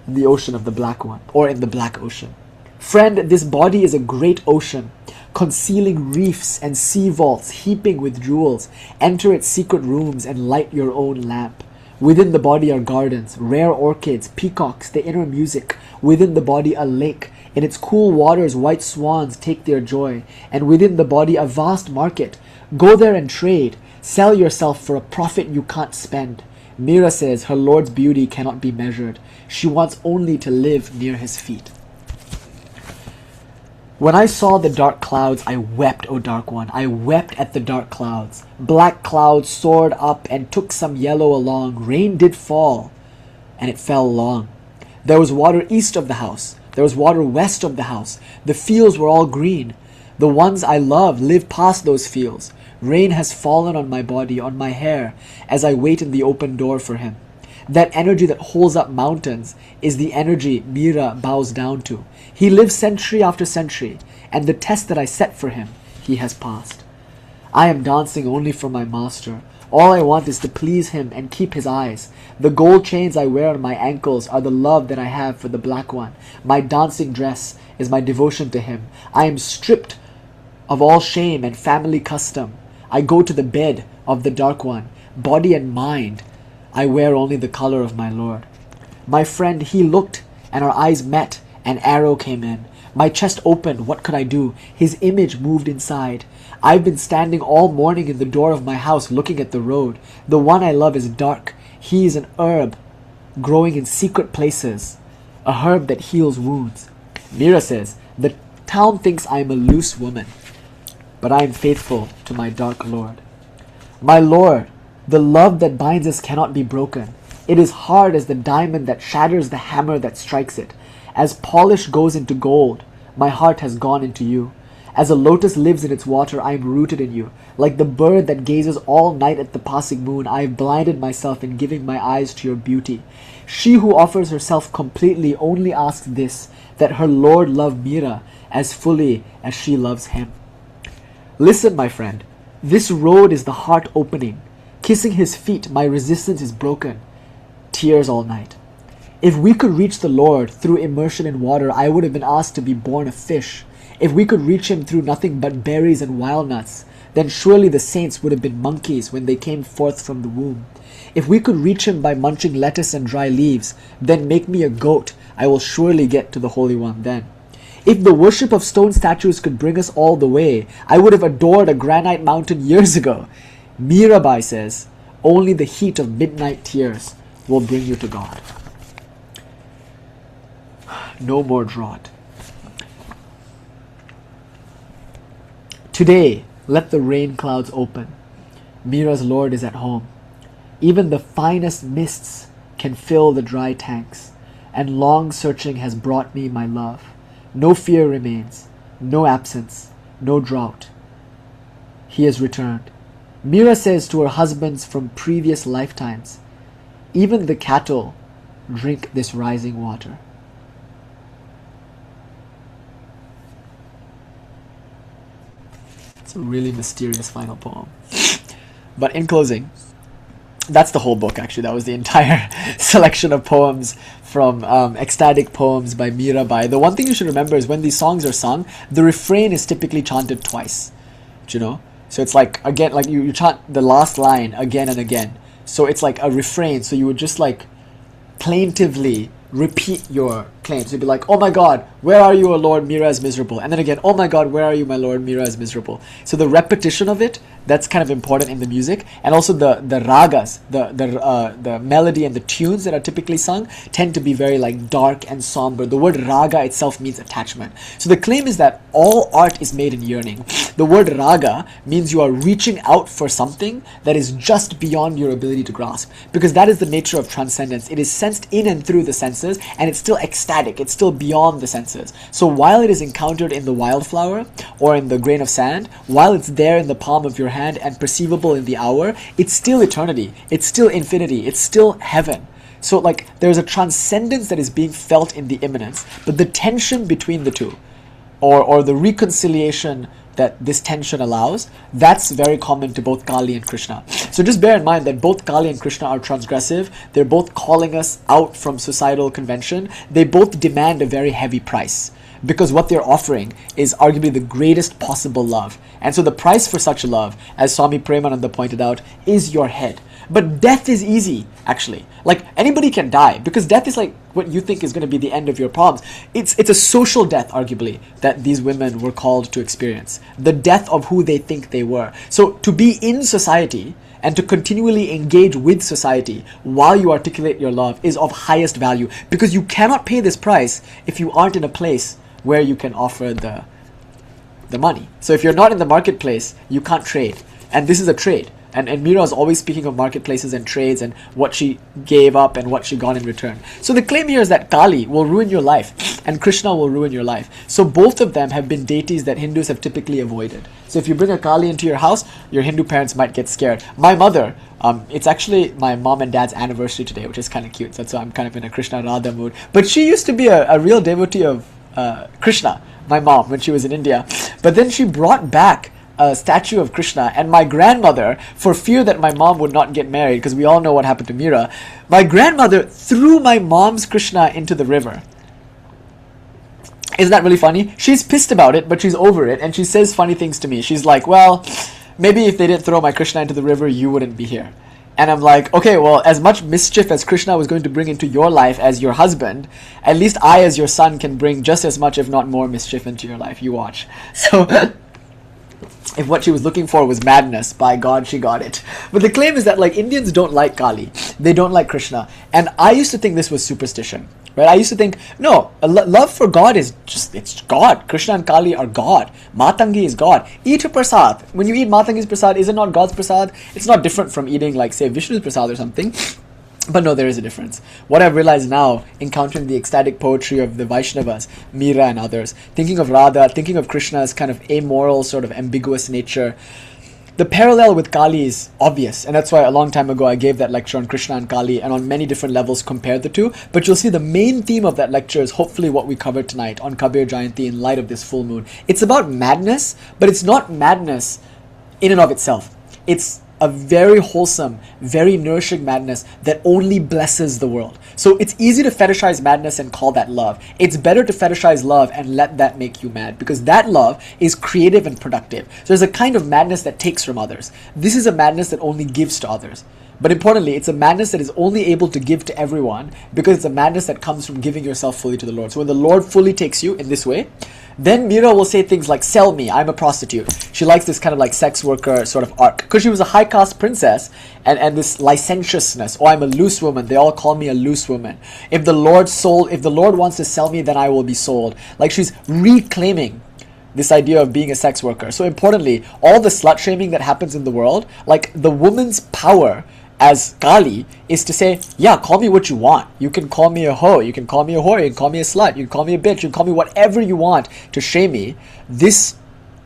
In the ocean of the Black One, or in the Black Ocean. Friend, this body is a great ocean, concealing reefs and sea vaults heaping with jewels. Enter its secret rooms and light your own lamp. Within the body are gardens, rare orchids, peacocks, the inner music. Within the body a lake. In its cool waters white swans take their joy. And within the body a vast market. Go there and trade. Sell yourself for a profit you can't spend. Mira says her Lord's beauty cannot be measured. She wants only to live near his feet. When I saw the dark clouds, I wept, O Dark One. I wept at the dark clouds. Black clouds soared up and took some yellow along. Rain did fall, and it fell long. There was water east of the house. There was water west of the house. The fields were all green. The ones I love live past those fields. Rain has fallen on my body, on my hair, as I wait in the open door for him. That energy that holds up mountains is the energy Mira bows down to. He lives century after century, and the test that I set for him, he has passed. I am dancing only for my master. All I want is to please him and keep his eyes. The gold chains I wear on my ankles are the love that I have for the Black One. My dancing dress is my devotion to him. I am stripped of all shame and family custom. I go to the bed of the Dark One, body and mind. I wear only the color of my Lord. My friend, he looked, and our eyes met. An arrow came in. My chest opened. What could I do? His image moved inside. I've been standing all morning in the door of my house looking at the road. The one I love is dark. He is an herb growing in secret places, a herb that heals wounds. Mira says, the town thinks I am a loose woman, but I am faithful to my dark Lord. My Lord, the love that binds us cannot be broken. It is hard as the diamond that shatters the hammer that strikes it. As polish goes into gold, my heart has gone into you. As a lotus lives in its water, I am rooted in you. Like the bird that gazes all night at the passing moon, I have blinded myself in giving my eyes to your beauty. She who offers herself completely only asks this, that her Lord love Mira as fully as she loves him. Listen, my friend, this road is the heart opening. Kissing his feet, my resistance is broken. Tears all night. If we could reach the Lord through immersion in water, I would have been asked to be born a fish. If we could reach him through nothing but berries and walnuts, then surely the saints would have been monkeys when they came forth from the womb. If we could reach him by munching lettuce and dry leaves, then make me a goat. I will surely get to the Holy One then. If the worship of stone statues could bring us all the way, I would have adored a granite mountain years ago. Mirabai says, only the heat of midnight tears will bring you to God. No more drought. Today, let the rain clouds open. Mira's Lord is at home. Even the finest mists can fill the dry tanks, and long searching has brought me my love. No fear remains, no absence, no drought. He has returned. Mira says to her husbands from previous lifetimes, even the cattle drink this rising water. It's a really mysterious final poem. But in closing, that's the whole book actually. That was the entire selection of poems from Ecstatic Poems by Mira Bai. The one thing you should remember is when these songs are sung, the refrain is typically chanted twice. Do you know? So it's like, again, like you chant the last line again and again. So it's like a refrain. So you would just like plaintively repeat your claims. You'd be like, oh my God, where are you, O Lord? Mira is miserable. And then again, oh my God, where are you, my Lord? Mira is miserable. So the repetition of it, that's kind of important in the music. And also the ragas, the melody and the tunes that are typically sung tend to be very like dark and somber. The word raga itself means attachment. So the claim is that all art is made in yearning. The word raga means you are reaching out for something that is just beyond your ability to grasp, because that is the nature of transcendence. It is sensed in and through the senses, and it's still ecstatic. It's still beyond the senses. So while it is encountered in the wildflower or in the grain of sand, while it's there in the palm of your hand and perceivable in the hour, it's still eternity. It's still infinity. It's still heaven. So like there's a transcendence that is being felt in the immanence, but the tension between the two, or the reconciliation that this tension allows, that's very common to both Kali and Krishna. So just bear in mind that both Kali and Krishna are transgressive. They're both calling us out from societal convention. They both demand a very heavy price, because what they're offering is arguably the greatest possible love. And so the price for such a love, as Swami Premananda pointed out, is your head. But death is easy, actually. Like, anybody can die, because death is like what you think is going to be the end of your problems. It's a social death, arguably, that these women were called to experience. The death of who they think they were. So to be in society and to continually engage with society while you articulate your love is of highest value, because you cannot pay this price if you aren't in a place where you can offer the money. So if you're not in the marketplace, you can't trade. And this is a trade. And Mira is always speaking of marketplaces and trades and what she gave up and what she got in return. So the claim here is that Kali will ruin your life and Krishna will ruin your life. So both of them have been deities that Hindus have typically avoided. So if you bring a Kali into your house, your Hindu parents might get scared. My mother, it's actually my mom and dad's anniversary today, which is kind of cute. So I'm kind of in a Krishna Radha mood. But she used to be a real devotee of Krishna, my mom, when she was in India. But then she brought back a statue of Krishna, and my grandmother, for fear that my mom would not get married, because we all know what happened to Mira, my grandmother threw my mom's Krishna into the river. Isn't that really funny? She's pissed about it, but she's over it, and she says funny things to me. She's like, well, maybe if they didn't throw my Krishna into the river, you wouldn't be here. And I'm like, okay, well, as much mischief as Krishna was going to bring into your life as your husband, at least I as your son can bring just as much, if not more, mischief into your life. You watch. So if what she was looking for was madness, by God, she got it. But the claim is that like Indians don't like Kali. They don't like Krishna. And I used to think this was superstition. Right? I used to think, no, love for God is just, it's God. Krishna and Kali are God. Matangi is God. Eat her prasad. When you eat Matangi's prasad, is it not God's prasad? It's not different from eating, like, say, Vishnu's prasad or something. But no, there is a difference. What I've realized now, encountering the ecstatic poetry of the Vaishnavas, Mira and others, thinking of Radha, thinking of Krishna's kind of amoral, sort of ambiguous nature, the parallel with Kali is obvious, and that's why a long time ago I gave that lecture on Krishna and Kali, and on many different levels compared the two. But you'll see the main theme of that lecture is hopefully what we covered tonight on Kabir Jayanti in light of this full moon. It's about madness, but it's not madness in and of itself. It's a very wholesome, very nourishing madness that only blesses the world. So it's easy to fetishize madness and call that love. It's better to fetishize love and let that make you mad, because that love is creative and productive. So there's a kind of madness that takes from others. This is a madness that only gives to others. But importantly, it's a madness that is only able to give to everyone, because it's a madness that comes from giving yourself fully to the Lord. So when the Lord fully takes you in this way, then Mira will say things like, sell me, I'm a prostitute. She likes this kind of like sex worker sort of arc, because she was a high caste princess, and this licentiousness. Oh, I'm a loose woman. They all call me a loose woman. If the Lord wants to sell me, then I will be sold. Like, she's reclaiming this idea of being a sex worker. So importantly, all the slut shaming that happens in the world, like, the woman's power as Kali is to say, yeah, call me what you want. You can call me a hoe, you can call me a whore, you can call me a slut, you can call me a bitch, you can call me whatever you want to shame me. This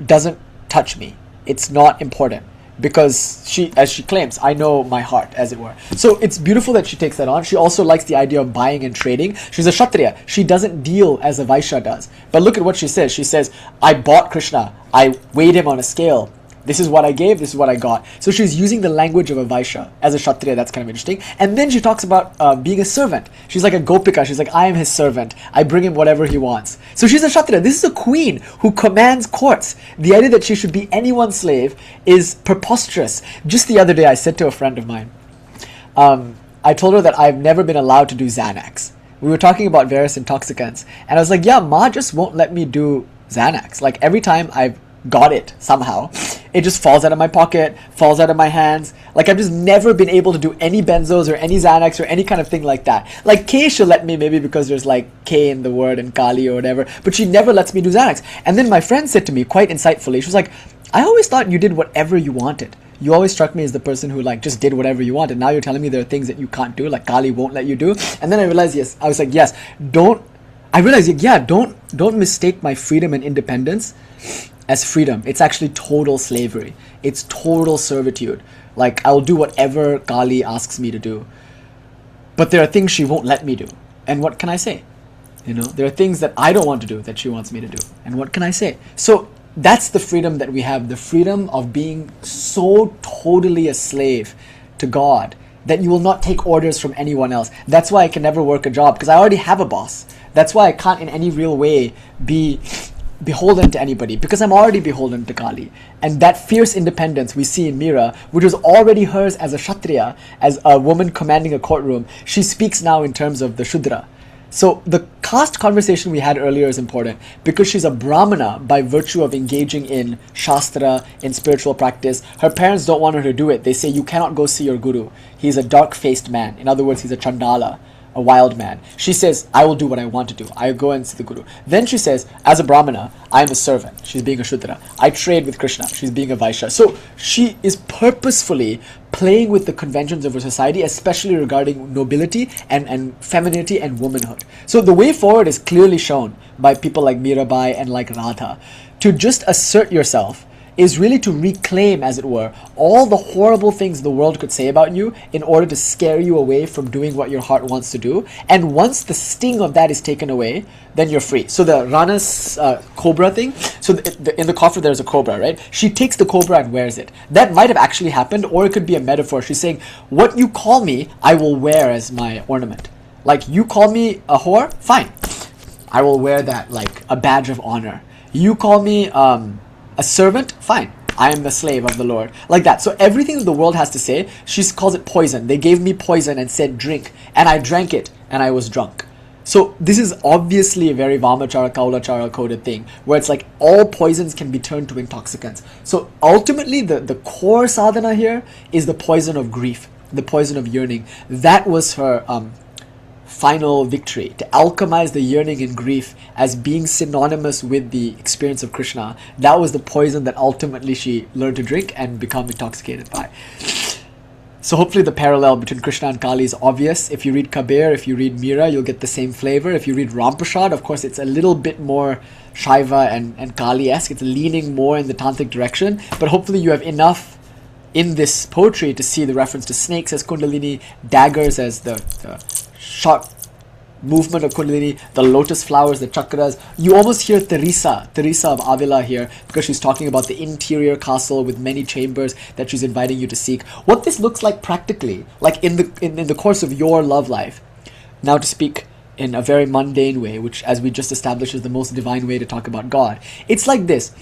doesn't touch me. It's not important, because she, as she claims, I know my heart, as it were. So it's beautiful that she takes that on. She also likes the idea of buying and trading. She's a Kshatriya. She doesn't deal as a Vaishya does. But look at what she says. She says, I bought Krishna. I weighed him on a scale. This is what I gave, this is what I got. So she's using the language of a Vaishya. As a Kshatriya, that's kind of interesting. And then she talks about being a servant. She's like a Gopika. She's like, I am his servant. I bring him whatever he wants. So she's a Kshatriya. This is a queen who commands courts. The idea that she should be anyone's slave is preposterous. Just the other day, I said to a friend of mine, I told her that I've never been allowed to do Xanax. We were talking about various intoxicants. And I was like, yeah, Ma just won't let me do Xanax. Like, every time I've got it somehow, it just falls out of my pocket, falls out of my hands. Like, I've just never been able to do any benzos or any Xanax or any kind of thing like that. Like, K she'll let me, maybe because there's like K in the word and Kali or whatever, but she never lets me do Xanax. And then my friend said to me quite insightfully, she was like, I always thought you did whatever you wanted. You always struck me as the person who like just did whatever you wanted. Now you're telling me there are things that you can't do, like Kali won't let you do. And then I realized, don't mistake my freedom and independence as freedom. It's actually total slavery. It's total servitude. Like, I'll do whatever Kali asks me to do. But there are things she won't let me do. And what can I say? You know, there are things that I don't want to do that she wants me to do. And what can I say? So that's the freedom that we have. The freedom of being so totally a slave to God that you will not take orders from anyone else. That's why I can never work a job, because I already have a boss. That's why I can't in any real way be beholden to anybody, because I'm already beholden to Kali. And that fierce independence we see in Mira, which was already hers as a Kshatriya, as a woman commanding a courtroom, she speaks now in terms of the Shudra. So the caste conversation we had earlier is important, because she's a Brahmana by virtue of engaging in Shastra, in spiritual practice. Her parents don't want her to do it. They say, you cannot go see your guru. He's a dark-faced man. In other words, he's a Chandala, a wild man. She says, I will do what I want to do. I go and see the guru. Then she says, as a Brahmana, I am a servant. She's being a Shudra. I trade with Krishna. She's being a Vaishya. So she is purposefully playing with the conventions of her society, especially regarding nobility and femininity and womanhood. So the way forward is clearly shown by people like Mirabai and like Radha. To just assert yourself is really to reclaim, as it were, all the horrible things the world could say about you in order to scare you away from doing what your heart wants to do. And once the sting of that is taken away, then you're free. So the Rana's cobra thing, so in the coffer there's a cobra, right? She takes the cobra and wears it. That might have actually happened, or it could be a metaphor. She's saying, what you call me, I will wear as my ornament. Like, you call me a whore? Fine. I will wear that like a badge of honor. You call me a servant? Fine. I am the slave of the Lord. Like that. So everything that the world has to say, she calls it poison. They gave me poison and said drink. And I drank it and I was drunk. So this is obviously a very Vamachara, Kaulachara coded thing, where it's like all poisons can be turned to intoxicants. So ultimately the core sadhana here is the poison of grief, the poison of yearning. That was her final victory, to alchemize the yearning and grief as being synonymous with the experience of Krishna. That was the poison that ultimately she learned to drink and become intoxicated by. So hopefully the parallel between Krishna and Kali is obvious. If you read Kabir, if you read Mira, you'll get the same flavor. If you read Ramprasad, of course, it's a little bit more Shaiva and Kali-esque. It's leaning more in the tantric direction. But hopefully you have enough in this poetry to see the reference to snakes as Kundalini, daggers as the sharp movement of Kundalini, the lotus flowers, the chakras. You almost hear Teresa of Avila here, because she's talking about the interior castle with many chambers that she's inviting you to seek. What this looks like practically, like in the course of your love life. Now, to speak in a very mundane way, which, as we just established, is the most divine way to talk about God. It's like this.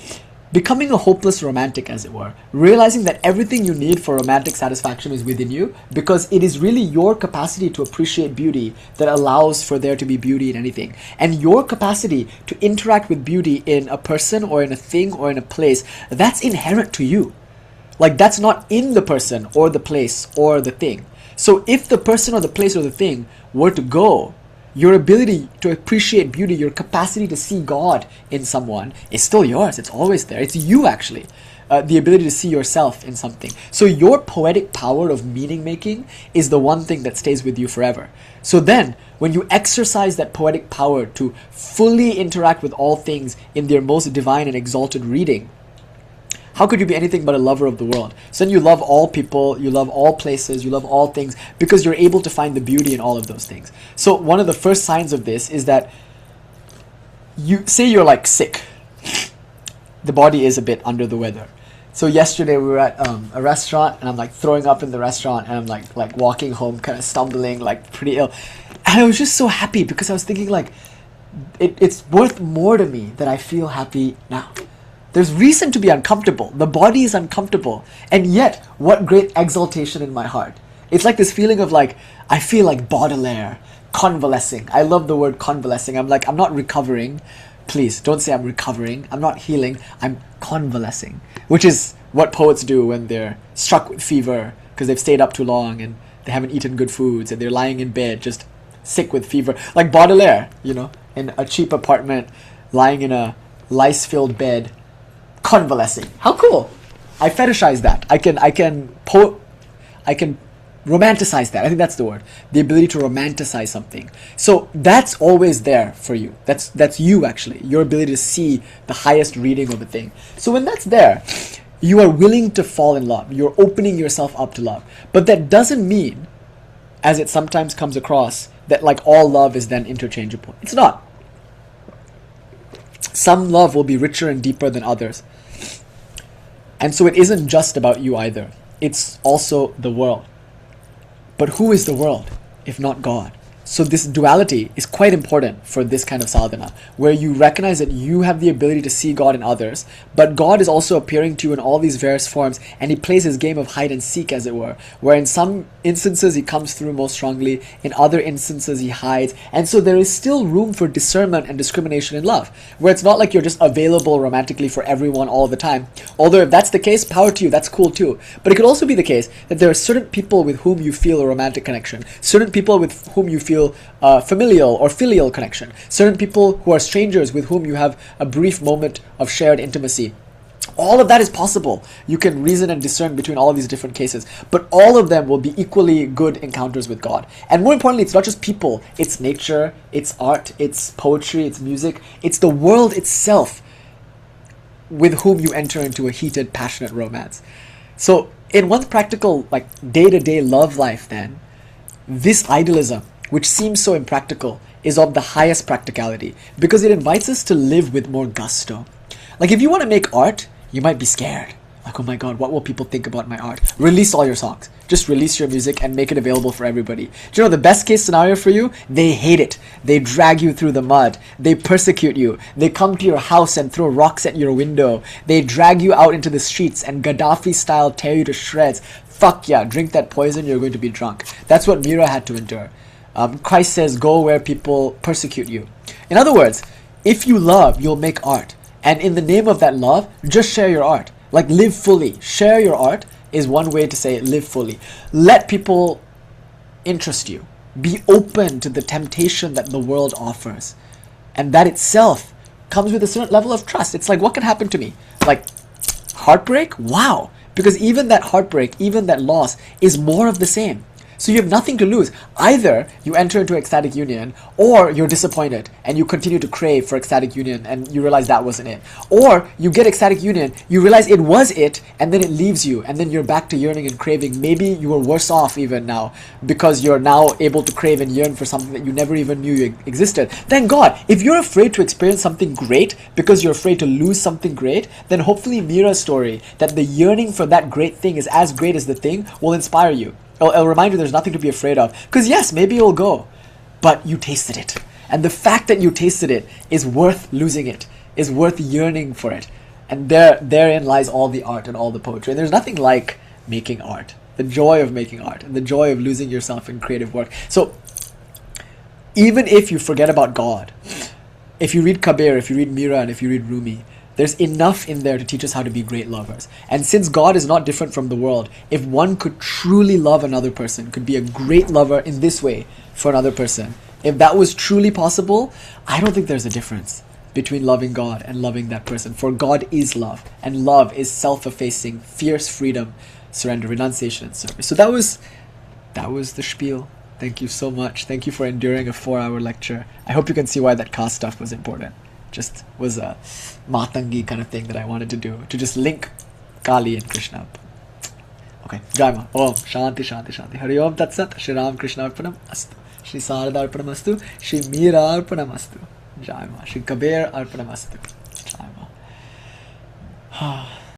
Becoming a hopeless romantic, as it were, realizing that everything you need for romantic satisfaction is within you, because it is really your capacity to appreciate beauty that allows for there to be beauty in anything. And your capacity to interact with beauty in a person or in a thing or in a place, that's inherent to you. Like, that's not in the person or the place or the thing. So if the person or the place or the thing were to go, your ability to appreciate beauty, your capacity to see God in someone is still yours. It's always there. It's you, actually. The ability to see yourself in something. So your poetic power of meaning making is the one thing that stays with you forever. So then, when you exercise that poetic power to fully interact with all things in their most divine and exalted reading, how could you be anything but a lover of the world? So then you love all people, you love all places, you love all things, because you're able to find the beauty in all of those things. So one of the first signs of this is that you say you're like sick. The body is a bit under the weather. So yesterday we were at a restaurant, and I'm like throwing up in the restaurant, and I'm like walking home, kind of stumbling, like pretty ill. And I was just so happy, because I was thinking like, it's worth more to me that I feel happy now. There's reason to be uncomfortable. The body is uncomfortable. And yet, what great exaltation in my heart. It's like this feeling of like, I feel like Baudelaire, convalescing. I love the word convalescing. I'm like, I'm not recovering. Please, don't say I'm recovering. I'm not healing. I'm convalescing. Which is what poets do when they're struck with fever, because they've stayed up too long and they haven't eaten good foods and they're lying in bed just sick with fever. Like Baudelaire, you know, in a cheap apartment, lying in a lice-filled bed, convalescing. How cool! I fetishize that. I can romanticize that. I think that's the word. The ability to romanticize something. So that's always there for you. That's you, actually. Your ability to see the highest reading of a thing. So when that's there, you are willing to fall in love. You're opening yourself up to love. But that doesn't mean, as it sometimes comes across, that like all love is then interchangeable. It's not. Some love will be richer and deeper than others. And so it isn't just about you either. It's also the world. But who is the world if not God? So this duality is quite important for this kind of sadhana, where you recognize that you have the ability to see God in others, but God is also appearing to you in all these various forms, and he plays his game of hide and seek, as it were, where in some instances he comes through most strongly, in other instances he hides, and so there is still room for discernment and discrimination in love, where it's not like you're just available romantically for everyone all the time. Although if that's the case, power to you, that's cool too. But it could also be the case that there are certain people with whom you feel a romantic connection, certain people with whom you feel familial or filial connection, certain people who are strangers with whom you have a brief moment of shared intimacy. All of that is possible. You can reason and discern between all of these different cases, but all of them will be equally good encounters with God. And more importantly, it's not just people, it's nature, it's art, it's poetry, it's music, it's the world itself with whom you enter into a heated, passionate romance. So in one's practical, like day-to-day love life then, this idealism, which seems so impractical, is of the highest practicality, because it invites us to live with more gusto. Like if you want to make art, you might be scared. Like, oh my God, what will people think about my art? Release all your songs. Just release your music and make it available for everybody. Do you know the best case scenario for you? They hate it. They drag you through the mud. They persecute you. They come to your house and throw rocks at your window. They drag you out into the streets and Gaddafi style tear you to shreds. Fuck yeah, drink that poison, you're going to be drunk. That's what Mira had to endure. Christ says, go where people persecute you. In other words, if you love, you'll make art. And in the name of that love, just share your art. Like, live fully. Share your art is one way to say live fully. Let people interest you. Be open to the temptation that the world offers. And that itself comes with a certain level of trust. It's like, what can happen to me? Like, heartbreak? Wow. Because even that heartbreak, even that loss is more of the same. So you have nothing to lose. Either you enter into ecstatic union, or you're disappointed and you continue to crave for ecstatic union and you realize that wasn't it. Or you get ecstatic union, you realize it was it, and then it leaves you, and then you're back to yearning and craving. Maybe you were worse off even now because you're now able to crave and yearn for something that you never even knew you existed. Thank God. If you're afraid to experience something great because you're afraid to lose something great, then hopefully Mira's story, that the yearning for that great thing is as great as the thing, will inspire you. It'll remind you there's nothing to be afraid of. Because yes, maybe you'll go, but you tasted it. And the fact that you tasted it is worth losing it, is worth yearning for it. And therein lies all the art and all the poetry. And there's nothing like making art. The joy of making art and the joy of losing yourself in creative work. So even if you forget about God, if you read Kabir, if you read Mira, and if you read Rumi, there's enough in there to teach us how to be great lovers. And since God is not different from the world, if one could truly love another person, could be a great lover in this way for another person, if that was truly possible, I don't think there's a difference between loving God and loving that person. For God is love, and love is self-effacing, fierce freedom, surrender, renunciation, and service. So that was the spiel. Thank you so much. Thank you for enduring a 4-hour lecture. I hope you can see why that caste stuff was important. Just was a matangi kind of thing that I wanted to do, to just link Kali and Krishna up. Okay, Jai Ma. Om Shanti Shanti Shanti. Hari Om Tat Sat. Shri Ram Krishna Arpanam Astu. Shri Sarada Arpanam Astu. Shri Mira Arpanam Astu. Jai Ma. Shri Kabir Arpanam Astu. Jai Ma.